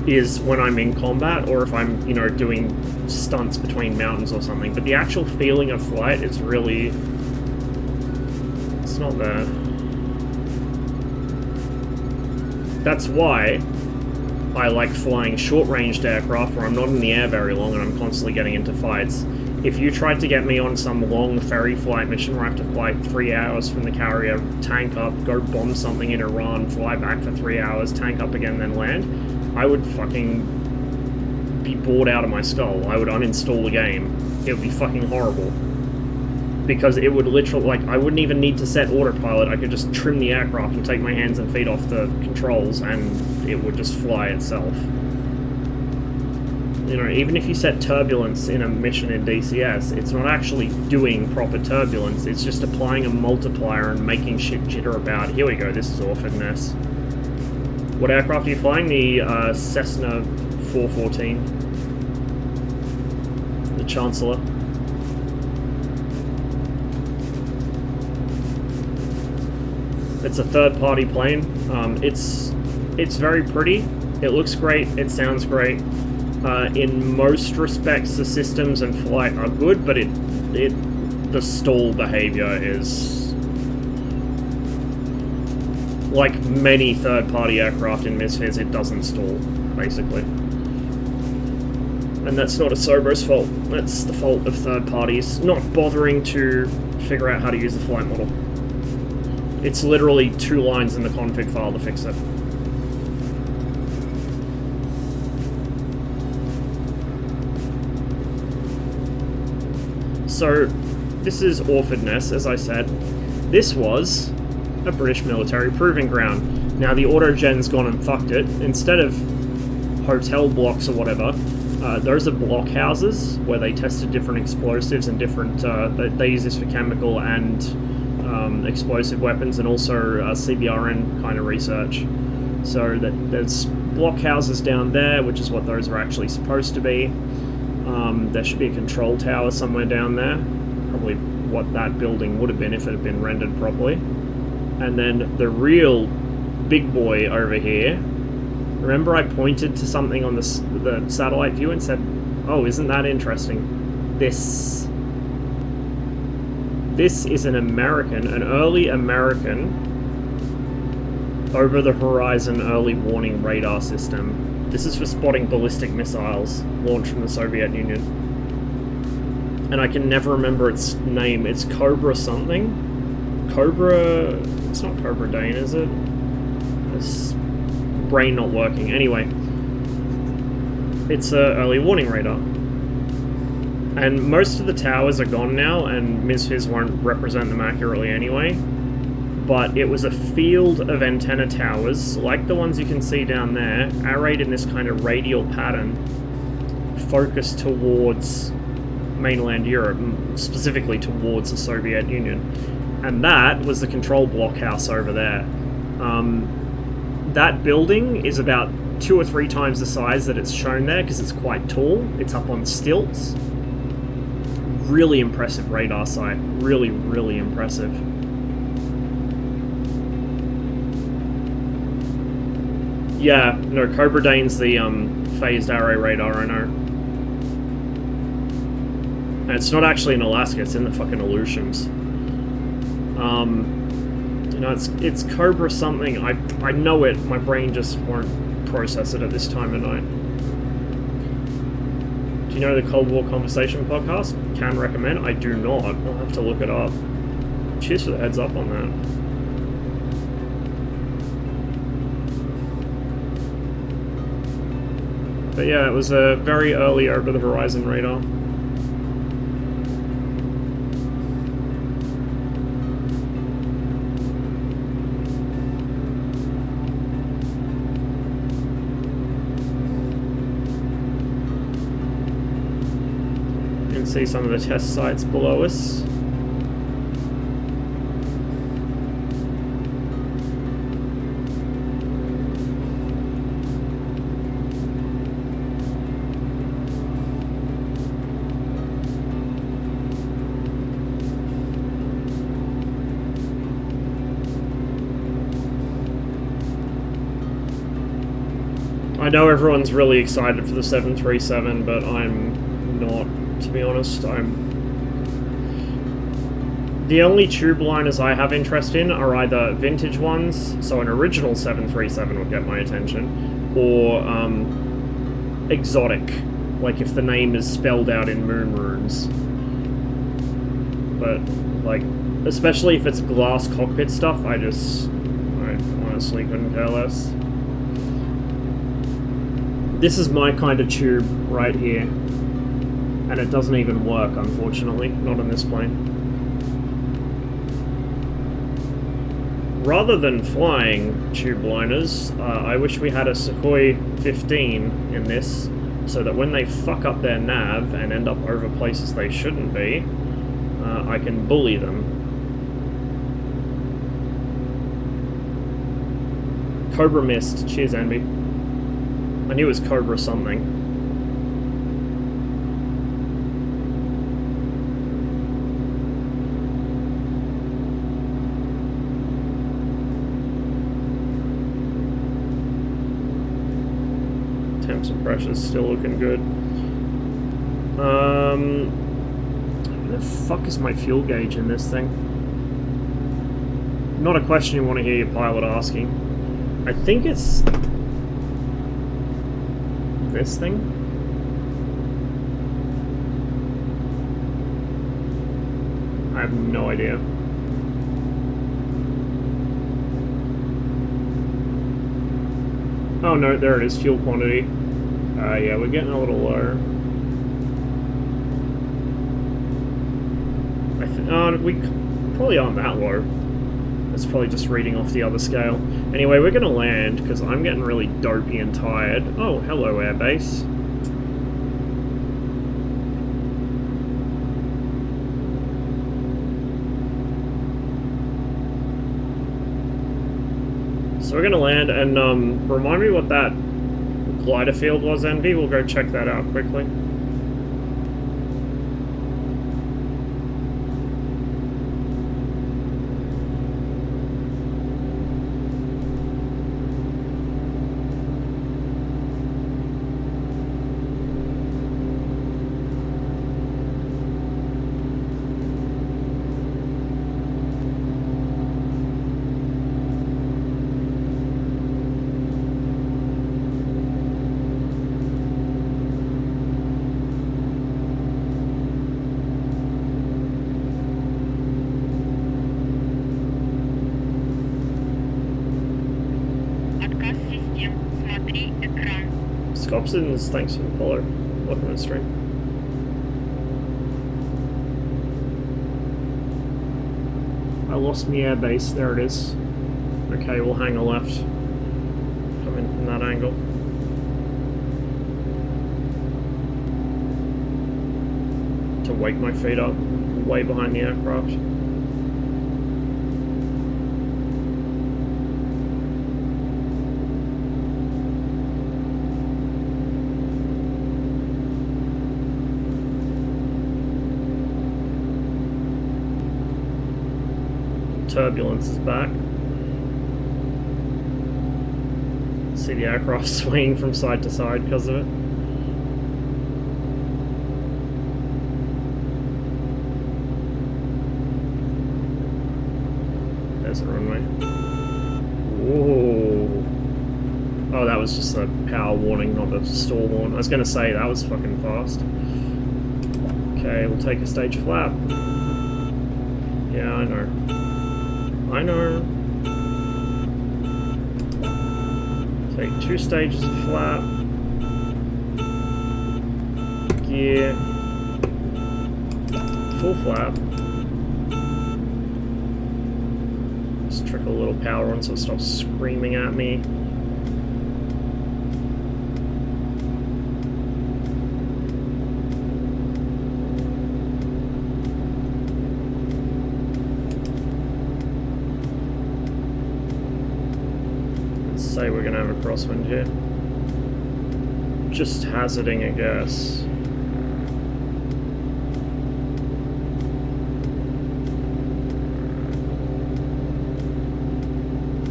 is when I'm in combat or if I'm, you know, doing stunts between mountains or something. But the actual feeling of flight is really... it's not there. That's why I like flying short-ranged aircraft where I'm not in the air very long and I'm constantly getting into fights. If you tried to get me on some long ferry flight mission where I have to fly 3 hours from the carrier, tank up, go bomb something in Iran, fly back for 3 hours, tank up again, then land, I would fucking be bored out of my skull. I would uninstall the game. It would be fucking horrible. Because it would literally, like, I wouldn't even need to set autopilot. I could just trim the aircraft and take my hands and feet off the controls and it would just fly itself. You know, even if you set turbulence in a mission in DCS, it's not actually doing proper turbulence, it's just applying a multiplier and making shit jitter about. Here we go, this is Orfordness. What aircraft are you flying? The Cessna 414. The Chancellor. It's a third-party plane. It's very pretty. It looks great. It sounds great. In most respects, the systems and flight are good, but the stall behavior is like many third-party aircraft in MSFS. It doesn't stall, basically, and that's not Asobo's fault. That's the fault of third parties not bothering to figure out how to use the flight model. It's literally 2 lines in the config file to fix it. So, this is Orford Ness, as I said. This was a British military proving ground. Now, the autogen's gone and fucked it. Instead of hotel blocks or whatever, those are blockhouses where they tested different explosives and different... they use this for chemical and explosive weapons, and also CBRN kind of research. So there's blockhouses down there, which is what those are actually supposed to be. There should be a control tower somewhere down there. Probably what that building would have been if it had been rendered properly. And then the real big boy over here. Remember I pointed to something on the satellite view and said, oh, isn't that interesting? This is an early American over-the-horizon early warning radar system. This is for spotting ballistic missiles launched from the Soviet Union. And I can never remember its name. It's Cobra something? Cobra... It's not Cobra Dane, is it? It's brain not working. Anyway. It's a early warning radar. And most of the towers are gone now, and MSFS won't represent them accurately anyway. But it was a field of antenna towers, like the ones you can see down there, arrayed in this kind of radial pattern, focused towards mainland Europe, specifically towards the Soviet Union. And that was the control blockhouse over there. That building is about 2 or 3 times the size that it's shown there, because it's quite tall. It's up on stilts. Really impressive radar site. Really, really impressive. Yeah, no, Cobra Dane's the phased array radar, I know. And it's not actually in Alaska, it's in the fucking Aleutians. You know, it's Cobra something. I know it, my brain just won't process it at this time of night. Do you know the Cold War Conversation podcast? Can recommend. I do not. I'll have to look it up. Cheers for the heads up on that. But yeah, it was a very early over-the-horizon radar. You can see some of the test sites below us. I know everyone's really excited for the 737, but I'm not, to be honest. The only tube liners I have interest in are either vintage ones, so an original 737 would get my attention, or exotic, like if the name is spelled out in moon runes. But, like, especially if it's glass cockpit stuff, I honestly couldn't care less. This is my kind of tube right here, and it doesn't even work, unfortunately, not on this plane. Rather than flying tube liners, I wish we had a Sukhoi 15 in this, so that when they fuck up their nav and end up over places they shouldn't be, I can bully them. Cobra missed. Cheers, Envy. I knew it was Cobra something. Temps and pressures still looking good. Where the fuck is my fuel gauge in this thing? Not a question you want to hear your pilot asking. I think it's this thing? I have no idea. Oh no, there it is, fuel quantity. Yeah, we're getting a little low. We probably aren't that low. It's probably just reading off the other scale. Anyway, we're gonna land because I'm getting really dopey and tired. Oh, hello, airbase. So we're gonna land and remind me what that glider field was, Envy. We'll go check that out quickly. Scopsons, thanks for the follow. Welcome to the stream. I lost my airbase, there it is. Okay, we'll hang a left. Come in from that angle. To wake my feet up, way behind the aircraft. Turbulence is back. See the aircraft swaying from side to side because of it. There's a runway. Whoa. Oh, that was just a power warning, not a stall warning. I was going to say, that was fucking fast. Okay, we'll take a stage flap. Yeah, I know. I know. Take 2 stages of flap. Gear. Full flap. Just trickle a little power on so it stops screaming at me. Say we're gonna have a crosswind here. Just hazarding a guess.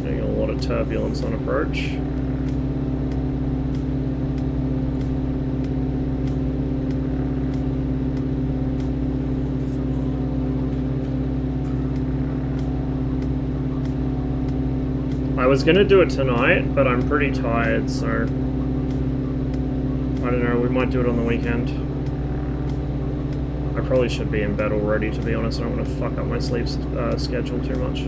Getting a lot of turbulence on approach. I was gonna do it tonight, but I'm pretty tired, so I don't know, we might do it on the weekend. I probably should be in bed already, to be honest. I don't want to fuck up my sleep schedule too much.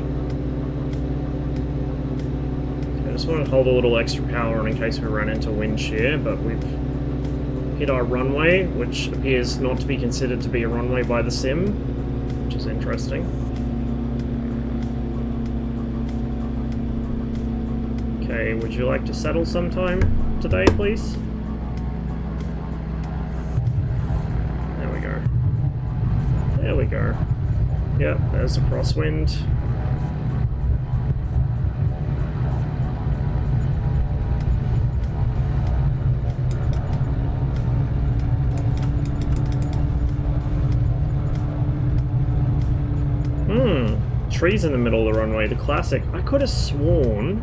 Okay, I just want to hold a little extra power on in case we run into wind shear, but we've hit our runway, which appears not to be considered to be a runway by the sim, which is interesting. Okay, would you like to settle sometime today, please? There we go. There we go. Yep, there's a crosswind. Trees in the middle of the runway, the classic. I could have sworn...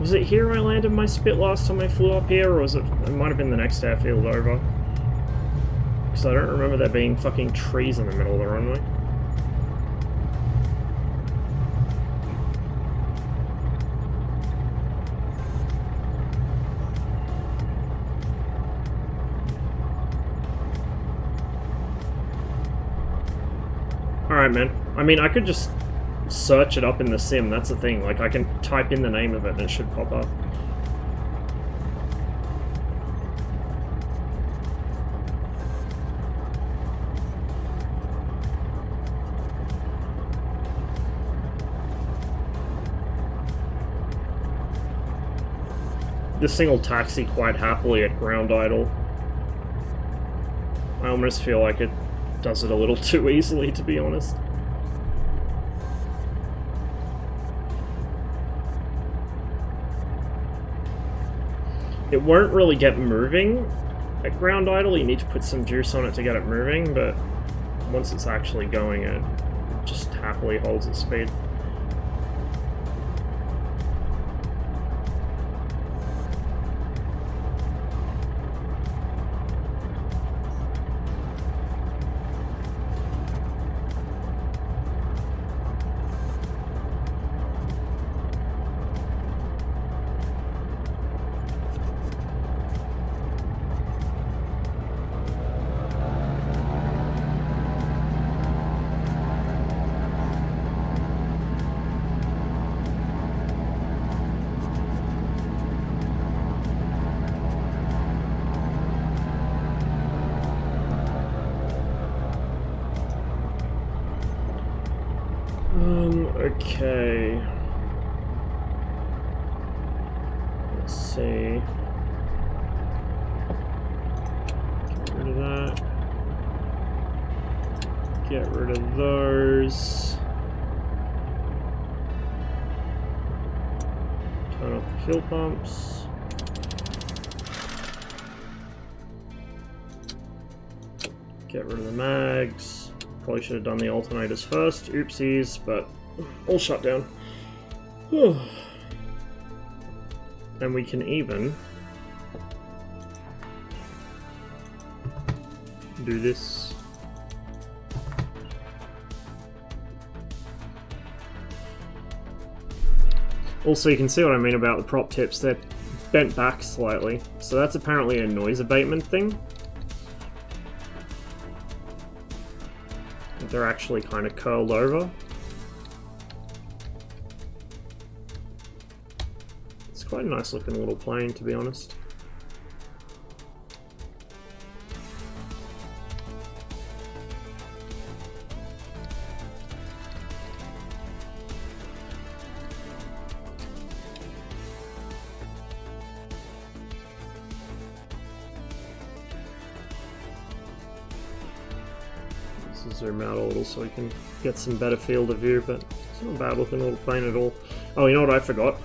Was it here I landed my spit last time I flew up here, or was it... It might have been the next airfield over. Because I don't remember there being fucking trees in the middle of the runway. Alright, man. I mean, I could just search it up in the sim, that's the thing. Like, I can type in the name of it and it should pop up. this thing will taxi quite happily at ground idle. I almost feel like it does it a little too easily, to be honest. It won't really get moving at ground idle. You need to put some juice on it to get it moving, but once it's actually going, it just happily holds its speed. Okay. Let's see. Get rid of that. Get rid of those. Turn off the fuel pumps. Get rid of the mags. Probably should have done the alternators first. Oopsies, but all shut down. And we can even do this. Also, you can see what I mean about the prop tips. They're bent back slightly. So that's apparently a noise abatement thing. They're actually kind of curled over. It's quite a nice looking little plane, to be honest. Zoom out a little so we can get some better field of view, but it's not a bad looking little plane at all. Oh, you know what I forgot?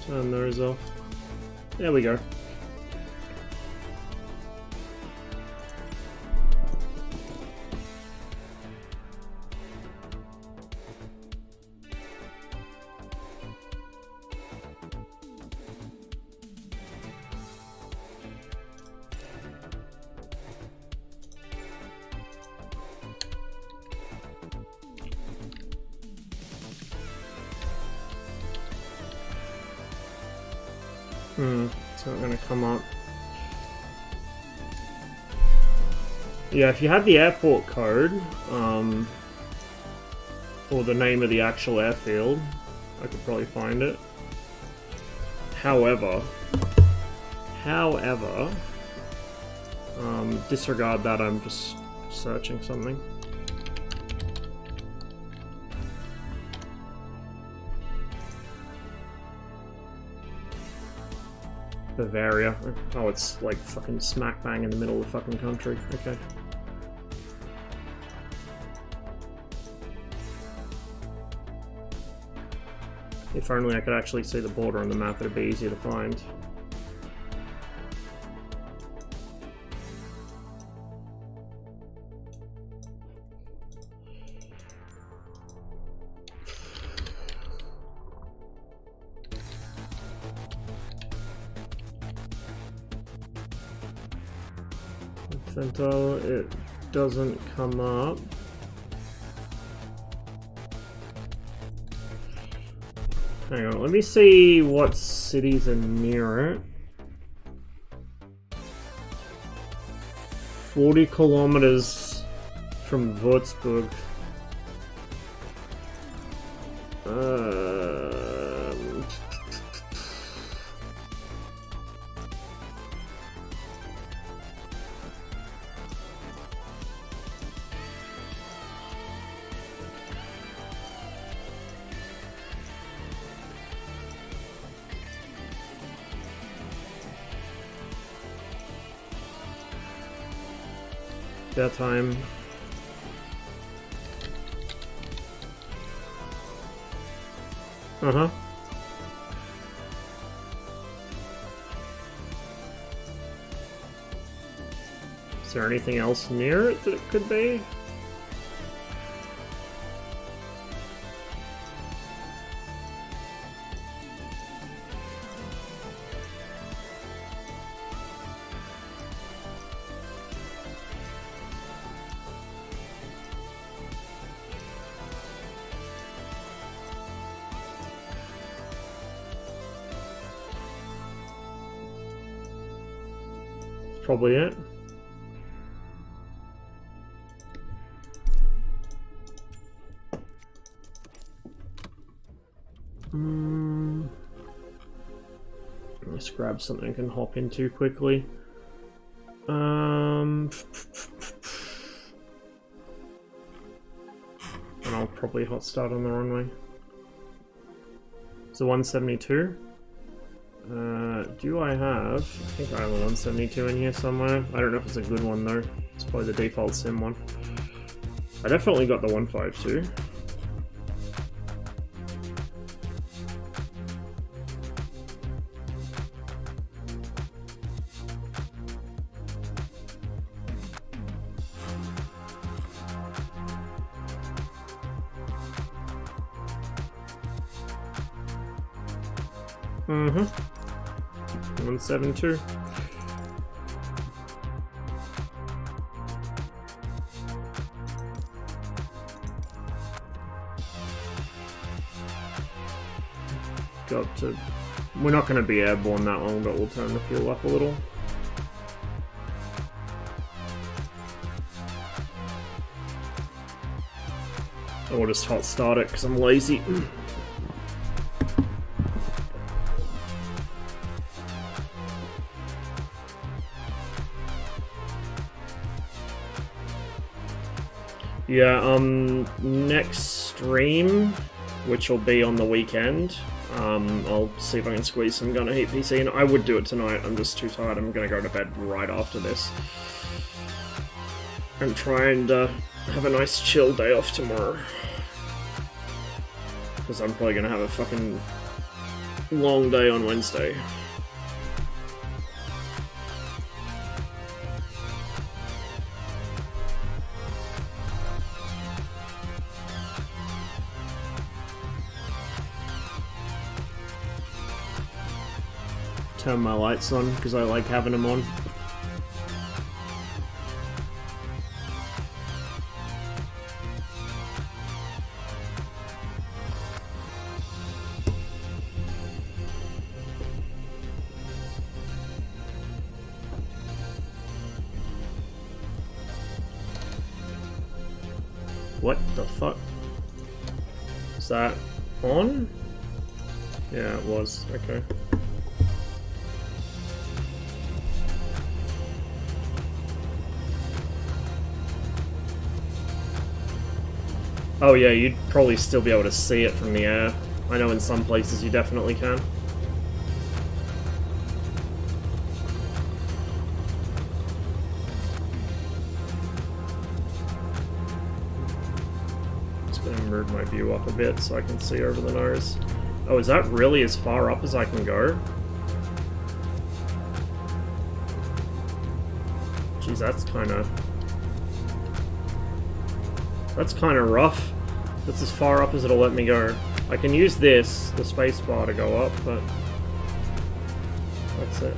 Turn those off. There we go. It's not going to come up. Yeah, if you had the airport code, or the name of the actual airfield, I could probably find it. However, disregard that, I'm just searching something. Bavaria. Oh, it's like fucking smack bang in the middle of the fucking country. Okay. If only I could actually see the border on the map, it'd be easier to find. Fentanyl, it doesn't come up. Hang on, let me see what cities are near it. 40 kilometers from Würzburg. That time. Uh-huh. Is there anything else near it that it could be? Probably it. Let's grab something I can hop into quickly. And I'll probably hot start on the runway. It's a 172. Do I have... I think I have a 172 in here somewhere. I don't know if it's a good one though. It's probably the default sim one. I definitely got the 152. Mm-hmm. 172. Got to... We're not going to be airborne that long, but we'll turn the fuel up a little. I will just hot start it because I'm lazy. Yeah, next stream, which will be on the weekend, I'll see if I can squeeze some Gunner Heat PC in. I would do it tonight, I'm just too tired, I'm gonna go to bed right after this. And try and have a nice chill day off tomorrow. Because I'm probably gonna have a fucking long day on Wednesday. Turn my lights on because I like having them on. What the fuck? Is that on? Yeah, it was. Okay. Oh yeah, you'd probably still be able to see it from the air. I know in some places you definitely can. Just gonna move my view up a bit so I can see over the nose. Oh, is that really as far up as I can go? Jeez, that's kinda rough. That's as far up as it'll let me go. I can use this, the space bar, to go up, but that's it.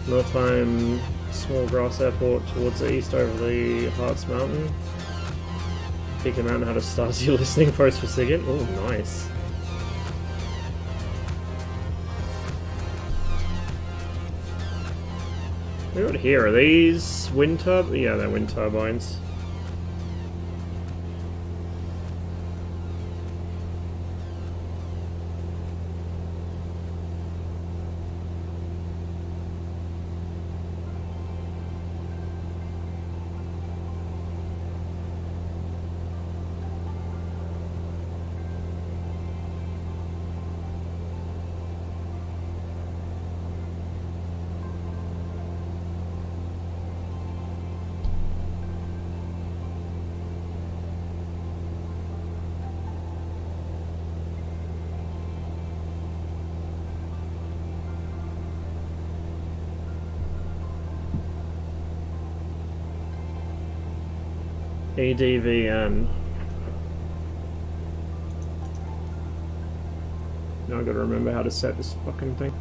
Another time, small grass airport towards the east over the Hearts Mountain. Pick a mountain had a Stasi listening post for SIGINT. Oh, nice. What got here? Are these wind turbines? Yeah, they're wind turbines. EDVN. Now I gotta remember how to set this fucking thing.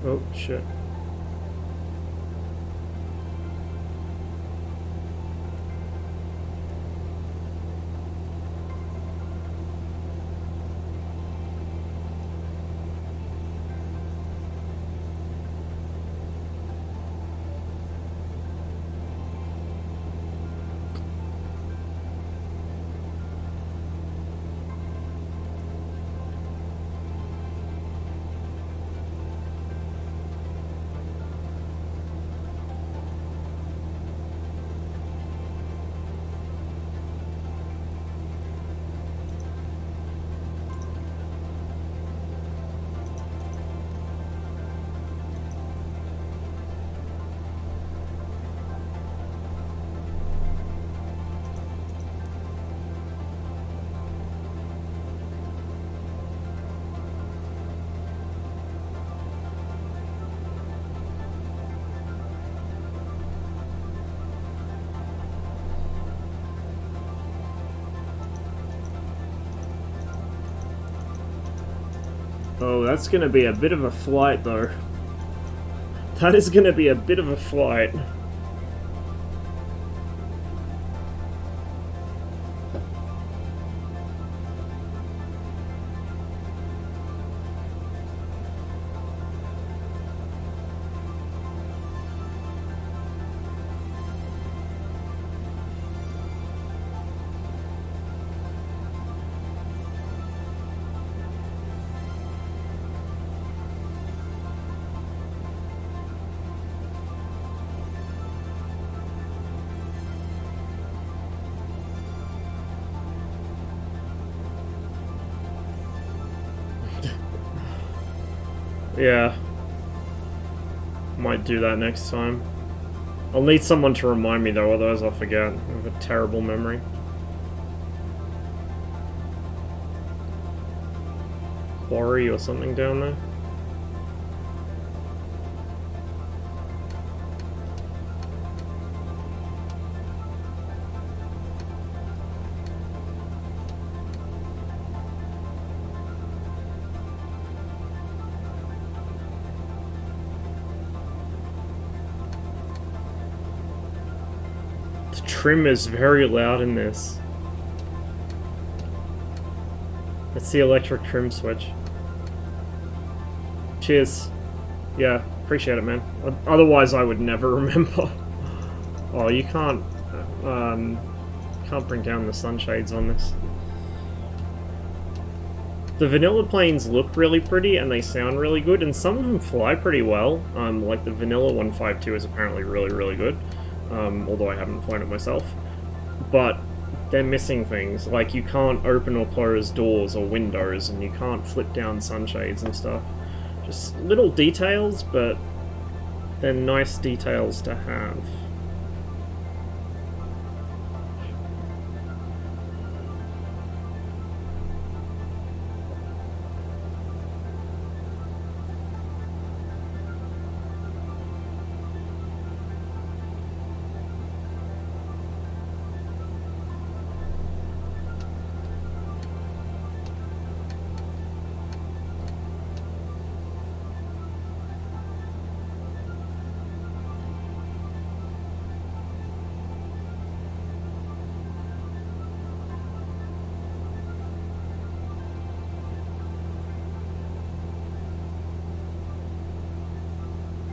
Oh, shit. Oh, that's gonna be a bit of a flight, though. That is gonna be a bit of a flight. Yeah. Might do that next time. I'll need someone to remind me though, otherwise I'll forget. I have a terrible memory. Quarry or something down there? The trim is very loud in this. It's the electric trim switch. Cheers. Yeah, appreciate it, man. Otherwise, I would never remember. Oh, you can't bring down the sunshades on this. The vanilla planes look really pretty and they sound really good, and some of them fly pretty well. Like the vanilla 152 is apparently really, really good. Although I haven't flown it myself. But they're missing things, like you can't open or close doors or windows, and you can't flip down sunshades and stuff. Just little details, but they're nice details to have.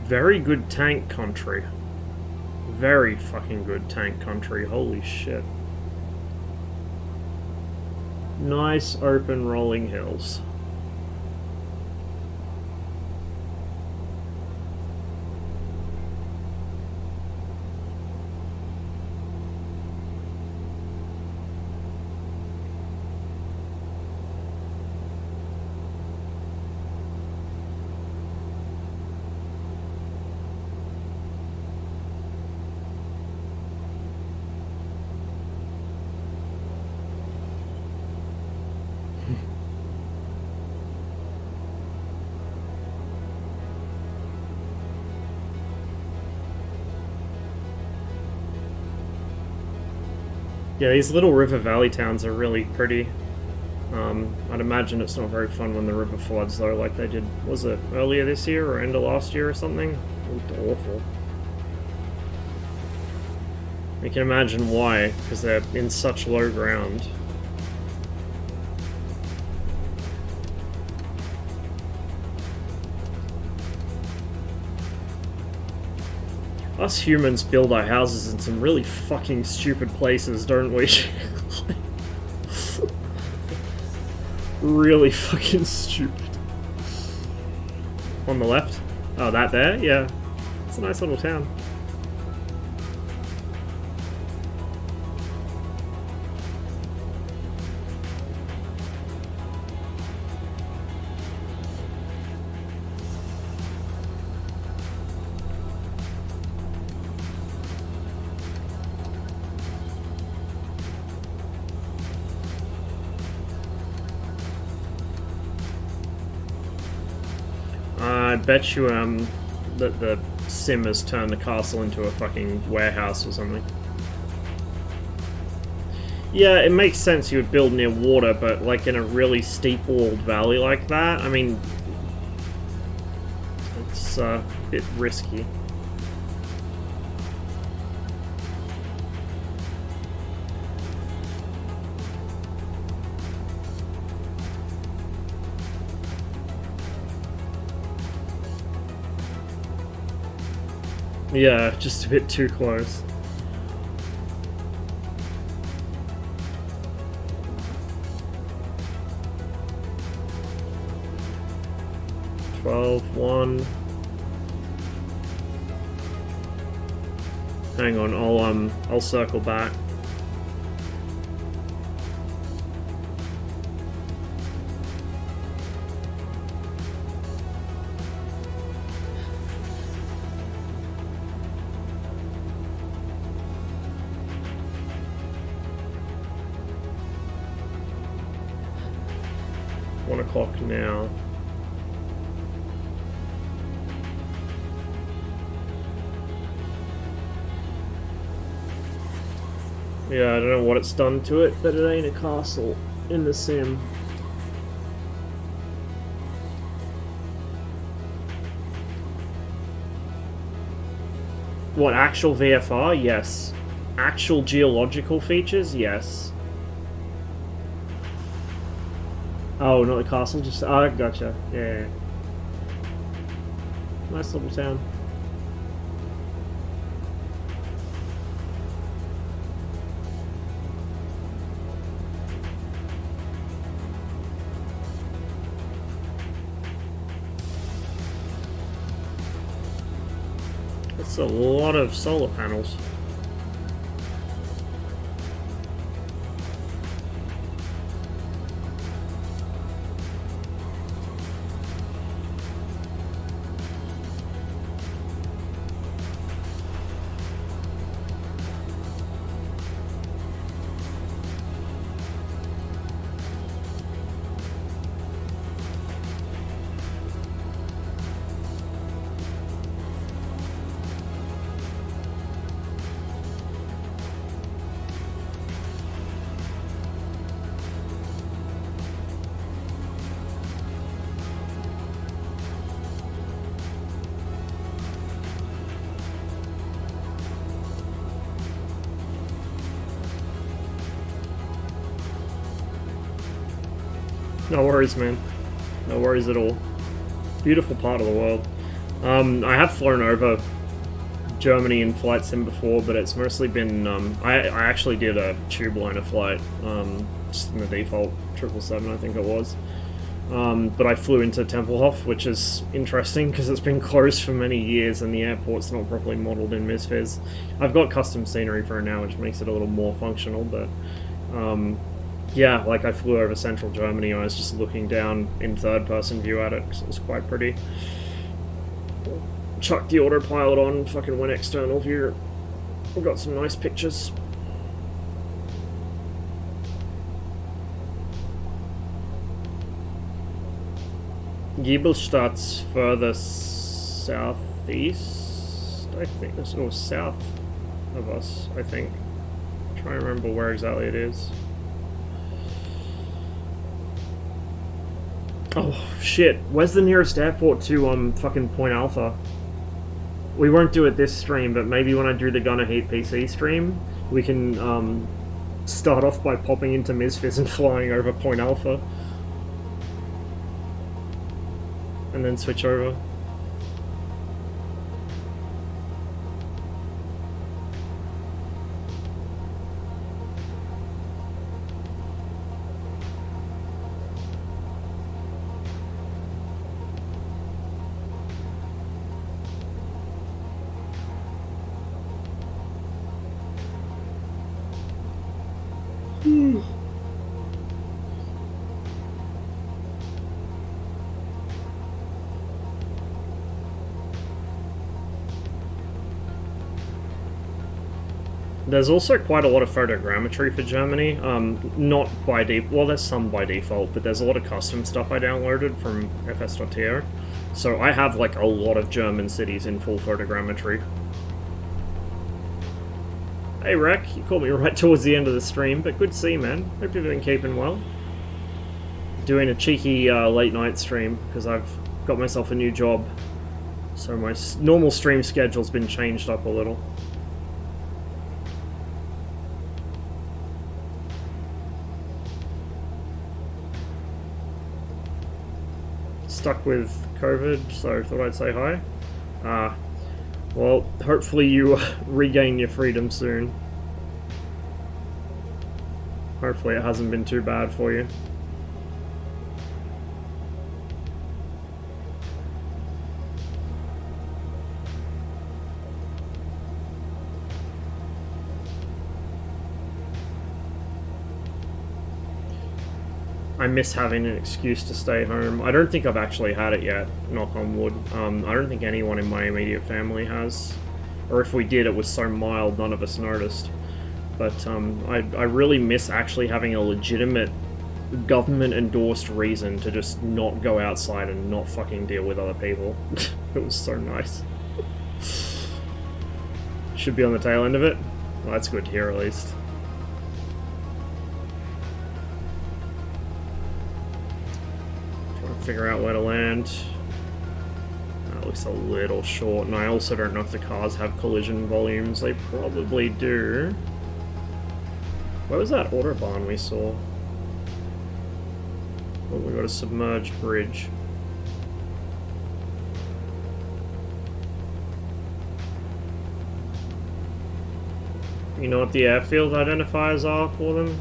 Very good tank country. Very fucking good tank country, holy shit. Nice open rolling hills. Yeah, these little river valley towns are really pretty. I'd imagine it's not very fun when the river floods though, like they did, was it earlier this year or end of last year or something? It looked awful. You can imagine why, because they're in such low ground. Us humans build our houses in some really fucking stupid places, don't we? Really fucking stupid. On the left? Oh, that there? Yeah. It's a nice little town. I bet you that the sim has turned the castle into a fucking warehouse or something. Yeah, it makes sense you would build near water, but like in a really steep-walled valley like that, I mean, it's a bit risky. Yeah, just a bit too close. One. Hang on, I'll circle back. O'clock now. Yeah, I don't know what it's done to it, but it ain't a castle in the sim. What, actual VFR? Yes. Actual geological features? Yes. Oh, not the castle, just... Oh, gotcha. Yeah. Nice little town. That's a lot of solar panels. No worries, man. No worries at all. Beautiful part of the world. I have flown over Germany in flight sim before, but it's mostly been... I actually did a tube liner flight, just in the default 777, I think it was. But I flew into Tempelhof, which is interesting because it's been closed for many years and the airport's not properly modelled in MSFS. I've got custom scenery for it now, which makes it a little more functional, but... yeah, like I flew over central Germany, I was just looking down in third-person view at it, because it was quite pretty. Chucked the autopilot on, fucking went external view. We got some nice pictures. Giebelstadt's further southeast, I think, or south of us, I think. Trying to remember where exactly it is. Oh shit! Where's the nearest airport to fucking Point Alpha? We won't do it this stream, but maybe when I do the Gunner Heat PC stream, we can start off by popping into MSFS and flying over Point Alpha. And then switch over. There's also quite a lot of photogrammetry for Germany. Not by default. Well, there's some by default, but there's a lot of custom stuff I downloaded from fs.to. So I have like a lot of German cities in full photogrammetry. Hey Rek, you caught me right towards the end of the stream, but good to see you, man. Hope you've been keeping well. Doing a cheeky late night stream because I've got myself a new job, so my normal stream schedule's been changed up a little. Stuck with COVID, so thought I'd say hi. Well, hopefully you regain your freedom soon. Hopefully it hasn't been too bad for you. I miss having an excuse to stay home. I don't think I've actually had it yet, knock on wood. I don't think anyone in my immediate family has. Or if we did, it was so mild none of us noticed. But I really miss actually having a legitimate government-endorsed reason to just not go outside and not fucking deal with other people. It was so nice. Should be on the tail end of it. Well, that's good to hear at least. Figure out where to land. That looks a little short, and I also don't know if the cars have collision volumes. They probably do. Where was that autobahn we saw? Oh, we got a submerged bridge. You know what the airfield identifiers are for them?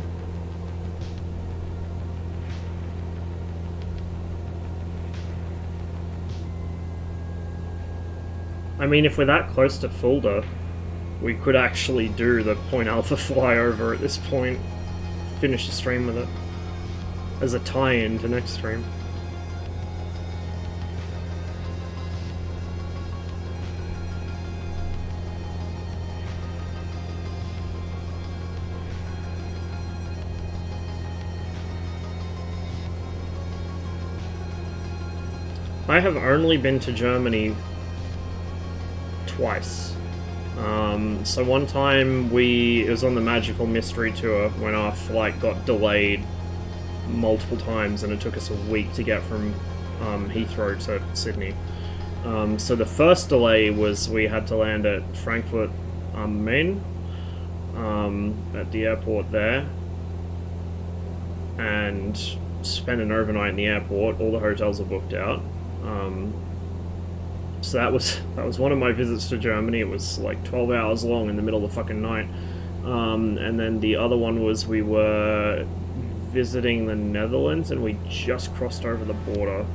I mean, if we're that close to Fulda, we could actually do the Point Alpha flyover at this point. Finish the stream with it. As a tie-in to next stream. I have only been to Germany twice. So one time it was on the Magical Mystery Tour when our flight got delayed multiple times and it took us a week to get from Heathrow to Sydney. So the first delay was we had to land at Frankfurt am Main, at the airport there, and spend an overnight in the airport. All the hotels are booked out. So that was one of my visits to Germany. It was like 12 hours long in the middle of the fucking night. And then the other one was we were visiting the Netherlands and we just crossed over the border.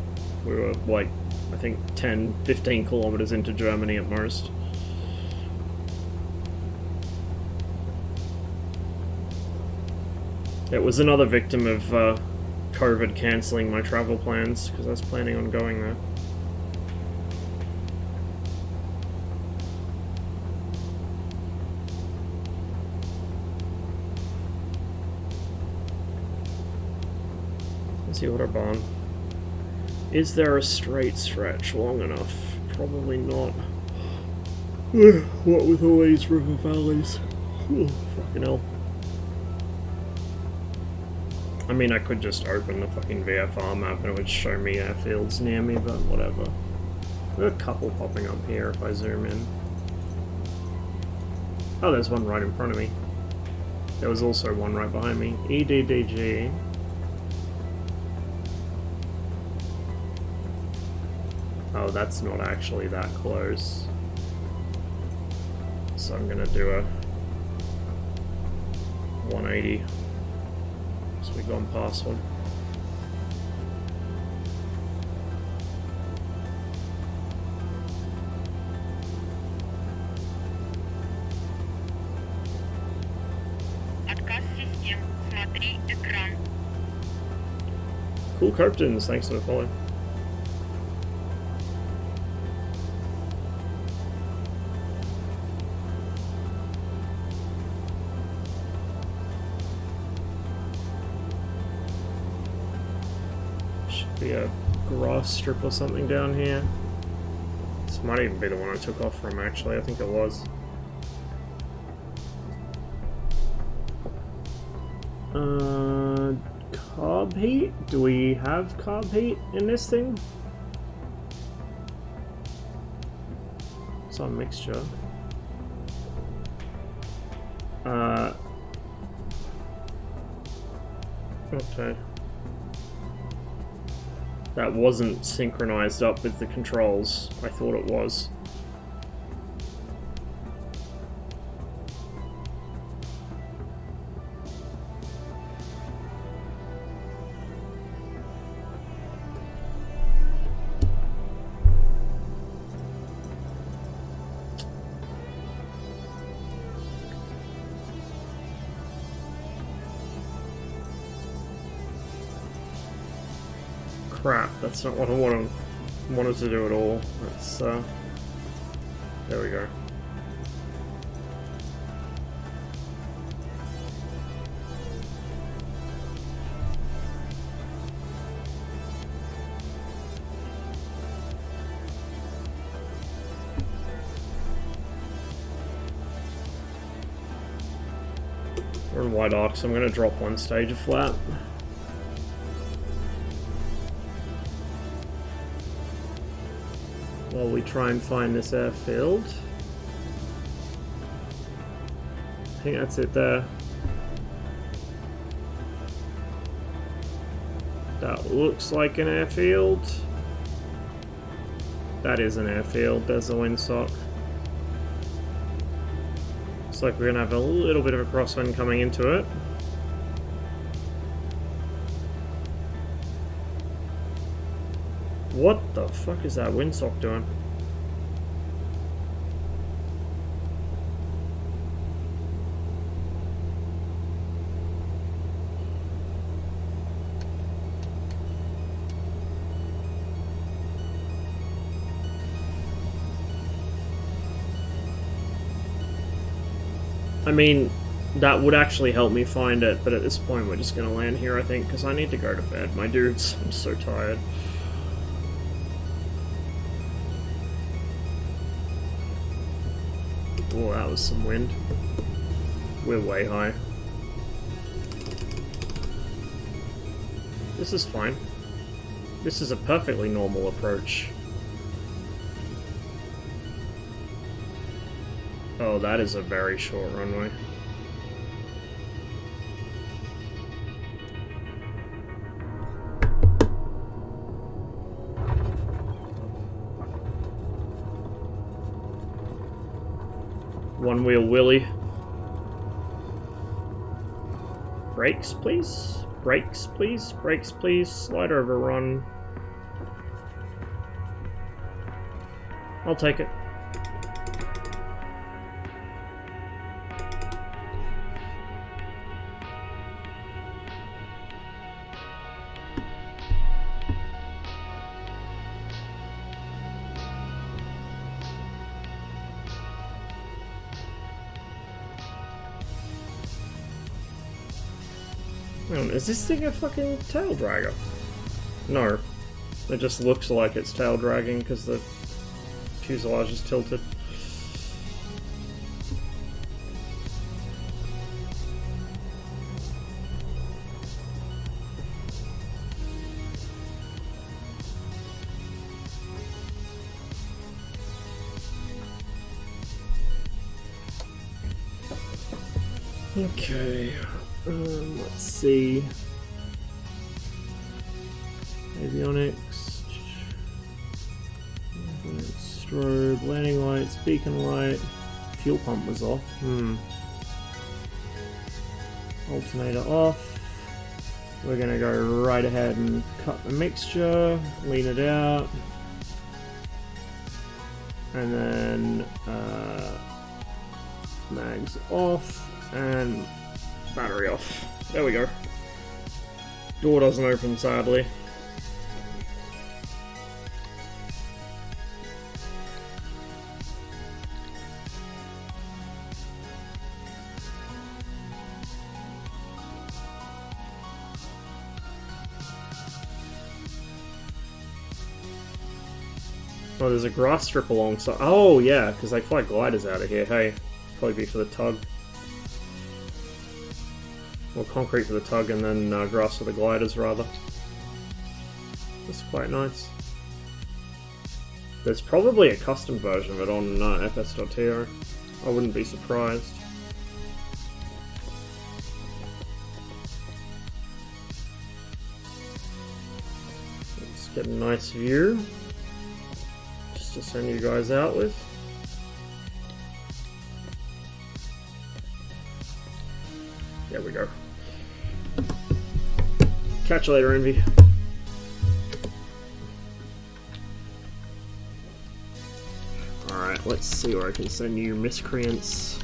We were like, I think 10, 15 kilometers into Germany at most. It was another victim of COVID cancelling my travel plans because I was planning on going there. The Autobahn. Is there a straight stretch long enough? Probably not. What with all these river valleys? Oh, fucking hell. I mean, I could just open the fucking VFR map and it would show me airfields near me, but whatever. There's a couple popping up here if I zoom in. Oh, there's one right in front of me. There was also one right behind me. EDDG. Oh, that's not actually that close. So I'm gonna do a 180. So we've gone past one. Cool Carptons, thanks for the follow. Should be a grass strip or something down here. This might even be the one I took off from, actually. I think it was. Carb heat? Do we have carb heat in this thing? It's on mixture. Okay. That wasn't synchronized up with the controls. I thought it was. Crap, that's not what I wanted to do at all. That's, there we go. We're in White Arc, so I'm going to drop one stage of flat. While we try and find this airfield. I think that's it there. That looks like an airfield. That is an airfield. There's a windsock. Looks like we're gonna have a little bit of a crosswind coming into it. What the fuck is that windsock doing? I mean, that would actually help me find it, but at this point we're just gonna land here, I think, because I need to go to bed, my dudes. I'm so tired. Oh, that was some wind. We're way high. This is fine. This is a perfectly normal approach. Oh, that is a very short runway. One wheel Willy. Brakes, please. Brakes, please. Brakes, please. Slide over, run. I'll take it. Is this thing a fucking tail dragger? No. It just looks like it's tail dragging because the fuselage is tilted. Okay, let's see. Avionics, strobe, landing lights, beacon light, fuel pump was off. Alternator off. We're gonna go right ahead and cut the mixture, lean it out, and then mags off and battery off. There we go. Door doesn't open, sadly. Oh, there's a grass strip alongside. Oh, yeah, because they fly gliders out of here. Hey, probably be for the tug. Or concrete for the tug and then grass for the gliders, rather. That's quite nice. There's probably a custom version of it on fs.to. I wouldn't be surprised. Let's get a nice view to send you guys out with. There we go. Catch you later, Envy. Alright, let's see where I can send you miscreants.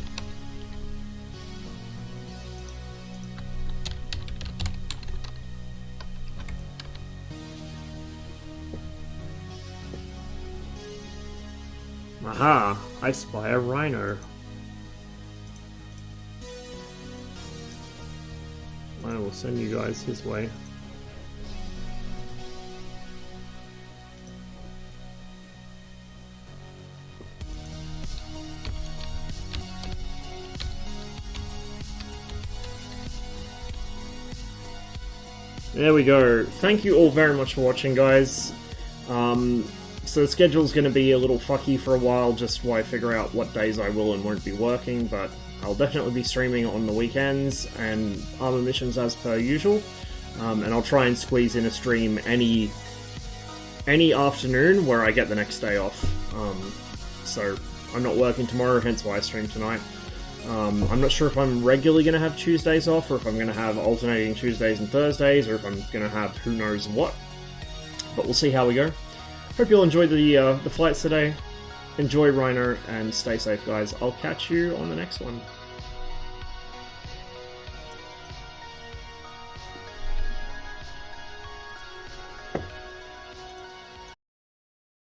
Aha! I spy a rhino. I will send you guys his way. There we go. Thank you all very much for watching, guys. So the schedule's going to be a little fucky for a while, just while I figure out what days I will and won't be working, but I'll definitely be streaming on the weekends and armor missions as per usual. And I'll try and squeeze in a stream any afternoon where I get the next day off. So I'm not working tomorrow, hence why I stream tonight. I'm not sure if I'm regularly going to have Tuesdays off, or if I'm going to have alternating Tuesdays and Thursdays, or if I'm going to have who knows what. But we'll see how we go. Hope you'll enjoy the flights today. Enjoy Rhino, and stay safe, guys. I'll catch you on the next one.